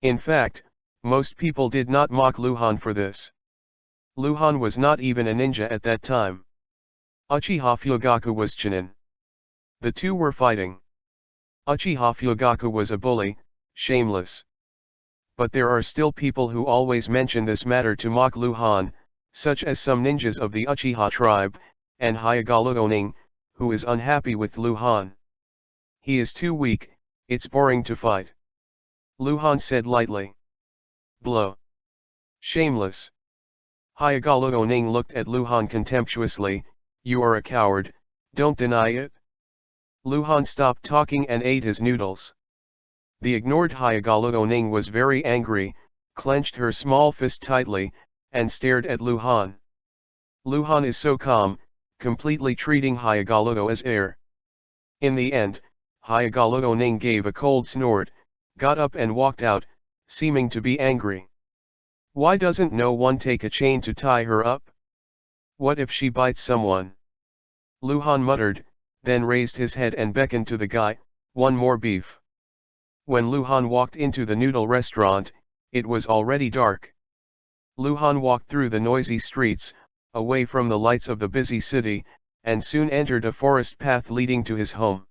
In fact, most people did not mock Luhan for this. Luhan was not even a ninja at that time. Uchiha Fugaku was Chunin. The two were fighting. Uchiha Fugaku was a bully, shameless. But there are still people who always mention this matter to mock Luhan, such as some ninjas of the Uchiha tribe, and Hyagalo Oning, who is unhappy with Luhan. He is too weak, it's boring to fight. Luhan said lightly. Blow. Shameless. Hyagalo Oning looked at Luhan contemptuously. You are a coward, don't deny it. Luhan stopped talking and ate his noodles. The ignored Hyagalo Oning was very angry, clenched her small fist tightly, and stared at Luhan. Luhan is so calm, completely treating Hyagalo as air. In the end, Hyagalo Oning gave a cold snort, got up and walked out, seeming to be angry. Why doesn't no one take a chain to tie her up? What if she bites someone? Luhan muttered, then raised his head and beckoned to the guy, one more beef. When Luhan walked into the noodle restaurant, it was already dark. Luhan walked through the noisy streets, away from the lights of the busy city, and soon entered a forest path leading to his home.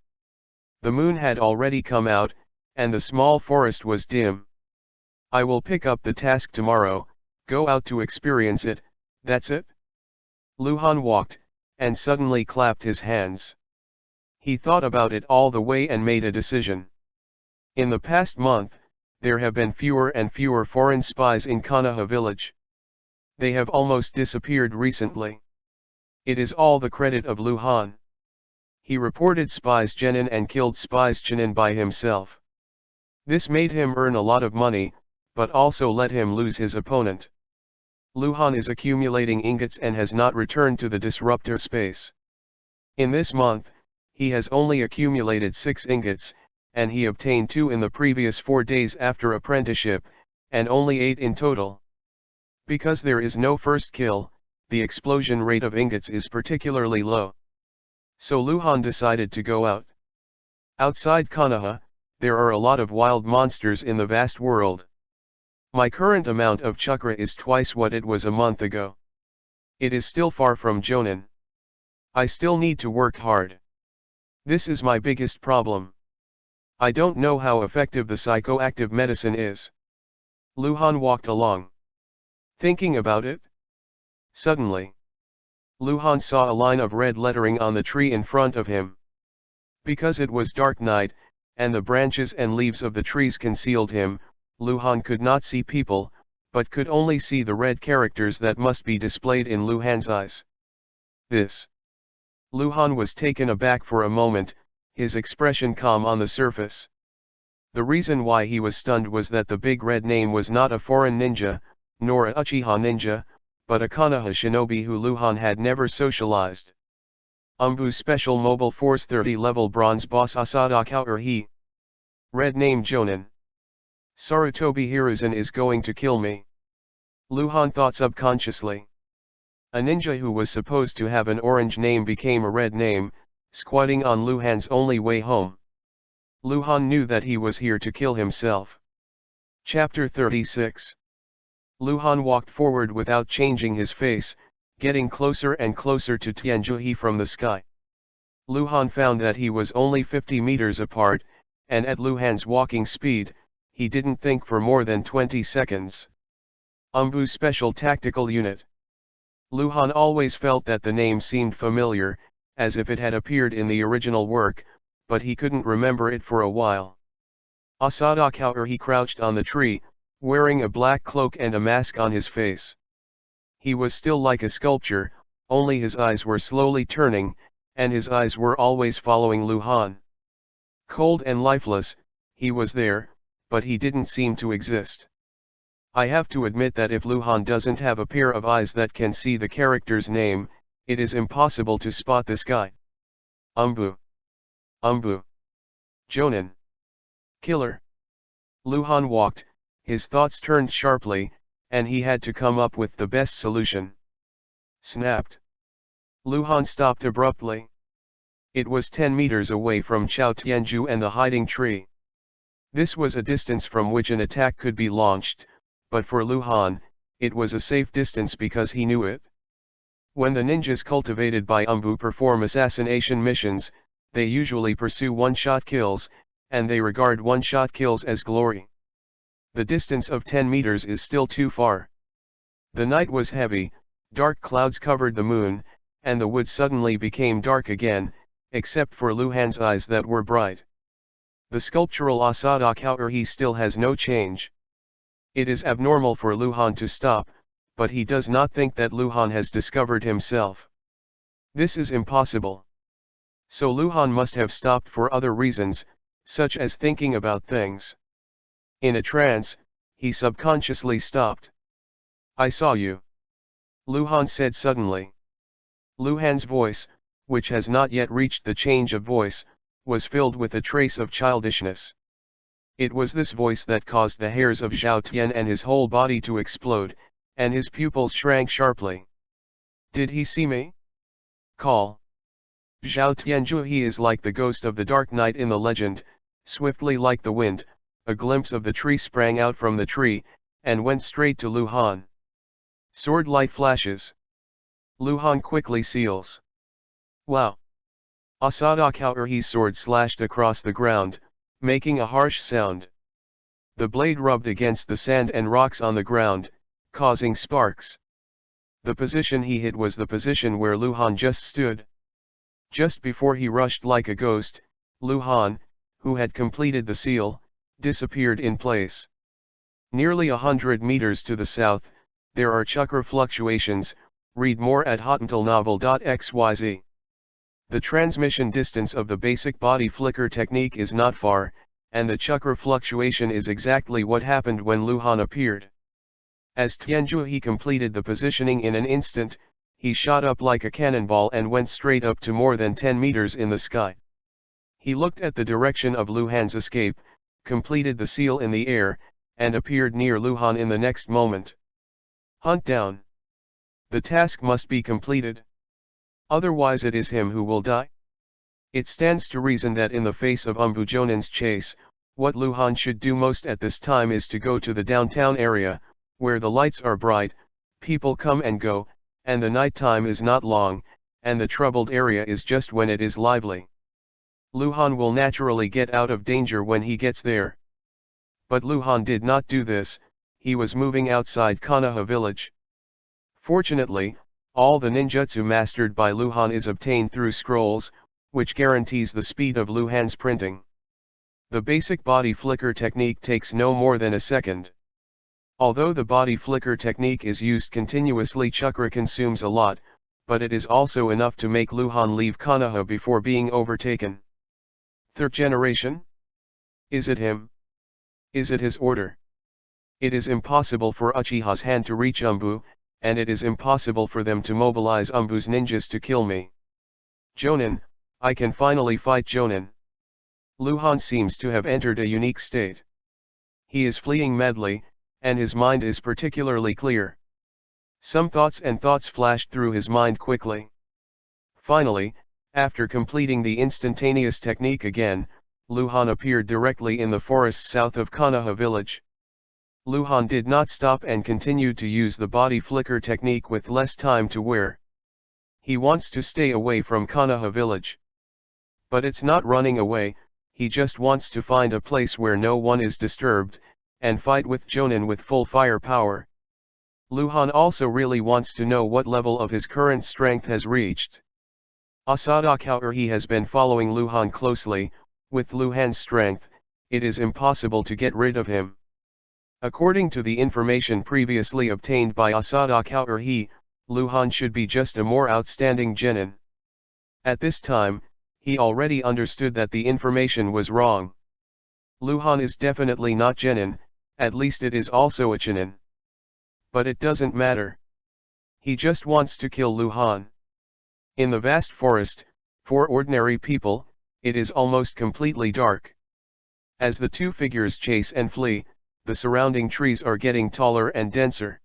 The moon had already come out, and the small forest was dim. I will pick up the task tomorrow, go out to experience it, that's it? Luhan walked, and suddenly clapped his hands. He thought about it all the way and made a decision. In the past month, there have been fewer and fewer foreign spies in Konoha village. They have almost disappeared recently. It is all the credit of Luhan. He reported spies genin and killed spies chunin by himself. This made him earn a lot of money, but also let him lose his opponent. Luhan is accumulating ingots and has not returned to the disruptor space. In this month, he has only accumulated 6 ingots, and he obtained 2 in the previous 4 days after apprenticeship, and only 8 in total. Because there is no first kill, the explosion rate of ingots is particularly low. So Luhan decided to go out. Outside Konoha, there are a lot of wild monsters in the vast world. My current amount of chakra is twice what it was a month ago. It is still far from Jonin. I still need to work hard. This is my biggest problem. I don't know how effective the psychoactive medicine is. Luhan walked along. Thinking about it? Suddenly, Luhan saw a line of red lettering on the tree in front of him. Because it was dark night, and the branches and leaves of the trees concealed him, Luhan could not see people, but could only see the red characters that must be displayed in Luhan's eyes. This. Luhan was taken aback for a moment, his expression calm on the surface. The reason why he was stunned was that the big red name was not a foreign ninja, nor a Uchiha ninja, but a Konoha shinobi who Luhan had never socialized. Special Mobile Force 30 level bronze boss Asada Kaoruhi. Red name Jonin. Sarutobi Hiruzen is going to kill me. Luhan thought subconsciously. A ninja who was supposed to have an orange name became a red name, squatting on Luhan's only way home. Luhan knew that he was here to kill himself. Chapter 36. Luhan walked forward without changing his face, getting closer and closer to Tianjuhi from the sky. Luhan found that he was only 50 meters apart, and at Luhan's walking speed, he didn't think for more than 20 seconds. Special Tactical Unit. Luhan always felt that the name seemed familiar, as if it had appeared in the original work, but he couldn't remember it for a while. Asada Kaoruhi crouched on the tree, wearing a black cloak and a mask on his face. He was still like a sculpture, only his eyes were slowly turning, and his eyes were always following Luhan. Cold and lifeless, he was there, but he didn't seem to exist. I have to admit that if Luhan doesn't have a pair of eyes that can see the character's name, it is impossible to spot this guy. Umbu. Jonin. Killer. Luhan walked, his thoughts turned sharply, and he had to come up with the best solution. Snapped. Luhan stopped abruptly. It was 10 meters away from Chao Tianju and the hiding tree. This was a distance from which an attack could be launched, but for Luhan, it was a safe distance because he knew it. When the ninjas cultivated by perform assassination missions, they usually pursue one-shot kills, and they regard one-shot kills as glory. The distance of 10 meters is still too far. The night was heavy, dark clouds covered the moon, and the wood suddenly became dark again, except for Luhan's eyes that were bright. The sculptural Asada Kaoruhi still has no change. It is abnormal for Luhan to stop, but he does not think that Luhan has discovered himself. This is impossible. So Luhan must have stopped for other reasons, such as thinking about things. In a trance, he subconsciously stopped. I saw you. Luhan said suddenly. Luhan's voice, which has not yet reached the change of voice, was filled with a trace of childishness. It was this voice that caused the hairs of Zhao Tian and his whole body to explode, and his pupils shrank sharply. Did he see me? Call. Zhao Tianjuhi is like the ghost of the dark night in the legend, swiftly like the wind, a glimpse of the tree sprang out from the tree, and went straight to Luhan. Sword light flashes. Luhan quickly seals. Wow! Asada Kaoruhi's sword slashed across the ground, making a harsh sound. The blade rubbed against the sand and rocks on the ground, causing sparks. The position he hit was the position where Luhan just stood. Just before he rushed like a ghost, Luhan, who had completed the seal, disappeared in place. Nearly 100 meters to the south, there are chakra fluctuations. Read more at hotmailnovel.xyz. The transmission distance of the basic body flicker technique is not far, and the chakra fluctuation is exactly what happened when Luhan appeared. As Tianjuhi completed the positioning in an instant, he shot up like a cannonball and went straight up to more than 10 meters in the sky. He looked at the direction of Luhan's escape, completed the seal in the air, and appeared near Luhan in the next moment. Hunt down. The task must be completed. Otherwise it is him who will die. It stands to reason that in the face of Jonin's chase, what Luhan should do most at this time is to go to the downtown area, where the lights are bright, people come and go, and the night time is not long, and the troubled area is just when it is lively. Luhan will naturally get out of danger when he gets there. But Luhan did not do this, he was moving outside Konoha village. Fortunately, all the ninjutsu mastered by Luhan is obtained through scrolls, which guarantees the speed of Luhan's printing. The basic body flicker technique takes no more than a second. Although the body flicker technique is used continuously, chakra consumes a lot, but it is also enough to make Luhan leave Konoha before being overtaken. Third generation? Is it him? Is it his order? It is impossible for Uchiha's hand to reach and it is impossible for them to mobilize Umbu's ninjas to kill me. Jonin, I can finally fight Jonin. Luhan seems to have entered a unique state. He is fleeing madly, and his mind is particularly clear. Some thoughts flashed through his mind quickly. Finally, after completing the instantaneous technique again, Luhan appeared directly in the forest south of Konoha village. Luhan did not stop and continued to use the body flicker technique with less time to wear. He wants to stay away from Konoha village. But it's not running away, he just wants to find a place where no one is disturbed, and fight with Jonin with full firepower. Luhan also really wants to know what level of his current strength has reached. Asada Kaori has been following Luhan closely. With Luhan's strength, it is impossible to get rid of him. According to the information previously obtained by Asada Kaori, Luhan should be just a more outstanding genin. At this time, he already understood that the information was wrong. Luhan is definitely not genin, at least it is also a chinin. But it doesn't matter. He just wants to kill Luhan. In the vast forest, for ordinary people, it is almost completely dark. As the two figures chase and flee, the surrounding trees are getting taller and denser.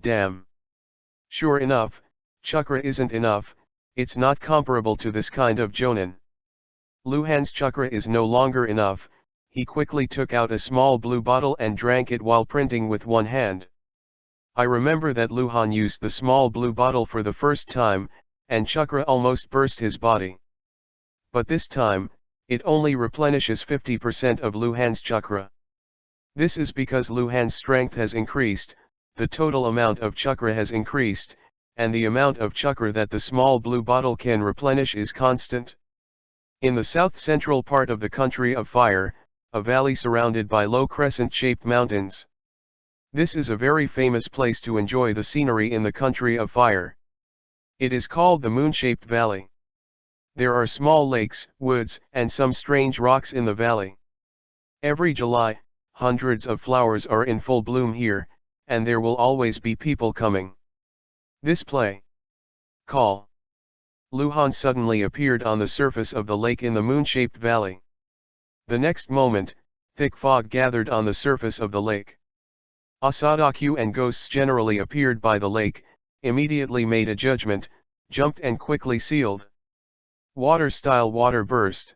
Damn. Sure enough, chakra isn't enough, it's not comparable to this kind of jonin. Luhan's chakra is no longer enough, he quickly took out a small blue bottle and drank it while printing with one hand. I remember that Luhan used the small blue bottle for the first time, and chakra almost burst his body. But this time, it only replenishes 50% of Luhan's chakra. This is because Luhan's strength has increased, the total amount of chakra has increased, and the amount of chakra that the small blue bottle can replenish is constant. In the south-central part of the country of fire, a valley surrounded by low crescent-shaped mountains. This is a very famous place to enjoy the scenery in the country of fire. It is called the Moon-shaped Valley. There are small lakes, woods, and some strange rocks in the valley. Every July, hundreds of flowers are in full bloom here, and there will always be people coming. This play. Call. Luhan suddenly appeared on the surface of the lake in the moon-shaped valley. The next moment, thick fog gathered on the surface of the lake. Asadaku and ghosts generally appeared by the lake, immediately made a judgment, jumped and quickly sealed. Water-style water burst.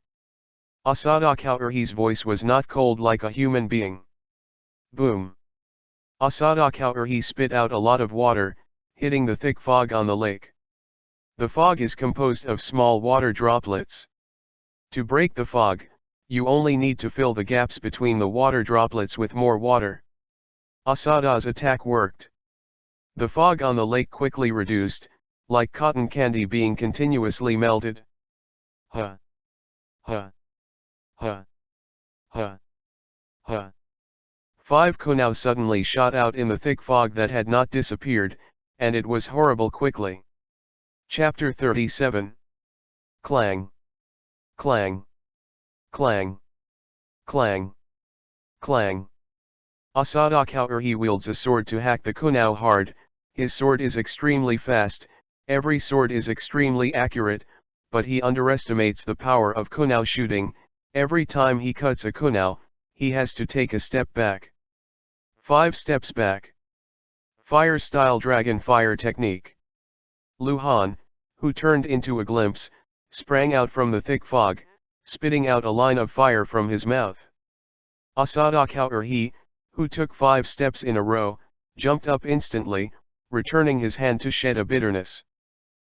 Asada Kaori's voice was not cold like a human being. Boom. Asada Kaori spit out a lot of water, hitting the thick fog on the lake. The fog is composed of small water droplets. To break the fog, you only need to fill the gaps between the water droplets with more water. Asada's attack worked. The fog on the lake quickly reduced, like cotton candy being continuously melted. Huh. Huh. Huh. Huh. Huh. 5 Konao suddenly shot out in the thick fog that had not disappeared, and it was horrible quickly. Chapter 37. Clang. Clang. Clang. Clang. Clang. Asada Kaori wields a sword to hack the Konao hard. His sword is extremely fast, every sword is extremely accurate, but he underestimates the power of Konao shooting. Every time he cuts a Konao, he has to take a step back. 5 steps back. Fire-style dragon fire technique. Luhan, who turned into a glimpse, sprang out from the thick fog, spitting out a line of fire from his mouth. Asada Kaori, who took 5 steps in a row, jumped up instantly, returning his hand to shed a bitterness.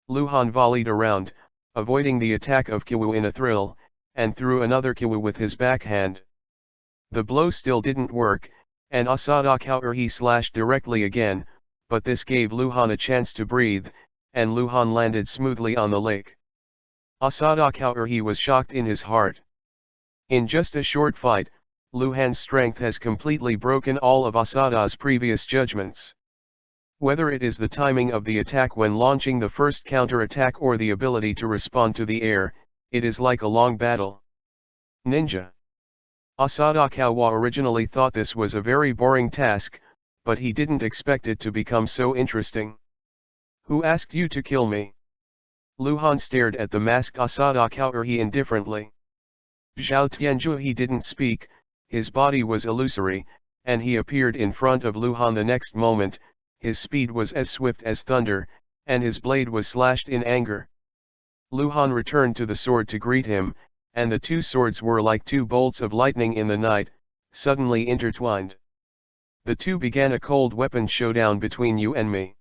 Luhan volleyed around, avoiding the attack of Kiwu in a thrill, and threw another Kiwu with his backhand. The blow still didn't work, and Asada Kaori slashed directly again, but this gave Luhan a chance to breathe, and Luhan landed smoothly on the lake. Asada Kaori was shocked in his heart. In just a short fight, Luhan's strength has completely broken all of Asada's previous judgments. Whether it is the timing of the attack when launching the first counter-attack or the ability to respond to the air, it is like a long battle. Ninja. Asada Kawa originally thought this was a very boring task, but he didn't expect it to become so interesting. Who asked you to kill me? Luhan stared at the masked Asada Kaoruhi indifferently. Zhao Tianzhuhi didn't speak, his body was illusory, and he appeared in front of Luhan the next moment. His speed was as swift as thunder, and his blade was slashed in anger. Luhan returned to the sword to greet him, and the two swords were like two bolts of lightning in the night, suddenly intertwined. The two began a cold weapon showdown between you and me.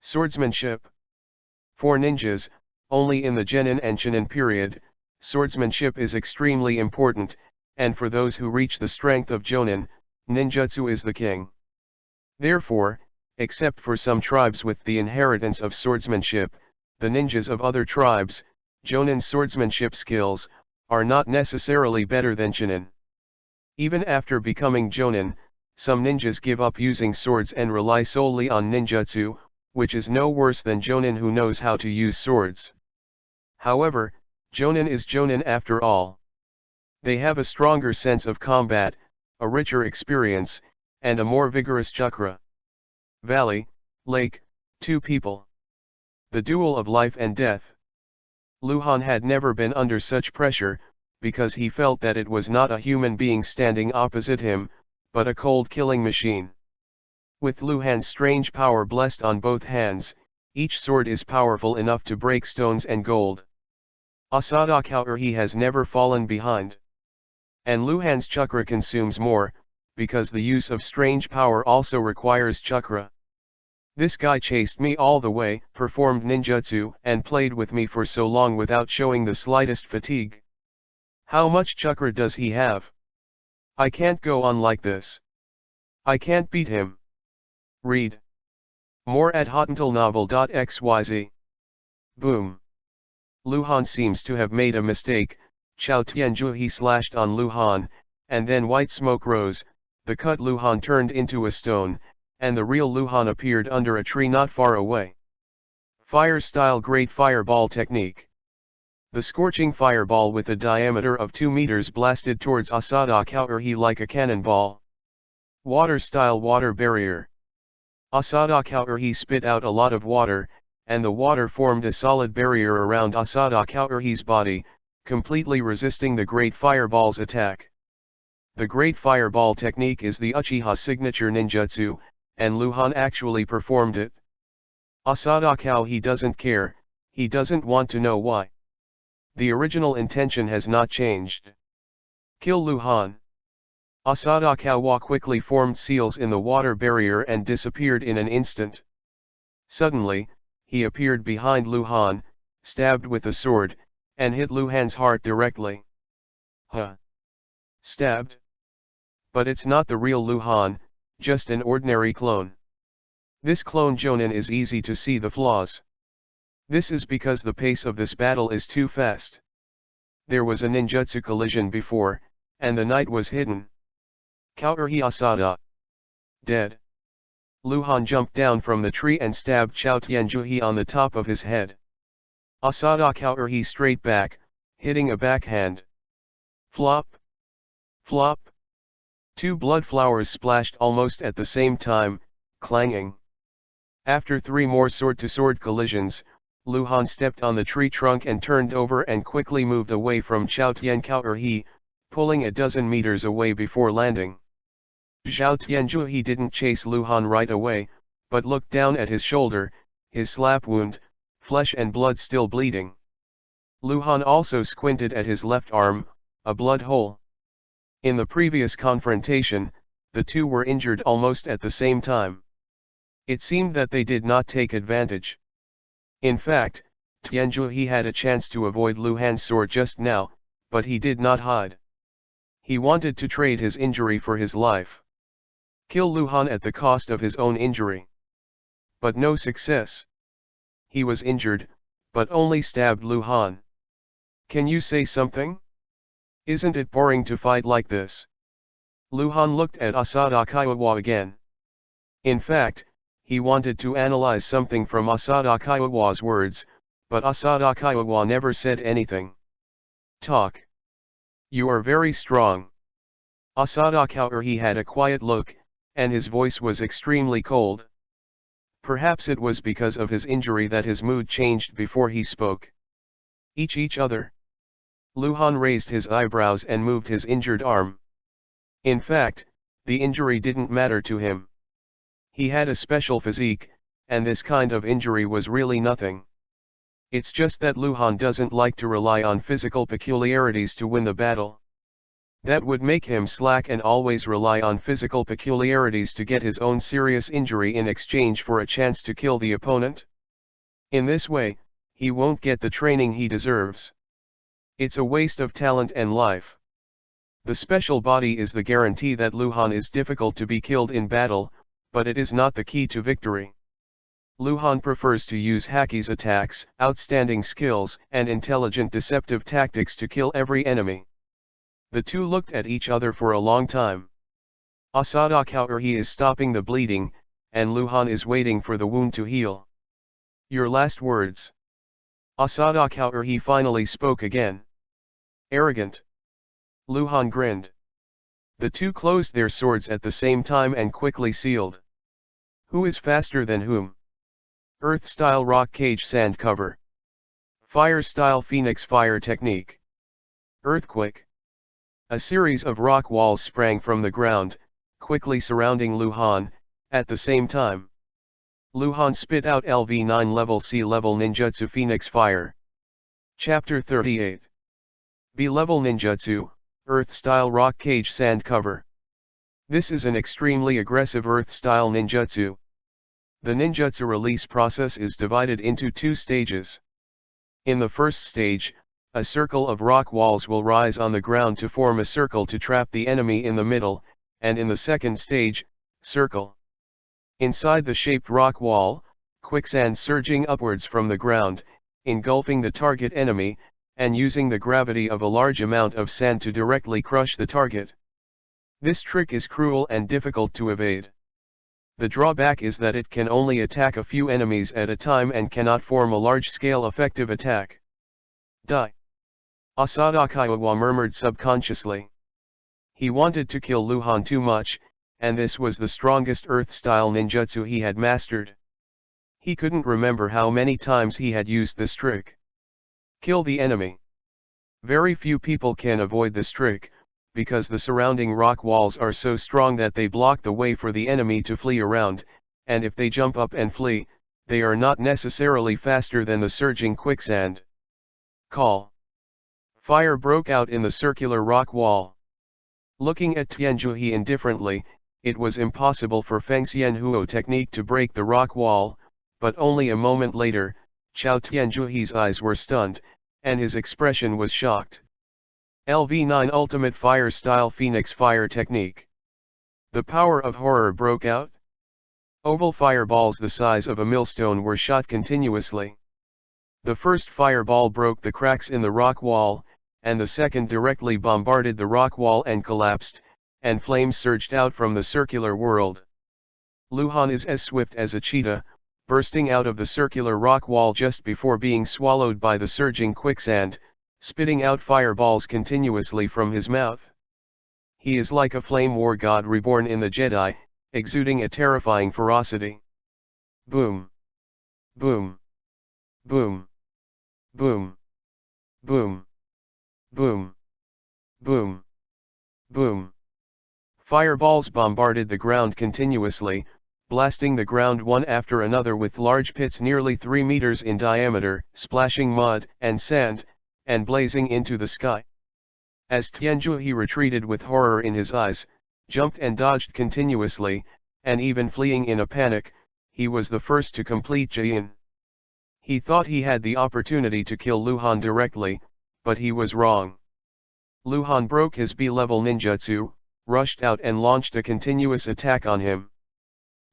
Swordsmanship. For ninjas, only in the Genin and Chunin period, swordsmanship is extremely important, and for those who reach the strength of Jonin, ninjutsu is the king. Therefore, except for some tribes with the inheritance of swordsmanship, the ninjas of other tribes, Jonin's swordsmanship skills, are not necessarily better than Chunin. Even after becoming Jonin, some ninjas give up using swords and rely solely on ninjutsu, which is no worse than Jonin who knows how to use swords. However, Jonin is Jonin after all. They have a stronger sense of combat, a richer experience, and a more vigorous chakra. Valley, lake, two people. The duel of life and death. Luhan had never been under such pressure, because he felt that it was not a human being standing opposite him, but a cold killing machine. With Luhan's strange power blessed on both hands, each sword is powerful enough to break stones and gold. Asada Kaoruhi has never fallen behind. And Luhan's chakra consumes more, because the use of strange power also requires chakra. This guy chased me all the way, performed ninjutsu, and played with me for so long without showing the slightest fatigue. How much chakra does he have? I can't go on like this. I can't beat him. Read more at hotentillnovel.xyz. Boom. Luhan seems to have made a mistake. Chao Tianzhuhi slashed on Luhan, and then white smoke rose, the cut Luhan turned into a stone, and the real Luhan appeared under a tree not far away. Fire-style Great Fireball Technique. The scorching fireball with a diameter of 2 meters blasted towards Asada Kaoruhi like a cannonball. Water-style Water Barrier. Asada Kaoruhi spit out a lot of water, and the water formed a solid barrier around Asada Kaoruhi's body, completely resisting the Great Fireball's attack. The Great Fireball technique is the Uchiha signature ninjutsu, and Luhan actually performed it. Asada Kaoruhi doesn't care, he doesn't want to know why. The original intention has not changed. Kill Luhan. Asada Kaoruhi quickly formed seals in the water barrier and disappeared in an instant. Suddenly, he appeared behind Luhan, stabbed with a sword, and hit Luhan's heart directly. Huh. Stabbed? But it's not the real Luhan, just an ordinary clone. This clone Jonin is easy to see the flaws. This is because the pace of this battle is too fast. There was a ninjutsu collision before, and the knight was hidden. Kaoruhi Asada. Dead. Luhan jumped down from the tree and stabbed Chao Tianzhuhi on the top of his head. Asada Kaoruhi straight back, hitting a backhand. Flop. Flop. Two blood flowers splashed almost at the same time, clanging. After 3 more sword-to-sword collisions, Luhan stepped on the tree trunk and turned over and quickly moved away from Chao Tianzhuhi, pulling a dozen meters away before landing. Zhao Tianzhuhi didn't chase Luhan right away, but looked down at his shoulder, his slap wound, flesh and blood still bleeding. Luhan also squinted at his left arm, a blood hole. In the previous confrontation, the two were injured almost at the same time. It seemed that they did not take advantage. In fact, Tianzhuhi had a chance to avoid Luhan's sword just now, but he did not hide. He wanted to trade his injury for his life. Kill Luhan at the cost of his own injury. But no success. He was injured, but only stabbed Luhan. Can you say something? Isn't it boring to fight like this? Luhan looked at Asada Kaoruhi again. In fact, he wanted to analyze something from Asada Kaoruhi's words, but Asada Kaoruhi never said anything. Talk. You are very strong. Asada Kaoruhi had a quiet look, and his voice was extremely cold. Perhaps it was because of his injury that his mood changed before he spoke. Each other. Luhan raised his eyebrows and moved his injured arm. In fact, the injury didn't matter to him. He had a special physique, and this kind of injury was really nothing. It's just that Luhan doesn't like to rely on physical peculiarities to win the battle. That would make him slack and always rely on physical peculiarities to get his own serious injury in exchange for a chance to kill the opponent. In this way, he won't get the training he deserves. It's a waste of talent and life. The special body is the guarantee that Luhan is difficult to be killed in battle, but it is not the key to victory. Luhan prefers to use Haki's attacks, outstanding skills, and intelligent deceptive tactics to kill every enemy. The two looked at each other for a long time. He is stopping the bleeding, and Luhan is waiting for the wound to heal. Your last words. He finally spoke again. Arrogant. Luhan grinned. The two closed their swords at the same time and quickly sealed. Who is faster than whom? Earth-style rock cage sand cover. Fire-style phoenix fire technique. Earthquake. A series of rock walls sprang from the ground, quickly surrounding Luhan, at the same time. Luhan spit out LV9 level C-level ninjutsu Phoenix Fire. Chapter 38. B-level ninjutsu, Earth-style rock cage sand cover. This is an extremely aggressive Earth-style ninjutsu. The ninjutsu release process is divided into two stages. In the first stage, a circle of rock walls will rise on the ground to form a circle to trap the enemy in the middle, and in the second stage, circle. Inside the shaped rock wall, quicksand surging upwards from the ground, engulfing the target enemy, and using the gravity of a large amount of sand to directly crush the target. This trick is cruel and difficult to evade. The drawback is that it can only attack a few enemies at a time and cannot form a large-scale effective attack. Die. Asada murmured subconsciously. He wanted to kill Luhan too much, and this was the strongest Earth-style ninjutsu he had mastered. He couldn't remember how many times he had used this trick. Kill the enemy. Very few people can avoid this trick, because the surrounding rock walls are so strong that they block the way for the enemy to flee around, and if they jump up and flee, they are not necessarily faster than the surging quicksand. Call. Fire broke out in the circular rock wall. Looking at Tianjuhi indifferently, it was impossible for Feng Xianhuo technique to break the rock wall, but only a moment later, Chao Tianjuhi's eyes were stunned, and his expression was shocked. LV9 Ultimate Fire Style Phoenix Fire Technique. The power of horror broke out. Oval fireballs the size of a millstone were shot continuously. The first fireball broke the cracks in the rock wall, and the second directly bombarded the rock wall and collapsed, and flames surged out from the circular world. Luhan is as swift as a cheetah, bursting out of the circular rock wall just before being swallowed by the surging quicksand, spitting out fireballs continuously from his mouth. He is like a flame war god reborn in the Jedi, exuding a terrifying ferocity. Boom. Boom. Boom. Boom. Boom. Boom. Boom. Boom. Fireballs bombarded the ground continuously, blasting the ground one after another with large pits nearly 3 meters in diameter, splashing mud and sand, and blazing into the sky. As Tianjuhi retreated with horror in his eyes, jumped and dodged continuously, and even fleeing in a panic, he was the first to complete Jian. He thought he had the opportunity to kill Luhan directly, but he was wrong. Luhan broke his B-level ninjutsu, rushed out and launched a continuous attack on him.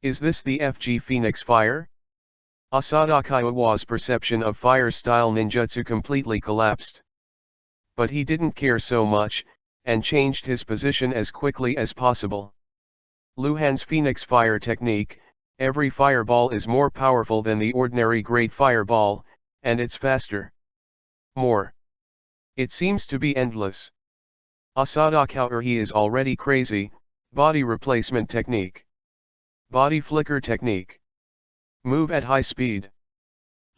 Is this the FG Phoenix Fire? Asada Kiowa's perception of fire-style ninjutsu completely collapsed. But he didn't care so much, and changed his position as quickly as possible. Luhan's Phoenix Fire technique, every fireball is more powerful than the ordinary great fireball, and it's faster. More. It seems to be endless. Asada Kaur he is already crazy, body replacement technique. Body flicker technique. Move at high speed.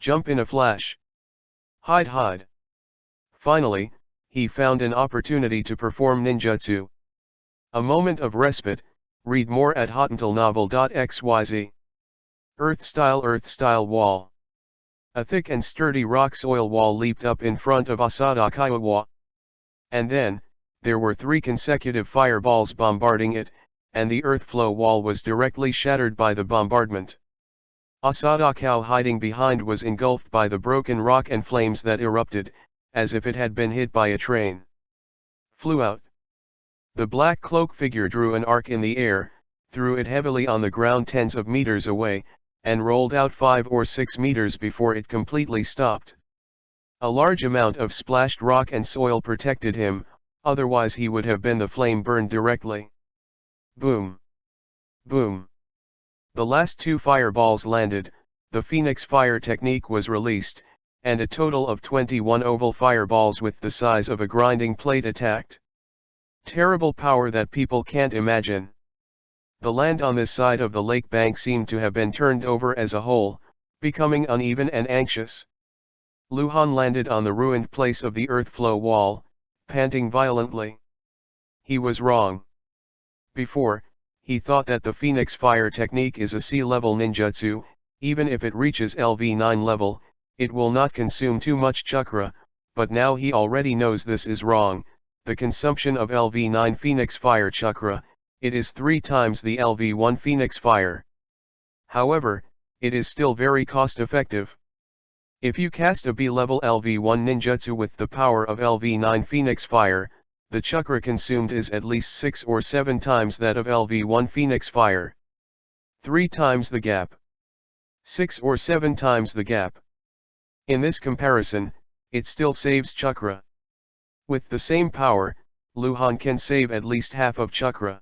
Jump in a flash. Hide. Finally, he found an opportunity to perform ninjutsu. A moment of respite. Read more at hotentillnovel.xyz. Earth style wall. A thick and sturdy rock soil wall leaped up in front of Asada Kaiwa. And then, there were 3 consecutive fireballs bombarding it, and the earth flow wall was directly shattered by the bombardment. Asada Kao hiding behind was engulfed by the broken rock and flames that erupted, as if it had been hit by a train. Flew out. The black cloak figure drew an arc in the air, threw it heavily on the ground tens of meters away, and rolled out 5 or 6 meters before it completely stopped. A large amount of splashed rock and soil protected him, otherwise he would have been the flame burned directly. Boom. Boom. The last 2 fireballs landed, the Phoenix Fire technique was released, and a total of 21 oval fireballs with the size of a grinding plate attacked. Terrible power that people can't imagine. The land on this side of the lake bank seemed to have been turned over as a whole, becoming uneven and anxious. Luhan landed on the ruined place of the earth flow wall, panting violently. He was wrong. Before, he thought that the Phoenix Fire technique is a C-level ninjutsu. Even if it reaches LV9 level, it will not consume too much chakra, but now he already knows this is wrong. The consumption of LV9 Phoenix Fire chakra, it is 3 times the LV1 Phoenix Fire. However, it is still very cost-effective. If you cast a B-level LV1 ninjutsu with the power of LV9 Phoenix Fire, the chakra consumed is at least 6 or 7 times that of LV1 Phoenix Fire. 3 times the gap. 6 or 7 times the gap. In this comparison, it still saves chakra. With the same power, Luhan can save at least half of chakra.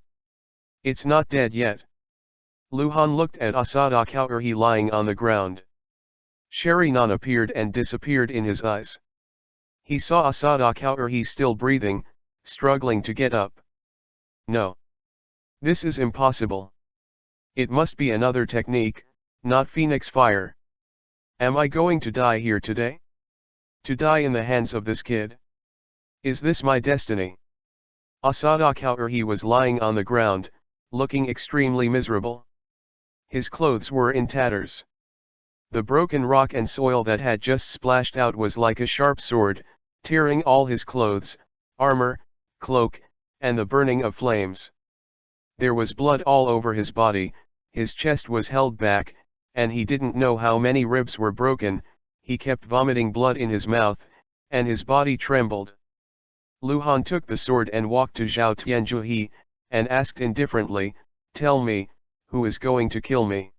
It's not dead yet. Luhan looked at Asada Kaoruhi lying on the ground. Sherinan appeared and disappeared in his eyes. He saw Asada Kaoruhi still breathing, struggling to get up. No. This is impossible. It must be another technique, not Phoenix Fire. Am I going to die here today? To die in the hands of this kid? Is this my destiny? Asada Kaoruhi was lying on the ground, looking extremely miserable. His clothes were in tatters. The broken rock and soil that had just splashed out was like a sharp sword, tearing all his clothes, armor, cloak, and the burning of flames. There was blood all over his body, his chest was held back, and he didn't know how many ribs were broken. He kept vomiting blood in his mouth, and his body trembled. Luhan took the sword and walked to Zhao Tianjuhi, and asked indifferently, "Tell me, who is going to kill me?"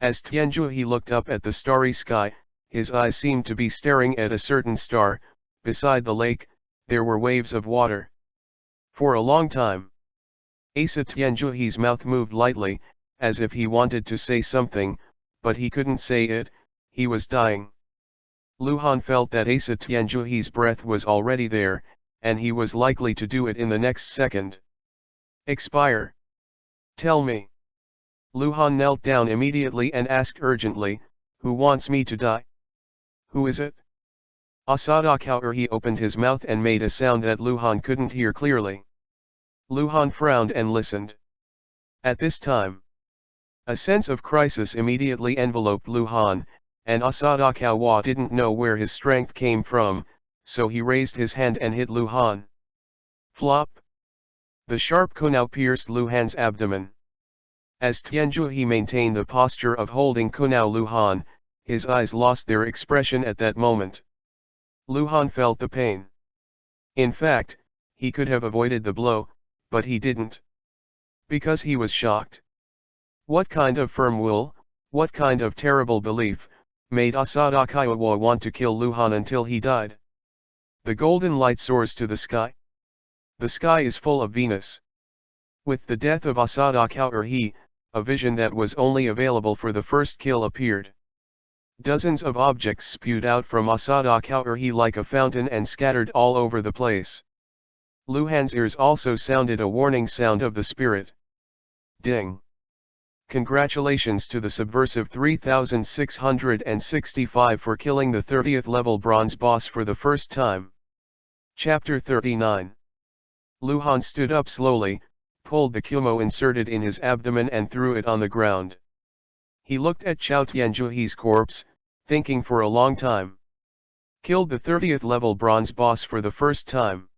As Tianjuhi looked up at the starry sky, his eyes seemed to be staring at a certain star. Beside the lake, there were waves of water. For a long time, Asa Tianjuhi's mouth moved lightly, as if he wanted to say something, but he couldn't say it. He was dying. Luhan felt that Asa Tianjuhi's breath was already there, and he was likely to do it in the next second. Expire. Tell me. Luhan knelt down immediately and asked urgently, "Who wants me to die? Who is it?" Asada Kaoruhi opened his mouth and made a sound that Luhan couldn't hear clearly. Luhan frowned and listened. At this time, a sense of crisis immediately enveloped Luhan, and Asada Kawa didn't know where his strength came from, so he raised his hand and hit Luhan. Flop! The sharp kunao pierced Luhan's abdomen. As Tianjuhi maintained the posture of holding kunao Luhan, his eyes lost their expression at that moment. Luhan felt the pain. In fact, he could have avoided the blow, but he didn't. Because he was shocked. What kind of firm will, what kind of terrible belief, made Asada Kaiwa want to kill Luhan until he died? The golden light soars to the sky. The sky is full of Venus. With the death of Asada Kaoruhi, a vision that was only available for the first kill appeared. Dozens of objects spewed out from Asada Kaoruhi like a fountain and scattered all over the place. Luhan's ears also sounded a warning sound of the spirit. Ding! Congratulations to the subversive 3665 for killing the 30th level bronze boss for the first time. Chapter 39. Luhan stood up slowly, pulled the Kumo inserted in his abdomen and threw it on the ground. He looked at Chao Tianjuhi's corpse, thinking for a long time. Killed the 30th level bronze boss for the first time.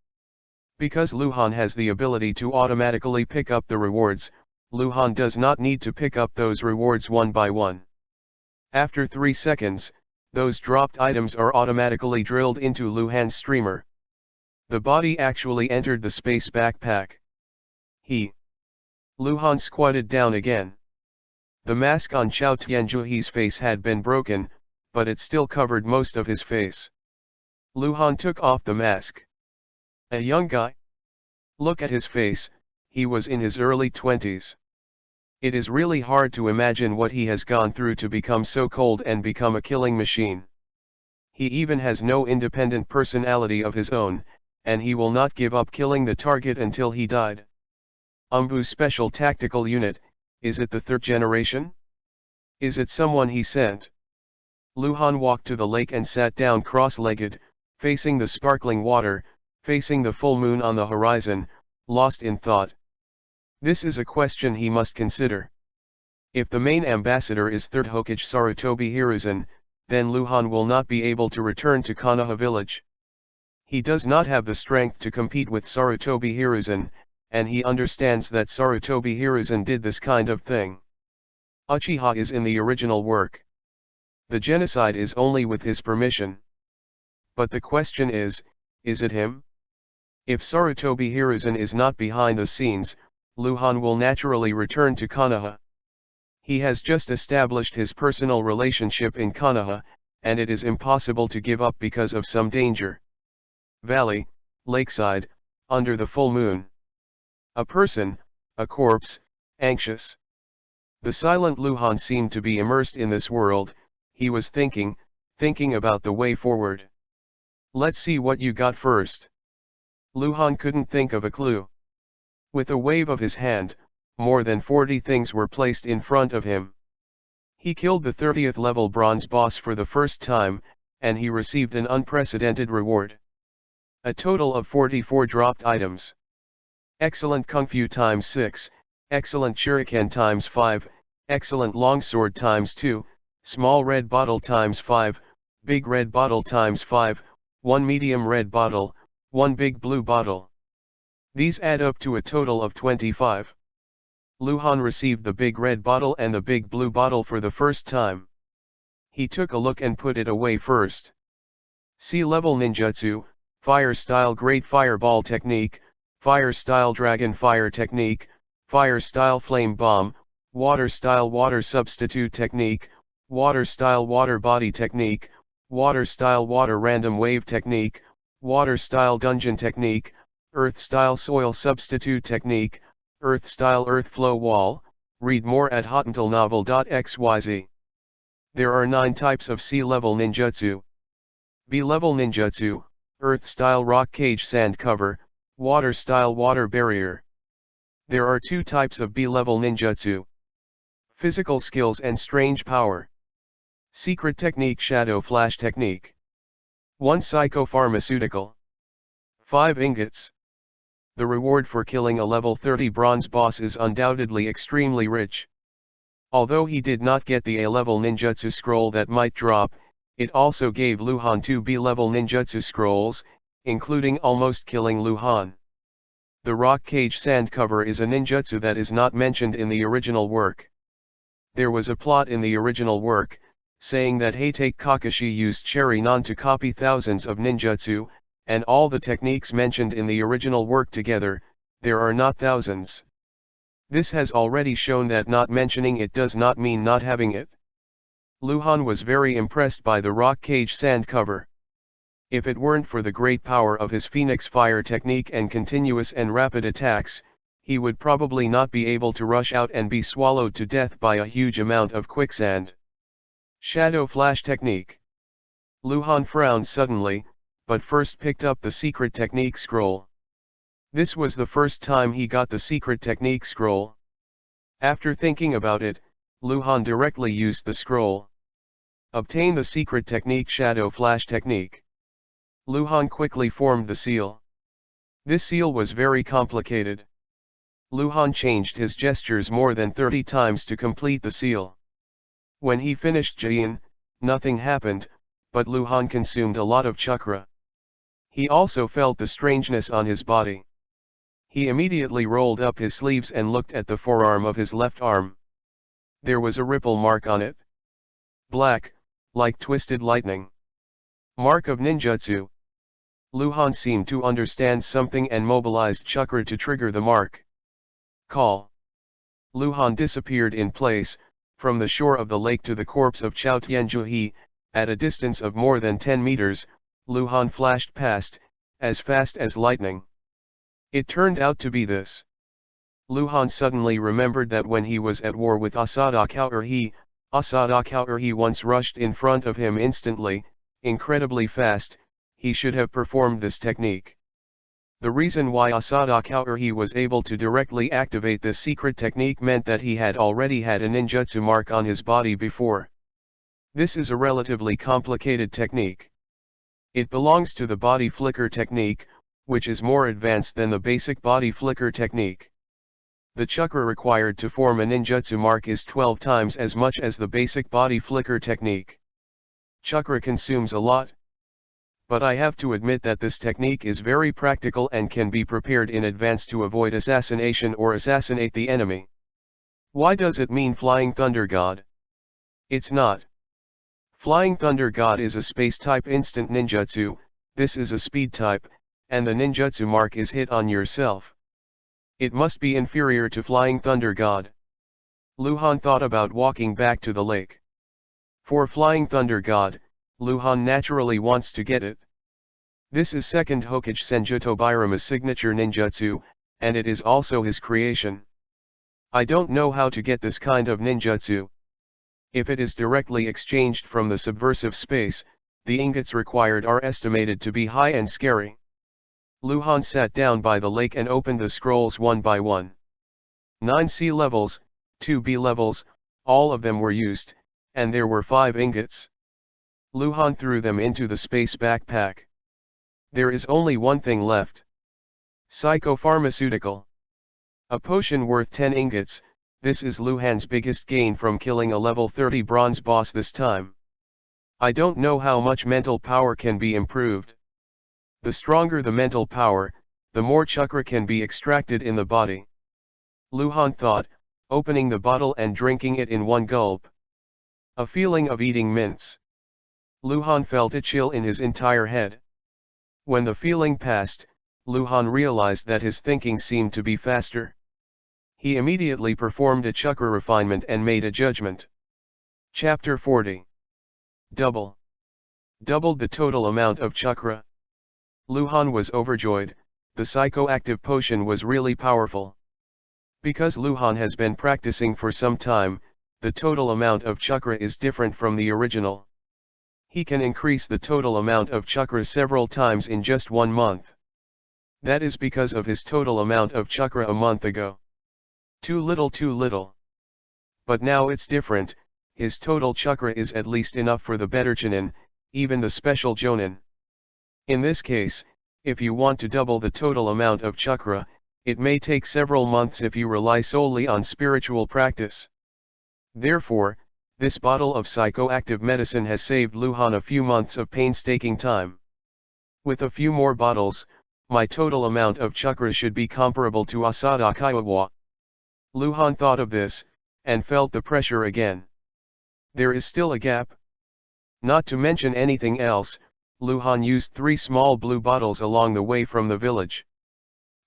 Because Luhan has the ability to automatically pick up the rewards, Luhan does not need to pick up those rewards one by one. After 3 seconds, those dropped items are automatically drilled into Luhan's streamer. The body actually entered the space backpack. Luhan squatted down again. The mask on Chao Tianjuhi's face had been broken, but it still covered most of his face. Luhan took off the mask. A young guy? Look at his face, he was in his early 20s. It is really hard to imagine what he has gone through to become so cold and become a killing machine. He even has no independent personality of his own, and he will not give up killing the target until he died. Umbu Special Tactical Unit, is it the 3rd generation? Is it someone he sent? Luhan walked to the lake and sat down cross-legged, facing the sparkling water, facing the full moon on the horizon, lost in thought. This is a question he must consider. If the main ambassador is 3rd Hokage Sarutobi Hiruzen, then Luhan will not be able to return to Konoha village. He does not have the strength to compete with Sarutobi Hiruzen, and he understands that Sarutobi Hiruzen did this kind of thing. Uchiha is in the original work. The genocide is only with his permission. But the question is it him? If Sarutobi Hiruzen is not behind the scenes, Luhan will naturally return to Konoha. He has just established his personal relationship in Konoha, and it is impossible to give up because of some danger. Valley, lakeside, under the full moon. A person, a corpse, anxious. The silent Luhan seemed to be immersed in this world. He was thinking about the way forward. Let's see what you got first. Luhan couldn't think of a clue. With a wave of his hand, more than 40 things were placed in front of him. He killed the 30th level bronze boss for the first time, and he received an unprecedented reward. A total of 44 dropped items. Excellent Kung Fu times 6, excellent Shuriken times 5, excellent Longsword times 2, small red bottle times 5, big red bottle times 5, 1 medium red bottle, 1 big blue bottle. These add up to a total of 25. Luhan received the big red bottle and the big blue bottle for the first time. He took a look and put it away first. Sea level ninjutsu, fire style great fireball technique, fire style dragon fire technique, fire style flame bomb, water style water substitute technique, water style water body technique, water style water random wave technique, water style dungeon technique, earth style soil substitute technique, earth style earth flow wall. Read more at hottentalnovel.xyz. There are 9 types of sea level ninjutsu. B level ninjutsu, earth style rock cage sand cover, water style water barrier. There are 2 types of B level ninjutsu. Physical skills and strange power. Secret technique shadow flash technique. 1 psychopharmaceutical. 5 ingots. The reward for killing a level 30 bronze boss is undoubtedly extremely rich. Although he did not get the A-level ninjutsu scroll that might drop, it also gave Luhan 2 B-level ninjutsu scrolls, including almost killing Luhan. The rock cage sand cover is a ninjutsu that is not mentioned in the original work. There was a plot in the original work, saying that Heitake Kakashi used Cherry-non to copy thousands of ninjutsu, and all the techniques mentioned in the original work together, there are not thousands. This has already shown that not mentioning it does not mean not having it. Luhan was very impressed by the rock cage sand cover. If it weren't for the great power of his Phoenix Fire technique and continuous and rapid attacks, he would probably not be able to rush out and be swallowed to death by a huge amount of quicksand. Shadow Flash technique. Luhan frowned suddenly, but first picked up the secret technique scroll. This was the first time he got the secret technique scroll. After thinking about it, Luhan directly used the scroll. Obtain the secret technique, Shadow Flash technique. Luhan quickly formed the seal. This seal was very complicated. Luhan changed his gestures more than 30 times to complete the seal. When he finished Jian, nothing happened, but Luhan consumed a lot of chakra. He also felt the strangeness on his body. He immediately rolled up his sleeves and looked at the forearm of his left arm. There was a ripple mark on it. Black, like twisted lightning. Mark of ninjutsu. Luhan seemed to understand something and mobilized chakra to trigger the mark. Call. Luhan disappeared in place, from the shore of the lake to the corpse of Chao Tianzhuhe, at a distance of more than 10 meters, Luhan flashed past, as fast as lightning. It turned out to be this. Luhan suddenly remembered that when he was at war with Asada Kaoerhe once rushed in front of him instantly, incredibly fast. He should have performed this technique. The reason why Asada Kaoerhe was able to directly activate this secret technique meant that he had already had a ninjutsu mark on his body before. This is a relatively complicated technique. It belongs to the body flicker technique, which is more advanced than the basic body flicker technique. The chakra required to form a ninjutsu mark is 12 times as much as the basic body flicker technique. Chakra consumes a lot. But I have to admit that this technique is very practical and can be prepared in advance to avoid assassination or assassinate the enemy. Why does it mean Flying Thunder God? It's not. Flying Thunder God is a space-type instant ninjutsu, this is a speed type, and the ninjutsu mark is hit on yourself. It must be inferior to Flying Thunder God. Luhan thought about walking back to the lake. For Flying Thunder God, Luhan naturally wants to get it. This is second Hokage Senjuto Birama's signature ninjutsu, and it is also his creation. I don't know how to get this kind of ninjutsu. If it is directly exchanged from the subversive space, the ingots required are estimated to be high and scary. Luhan sat down by the lake and opened the scrolls one by one. 9 C levels, 2 B levels, all of them were used, and there were 5 ingots. Luhan threw them into the space backpack. There is only one thing left. Psychopharmaceutical. A potion worth 10 ingots, this is Luhan's biggest gain from killing a level 30 bronze boss this time. I don't know how much mental power can be improved. The stronger the mental power, the more chakra can be extracted in the body. Luhan thought, opening the bottle and drinking it in one gulp. A feeling of eating mints. Luhan felt a chill in his entire head. When the feeling passed, Luhan realized that his thinking seemed to be faster. He immediately performed a chakra refinement and made a judgment. Chapter 40. Doubled the total amount of chakra. Luhan was overjoyed, the psychoactive potion was really powerful. Because Luhan has been practicing for some time, the total amount of chakra is different from the original. He can increase the total amount of chakra several times in just 1 month. That is because of his total amount of chakra a month ago. Too little. But now it's different, his total chakra is at least enough for the better Chunin, even the special Jonin. In this case, if you want to double the total amount of chakra, it may take several months if you rely solely on spiritual practice. Therefore, this bottle of psychoactive medicine has saved Luhan a few months of painstaking time. With a few more bottles, my total amount of chakra should be comparable to Asada Kaoerhe. Luhan thought of this, and felt the pressure again. There is still a gap. Not to mention anything else, Luhan used 3 small blue bottles along the way from the village.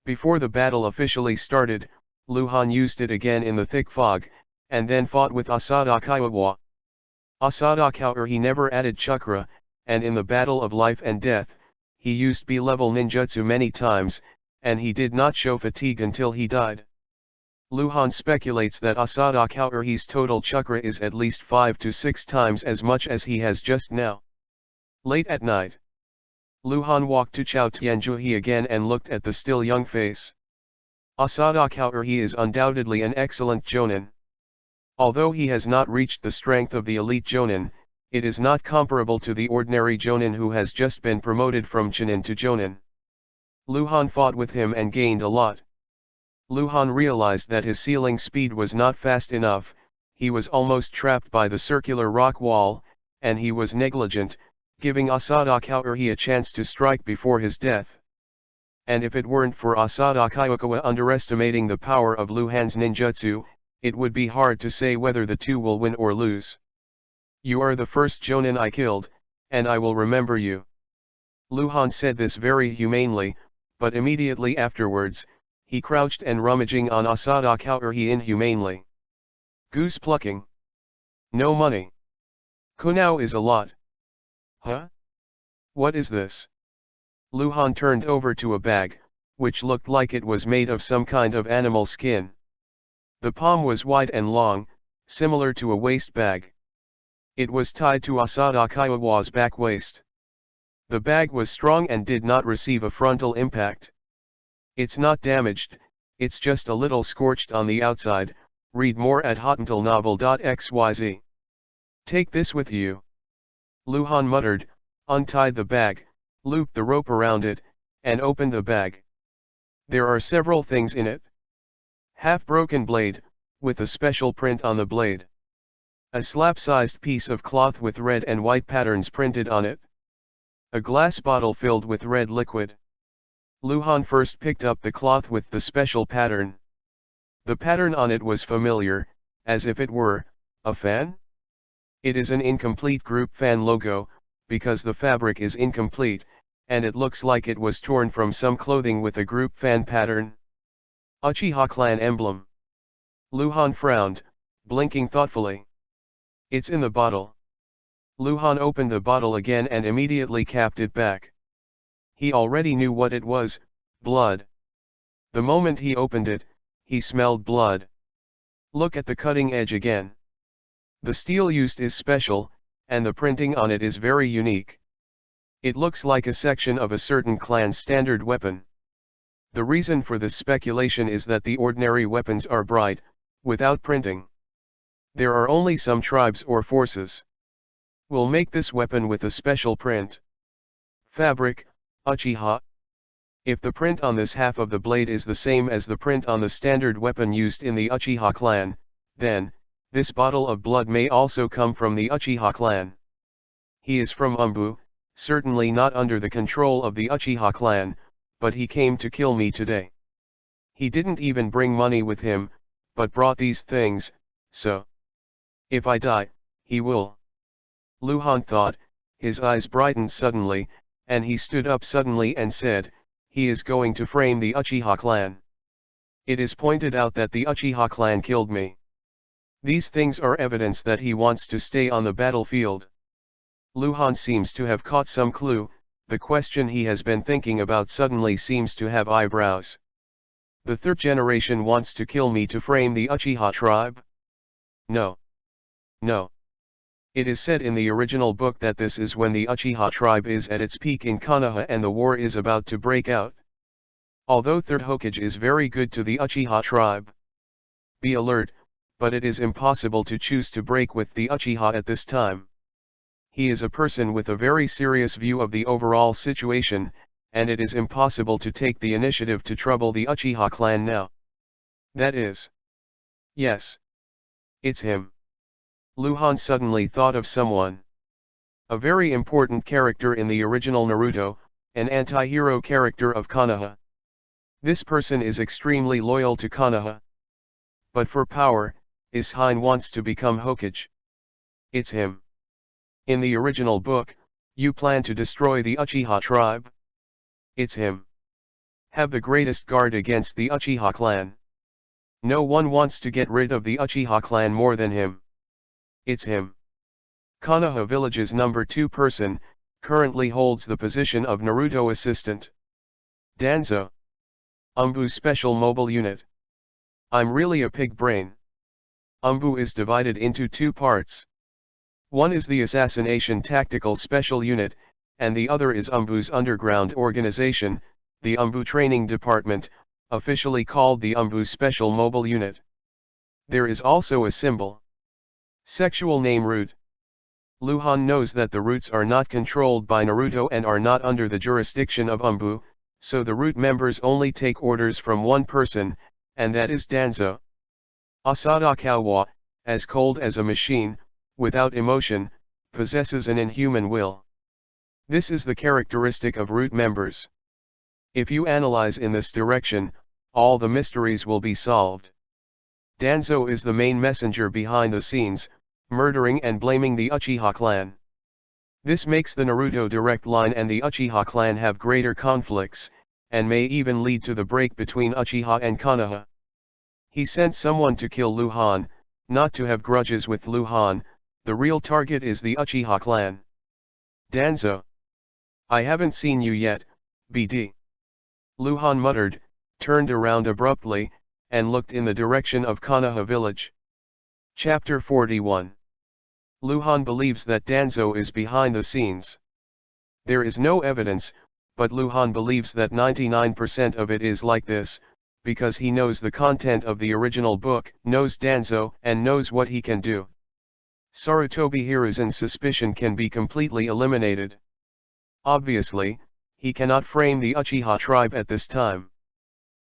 Before the battle officially started, Luhan used it again in the thick fog, and then fought with Asada Kaoerhe. Asada Kaoerhe never added chakra, and in the battle of life and death, he used B-level ninjutsu many times, and he did not show fatigue until he died. Luhan speculates that Asada Kaoerhe's total chakra is at least 5 to 6 times as much as he has just now. Late at night, Luhan walked to Chao Tianzhuhe again and looked at the still young face. Asada Kaoruhi is undoubtedly an excellent jonin. Although he has not reached the strength of the elite jonin, it is not comparable to the ordinary jonin who has just been promoted from chunin to jonin. Luhan fought with him and gained a lot. Luhan realized that his sealing speed was not fast enough, he was almost trapped by the circular rock wall, and he was negligent, giving Asada Kaoruhi a chance to strike before his death. And if it weren't for Asada Kyokawa underestimating the power of Luhan's ninjutsu, it would be hard to say whether the two will win or lose. You are the first jonin I killed, and I will remember you. Luhan said this very humanely, but immediately afterwards, he crouched and rummaging on Asada Kaoruhi inhumanely. Goose plucking. No money. Kunao is a lot. Huh? What is this? Luhan turned over to a bag, which looked like it was made of some kind of animal skin. The palm was wide and long, similar to a waist bag. It was tied to Asada Kyokawa's back waist. The bag was strong and did not receive a frontal impact. It's not damaged, it's just a little scorched on the outside. Read more at hotentillnovel.xyz. Take this with you. Luhan muttered, untied the bag, looped the rope around it, and opened the bag. There are several things in it. Half-broken blade, with a special print on the blade. A slab-sized piece of cloth with red and white patterns printed on it. A glass bottle filled with red liquid. Luhan first picked up the cloth with the special pattern. The pattern on it was familiar, as if it were a fan? It is an incomplete group fan logo, because the fabric is incomplete, and it looks like it was torn from some clothing with a group fan pattern. Uchiha clan emblem. Luhan frowned, blinking thoughtfully. It's in the bottle. Luhan opened the bottle again and immediately capped it back. He already knew what it was, blood. The moment he opened it, he smelled blood. Look at the cutting edge again. The steel used is special, and the printing on it is very unique. It looks like a section of a certain clan's standard weapon. The reason for this speculation is that the ordinary weapons are bright, without printing. There are only some tribes or forces. We'll make this weapon with a special print. Fabric, Uchiha. If the print on this half of the blade is the same as the print on the standard weapon used in the Uchiha clan, then, this bottle of blood may also come from the Uchiha clan. He is from Umbu, certainly not under the control of the Uchiha clan, but he came to kill me today. He didn't even bring money with him, but brought these things, so if I die, he will. Luhan thought, his eyes brightened suddenly, and he stood up suddenly and said, he is going to frame the Uchiha clan. It is pointed out that the Uchiha clan killed me. These things are evidence that he wants to stay on the battlefield. Luhan seems to have caught some clue, the question he has been thinking about suddenly seems to have eyebrows. The third generation wants to kill me to frame the Uchiha tribe? No. No. It is said in the original book that this is when the Uchiha tribe is at its peak in Konoha and the war is about to break out. Although Third Hokage is very good to the Uchiha tribe. Be alert, but it is impossible to choose to break with the Uchiha at this time. He is a person with a very serious view of the overall situation, and it is impossible to take the initiative to trouble the Uchiha clan now. That is. Yes. It's him. Luhan suddenly thought of someone. A very important character in the original Naruto, an anti-hero character of Konoha. This person is extremely loyal to Konoha. But for power, Ishine wants to become Hokage. It's him. In the original book, you plan to destroy the Uchiha tribe? It's him. Have the greatest guard against the Uchiha clan. No one wants to get rid of the Uchiha clan more than him. It's him. Konoha Village's number 2 person, currently holds the position of Naruto assistant. Danzo. Umbu Special Mobile Unit. I'm really a pig brain. Umbu is divided into 2 parts. One is the Assassination Tactical Special Unit, and the other is Umbu's underground organization, the Umbu Training Department, officially called the EPUB Special Mobile Unit. There is also a symbol. Sexual name root. Luhan knows that the roots are not controlled by Naruto and are not under the jurisdiction of EPUB, so the root members only take orders from one person, and that is Danzo. Asada Kawa, as cold as a machine, without emotion, possesses an inhuman will. This is the characteristic of root members. If you analyze in this direction, all the mysteries will be solved. Danzo is the main messenger behind the scenes, murdering and blaming the Uchiha clan. This makes the Naruto direct line and the Uchiha clan have greater conflicts, and may even lead to the break between Uchiha and Konoha. He sent someone to kill Luhan, not to have grudges with Luhan. The real target is the Uchiha clan. Danzo. I haven't seen you yet, BD. Luhan muttered, turned around abruptly, and looked in the direction of Konoha village. Chapter 41. Luhan believes that Danzo is behind the scenes. There is no evidence, but Luhan believes that 99% of it is like this, because he knows the content of the original book, knows Danzo, and knows what he can do. Sarutobi Hiruzen's suspicion can be completely eliminated. Obviously, he cannot frame the Uchiha tribe at this time.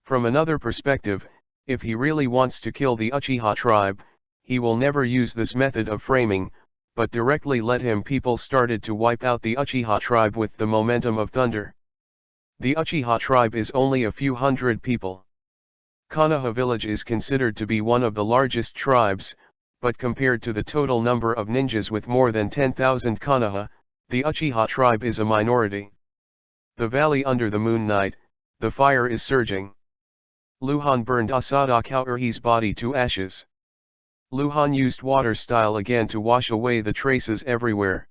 From another perspective, if he really wants to kill the Uchiha tribe, he will never use this method of framing, but directly let him people started to wipe out the Uchiha tribe with the momentum of thunder. The Uchiha tribe is only a few hundred people. Konoha village is considered to be one of the largest tribes, but compared to the total number of ninjas with more than 10,000 Konoha, the Uchiha tribe is a minority. The valley under the moon night, the fire is surging. Luhan burned Asada Kaoruhi's body to ashes. Luhan used water style again to wash away the traces everywhere.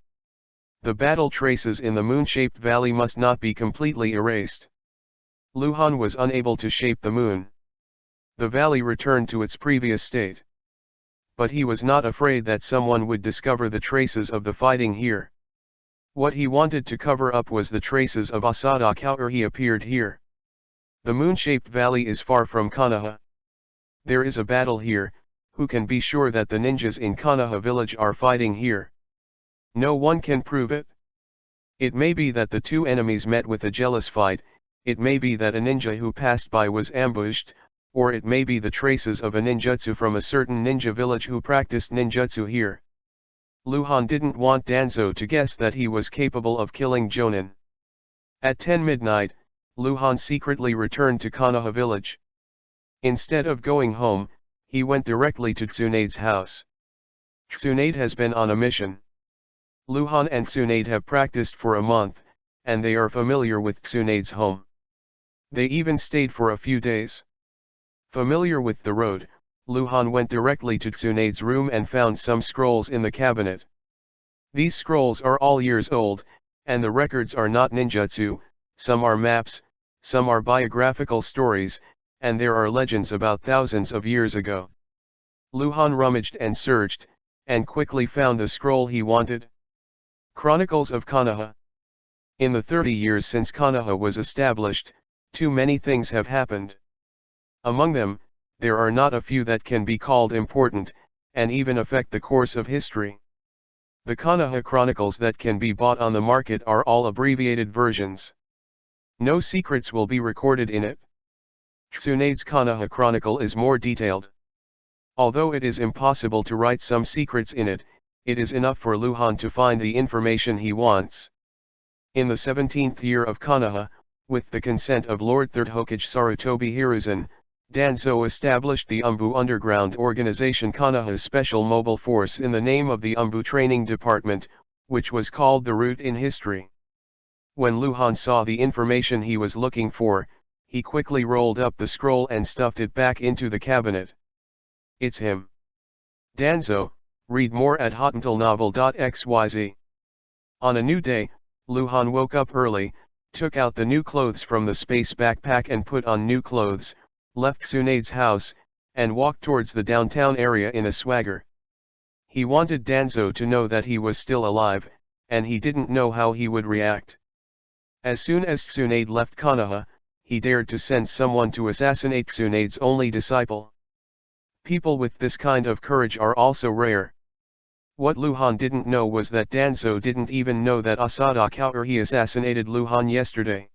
The battle traces in the moon-shaped valley must not be completely erased. Luhan was unable to shape the moon. The valley returned to its previous state. But he was not afraid that someone would discover the traces of the fighting here. What he wanted to cover up was the traces of Asada Kaoruhi appeared here. The moon-shaped valley is far from Konoha. There is a battle here. Who can be sure that the ninjas in Konoha village are fighting here? No one can prove it. It may be that the two enemies met with a jealous fight, it may be that a ninja who passed by was ambushed, or it may be the traces of a ninjutsu from a certain ninja village who practiced ninjutsu here. Luhan didn't want Danzo to guess that he was capable of killing Jonin. At 10 midnight, Luhan secretly returned to Konoha village. Instead of going home, he went directly to Tsunade's house. Tsunade has been on a mission. Luhan and Tsunade have practiced for a month, and they are familiar with Tsunade's home. They even stayed for a few days. Familiar with the road, Luhan went directly to Tsunade's room and found some scrolls in the cabinet. These scrolls are all years old, and the records are not ninjutsu, some are maps, some are biographical stories, and there are legends about thousands of years ago. Luhan rummaged and searched, and quickly found the scroll he wanted. Chronicles of Konoha. In the 30 years since Konoha was established, too many things have happened. Among them, there are not a few that can be called important, and even affect the course of history. The Konoha chronicles that can be bought on the market are all abbreviated versions. No secrets will be recorded in it. Tsunade's Konoha chronicle is more detailed. Although it is impossible to write some secrets in it, it is enough for Luhan to find the information he wants. In the 17th year of Konoha, with the consent of Lord Third Hokage Sarutobi Hiruzen, Danzo established the EPUB underground organization Konoha's Special Mobile Force in the name of the EPUB Training Department, which was called the Root in history. When Luhan saw the information he was looking for, he quickly rolled up the scroll and stuffed it back into the cabinet. It's him. Danzo, read more at hotuntilnovel.xyz. On a new day, Luhan woke up early, took out the new clothes from the space backpack and put on new clothes, left Tsunade's house, and walked towards the downtown area in a swagger. He wanted Danzo to know that he was still alive, and he didn't know how he would react. As soon as Tsunade left Konoha, he dared to send someone to assassinate Tsunade's only disciple. People with this kind of courage are also rare. What Luhan didn't know was that Danzo didn't even know that Asadaka assassinated Luhan yesterday.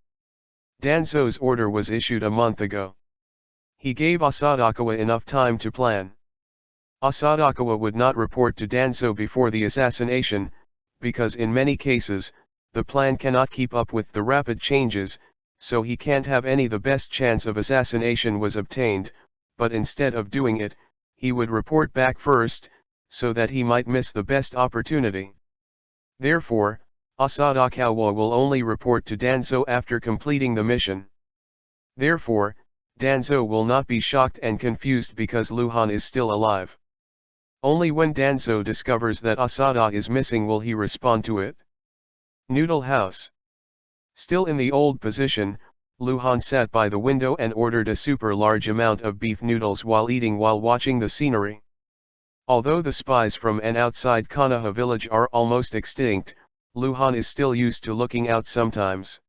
Danzo's order was issued a month ago. He gave Asadaka enough time to plan. Asadaka would not report to Danzo before the assassination, because in many cases, the plan cannot keep up with the rapid changes, so he can't have any. The best chance of assassination was obtained, but instead of doing it, he would report back first, so that he might miss the best opportunity. Therefore, Asadaka will only report to Danzo after completing the mission. Therefore, Danzo will not be shocked and confused because Luhan is still alive. Only when Danzo discovers that Asada is missing will he respond to it. Noodle House. Still in the old position, Luhan sat by the window and ordered a super large amount of beef noodles while eating while watching the scenery. Although the spies from and outside Konoha village are almost extinct, Luhan is still used to looking out sometimes.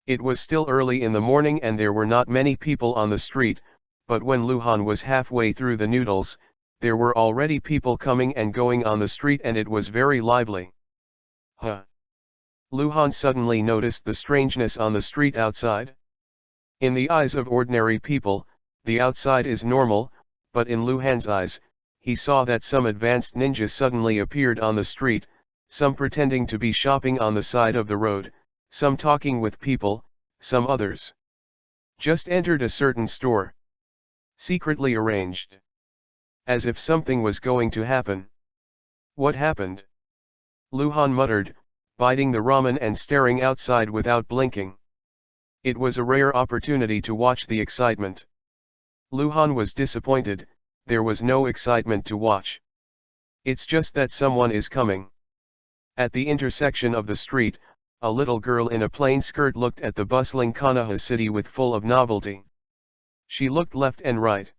It was still early in the morning and there were not many people on the street, but when Luhan was halfway through the noodles, there were already people coming and going on the street and it was very lively. Huh! Luhan suddenly noticed the strangeness on the street outside. In the eyes of ordinary people, the outside is normal, but in Luhan's eyes, he saw that some advanced ninjas suddenly appeared on the street, some pretending to be shopping on the side of the road, some talking with people, some others just entered a certain store. Secretly arranged. As if something was going to happen. What happened? Luhan muttered, biting the ramen and staring outside without blinking. It was a rare opportunity to watch the excitement. Luhan was disappointed, there was no excitement to watch. It's just that someone is coming. At the intersection of the street, a little girl in a plain skirt looked at the bustling Konoha city with full of novelty. She looked left and right.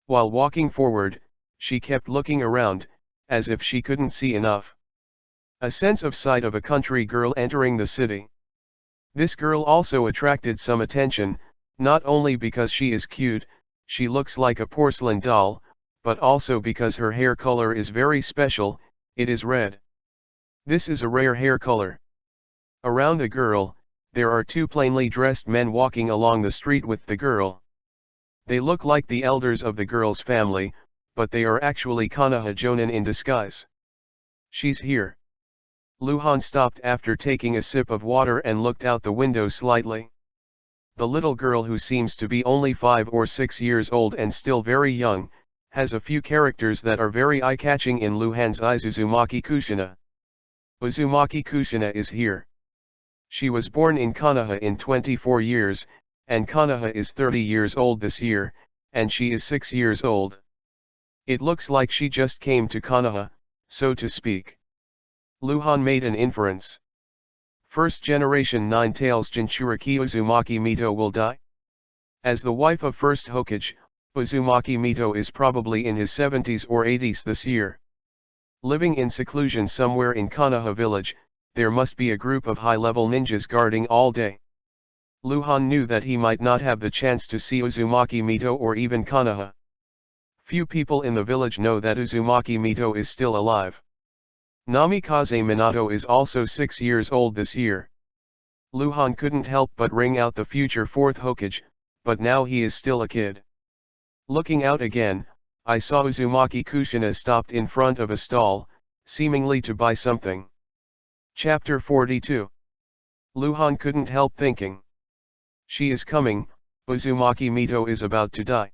While walking forward, she kept looking around, as if she couldn't see enough. A sense of sight of a country girl entering the city. This girl also attracted some attention, not only because she is cute, she looks like a porcelain doll, but also because her hair color is very special, it is red. This is a rare hair color. Around the girl, there are two plainly dressed men walking along the street with the girl. They look like the elders of the girl's family, but they are actually Konoha Jonin in disguise. She's here. Luhan stopped after taking a sip of water and looked out the window slightly. The little girl, who seems to be only 5 or 6 years old and still very young, has a few characters that are very eye-catching in Luhan's eyes. Uzumaki Kushina. Uzumaki Kushina is here. She was born in Konoha in 24 years, and Konoha is 30 years old this year, and she is 6 years old. It looks like she just came to Konoha, so to speak. Luhan made an inference. First generation Nine-Tails Jinchuriki Uzumaki Mito will die? As the wife of first Hokage, Uzumaki Mito is probably in his 70s or 80s this year. Living in seclusion somewhere in Konoha village, there must be a group of high-level ninjas guarding all day. Luhan knew that he might not have the chance to see Uzumaki Mito or even Konoha. Few people in the village know that Uzumaki Mito is still alive. Namikaze Minato is also 6 years old this year. Luhan couldn't help but ring out the future 4th Hokage, but now he is still a kid. Looking out again, I saw Uzumaki Kushina stopped in front of a stall, seemingly to buy something. Chapter 42. Luhan couldn't help thinking. She is coming, Uzumaki Mito is about to die.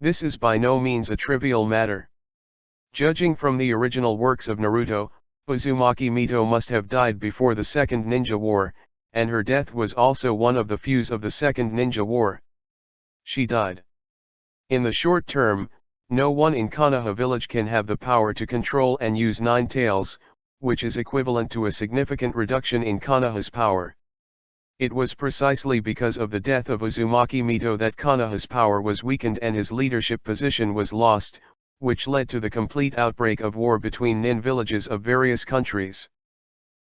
This is by no means a trivial matter. Judging from the original works of Naruto, Uzumaki Mito must have died before the Second Ninja War, and her death was also one of the fuse of the Second Ninja War. She died. In the short term, no one in Konoha village can have the power to control and use Nine Tails, which is equivalent to a significant reduction in Konoha's power. It was precisely because of the death of Uzumaki Mito that Konoha's power was weakened and his leadership position was lost, which led to the complete outbreak of war between nin villages of various countries.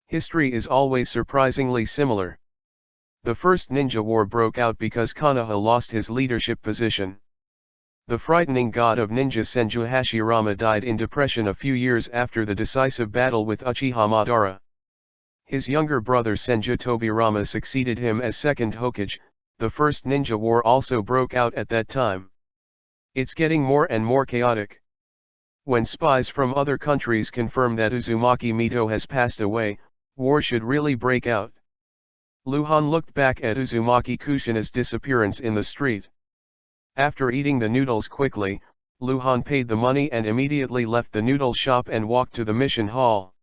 History is always surprisingly similar. The first ninja war broke out because Konoha lost his leadership position. The frightening god of ninja Senju Hashirama died in depression a few years after the decisive battle with Uchiha Madara. His younger brother Senju Tobirama succeeded him as second Hokage. The first ninja war also broke out at that time. It's getting more and more chaotic. When spies from other countries confirm that Uzumaki Mito has passed away, war should really break out. Luhan looked back at Uzumaki Kushina's disappearance in the street. After eating the noodles quickly, Luhan paid the money and immediately left the noodle shop and walked to the mission hall.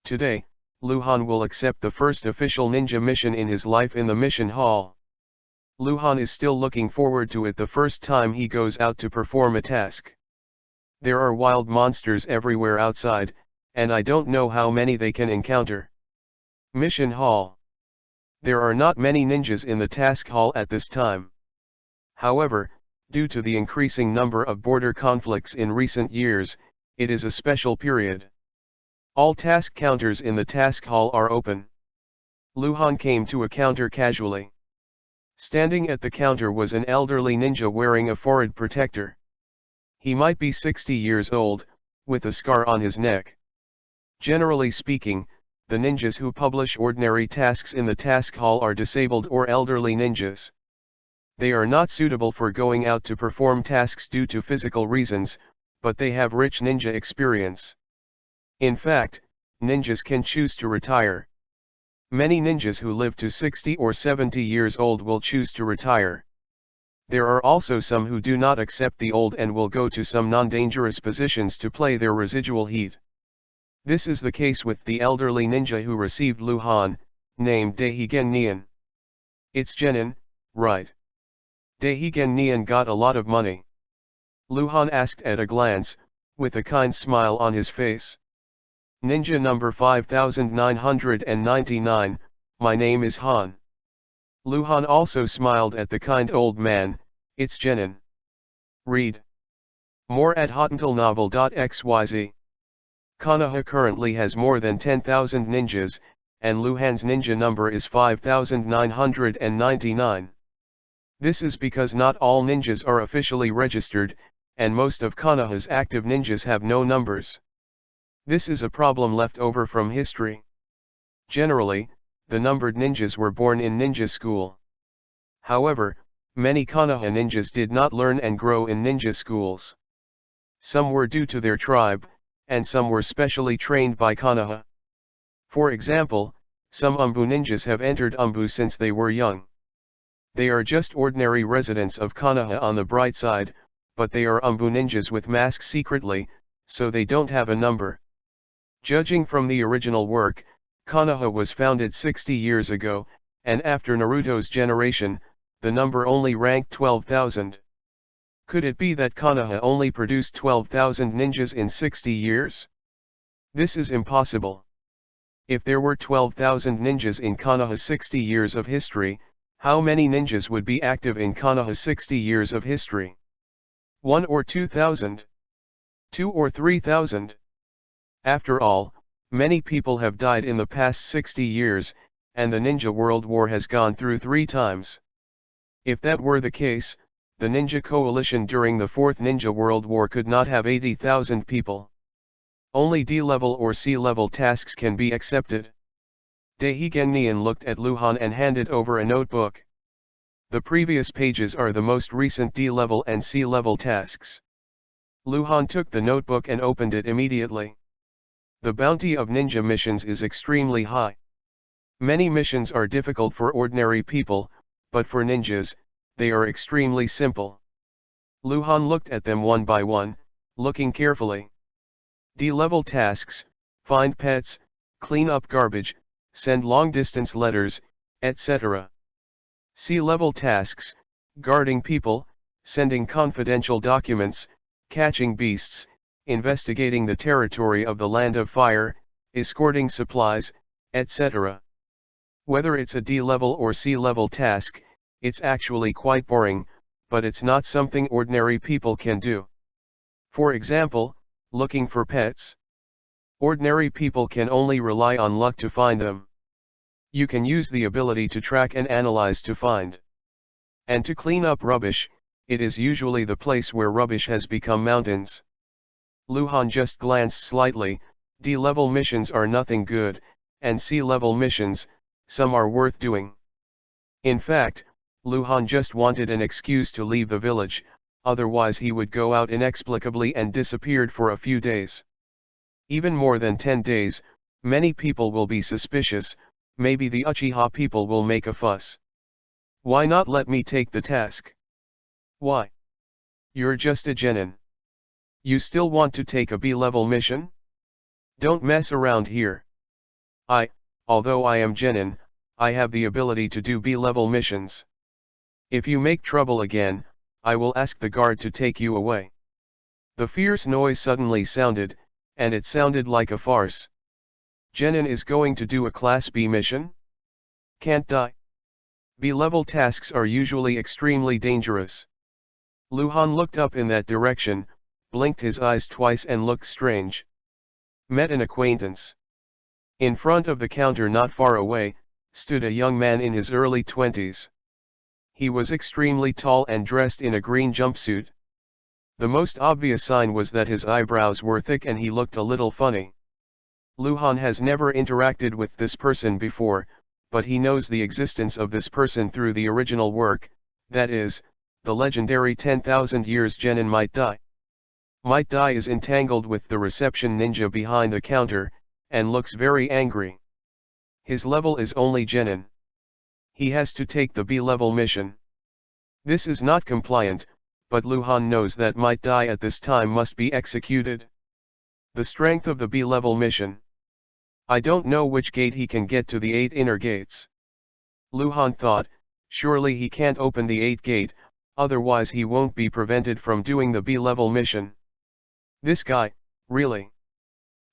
Today, Luhan will accept the first official ninja mission in his life in the mission hall. Luhan is still looking forward to it the first time he goes out to perform a task. There are wild monsters everywhere outside, and I don't know how many they can encounter. Mission hall. There are not many ninjas in the task hall at this time. However, due to the increasing number of border conflicts in recent years, it is a special period. All task counters in the task hall are open. Luhan came to a counter casually. Standing at the counter was an elderly ninja wearing a forehead protector. He might be 60 years old, with a scar on his neck. Generally speaking, the ninjas who publish ordinary tasks in the task hall are disabled or elderly ninjas. They are not suitable for going out to perform tasks due to physical reasons, but they have rich ninja experience. In fact, ninjas can choose to retire. Many ninjas who live to 60 or 70 years old will choose to retire. There are also some who do not accept the old and will go to some non-dangerous positions to play their residual heat. This is the case with the elderly ninja who received Luhan, named Deihigen Nian. It's genin, right? Deihigen Nian got a lot of money. Luhan asked at a glance, with a kind smile on his face. Ninja number 5999, my name is Han. Luhan also smiled at the kind old man. It's genin. Read more at hotentalnovel.xyz. Konoha currently has more than 10,000 ninjas, and Luhan's ninja number is 5999. This is because not all ninjas are officially registered, and most of Konoha's active ninjas have no numbers. This is a problem left over from history. Generally, the numbered ninjas were born in ninja school. However, many Konoha ninjas did not learn and grow in ninja schools. Some were due to their tribe, and some were specially trained by Konoha. For example, some Umbu ninjas have entered Umbu since they were young. They are just ordinary residents of Konoha on the bright side, but they are Umbu ninjas with masks secretly, so they don't have a number. Judging from the original work, Konoha was founded 60 years ago, and after Naruto's generation, the number only ranked 12,000. Could it be that Konoha only produced 12,000 ninjas in 60 years? This is impossible. If there were 12,000 ninjas in Konoha's 60 years of history, how many ninjas would be active in Konoha's 60 years of history? 1 or 2,000? 2 or 3,000? After all, many people have died in the past 60 years, and the Ninja World War has gone through 3 times. If that were the case, the Ninja Coalition during the Fourth Ninja World War could not have 80,000 people. Only D-level or C-level tasks can be accepted. Deihigen Nian looked at Luhan and handed over a notebook. The previous pages are the most recent D-level and C-level tasks. Luhan took the notebook and opened it immediately. The bounty of ninja missions is extremely high. Many missions are difficult for ordinary people, but for ninjas, they are extremely simple. Luhan looked at them one by one, looking carefully. D-level tasks: find pets, clean up garbage, send long-distance letters, etc. C-level tasks: guarding people, sending confidential documents, catching beasts, investigating the territory of the Land of Fire, escorting supplies, etc. Whether it's a D-level or C-level task, it's actually quite boring, but it's not something ordinary people can do. For example, looking for pets. Ordinary people can only rely on luck to find them. You can use the ability to track and analyze to find and to clean up rubbish. It is usually the place where rubbish has become mountains. Luhan just glanced slightly. D-level missions are nothing good, and C-level missions, some are worth doing. In fact, Luhan just wanted an excuse to leave the village, otherwise he would go out inexplicably and disappeared for a few days. Even more than 10 days, many people will be suspicious, maybe the Uchiha people will make a fuss. Why not let me take the task? Why? You're just a genin. You still want to take a B-level mission? Don't mess around here. Although I am genin, I have the ability to do B-level missions. If you make trouble again, I will ask the guard to take you away. The fierce noise suddenly sounded, and it sounded like a farce. Genin is going to do a Class B mission? Can't die. B-level tasks are usually extremely dangerous. Luhan looked up in that direction, blinked his eyes twice and looked strange. Met an acquaintance. In front of the counter not far away, stood a young man in his early 20s. He was extremely tall and dressed in a green jumpsuit. The most obvious sign was that his eyebrows were thick and he looked a little funny. Luhan has never interacted with this person before, but he knows the existence of this person through the original work, that is, the legendary 10,000 years genin Might Die. Might Die is entangled with the reception ninja behind the counter, and looks very angry. His level is only genin. He has to take the B-level mission. This is not compliant, but Luhan knows that Might Die at this time must be executed. The strength of the B-level mission. I don't know which gate he can get to the 8 inner gates. Luhan thought, surely he can't open the 8th gate, otherwise he won't be prevented from doing the B-level mission. This guy, really?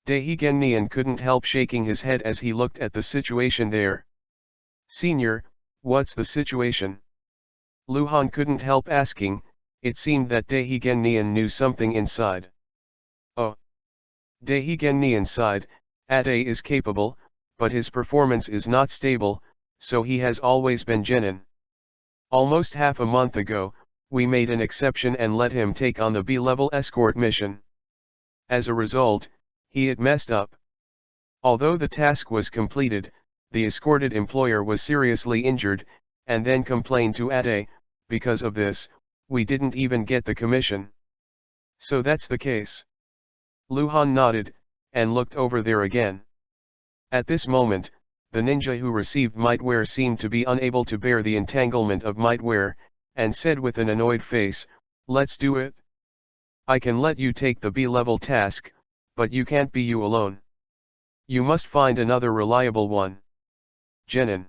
Daihigen Nian couldn't help shaking his head as he looked at the situation there. Senior, what's the situation? Luhan couldn't help asking. It seemed that Daihigen Nian knew something inside. Oh. Daihigen Nian sighed. Ade is capable, but his performance is not stable, so he has always been genin. Almost half a month ago, we made an exception and let him take on the B-level escort mission. As a result, he had messed up. Although the task was completed, the escorted employer was seriously injured, and then complained to Ade. Because of this, we didn't even get the commission. So that's the case. Luhan nodded, and looked over there again. At this moment, the ninja who received Mightwear seemed to be unable to bear the entanglement of Mightwear, and said with an annoyed face, "Let's do it. I can let you take the B-level task, but you can't be you alone. You must find another reliable one. Genin.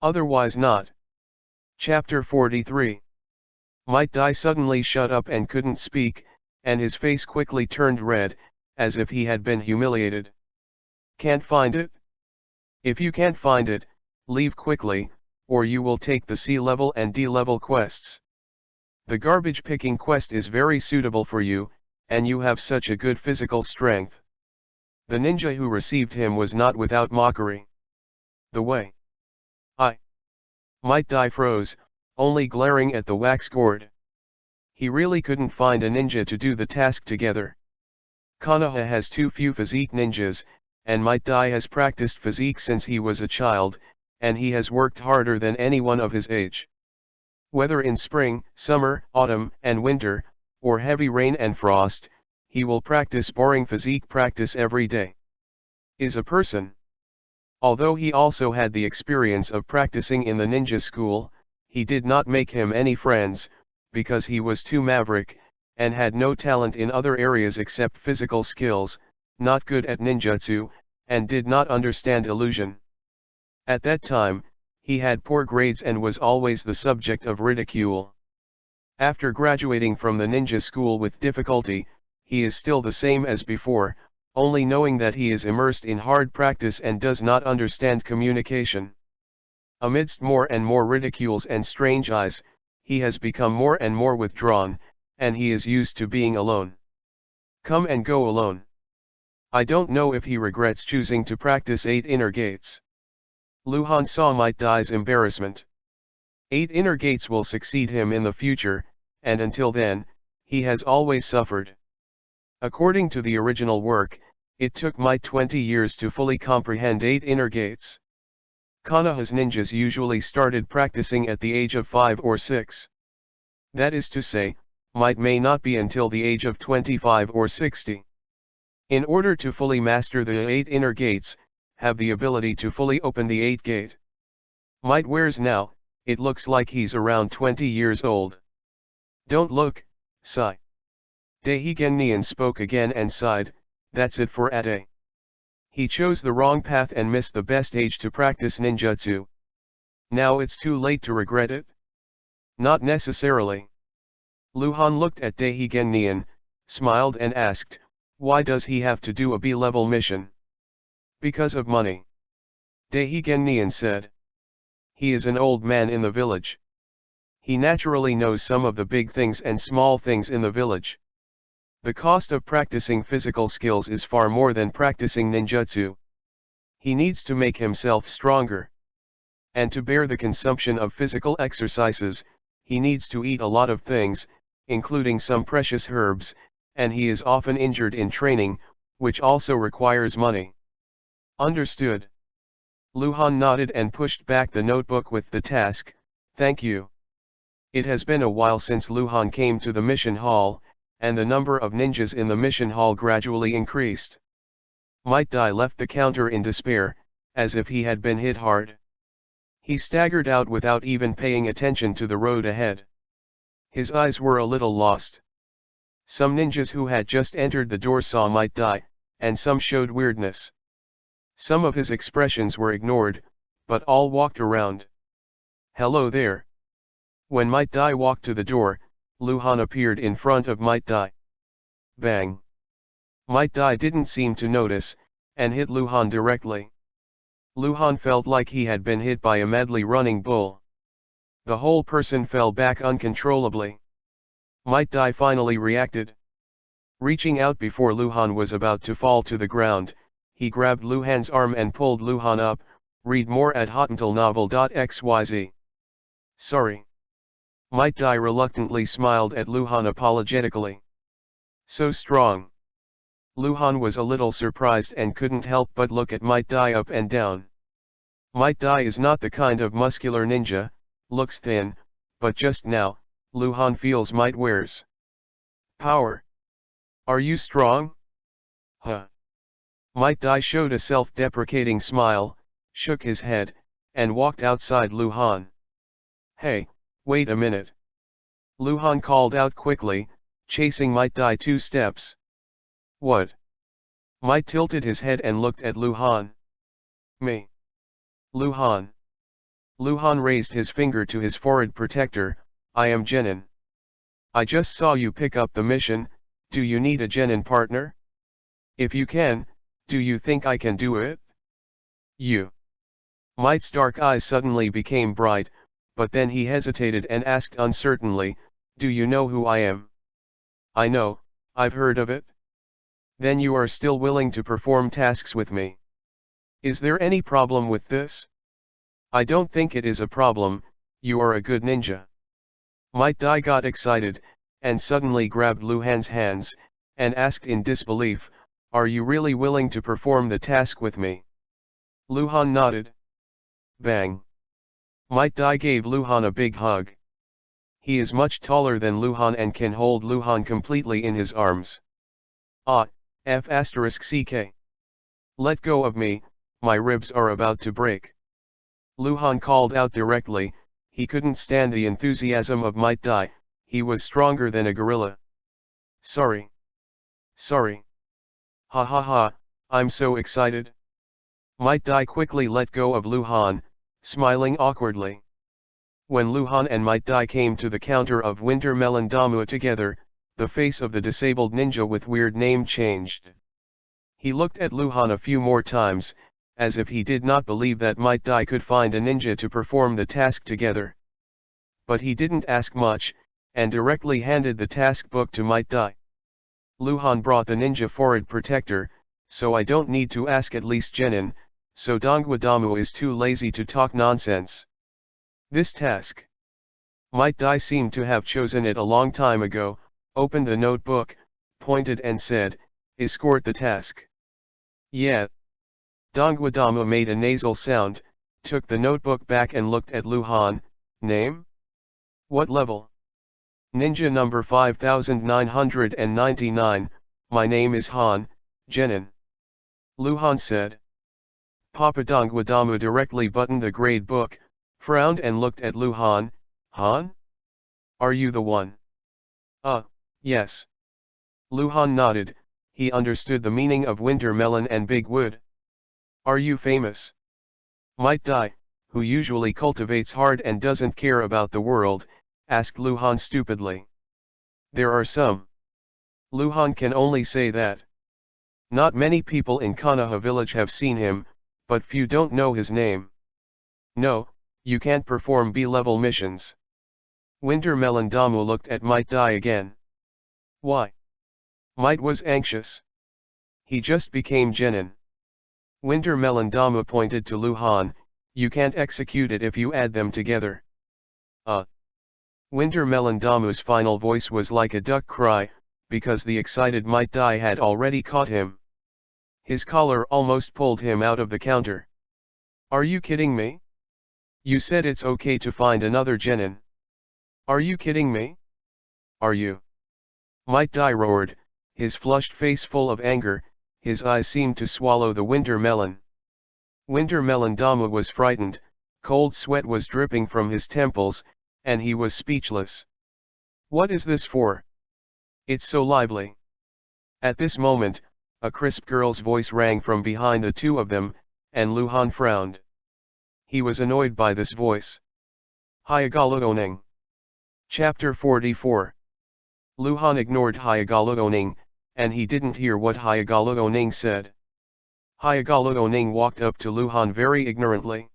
Otherwise not." Chapter 43. Might Die suddenly shut up and couldn't speak, and his face quickly turned red, as if he had been humiliated. Can't find it? If you can't find it, leave quickly, or you will take the C-level and D-level quests. The garbage picking quest is very suitable for you, and you have such a good physical strength. The ninja who received him was not without mockery. The way. Might Die froze, only glaring at the wax gourd. He really couldn't find a ninja to do the task together. Konoha has too few physique ninjas, and Might Die has practiced physique since he was a child, and he has worked harder than anyone of his age. Whether in spring, summer, autumn, and winter, or heavy rain and frost, he will practice boring physique practice every day. Is a person. Although he also had the experience of practicing in the ninja school, he did not make him any friends, because he was too maverick, and had no talent in other areas except physical skills, not good at ninjutsu, and did not understand illusion. At that time, he had poor grades and was always the subject of ridicule. After graduating from the ninja school with difficulty, he is still the same as before, only knowing that he is immersed in hard practice and does not understand communication. Amidst more and more ridicules and strange eyes, he has become more and more withdrawn, and he is used to being alone. Come and go alone. I don't know if he regrets choosing to practice 8 inner gates. Luhan saw Might Dai's embarrassment. 8 inner gates will succeed him in the future, and until then, he has always suffered. According to the original work, it took Might 20 years to fully comprehend 8 inner gates. Konoha's ninjas usually started practicing at the age of 5 or 6. That is to say, Might may not be until the age of 25 or 60. In order to fully master the 8 inner gates, have the ability to fully open the 8th gate. Might wears now, it looks like he's around 20 years old. Don't look, sigh. Daihigen Nian spoke again and sighed, that's it for Ate. He chose the wrong path and missed the best age to practice ninjutsu. Now it's too late to regret it? Not necessarily. Luhan looked at Daihigen Nian, smiled and asked, why does he have to do a B-level mission? Because of money. Daihigen Nian said. He is an old man in the village. He naturally knows some of the big things and small things in the village. The cost of practicing physical skills is far more than practicing ninjutsu. He needs to make himself stronger. And to bear the consumption of physical exercises, he needs to eat a lot of things, including some precious herbs, and he is often injured in training, which also requires money. Understood. Luhan nodded and pushed back the notebook with the task, thank you. It has been a while since Luhan came to the mission hall, and the number of ninjas in the mission hall gradually increased. Might Dai left the counter in despair, as if he had been hit hard. He staggered out without even paying attention to the road ahead. His eyes were a little lost. Some ninjas who had just entered the door saw Might Dai, and some showed weirdness. Some of his expressions were ignored, but all walked around. Hello there. When Might Dai walked to the door, Luhan appeared in front of Might Dai. Bang. Might Dai didn't seem to notice, and hit Luhan directly. Luhan felt like he had been hit by a madly running bull. The whole person fell back uncontrollably. Might Dai finally reacted. Reaching out before Luhan was about to fall to the ground, he grabbed Luhan's arm and pulled Luhan up. Read more at hotmailnovel.xyz. Sorry. Might Dai reluctantly smiled at Luhan apologetically. So strong. Luhan was a little surprised and couldn't help but look at Might Dai up and down. Might Dai is not the kind of muscular ninja, looks thin, but just now, Luhan feels Might wears power. Are you strong? Huh. Might Dai showed a self-deprecating smile, shook his head, and walked outside Luhan. Hey, wait a minute. Luhan called out quickly, chasing Might Dai 2 steps. What? Might tilted his head and looked at Luhan. Me. Luhan. Luhan raised his finger to his forehead protector, I am Genin. I just saw you pick up the mission, do you need a Genin partner? If you can, do you think I can do it? You. Might's dark eyes suddenly became bright, but then he hesitated and asked uncertainly, do you know who I am? I know, I've heard of it. Then you are still willing to perform tasks with me. Is there any problem with this? I don't think it is a problem, you are a good ninja. Might Dai got excited, and suddenly grabbed Luhan's hands, and asked in disbelief, are you really willing to perform the task with me? Luhan nodded. Bang. Might Dai gave Luhan a big hug. He is much taller than Luhan and can hold Luhan completely in his arms. Ah, F***ck. Let go of me, my ribs are about to break. Luhan called out directly, he couldn't stand the enthusiasm of Might Dai, he was stronger than a gorilla. Sorry. Sorry. Ha ha ha, I'm so excited. Might Dai quickly let go of Luhan, smiling awkwardly. When Luhan and Might Dai came to the counter of Winter Melon Damu together, the face of the disabled ninja with weird name changed. He looked at Luhan a few more times, as if he did not believe that Might Dai could find a ninja to perform the task together. But he didn't ask much, and directly handed the task book to Might Dai. Luhan brought the ninja forehead protector, so I don't need to ask at least Genin, so Dongwadamu is too lazy to talk nonsense. This task. Might Dai seemed to have chosen it a long time ago, opened the notebook, pointed and said, escort the task. Yeah. Dongwadamu made a nasal sound, took the notebook back and looked at Luhan. Name? What level? Ninja number 5999, my name is Han, Genin. Luhan said. Papa Dongwadamu directly buttoned the grade book, frowned and looked at Luhan. Han? Are you the one? Yes. Luhan nodded, he understood the meaning of winter melon and big wood. Are you famous? Might Dai, who usually cultivates hard and doesn't care about the world, asked Luhan stupidly. There are some. Luhan can only say that. Not many people in Konoha village have seen him, but few don't know his name. No, you can't perform B-level missions. Winter Melon Damu looked at Might Dai again. Why? Might was anxious. He just became Genin. Winter Melon Damu pointed to Luhan, you can't execute it if you add them together. Winter Melon Damu's final voice was like a duck cry, because the excited Might Dai had already caught him. His collar almost pulled him out of the counter. Are you kidding me? You said it's okay to find another Genin. Are you kidding me? Are you? Might Dai roared, his flushed face full of anger, his eyes seemed to swallow the winter melon. Winter Melon Damu was frightened, cold sweat was dripping from his temples, and he was speechless. What is this for? It's so lively. At this moment, a crisp girl's voice rang from behind the two of them, and Luhan frowned. He was annoyed by this voice. Hyagalu Oning. Chapter 44. Luhan ignored Hyagalu Oning, and he didn't hear what Hyagalu Oning said. Hyagalu Oning walked up to Luhan very ignorantly.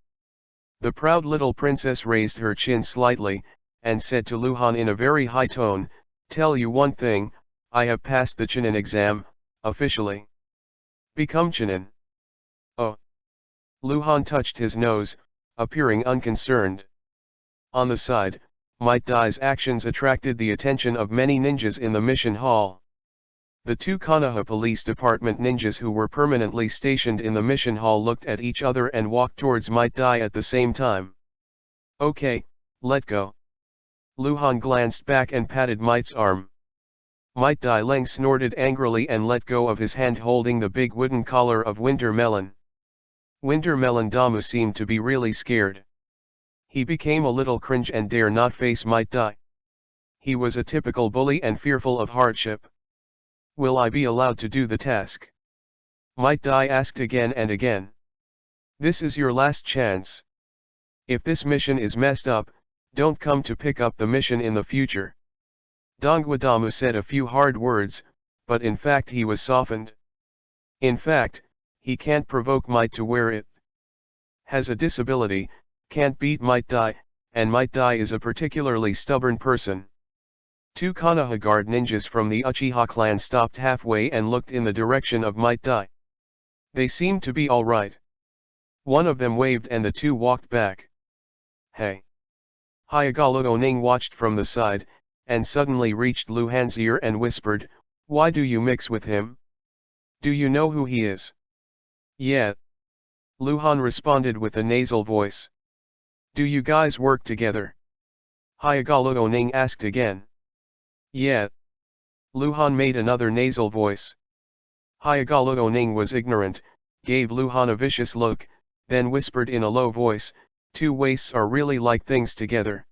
The proud little princess raised her chin slightly, and said to Luhan in a very high tone, tell you one thing, I have passed the Chunin exam, officially. Become Chunin. Oh. Luhan touched his nose, appearing unconcerned. On the side, Might Dai's actions attracted the attention of many ninjas in the mission hall. The two Konoha Police Department ninjas who were permanently stationed in the mission hall looked at each other and walked towards Might Dai at the same time. Okay, let go. Luhan glanced back and patted Might's arm. Might Dai Leng snorted angrily and let go of his hand holding the big wooden collar of Winter Melon. Winter Melon Damu seemed to be really scared. He became a little cringe and dare not face Might Dai. He was a typical bully and fearful of hardship. Will I be allowed to do the task? Might Dai asked again and again. This is your last chance. If this mission is messed up, don't come to pick up the mission in the future. Dongwadamu said a few hard words, but in fact he was softened. In fact, he can't provoke Might to wear it. Has a disability, can't beat Might Dai, and Might Dai is a particularly stubborn person. Two Konoha guard ninjas from the Uchiha clan stopped halfway and looked in the direction of Might Dai. They seemed to be alright. One of them waved and the two walked back. Hey! Hyagalu Oning watched from the side, and suddenly reached Luhan's ear and whispered, why do you mix with him? Do you know who he is? Yeah. Luhan responded with a nasal voice. Do you guys work together? Hyagalu Oning asked again. Yeah. Luhan made another nasal voice. Hyagalu Oning was ignorant, gave Luhan a vicious look, then whispered in a low voice, two waists are really like things together.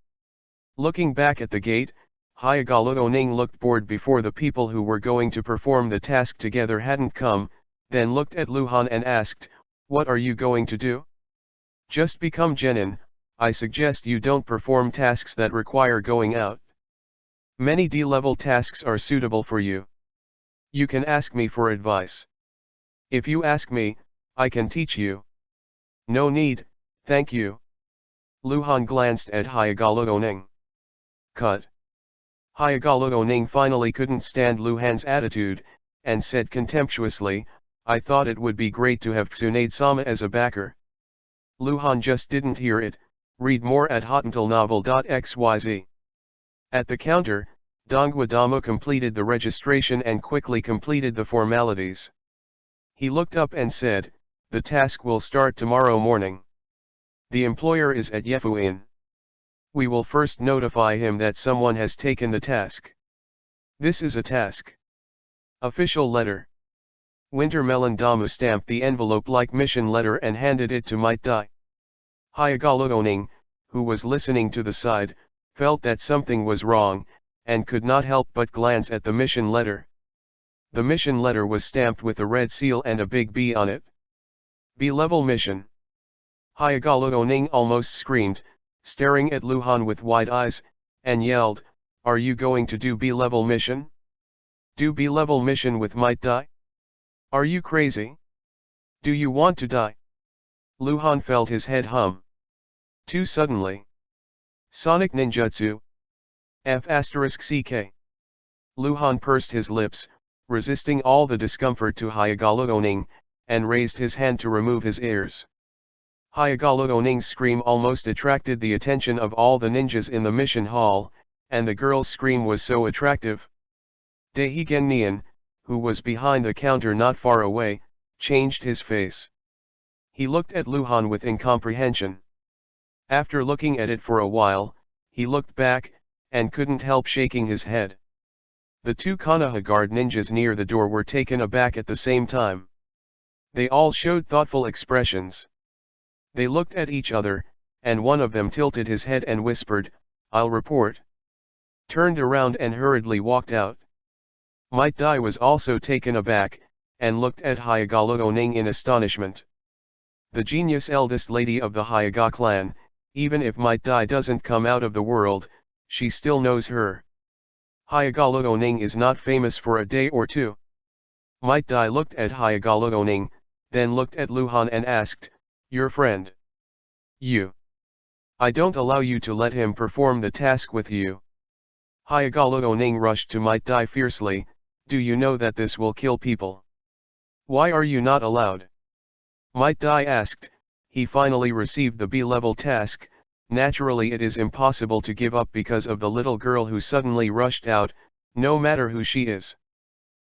Looking back at the gate, Hyagalu Oning looked bored before the people who were going to perform the task together hadn't come, then looked at Luhan and asked, what are you going to do? Just become Genin, I suggest you don't perform tasks that require going out. Many D-level tasks are suitable for you. You can ask me for advice. If you ask me, I can teach you. No need, thank you. Luhan glanced at Hyagalu Oning. Cut. Hyagalu Oning finally couldn't stand Luhan's attitude, and said contemptuously, I thought it would be great to have Tsunade-sama as a backer. Luhan just didn't hear it. Read more at hotuntelnovel.xyz. At the counter, Dongwa Damo completed the registration and quickly completed the formalities. He looked up and said, "The task will start tomorrow morning. The employer is at Yefu-in. We will first notify him that someone has taken the task. This is a task. Official letter." Wintermelon Damu stamped the envelope like mission letter and handed it to Might Dai. Hayagalo Oning, who was listening to the side, felt that something was wrong, and could not help but glance at the mission letter. The mission letter was stamped with a red seal and a big B on it. B-level mission. Hayagalo Oning almost screamed, staring at Luhan with wide eyes, and yelled, "Are you going to do B-level mission? Do B-level mission with Might Dai? Are you crazy? Do you want to die?" Luhan felt his head hum. Too suddenly. Sonic ninjutsu. F***CK. Luhan pursed his lips, resisting all the discomfort to Hayagalo Oning, and raised his hand to remove his ears. Hayagalo Oning's scream almost attracted the attention of all the ninjas in the mission hall, and the girl's scream was so attractive. Deigen Nian, who was behind the counter not far away, changed his face. He looked at Luhan with incomprehension. After looking at it for a while, he looked back, and couldn't help shaking his head. The two Konoha guard ninjas near the door were taken aback at the same time. They all showed thoughtful expressions. They looked at each other, and one of them tilted his head and whispered, "I'll report," turned around and hurriedly walked out. Might Dai was also taken aback, and looked at Hayagalo Oning in astonishment. The genius eldest lady of the Hyaga clan, even if Might Dai doesn't come out of the world, she still knows her. Hayagalo Oning is not famous for a day or two. Might Dai looked at Hayagalo Oning, then looked at Luhan and asked, "Your friend? You? I don't allow you to let him perform the task with you." Hayagalo Oning rushed to Might Dai fiercely, "Do you know that this will kill people? Why are you not allowed?" Might Dai asked. He finally received the B-level task. Naturally it is impossible to give up because of the little girl who suddenly rushed out, no matter who she is.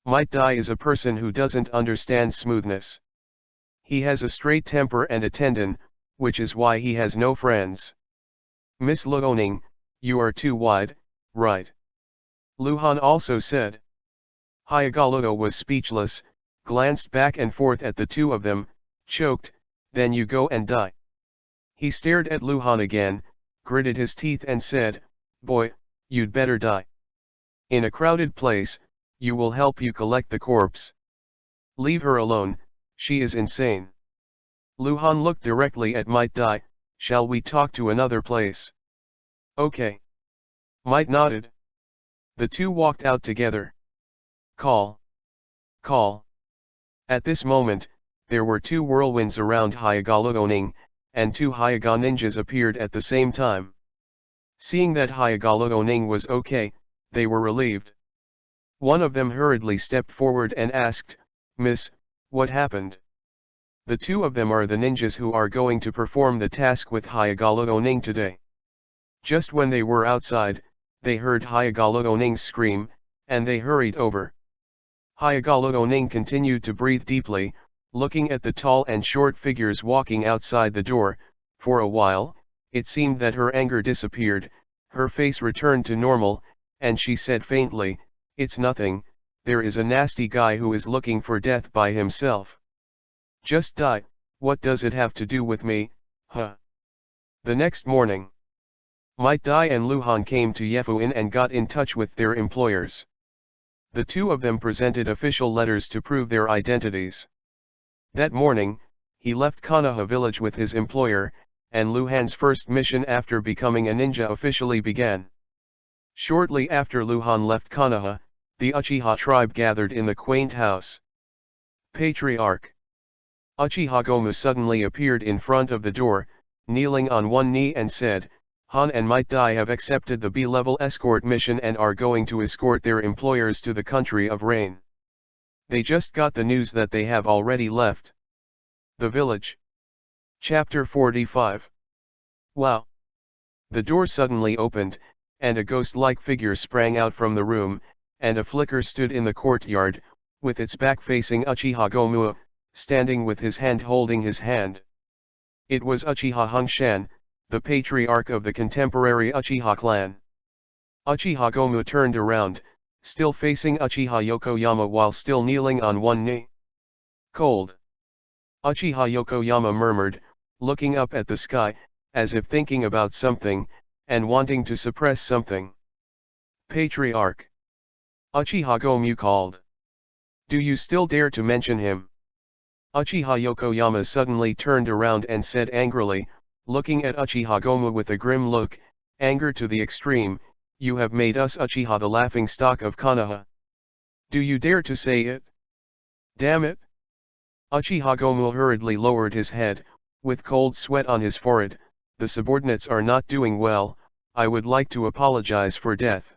Might Dai is a person who doesn't understand smoothness. He has a straight temper and a tendon, which is why he has no friends. "Miss Luoning, you are too wide, right?" Luhan also said. Hayagalo was speechless, glanced back and forth at the two of them, choked, "Then you go and die." He stared at Luhan again, gritted his teeth and said, "Boy, you'd better die. In a crowded place, you will help you collect the corpse. Leave her alone, she is insane." Luhan looked directly at Might Dai, "Shall we talk to another place?" "Okay." Might nodded. The two walked out together. Call. Call. At this moment, there were two whirlwinds around Hayagalo Oning, and two Hyaga ninjas appeared at the same time. Seeing that Hayagalo Oning was okay, they were relieved. One of them hurriedly stepped forward and asked, "Miss, what happened?" The two of them are the ninjas who are going to perform the task with Hayagalo Oning today. Just when they were outside, they heard Hayagalo Oning's scream, and they hurried over. Hayagalo Oning continued to breathe deeply, looking at the tall and short figures walking outside the door. For a while, it seemed that her anger disappeared, her face returned to normal, and she said faintly, "It's nothing, there is a nasty guy who is looking for death by himself. Just die, what does it have to do with me, huh?" The next morning, Might Dai and Luhan came to Yefu-in and got in touch with their employers. The two of them presented official letters to prove their identities. That morning, he left Konoha village with his employer, and Luhan's first mission after becoming a ninja officially began. Shortly after Luhan left Konoha, the Uchiha tribe gathered in the quaint house. Patriarch Uchiha Gomu suddenly appeared in front of the door, kneeling on one knee and said, "Han and Might Dai have accepted the B-level escort mission and are going to escort their employers to the country of rain. They just got the news that they have already left the village. Chapter 45. Wow! The door suddenly opened, and a ghost-like figure sprang out from the room, and a flicker stood in the courtyard, with its back facing Uchiha Gomu, standing with his hand holding his hand. It was Uchiha Hungshan, the patriarch of the contemporary Uchiha clan. Uchiha Gomu turned around, still facing Uchiha Yokoyama while still kneeling on one knee. Cold. Uchiha Yokoyama murmured, looking up at the sky, as if thinking about something, and wanting to suppress something. Patriarch. Uchiha Gomu called. Do you still dare to mention him? Uchiha Yokoyama suddenly turned around and said angrily, looking at Uchiha Gomu with a grim look, anger to the extreme, you have made us Uchiha the laughing stock of Konoha. Do you dare to say it? Damn it! Uchiha Gomu hurriedly lowered his head, with cold sweat on his forehead. The subordinates are not doing well, I would like to apologize for death.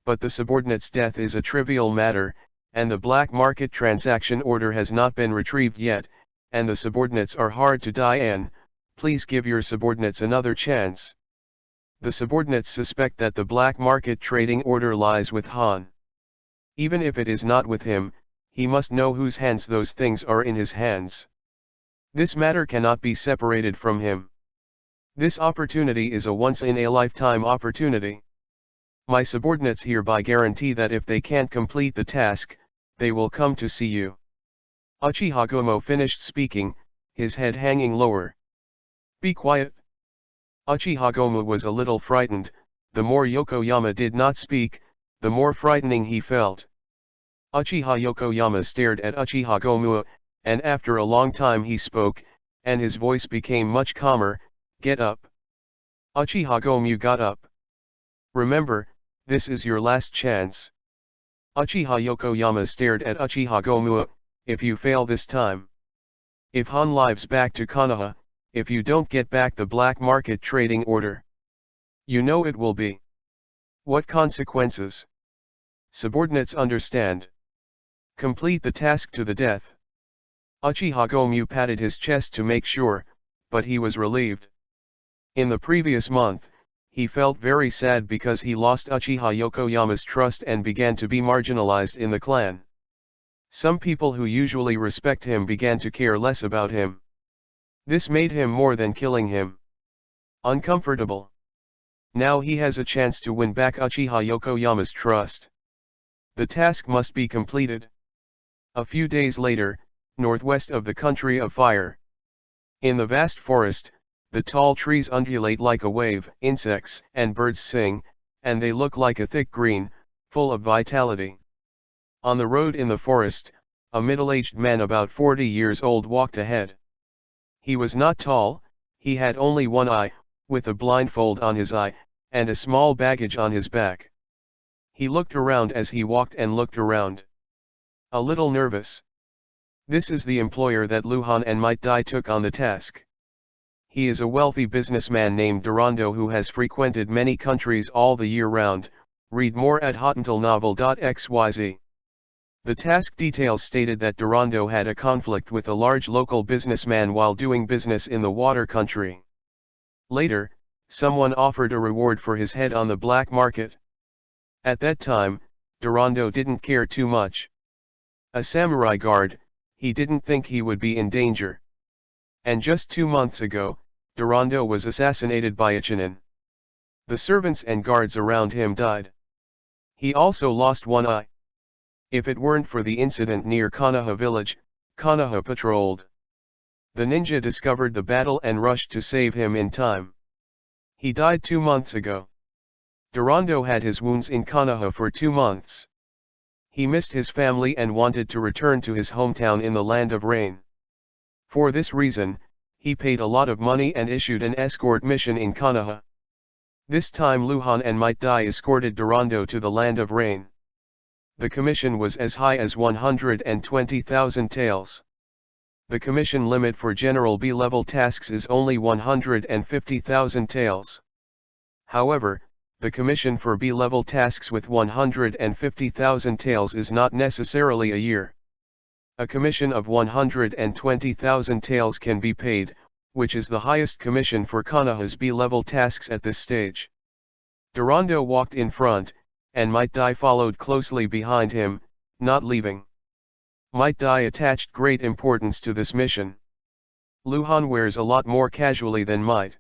But the subordinate's death is a trivial matter, and the black market transaction order has not been retrieved yet, and the subordinates are hard to die and, please give your subordinates another chance. The subordinates suspect that the black market trading order lies with Han. Even if it is not with him, he must know whose hands those things are in his hands. This matter cannot be separated from him. This opportunity is a once-in-a-lifetime opportunity. My subordinates hereby guarantee that if they can't complete the task, they will come to see you. Uchiha Gomu finished speaking, his head hanging lower. Be quiet. Uchiha Gomu was a little frightened. The more Yokoyama did not speak, the more frightening he felt. Uchiha Yokoyama stared at Uchiha Gomu, and after a long time he spoke, and his voice became much calmer. Get up. Uchiha Gomu got up. Remember, this is your last chance. Uchiha Yokoyama stared at Uchiha Gomu. If you fail this time, if Han lives back to Konoha, if you don't get back the black market trading order, you know it will be. What consequences? Subordinates understand. Complete the task to the death. Uchiha Gomu patted his chest to make sure, but he was relieved. In the previous month, he felt very sad because he lost Uchiha Yokoyama's trust and began to be marginalized in the clan. Some people who usually respect him began to care less about him. This made him more than killing him uncomfortable. Now he has a chance to win back Uchiha Yokoyama's trust. The task must be completed. A few days later, northwest of the country of fire. In the vast forest, the tall trees undulate like a wave, insects and birds sing, and they look like a thick green, full of vitality. On the road in the forest, a middle-aged man about 40 years old walked ahead. He was not tall, he had only one eye, with a blindfold on his eye, and a small baggage on his back. He looked around as he walked and looked around. A little nervous. This is the employer that Luhan and Might Dai took on the task. He is a wealthy businessman named Durando who has frequented many countries all the year round. Read more at hotentillnovel.xyz. The task details stated that Durando had a conflict with a large local businessman while doing business in the water country. Later, someone offered a reward for his head on the black market. At that time, Durando didn't care too much. A samurai guard, he didn't think he would be in danger. And just 2 months ago, Durando was assassinated by a Chunin. The servants and guards around him died. He also lost one eye. If it weren't for the incident near Konoha village, Konoha patrolled. The ninja discovered the battle and rushed to save him in time. He died 2 months ago. Durando had his wounds in Konoha for 2 months. He missed his family and wanted to return to his hometown in the land of rain. For this reason, he paid a lot of money and issued an escort mission in Konoha. This time Luhan and Might Dai escorted Durando to the land of rain. The commission was as high as 120,000 taels. The commission limit for general B-level tasks is only 150,000 taels. However, the commission for B-level tasks with 150,000 taels is not necessarily a year. A commission of 120,000 taels can be paid, which is the highest commission for Konoha's B-level tasks at this stage. Durando walked in front, and Might Dai followed closely behind him, not leaving. Might Dai attached great importance to this mission. Luhan wears a lot more casually than Might.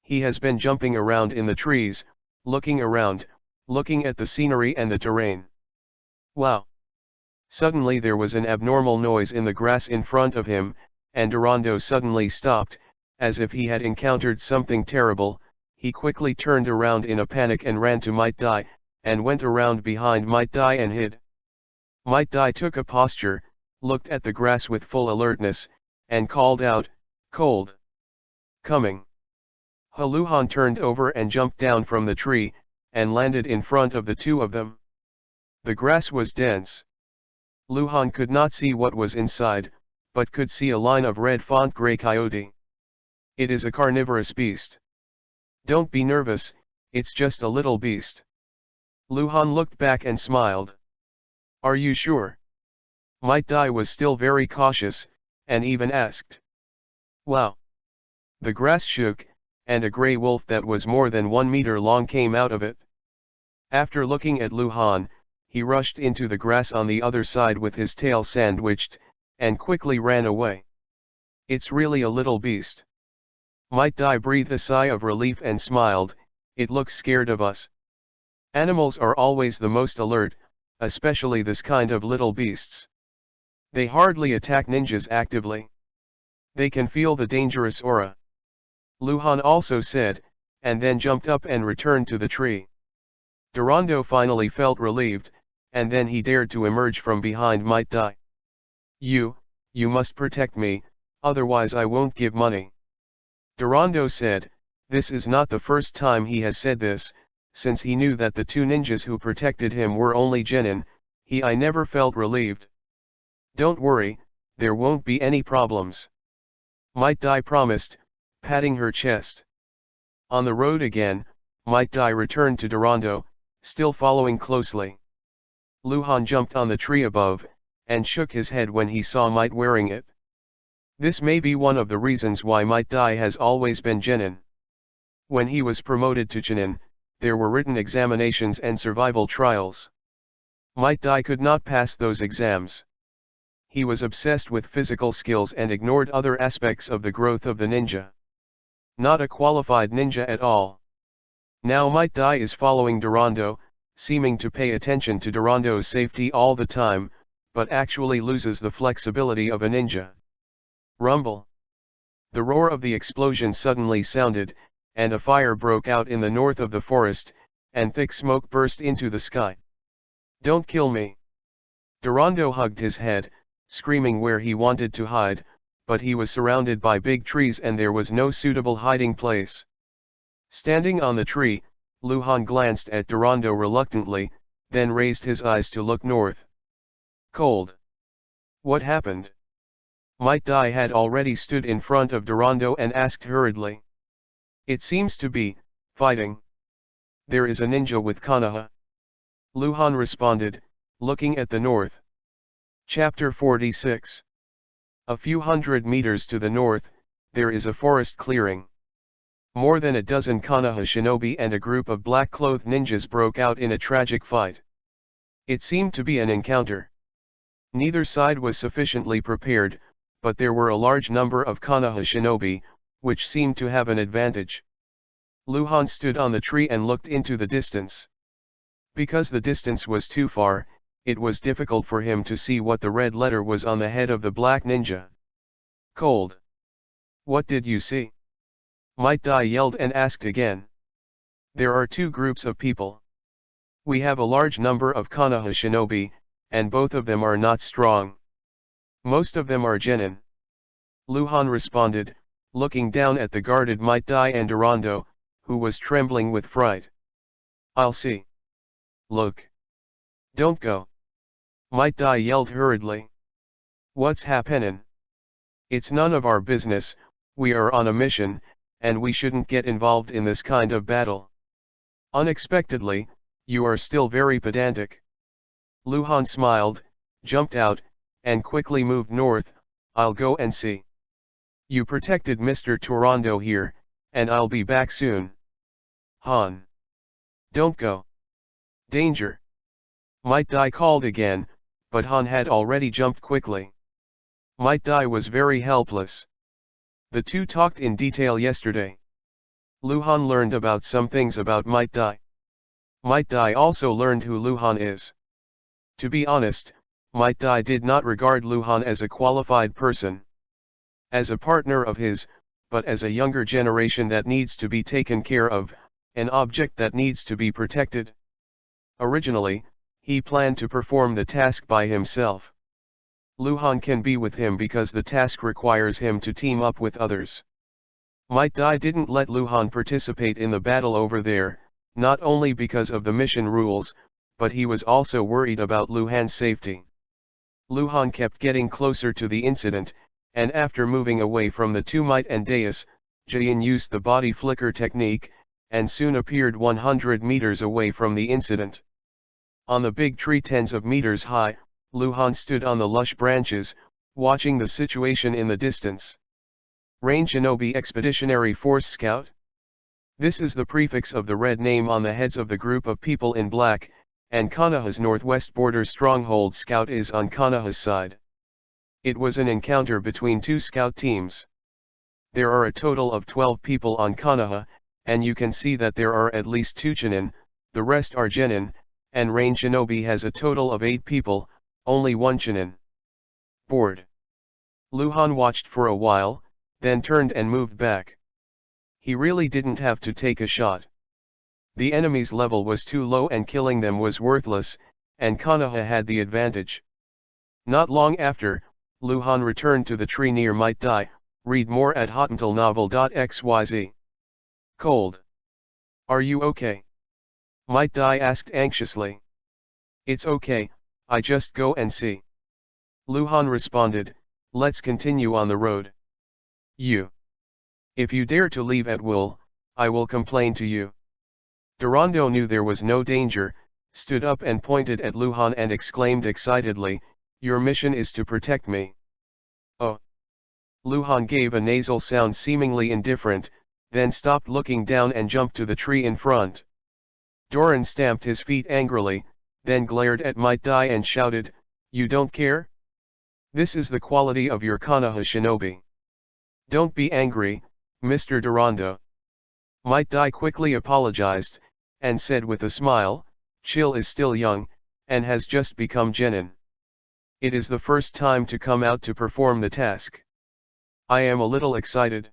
He has been jumping around in the trees, looking around, looking at the scenery and the terrain. Wow! Suddenly there was an abnormal noise in the grass in front of him, and Durando suddenly stopped, as if he had encountered something terrible. He quickly turned around in a panic and ran to Might Dai, and went around behind Might Dai and hid. Might Dai took a posture, looked at the grass with full alertness, and called out, "Cold! Coming!" Luhan turned over and jumped down from the tree, and landed in front of the two of them. The grass was dense. Luhan could not see what was inside, but could see a line of red font gray coyote. It is a carnivorous beast. Don't be nervous, it's just a little beast. Luhan looked back and smiled. Are you sure? Might Dai was still very cautious, and even asked. Wow! The grass shook, and a gray wolf that was more than 1 meter long came out of it. After looking at Luhan, he rushed into the grass on the other side with his tail sandwiched, and quickly ran away. It's really a little beast. Might Dai breathed a sigh of relief and smiled. It looks scared of us. Animals are always the most alert, especially this kind of little beasts. They hardly attack ninjas actively. They can feel the dangerous aura. Luhan also said, and then jumped up and returned to the tree. Durando finally felt relieved, and then he dared to emerge from behind Might Dai. You must protect me, otherwise I won't give money. Durando said. This is not the first time he has said this, since he knew that the two ninjas who protected him were only genin. I never felt relieved. Don't worry, there won't be any problems. Might Dai promised, patting her chest. On the road again, Might Dai returned to Durando, still following closely. Luhan jumped on the tree above, and shook his head when he saw Might wearing it. This may be one of the reasons why Might Dai has always been genin. When he was promoted to Chunin, there were written examinations and survival trials. Might Dai could not pass those exams. He was obsessed with physical skills and ignored other aspects of the growth of the ninja. Not a qualified ninja at all. Now Might Dai is following Durando, seeming to pay attention to Durando's safety all the time, but actually loses the flexibility of a ninja. Rumble. The roar of the explosion suddenly sounded, and a fire broke out in the north of the forest, and thick smoke burst into the sky. Don't kill me. Durando hugged his head, screaming where he wanted to hide, but he was surrounded by big trees and there was no suitable hiding place. Standing on the tree, Luhan glanced at Durando reluctantly, then raised his eyes to look north. Cold. What happened? Might Dai had already stood in front of Durando and asked hurriedly. It seems to be, fighting. There is a ninja with Konoha. Luhan responded, looking at the north. Chapter 46. A few hundred meters to the north, there is a forest clearing. More than a dozen Konoha shinobi and a group of black-clothed ninjas broke out in a tragic fight. It seemed to be an encounter. Neither side was sufficiently prepared, but there were a large number of Konoha shinobi, which seemed to have an advantage. Luhan stood on the tree and looked into the distance. Because the distance was too far, it was difficult for him to see what the red letter was on the head of the black ninja. Cold. What did you see? Might Dai yelled and asked again. There are two groups of people. We have a large number of Konoha shinobi, and both of them are not strong. Most of them are genin. Luhan responded, looking down at the guarded Might Dai and Durando, who was trembling with fright. I'll see. Look. Don't go. Might Dai yelled hurriedly. What's happenin'? It's none of our business, we are on a mission, and we shouldn't get involved in this kind of battle. Unexpectedly, you are still very pedantic. Luhan smiled, jumped out, and quickly moved north. I'll go and see. You protected Mr. Toronto here, and I'll be back soon. Han. Don't go. Danger. Might Dai called again, but Han had already jumped quickly. Might Dai was very helpless. The two talked in detail yesterday. Luhan learned about some things about Might Dai. Might Dai also learned who Luhan is. To be honest, Might Dai did not regard Luhan as a qualified person. As a partner of his, but as a younger generation that needs to be taken care of, an object that needs to be protected. Originally, he planned to perform the task by himself. Luhan can be with him because the task requires him to team up with others. Might Dai didn't let Luhan participate in the battle over there, not only because of the mission rules, but he was also worried about Luhan's safety. Luhan kept getting closer to the incident, and after moving away from the two Might and Deus, Jayin used the body flicker technique, and soon appeared 100 meters away from the incident. On the big tree tens of meters high, Luhan stood on the lush branches, watching the situation in the distance. Rain Shinobi Expeditionary Force Scout? This is the prefix of the red name on the heads of the group of people in black, and Konoha's northwest border stronghold scout is on Konoha's side. It was an encounter between two scout teams. There are a total of 12 people on Konoha, and you can see that there are at least 2 Chunin, the rest are Genin, and Rain Shinobi has a total of 8 people, only 1 Chunin. Bored. Luhan watched for a while, then turned and moved back. He really didn't have to take a shot. The enemy's level was too low and killing them was worthless, and Konoha had the advantage. Not long after, Luhan returned to the tree near Might Dai. Read more at hotmailnovel.xyz. Cold. Are you okay? Might Dai asked anxiously. It's okay, I just go and see. Luhan responded, let's continue on the road. If you dare to leave at will, I will complain to you. Durando knew there was no danger, stood up and pointed at Luhan and exclaimed excitedly, your mission is to protect me. Oh. Luhan gave a nasal sound seemingly indifferent, then stopped looking down and jumped to the tree in front. Doran stamped his feet angrily, then glared at Might Dai and shouted, you don't care? This is the quality of your Konoha shinobi. Don't be angry, Mr. Durando. Might Dai quickly apologized, and said with a smile, Chill is still young, and has just become Genin. It is the first time to come out to perform the task. I am a little excited.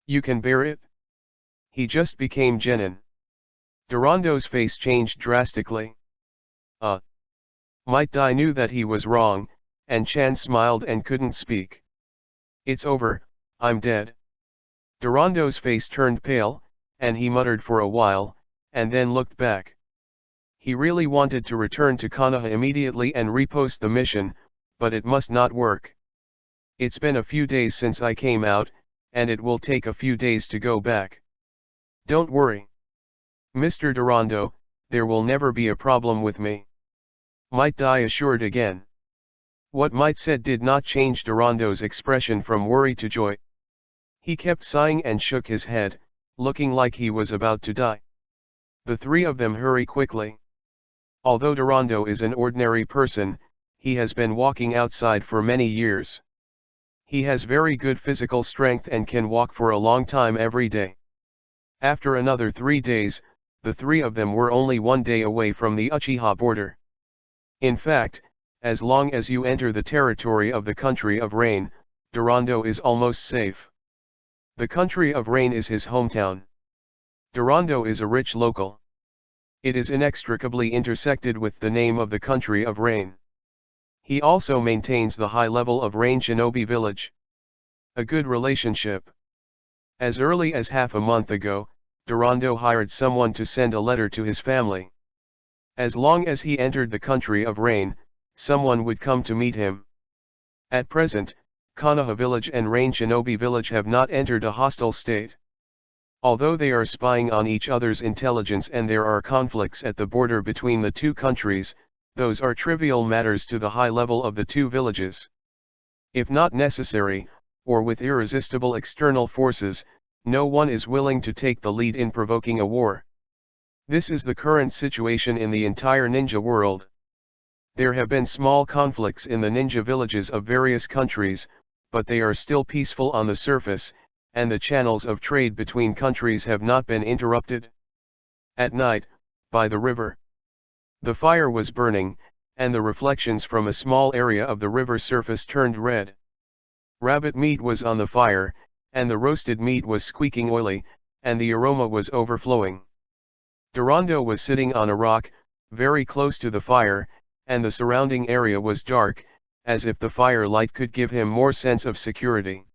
You can bear it? He just became Genin. Durando's face changed drastically. Might Dai knew that he was wrong, and Chan smiled and couldn't speak. It's over, I'm dead. Durando's face turned pale, and he muttered for a while, and then looked back. He really wanted to return to Konoha immediately and repost the mission, but it must not work. It's been a few days since I came out, and it will take a few days to go back. Don't worry. Mr. Durando, there will never be a problem with me. Might Dai assured again. What Might said did not change Durando's expression from worry to joy. He kept sighing and shook his head, looking like he was about to die. The three of them hurry quickly. Although Durando is an ordinary person, he has been walking outside for many years. He has very good physical strength and can walk for a long time every day. After another 3 days, the three of them were only 1 day away from the Uchiha border. In fact, as long as you enter the territory of the Country of Rain, Durando is almost safe. The Country of Rain is his hometown. Durando is a rich local. It is inextricably intersected with the name of the Country of Rain. He also maintains the high level of Rain Shinobi Village. A good relationship. As early as half a month ago, Durando hired someone to send a letter to his family. As long as he entered the Country of Rain, someone would come to meet him. At present, Konoha Village and Rain Shinobi Village have not entered a hostile state. Although they are spying on each other's intelligence and there are conflicts at the border between the two countries, those are trivial matters to the high level of the two villages. If not necessary, or with irresistible external forces, no one is willing to take the lead in provoking a war. This is the current situation in the entire ninja world. There have been small conflicts in the ninja villages of various countries, but they are still peaceful on the surface, and the channels of trade between countries have not been interrupted. At night, by the river, the fire was burning, and the reflections from a small area of the river surface turned red. Rabbit meat was on the fire, and the roasted meat was squeaking oily, and the aroma was overflowing. Durando was sitting on a rock, very close to the fire, and the surrounding area was dark, as if the firelight could give him more sense of security.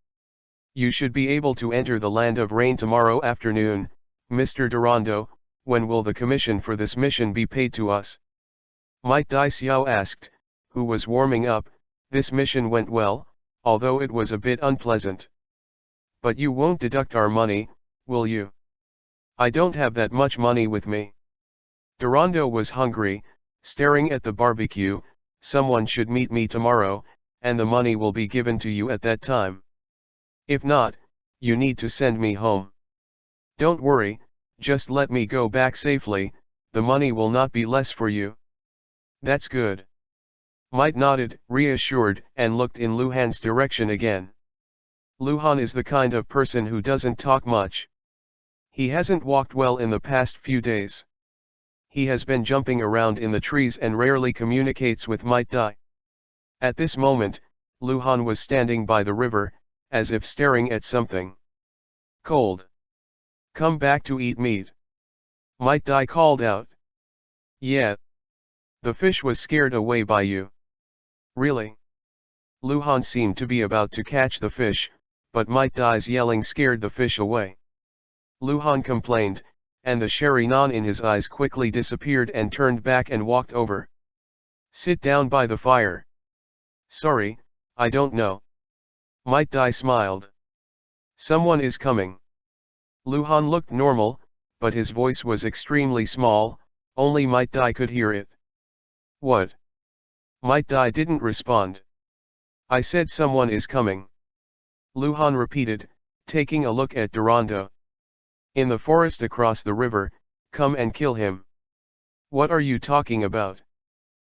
"You should be able to enter the land of rain tomorrow afternoon, Mr. Durando. When will the commission for this mission be paid to us?" Might Dai Xiao asked, who was warming up. "This mission went well, although it was a bit unpleasant. But you won't deduct our money, will you?" "I don't have that much money with me." Durando was hungry, staring at the barbecue. "Someone should meet me tomorrow, and the money will be given to you at that time. If not, you need to send me home." "Don't worry, just let me go back safely, the money will not be less for you." "That's good." Might nodded, reassured, and looked in Luhan's direction again. Luhan is the kind of person who doesn't talk much. He hasn't walked well in the past few days. He has been jumping around in the trees and rarely communicates with Might Dai. At this moment, Luhan was standing by the river, as if staring at something. "Cold. Come back to eat meat." Might Dai called out. "Yeah. The fish was scared away by you." "Really?" Luhan seemed to be about to catch the fish, but Might Dai's yelling scared the fish away. Luhan complained, and the sherry non in his eyes quickly disappeared and turned back and walked over. "Sit down by the fire." "Sorry, I don't know." Might Dai smiled. "Someone is coming." Luhan looked normal, but his voice was extremely small, only Might Dai could hear it. "What?" Might Dai didn't respond. "I said someone is coming." Luhan repeated, taking a look at Durando. "In the forest across the river, come and kill him." "What are you talking about?"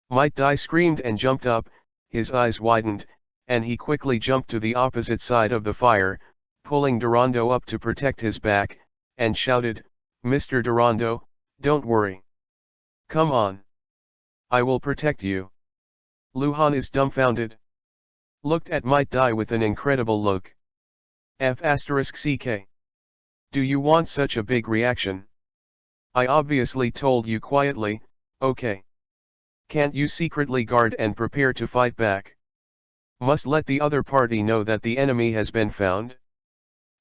Might Dai screamed and jumped up, his eyes widened, and he quickly jumped to the opposite side of the fire, pulling Durando up to protect his back, and shouted, "Mr. Durando, don't worry. Come on. I will protect you." Luhan is dumbfounded. Looked at Might Dai with an incredible look. F***ck. Do you want such a big reaction? I obviously told you quietly, okay. Can't you secretly guard and prepare to fight back? Must let the other party know that the enemy has been found?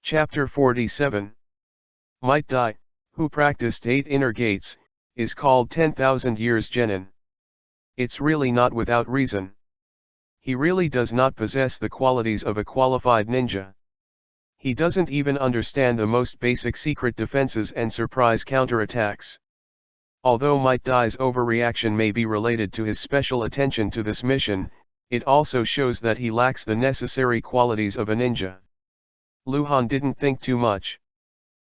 Chapter 47. Might Dai, who practiced 8 inner gates, is called 10,000 years genin. It's really not without reason. He really does not possess the qualities of a qualified ninja. He doesn't even understand the most basic secret defenses and surprise counterattacks. Although Might Dai's overreaction may be related to his special attention to this mission, it also shows that he lacks the necessary qualities of a ninja. Luhan didn't think too much.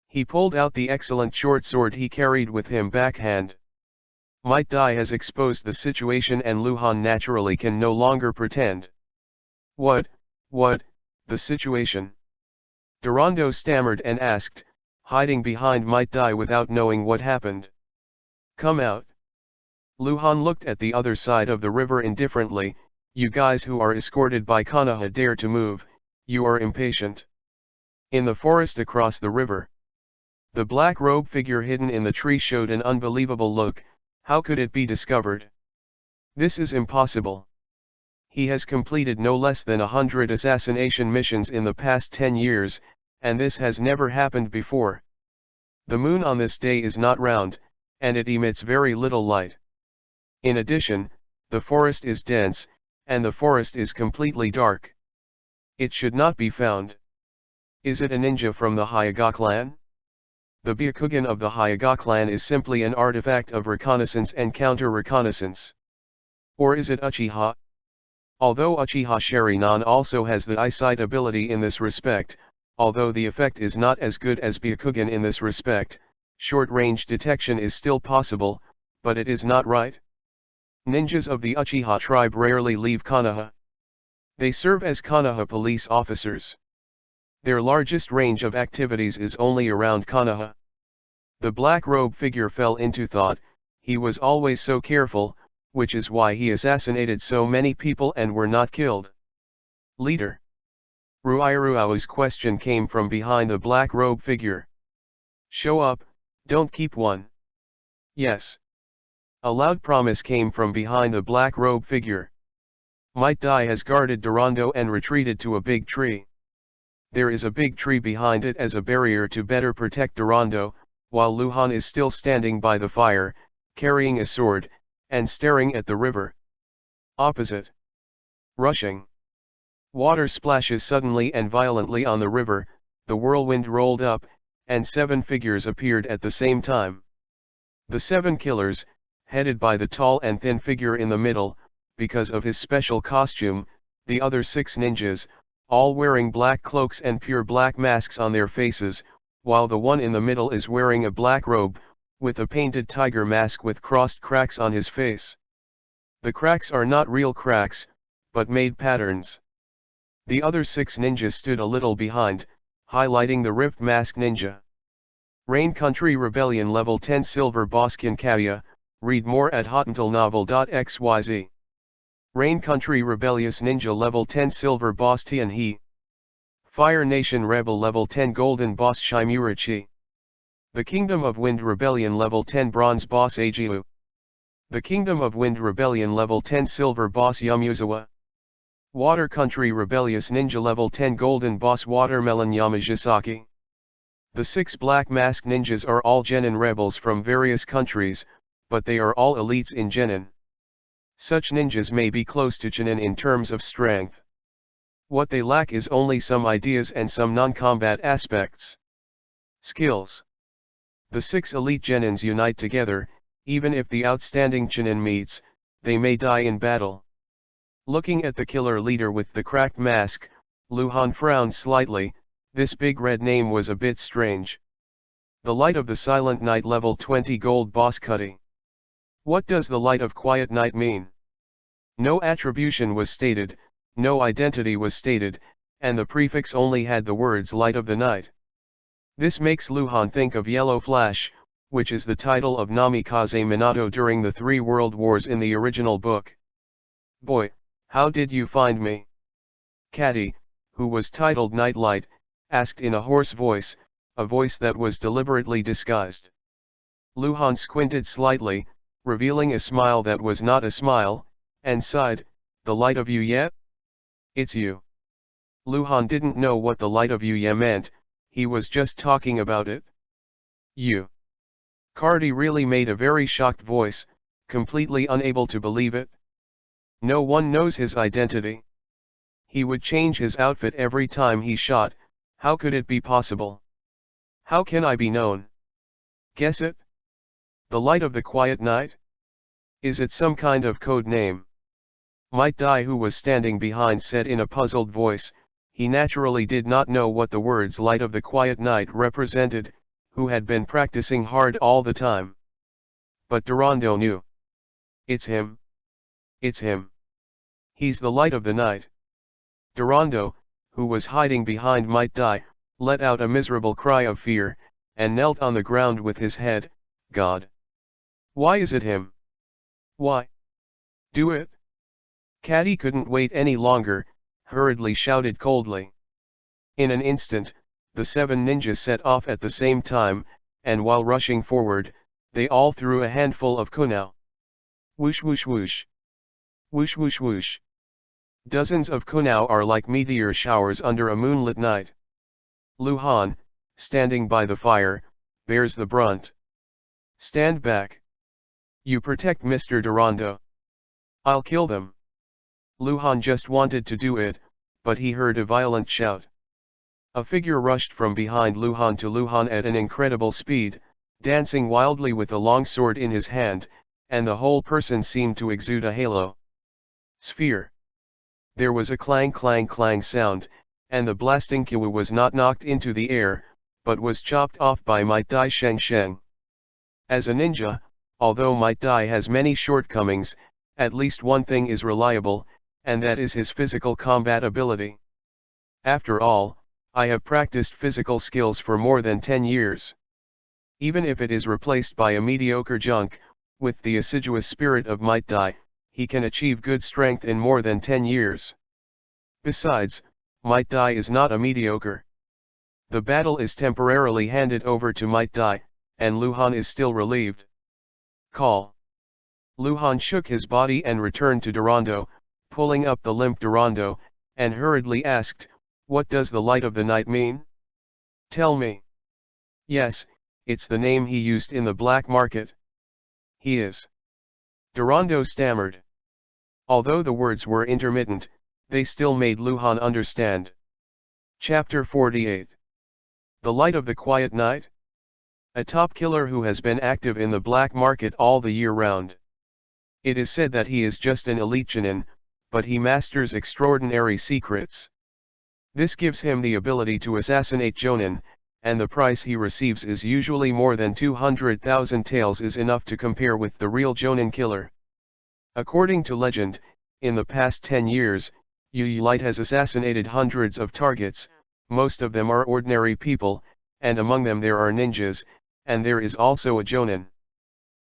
He pulled out the excellent short sword he carried with him backhand. Might Dai has exposed the situation and Luhan naturally can no longer pretend. What, the situation? Durando stammered and asked, hiding behind Might Dai without knowing what happened. "Come out." Luhan looked at the other side of the river indifferently. "You guys who are escorted by Konoha dare to move, you are impatient." In the forest across the river, the black robe figure hidden in the tree showed an unbelievable look. How could it be discovered? This is impossible. He has completed no less than 100 assassination missions in the past 10 years, and this has never happened before. The moon on this day is not round, and it emits very little light. In addition, the forest is dense, and the forest is completely dark. It should not be found. Is it a ninja from the Hyuga clan? The Byakugan of the Hyuga clan is simply an artifact of reconnaissance and counter-reconnaissance. Or is it Uchiha? Although Uchiha Sharingan also has the eyesight ability in this respect, although the effect is not as good as Byakugan in this respect, short-range detection is still possible, but it is not right. Ninjas of the Uchiha tribe rarely leave Konoha. They serve as Konoha police officers. Their largest range of activities is only around Konoha. The black robe figure fell into thought. He was always so careful, which is why he assassinated so many people and were not killed. Leader. Ruiruau's question came from behind the black robe figure. Show up, don't keep one. Yes. A loud promise came from behind the black robe figure. Might Dai has guarded Durando and retreated to a big tree. There is a big tree behind it as a barrier to better protect Durando, while Luhan is still standing by the fire, carrying a sword, and staring at the river. Opposite. Rushing. Water splashes suddenly and violently on the river, the whirlwind rolled up, and 7 figures appeared at the same time. The 7 killers, headed by the tall and thin figure in the middle, because of his special costume, the other 6 ninjas, all wearing black cloaks and pure black masks on their faces, while the one in the middle is wearing a black robe, with a painted tiger mask with crossed cracks on his face. The cracks are not real cracks, but made patterns. The other 6 ninjas stood a little behind, highlighting the ripped mask ninja. Rain Country Rebellion Level 10 Silver Boss Kinkaya, read more at hotantalnovel.xyz. Rain Country Rebellious Ninja Level 10 Silver Boss Tianhe. Fire Nation Rebel Level 10 Golden Boss Shimurachi. The Kingdom of Wind Rebellion Level 10 Bronze Boss Ajiu. The Kingdom of Wind Rebellion Level 10 Silver Boss Yamuzawa. Water Country Rebellious Ninja Level 10 Golden Boss Watermelon Yamajisaki. The 6 Black Mask Ninjas are all genin rebels from various countries, but they are all elites in genin. Such ninjas may be close to genin in terms of strength. What they lack is only some ideas and some non-combat aspects. Skills. The 6 elite genins unite together, even if the outstanding genin meets, they may die in battle. Looking at the killer leader with the cracked mask, Luhan frowned slightly. This big red name was a bit strange. The Light of the Silent Night Level 20 Gold Boss Cuddy. What does the Light of Quiet Night mean? No attribution was stated, no identity was stated, and the prefix only had the words Light of the Night. This makes Luhan think of Yellow Flash, which is the title of Namikaze Minato during the 3 World Wars in the original book. Boy, how did you find me? Caddy, who was titled Nightlight, asked in a hoarse voice, a voice that was deliberately disguised. Luhan squinted slightly, revealing a smile that was not a smile, and sighed, "The light of you yet? It's you." Luhan didn't know what the light of you yet meant, he was just talking about it. You. Cardi really made a very shocked voice, completely unable to believe it. No one knows his identity. He would change his outfit every time he shot, how could it be possible? How can I be known? Guess it? The Light of the Quiet Night? Is it some kind of code name? Might Dai, who was standing behind, said in a puzzled voice. He naturally did not know what the words Light of the Quiet Night represented, who had been practicing hard all the time. But Durando knew. It's him. It's him. He's the light of the night. Durando, who was hiding behind Might Dai, let out a miserable cry of fear, and knelt on the ground with his head. God! Why is it him? Why? Do it! Caddy couldn't wait any longer, hurriedly shouted coldly. In an instant, the 7 ninjas set off at the same time, and while rushing forward, they all threw a handful of kunao. Whoosh whoosh whoosh. Whoosh whoosh whoosh. Dozens of kunao are like meteor showers under a moonlit night. Luhan, standing by the fire, bears the brunt. Stand back. You protect Mr. Durando. I'll kill them. Luhan just wanted to do it, but he heard a violent shout. A figure rushed from behind Luhan to Luhan at an incredible speed, dancing wildly with a long sword in his hand, and the whole person seemed to exude a halo. Sphere. There was a clang clang clang sound, and the blasting Kyu was not knocked into the air, but was chopped off by Might Dai Sheng Sheng. As a ninja, although Might Dai has many shortcomings, at least one thing is reliable, and that is his physical combat ability. After all, I have practiced physical skills for more than 10 years. Even if it is replaced by a mediocre junk, with the assiduous spirit of Might Dai, he can achieve good strength in more than 10 years. Besides, Might Dai is not a mediocre. The battle is temporarily handed over to Might Dai, and Luhan is still relieved. Call. Luhan shook his body and returned to Durando, pulling up the limp Durando, and hurriedly asked, "What does the light of the night mean? Tell me." "Yes, it's the name he used in the black market." "He is." Durando stammered. Although the words were intermittent, they still made Luhan understand. Chapter 48. The Light of the Quiet Night? A top killer who has been active in the black market all the year round. It is said that he is just an elite genin, but he masters extraordinary secrets. This gives him the ability to assassinate jonin, and the price he receives is usually more than 200,000 taels is enough to compare with the real jonin killer. According to legend, in the past 10 years, Yu Light has assassinated hundreds of targets, most of them are ordinary people, and among them there are ninjas, and there is also a jonin.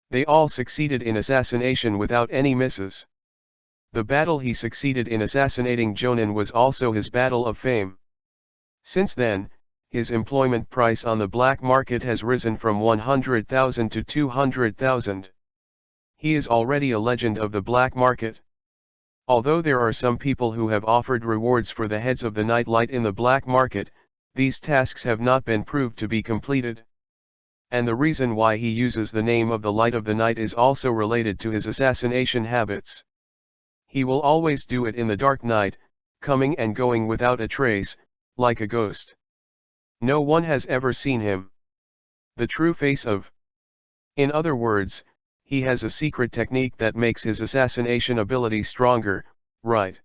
They all succeeded in assassination without any misses. The battle he succeeded in assassinating jonin was also his battle of fame. Since then, his employment price on the black market has risen from 100,000 to 200,000. He is already a legend of the black market. Although there are some people who have offered rewards for the heads of the night light in the black market, these tasks have not been proved to be completed. And the reason why he uses the name of the light of the night is also related to his assassination habits. He will always do it in the dark night, coming and going without a trace, like a ghost. No one has ever seen him. The true face of. In other words, he has a secret technique that makes his assassination ability stronger, right?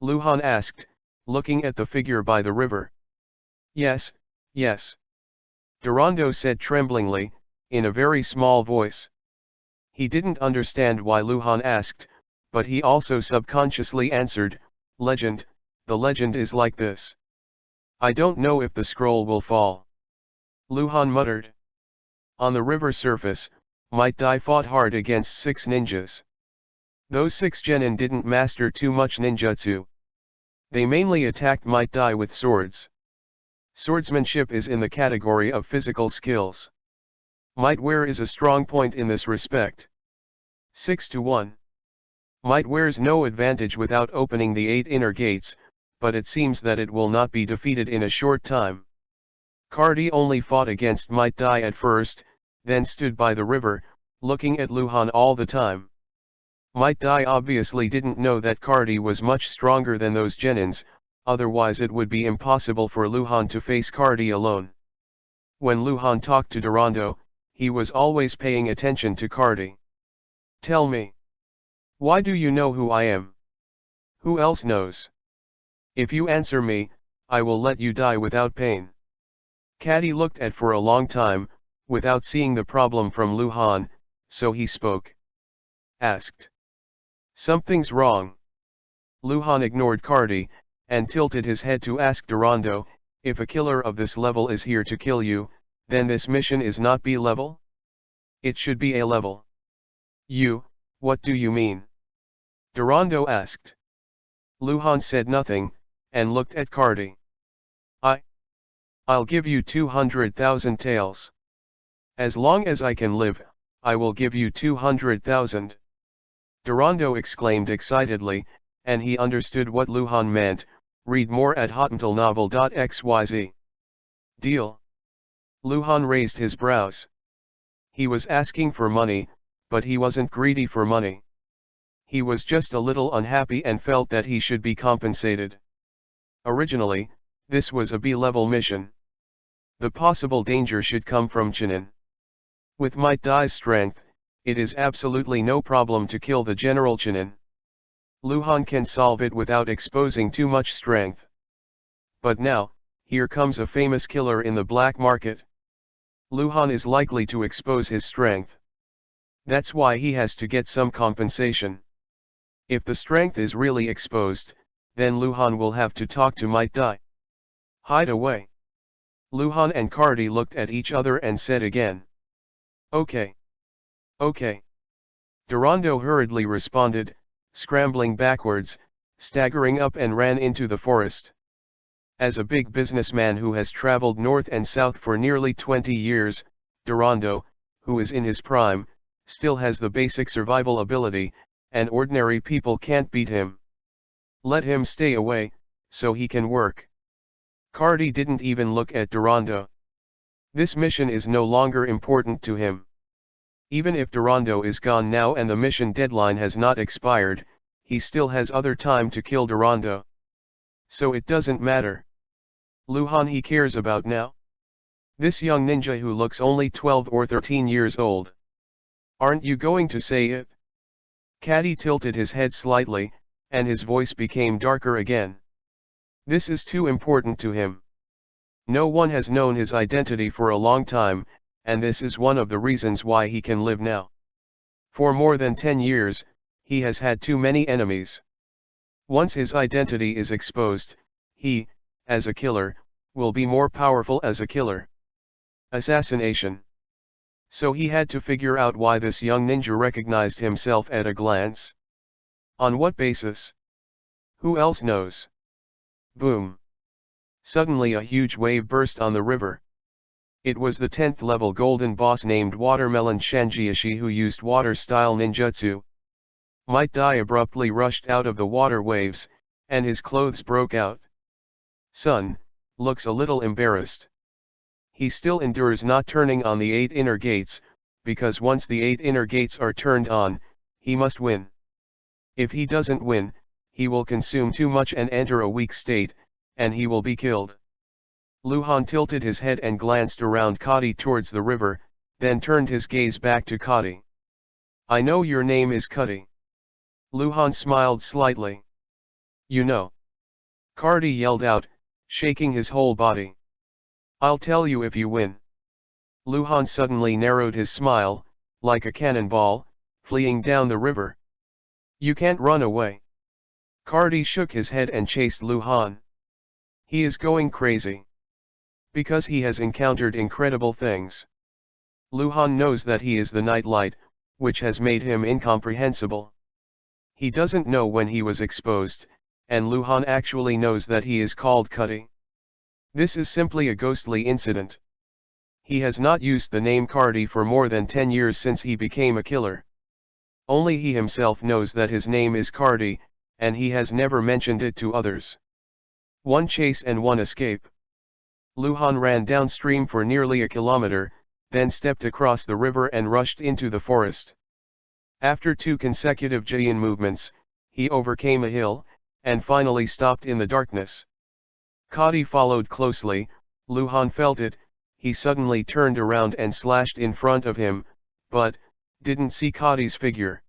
Luhan asked, looking at the figure by the river. Yes, yes. Durando said tremblingly, in a very small voice. He didn't understand why Luhan asked, but he also subconsciously answered, "Legend, the legend is like this. I don't know if the scroll will fall." Luhan muttered. On the river surface, Might Dai fought hard against 6 ninjas. Those 6 genin didn't master too much ninjutsu. They mainly attacked Might Dai with swords. Swordsmanship is in the category of physical skills. Might wear is a strong point in this respect. 6-1. Might wears no advantage without opening the 8 inner gates, but it seems that it will not be defeated in a short time. Cardi only fought against Might Dai at first, then stood by the river, looking at Luhan all the time. Might Dai obviously didn't know that Cardi was much stronger than those genins, otherwise it would be impossible for Luhan to face Cardi alone. When Luhan talked to Durando, he was always paying attention to Cardi. "Tell me. Why do you know who I am? Who else knows? If you answer me, I will let you die without pain." Cardi looked at for a long time, without seeing the problem from Luhan, so he spoke. Asked. "Something's wrong." Luhan ignored Cardi, and tilted his head to ask Durando, "If a killer of this level is here to kill you, then this mission is not B level? It should be A level." What do you mean?" Durando asked. Luhan said nothing, and looked at Cardi. I'll give you 200,000 taels. As long as I can live, I will give you 200,000. Durando exclaimed excitedly, and he understood what Luhan meant. Read more at hotmailnovel.xyz. Deal. Luhan raised his brows. He was asking for money, but he wasn't greedy for money. He was just a little unhappy and felt that he should be compensated. Originally, This was a B-level mission. The possible danger should come from Chunin. With Might Dai's strength, it is absolutely no problem to kill the General Chunin. Luhan can solve it without exposing too much strength. But now, here comes a famous killer in the black market. Luhan is likely to expose his strength. That's why he has to get some compensation. If the strength is really exposed, then Luhan will have to talk to Might Dai. Hide away. Luhan and Cardi looked at each other and said again. Okay. Okay. Durando hurriedly responded, scrambling backwards, staggering up and ran into the forest. As a big businessman who has traveled north and south for nearly 20 years, Durando, who is in his prime, still has the basic survival ability, and ordinary people can't beat him. Let him stay away, so he can work. Cardi didn't even look at Durando. This mission is no longer important to him. Even if Durando is gone now and the mission deadline has not expired, he still has other time to kill Durando. So it doesn't matter. Luhan he cares about now. This young ninja who looks only 12 or 13 years old. Aren't you going to say it? Caddy tilted his head slightly, and his voice became darker again. This is too important to him. No one has known his identity for a long time, and this is one of the reasons why he can live now. For more than 10 years, he has had too many enemies. Once his identity is exposed, he, as a killer, will be more powerful as a killer. Assassination. So he had to figure out why this young ninja recognized himself at a glance. On what basis? Who else knows? Boom. Suddenly a huge wave burst on the river. It was the 10th level golden boss named Watermelon Shanjiashi who used water-style ninjutsu. Might Dai abruptly rushed out of the water waves, and his clothes broke out. Son, looks a little embarrassed. He still endures not turning on the 8 inner gates, because once the 8 inner gates are turned on, he must win. If he doesn't win, he will consume too much and enter a weak state, and he will be killed. Luhan tilted his head and glanced around Kadi towards the river, then turned his gaze back to Kadi. I know your name is Kadi. Luhan smiled slightly. You know. Kadi yelled out, shaking his whole body. I'll tell you if you win. Luhan suddenly narrowed his smile, like a cannonball, fleeing down the river. You can't run away. Kadi shook his head and chased Luhan. He is going crazy. Because he has encountered incredible things. Luhan knows that he is the nightlight, which has made him incomprehensible. He doesn't know when he was exposed, and Luhan actually knows that he is called Kadi. This is simply a ghostly incident. He has not used the name Kadi for more than 10 years since he became a killer. Only he himself knows that his name is Kadi, and he has never mentioned it to others. One chase and one escape. Luhan ran downstream for nearly a kilometer, then stepped across the river and rushed into the forest. After 2 consecutive Jian movements, he overcame a hill, and finally stopped in the darkness. Kadi followed closely. Luhan felt it. He suddenly turned around and slashed in front of him, but didn't see Kadi's figure.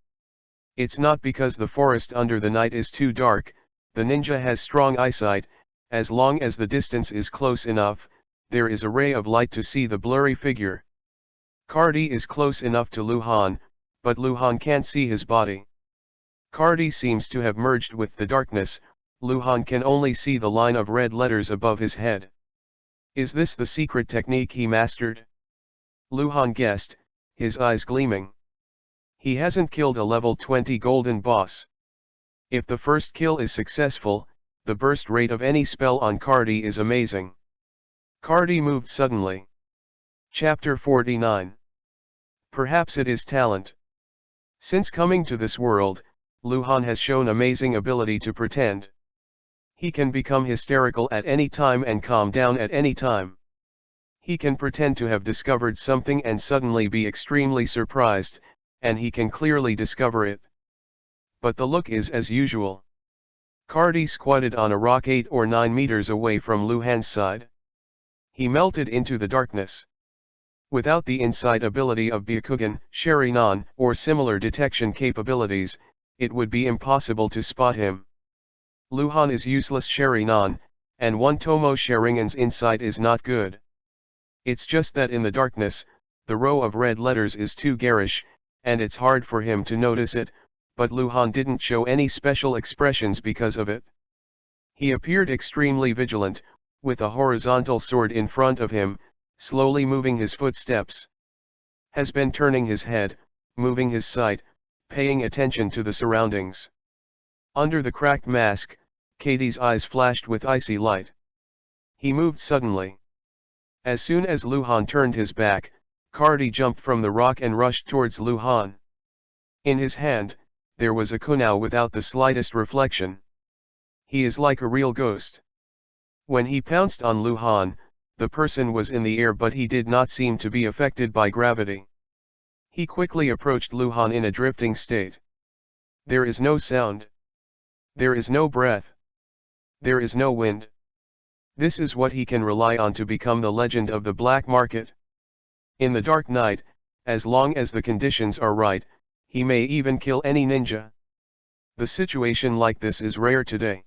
It's not because the forest under the night is too dark. The ninja has strong eyesight. As long as the distance is close enough, there is a ray of light to see the blurry figure. Kadi is close enough to Luhan, but Luhan can't see his body. Kadi seems to have merged with the darkness. Luhan can only see the line of red letters above his head. Is this the secret technique he mastered? Luhan guessed, his eyes gleaming. He hasn't killed a level 20 golden boss. If the first kill is successful, the burst rate of any spell on Kadi is amazing. Kadi moved suddenly. Chapter 49. Perhaps it is talent. Since coming to this world, Luhan has shown amazing ability to pretend. He can become hysterical at any time and calm down at any time. He can pretend to have discovered something and suddenly be extremely surprised, and he can clearly discover it. But the look is as usual. Cardi squatted on a rock 8 or 9 meters away from Luhan's side. He melted into the darkness. Without the insight ability of Byakugan, Sharingan, or similar detection capabilities, it would be impossible to spot him. Luhan is useless Sharingan, and one Tomo Sharingan's insight is not good. It's just that in the darkness, the row of red letters is too garish, and it's hard for him to notice it, but Luhan didn't show any special expressions because of it. He appeared extremely vigilant, with a horizontal sword in front of him, slowly moving his footsteps. Has been turning his head, moving his sight, paying attention to the surroundings. Under the cracked mask, Katie's eyes flashed with icy light. He moved suddenly. As soon as Luhan turned his back, Cardi jumped from the rock and rushed towards Luhan. In his hand, there was a kunai without the slightest reflection. He is like a real ghost. When he pounced on Luhan, the person was in the air but he did not seem to be affected by gravity. He quickly approached Luhan in a drifting state. There is no sound. There is no breath. There is no wind. This is what he can rely on to become the legend of the black market. In the dark night, as long as the conditions are right, he may even kill any ninja. The situation like this is rare today.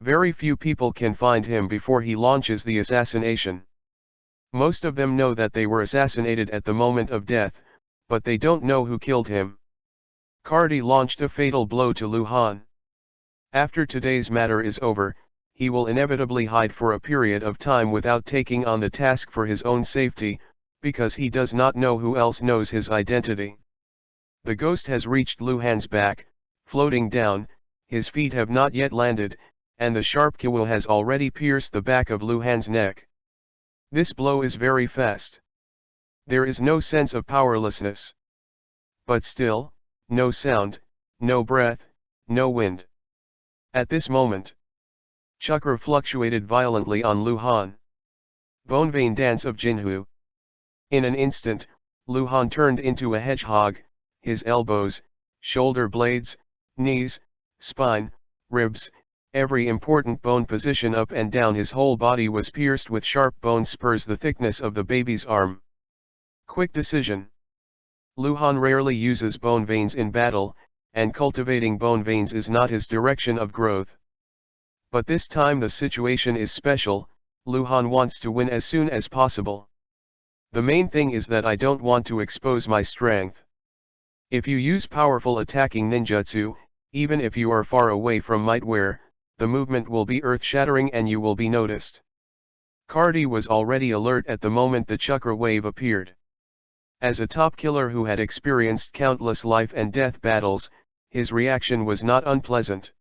Very few people can find him before he launches the assassination. Most of them know that they were assassinated at the moment of death, but they don't know who killed him. Cardi launched a fatal blow to Luhan. After today's matter is over, he will inevitably hide for a period of time without taking on the task for his own safety, because he does not know who else knows his identity. The ghost has reached Luhan's back, floating down, his feet have not yet landed, and the sharp kiwi has already pierced the back of Luhan's neck. This blow is very fast. There is no sense of powerlessness. But still, no sound, no breath, no wind. At this moment, chakra fluctuated violently on Luhan. Bone vein dance of Jinhu. In an instant, Luhan turned into a hedgehog, his elbows, shoulder blades, knees, spine, ribs, every important bone position up and down his whole body was pierced with sharp bone spurs the thickness of the baby's arm. Quick decision. Luhan rarely uses bone veins in battle, and cultivating bone veins is not his direction of growth. But this time the situation is special, Luhan wants to win as soon as possible. The main thing is that I don't want to expose my strength. If you use powerful attacking ninjutsu, even if you are far away from Mightware, the movement will be earth-shattering and you will be noticed. Cardi was already alert at the moment the chakra wave appeared. As a top killer who had experienced countless life and death battles, his reaction was not unpleasant.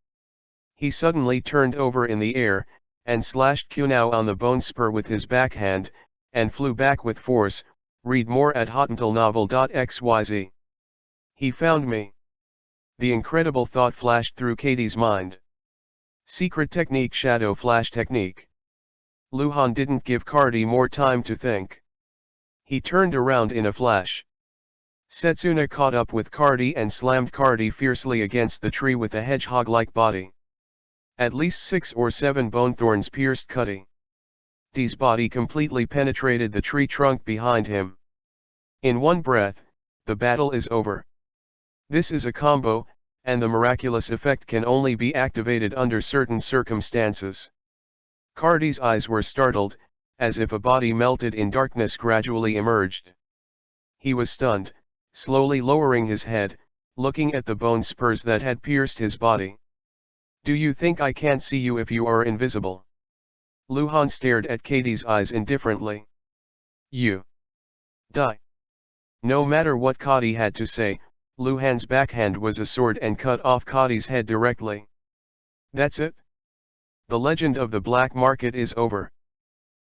He suddenly turned over in the air, and slashed kunai on the bone spur with his backhand, and flew back with force. Read more at hotentillnovel.xyz. He found me. The incredible thought flashed through Katie's mind. Secret technique, shadow flash technique. Luhan didn't give Cardi more time to think. He turned around in a flash. Setsuna caught up with Cardi and slammed Cardi fiercely against the tree with a hedgehog-like body. At least 6 or 7 bone thorns pierced Cardi's body completely penetrated the tree trunk behind him. In one breath, the battle is over. This is a combo, and the miraculous effect can only be activated under certain circumstances. Cardi's eyes were startled, as if a body melted in darkness gradually emerged. He was stunned, slowly lowering his head, looking at the bone spurs that had pierced his body. Do you think I can't see you if you are invisible? Luhan stared at Katie's eyes indifferently. You die. No matter what Kadi had to say, Luhan's backhand was a sword and cut off Kadi's head directly. That's it? The legend of the black market is over.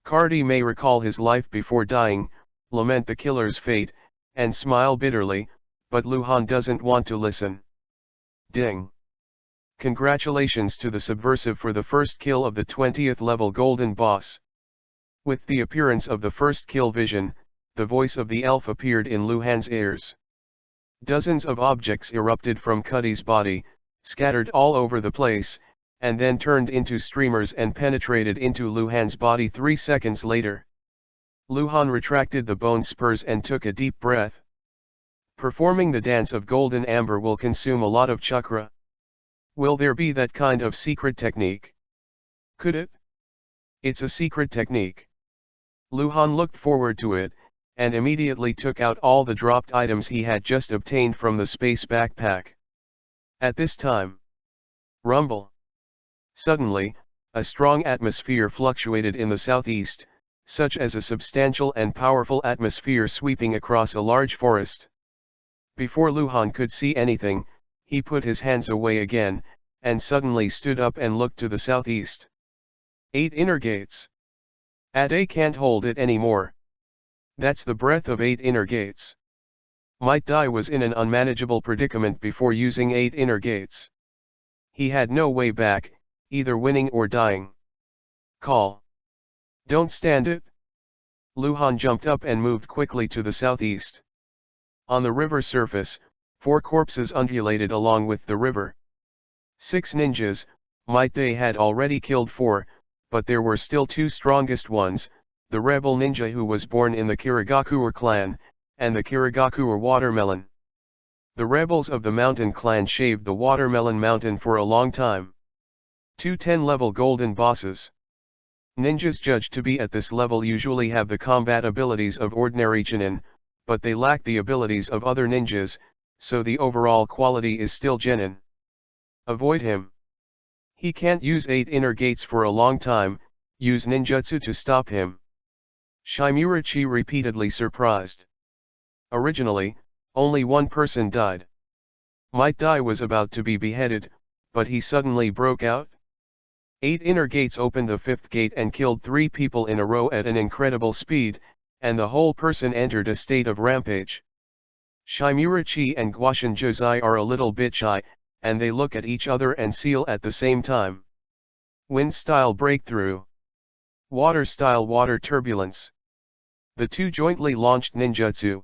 Cardi may recall his life before dying, lament the killer's fate, and smile bitterly, but Luhan doesn't want to listen. Ding. Congratulations to the subversive for the first kill of the 20th level golden boss. With the appearance of the first kill vision, the voice of the elf appeared in Luhan's ears. Dozens of objects erupted from Cuddy's body, scattered all over the place, and then turned into streamers and penetrated into Luhan's body 3 seconds later. Luhan retracted the bone spurs and took a deep breath. Performing the dance of golden amber will consume a lot of chakra. Will there be that kind of secret technique? Could it? It's a secret technique. Luhan looked forward to it, and immediately took out all the dropped items he had just obtained from the space backpack. At this time, rumble. Suddenly, a strong atmosphere fluctuated in the southeast, such as a substantial and powerful atmosphere sweeping across a large forest. Before Luhan could see anything, he put his hands away again, and suddenly stood up and looked to the southeast. 8 inner gates. Ade can't hold it anymore. That's the breadth of 8 inner gates. Might Dai was in an unmanageable predicament before using 8 inner gates. He had no way back, either winning or dying. Call. Don't stand it. Luhan jumped up and moved quickly to the southeast. On the river surface, 4 corpses undulated along with the river. 6 ninjas. Might Dai had already killed 4, but there were still 2 strongest ones, the rebel ninja who was born in the Kirigakure clan, and the Kirigakure watermelon. The rebels of the mountain clan shaved the watermelon mountain for a long time. 2 10-level golden bosses. Ninjas judged to be at this level usually have the combat abilities of ordinary Chunin, but they lack the abilities of other ninjas, so the overall quality is still genin. Avoid him. He can't use 8 inner gates for a long time, use ninjutsu to stop him. Shimura-chi repeatedly surprised. Originally, only 1 person died. Might Dai was about to be beheaded, but he suddenly broke out. 8 inner gates opened the 5th gate and killed 3 people in a row at an incredible speed, and the whole person entered a state of rampage. Shimura-chi and Guashin Josei are a little bit shy, and they look at each other and seal at the same time. Wind-style breakthrough. Water-style water turbulence. The 2 jointly launched ninjutsu.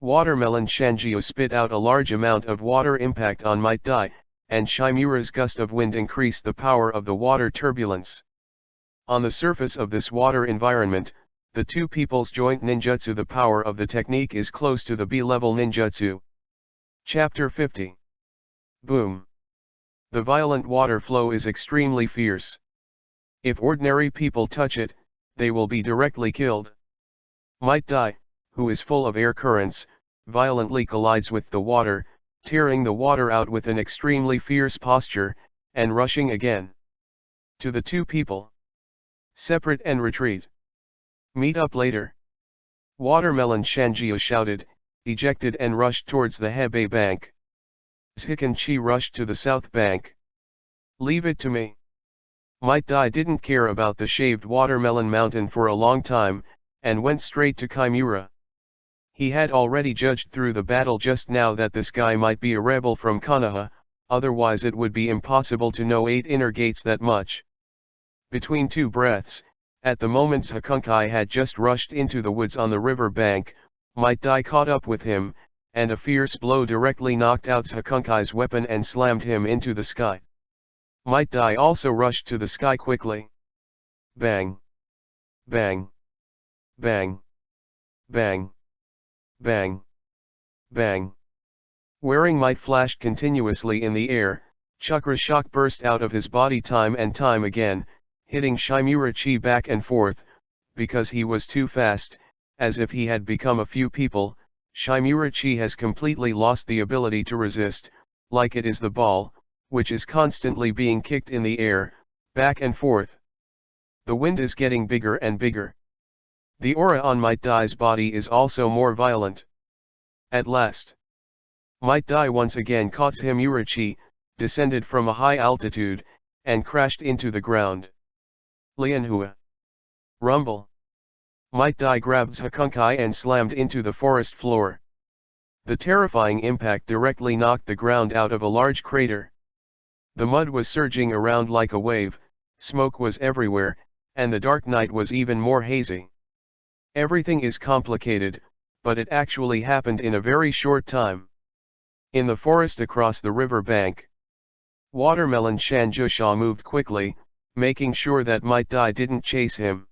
Watermelon Shanjiu spit out a large amount of water impact on Might Dai, and Shimura's gust of wind increased the power of the water turbulence. On the surface of this water environment, the 2 people's joint ninjutsu, the power of the technique is close to the B-level ninjutsu. Chapter 50. Boom. The violent water flow is extremely fierce. If ordinary people touch it, they will be directly killed. Might Dai, who is full of air currents, violently collides with the water, tearing the water out with an extremely fierce posture, and rushing again. To the 2 people. Separate and retreat. Meet up later. Watermelon Shanjiu shouted, ejected and rushed towards the Hebei bank. Hikan-chi rushed to the south bank. Leave it to me. Might Dai didn't care about the shaved watermelon mountain for a long time, and went straight to Kimura. He had already judged through the battle just now that this guy might be a rebel from Konoha, otherwise it would be impossible to know 8 inner gates that much. Between 2 breaths, at the moment Hakunkai had just rushed into the woods on the river bank, Might Dai caught up with him, and a fierce blow directly knocked out Hakunkai's weapon and slammed him into the sky. Might Dai also rushed to the sky quickly. Bang. Bang. Bang. Bang. Bang. Bang. Wearing Might flashed continuously in the air, chakra shock burst out of his body time and time again, hitting Shimura-chi back and forth, because he was too fast, as if he had become a few people. Shimura-chi has completely lost the ability to resist, like it is the ball, which is constantly being kicked in the air, back and forth. The wind is getting bigger and bigger. The aura on Might Dai's body is also more violent. At last, Might Dai once again caught Shimura-chi, descended from a high altitude, and crashed into the ground. Lianhua. Rumble. Might Dai grabbed Hakunkai and slammed into the forest floor. The terrifying impact directly knocked the ground out of a large crater. The mud was surging around like a wave, smoke was everywhere, and the dark night was even more hazy. Everything is complicated, but it actually happened in a very short time. In the forest across the river bank. Watermelon Shanjusha moved quickly, making sure that Might Dai didn't chase him.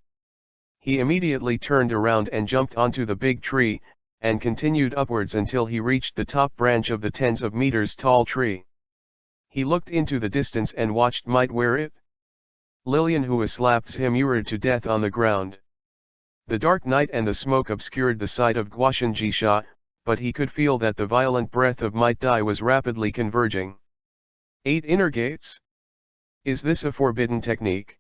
He immediately turned around and jumped onto the big tree, and continued upwards until he reached the top branch of the tens of meters tall tree. He looked into the distance and watched Might wear it. Lilian Hua slapped Himura to death on the ground. The dark night and the smoke obscured the sight of Guashanjisha, but he could feel that the violent breath of Might Dai was rapidly converging. 8 inner gates? Is this a forbidden technique?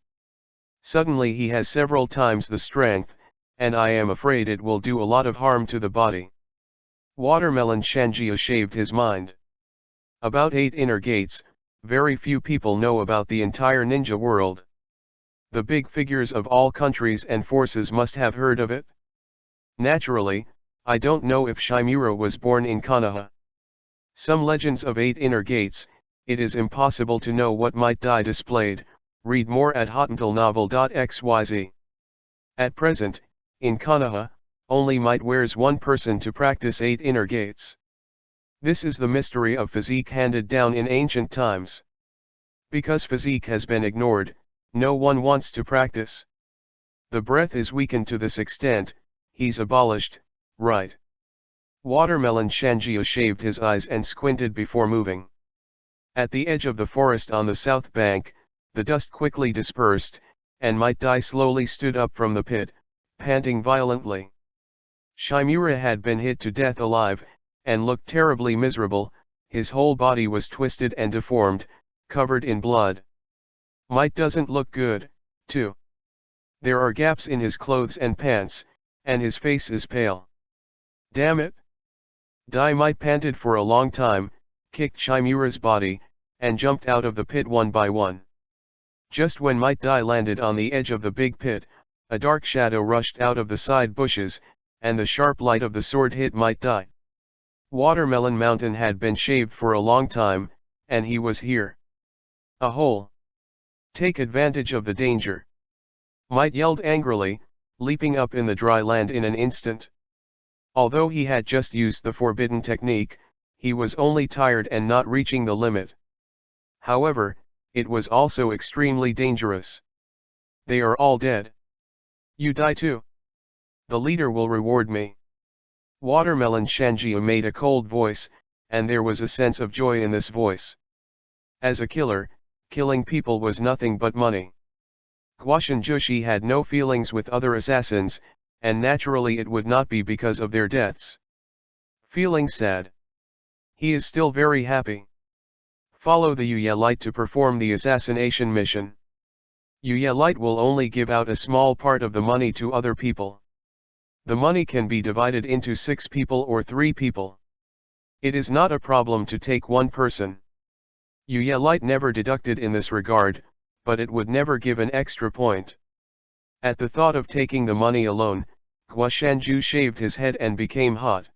Suddenly he has several times the strength, and I am afraid it will do a lot of harm to the body. Watermelon Shanjia shaved his mind. About 8 inner gates, very few people know about the entire ninja world. The big figures of all countries and forces must have heard of it. Naturally, I don't know if Shimura was born in Konoha. Some legends of 8 inner gates. It is impossible to know what Might Dai displayed. Read more at hotentillnovel.xyz. At present, in Konoha, only Might wears one person to practice 8 inner gates. This is the mystery of physique handed down in ancient times. Because physique has been ignored, no one wants to practice. The breath is weakened to this extent, he's abolished, right? Watermelon Shanjia shaved his eyes and squinted before moving. At the edge of the forest on the south bank, the dust quickly dispersed, and Might Dai slowly stood up from the pit, panting violently. Shimura had been hit to death alive, and looked terribly miserable. His whole body was twisted and deformed, covered in blood. Might doesn't look good, too. There are gaps in his clothes and pants, and his face is pale. Damn it! Dai Might panted for a long time, kicked Shimura's body, and jumped out of the pit one by one. Just when Might Dai landed on the edge of the big pit, a dark shadow rushed out of the side bushes, and the sharp light of the sword hit Might Dai. Watermelon Mountain had been shaved for a long time, and he was here. A hole. Take advantage of the danger. Might yelled angrily, leaping up in the dry land in an instant. Although he had just used the forbidden technique, he was only tired and not reaching the limit. However, it was also extremely dangerous. They are all dead. You die too. The leader will reward me. Watermelon Shanjia made a cold voice, and there was a sense of joy in this voice. As a killer, killing people was nothing but money. Guashanjushi had no feelings with other assassins, and naturally it would not be because of their deaths. Feeling sad. He is still very happy. Follow the Yuya Light to perform the assassination mission. Yuya Light will only give out a small part of the money to other people. The money can be divided into 6 people or 3 people. It is not a problem to take one person. Yuya Light never deducted in this regard, but it would never give an extra point. At the thought of taking the money alone, Guashanju shaved his head and became hot.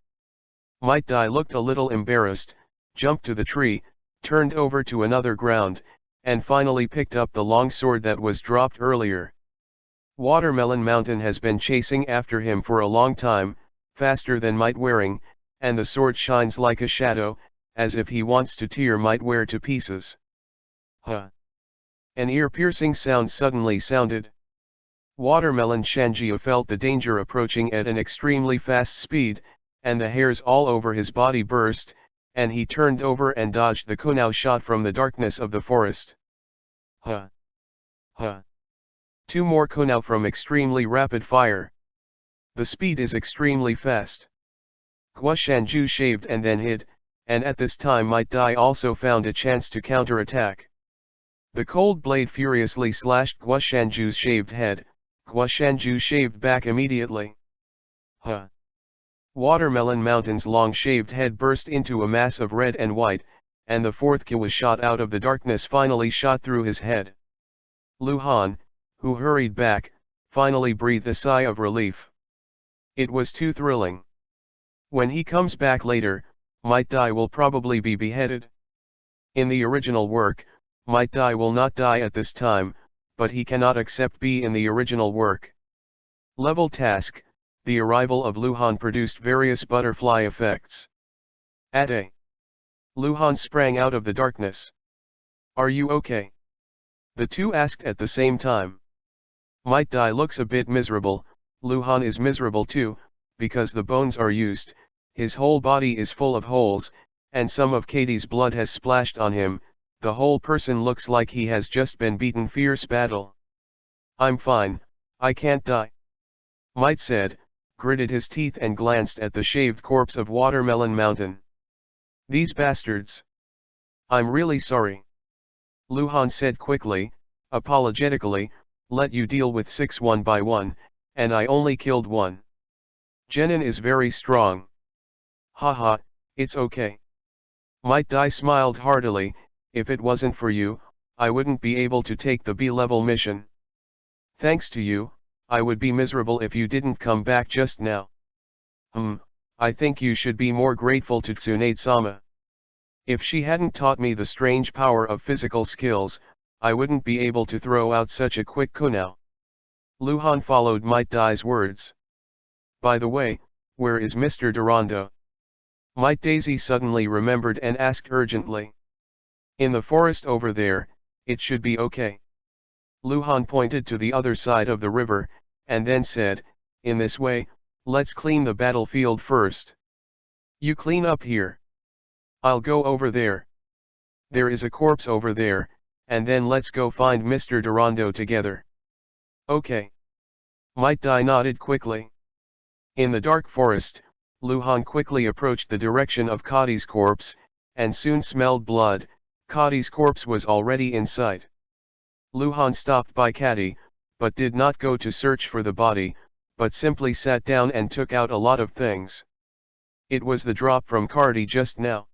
Might Dai looked a little embarrassed, jumped to the tree, turned over to another ground, and finally picked up the long sword that was dropped earlier. Watermelon Mountain has been chasing after him for a long time, faster than Might wearing, and the sword shines like a shadow, as if he wants to tear Might wear to pieces. Huh! An ear-piercing sound suddenly sounded. Watermelon Shanjia felt the danger approaching at an extremely fast speed, and the hairs all over his body burst, and he turned over and dodged the kunao shot from the darkness of the forest. Huh! Huh! 2 more kunao from extremely rapid fire. The speed is extremely fast. Guashanju shaved and then hid, and at this time Might Dai also found a chance to counterattack. The cold blade furiously slashed Guashanju's shaved head. Guashanju shaved back immediately. Huh! Watermelon Mountain's long shaved head burst into a mass of red and white, and the 4th Kyo shot out of the darkness finally shot through his head. Luhan, who hurried back, finally breathed a sigh of relief. It was too thrilling. When he comes back later, Might Dai will probably be beheaded. In the original work, Might Dai will not die at this time, but he cannot accept B in the original work. Level task. The arrival of Luhan produced various butterfly effects. At A. Luhan sprang out of the darkness. Are you okay? The two asked at the same time. Might Dai looks a bit miserable. Luhan is miserable too, because the bones are used, his whole body is full of holes, and some of Katie's blood has splashed on him. The whole person looks like he has just been beaten fierce battle. I'm fine, I can't die. Might said, gritted his teeth and glanced at the shaved corpse of Watermelon Mountain. These bastards. I'm really sorry. Luhan said quickly, apologetically, let you deal with 6 one by one, and I only killed one. Jenin is very strong. Haha, it's okay. Might Dai smiled heartily, if it wasn't for you, I wouldn't be able to take the B-level mission. Thanks to you, I would be miserable if you didn't come back just now. I think you should be more grateful to Tsunade-sama. If she hadn't taught me the strange power of physical skills, I wouldn't be able to throw out such a quick kunao. Luhan followed Might Dai's words. By the way, where is Mr. Durando? Might Daisy suddenly remembered and asked urgently. In the forest over there, it should be okay. Luhan pointed to the other side of the river, and then said, in this way, let's clean the battlefield first. You clean up here. I'll go over there. There is a corpse over there, and then let's go find Mr. Durando together. Okay. Might Dai nodded quickly. In the dark forest, Luhan quickly approached the direction of Kadi's corpse, and soon smelled blood. Kadi's corpse was already in sight. Luhan stopped by Kadi, but did not go to search for the body, but simply sat down and took out a lot of things. It was the drop from Kadi just now.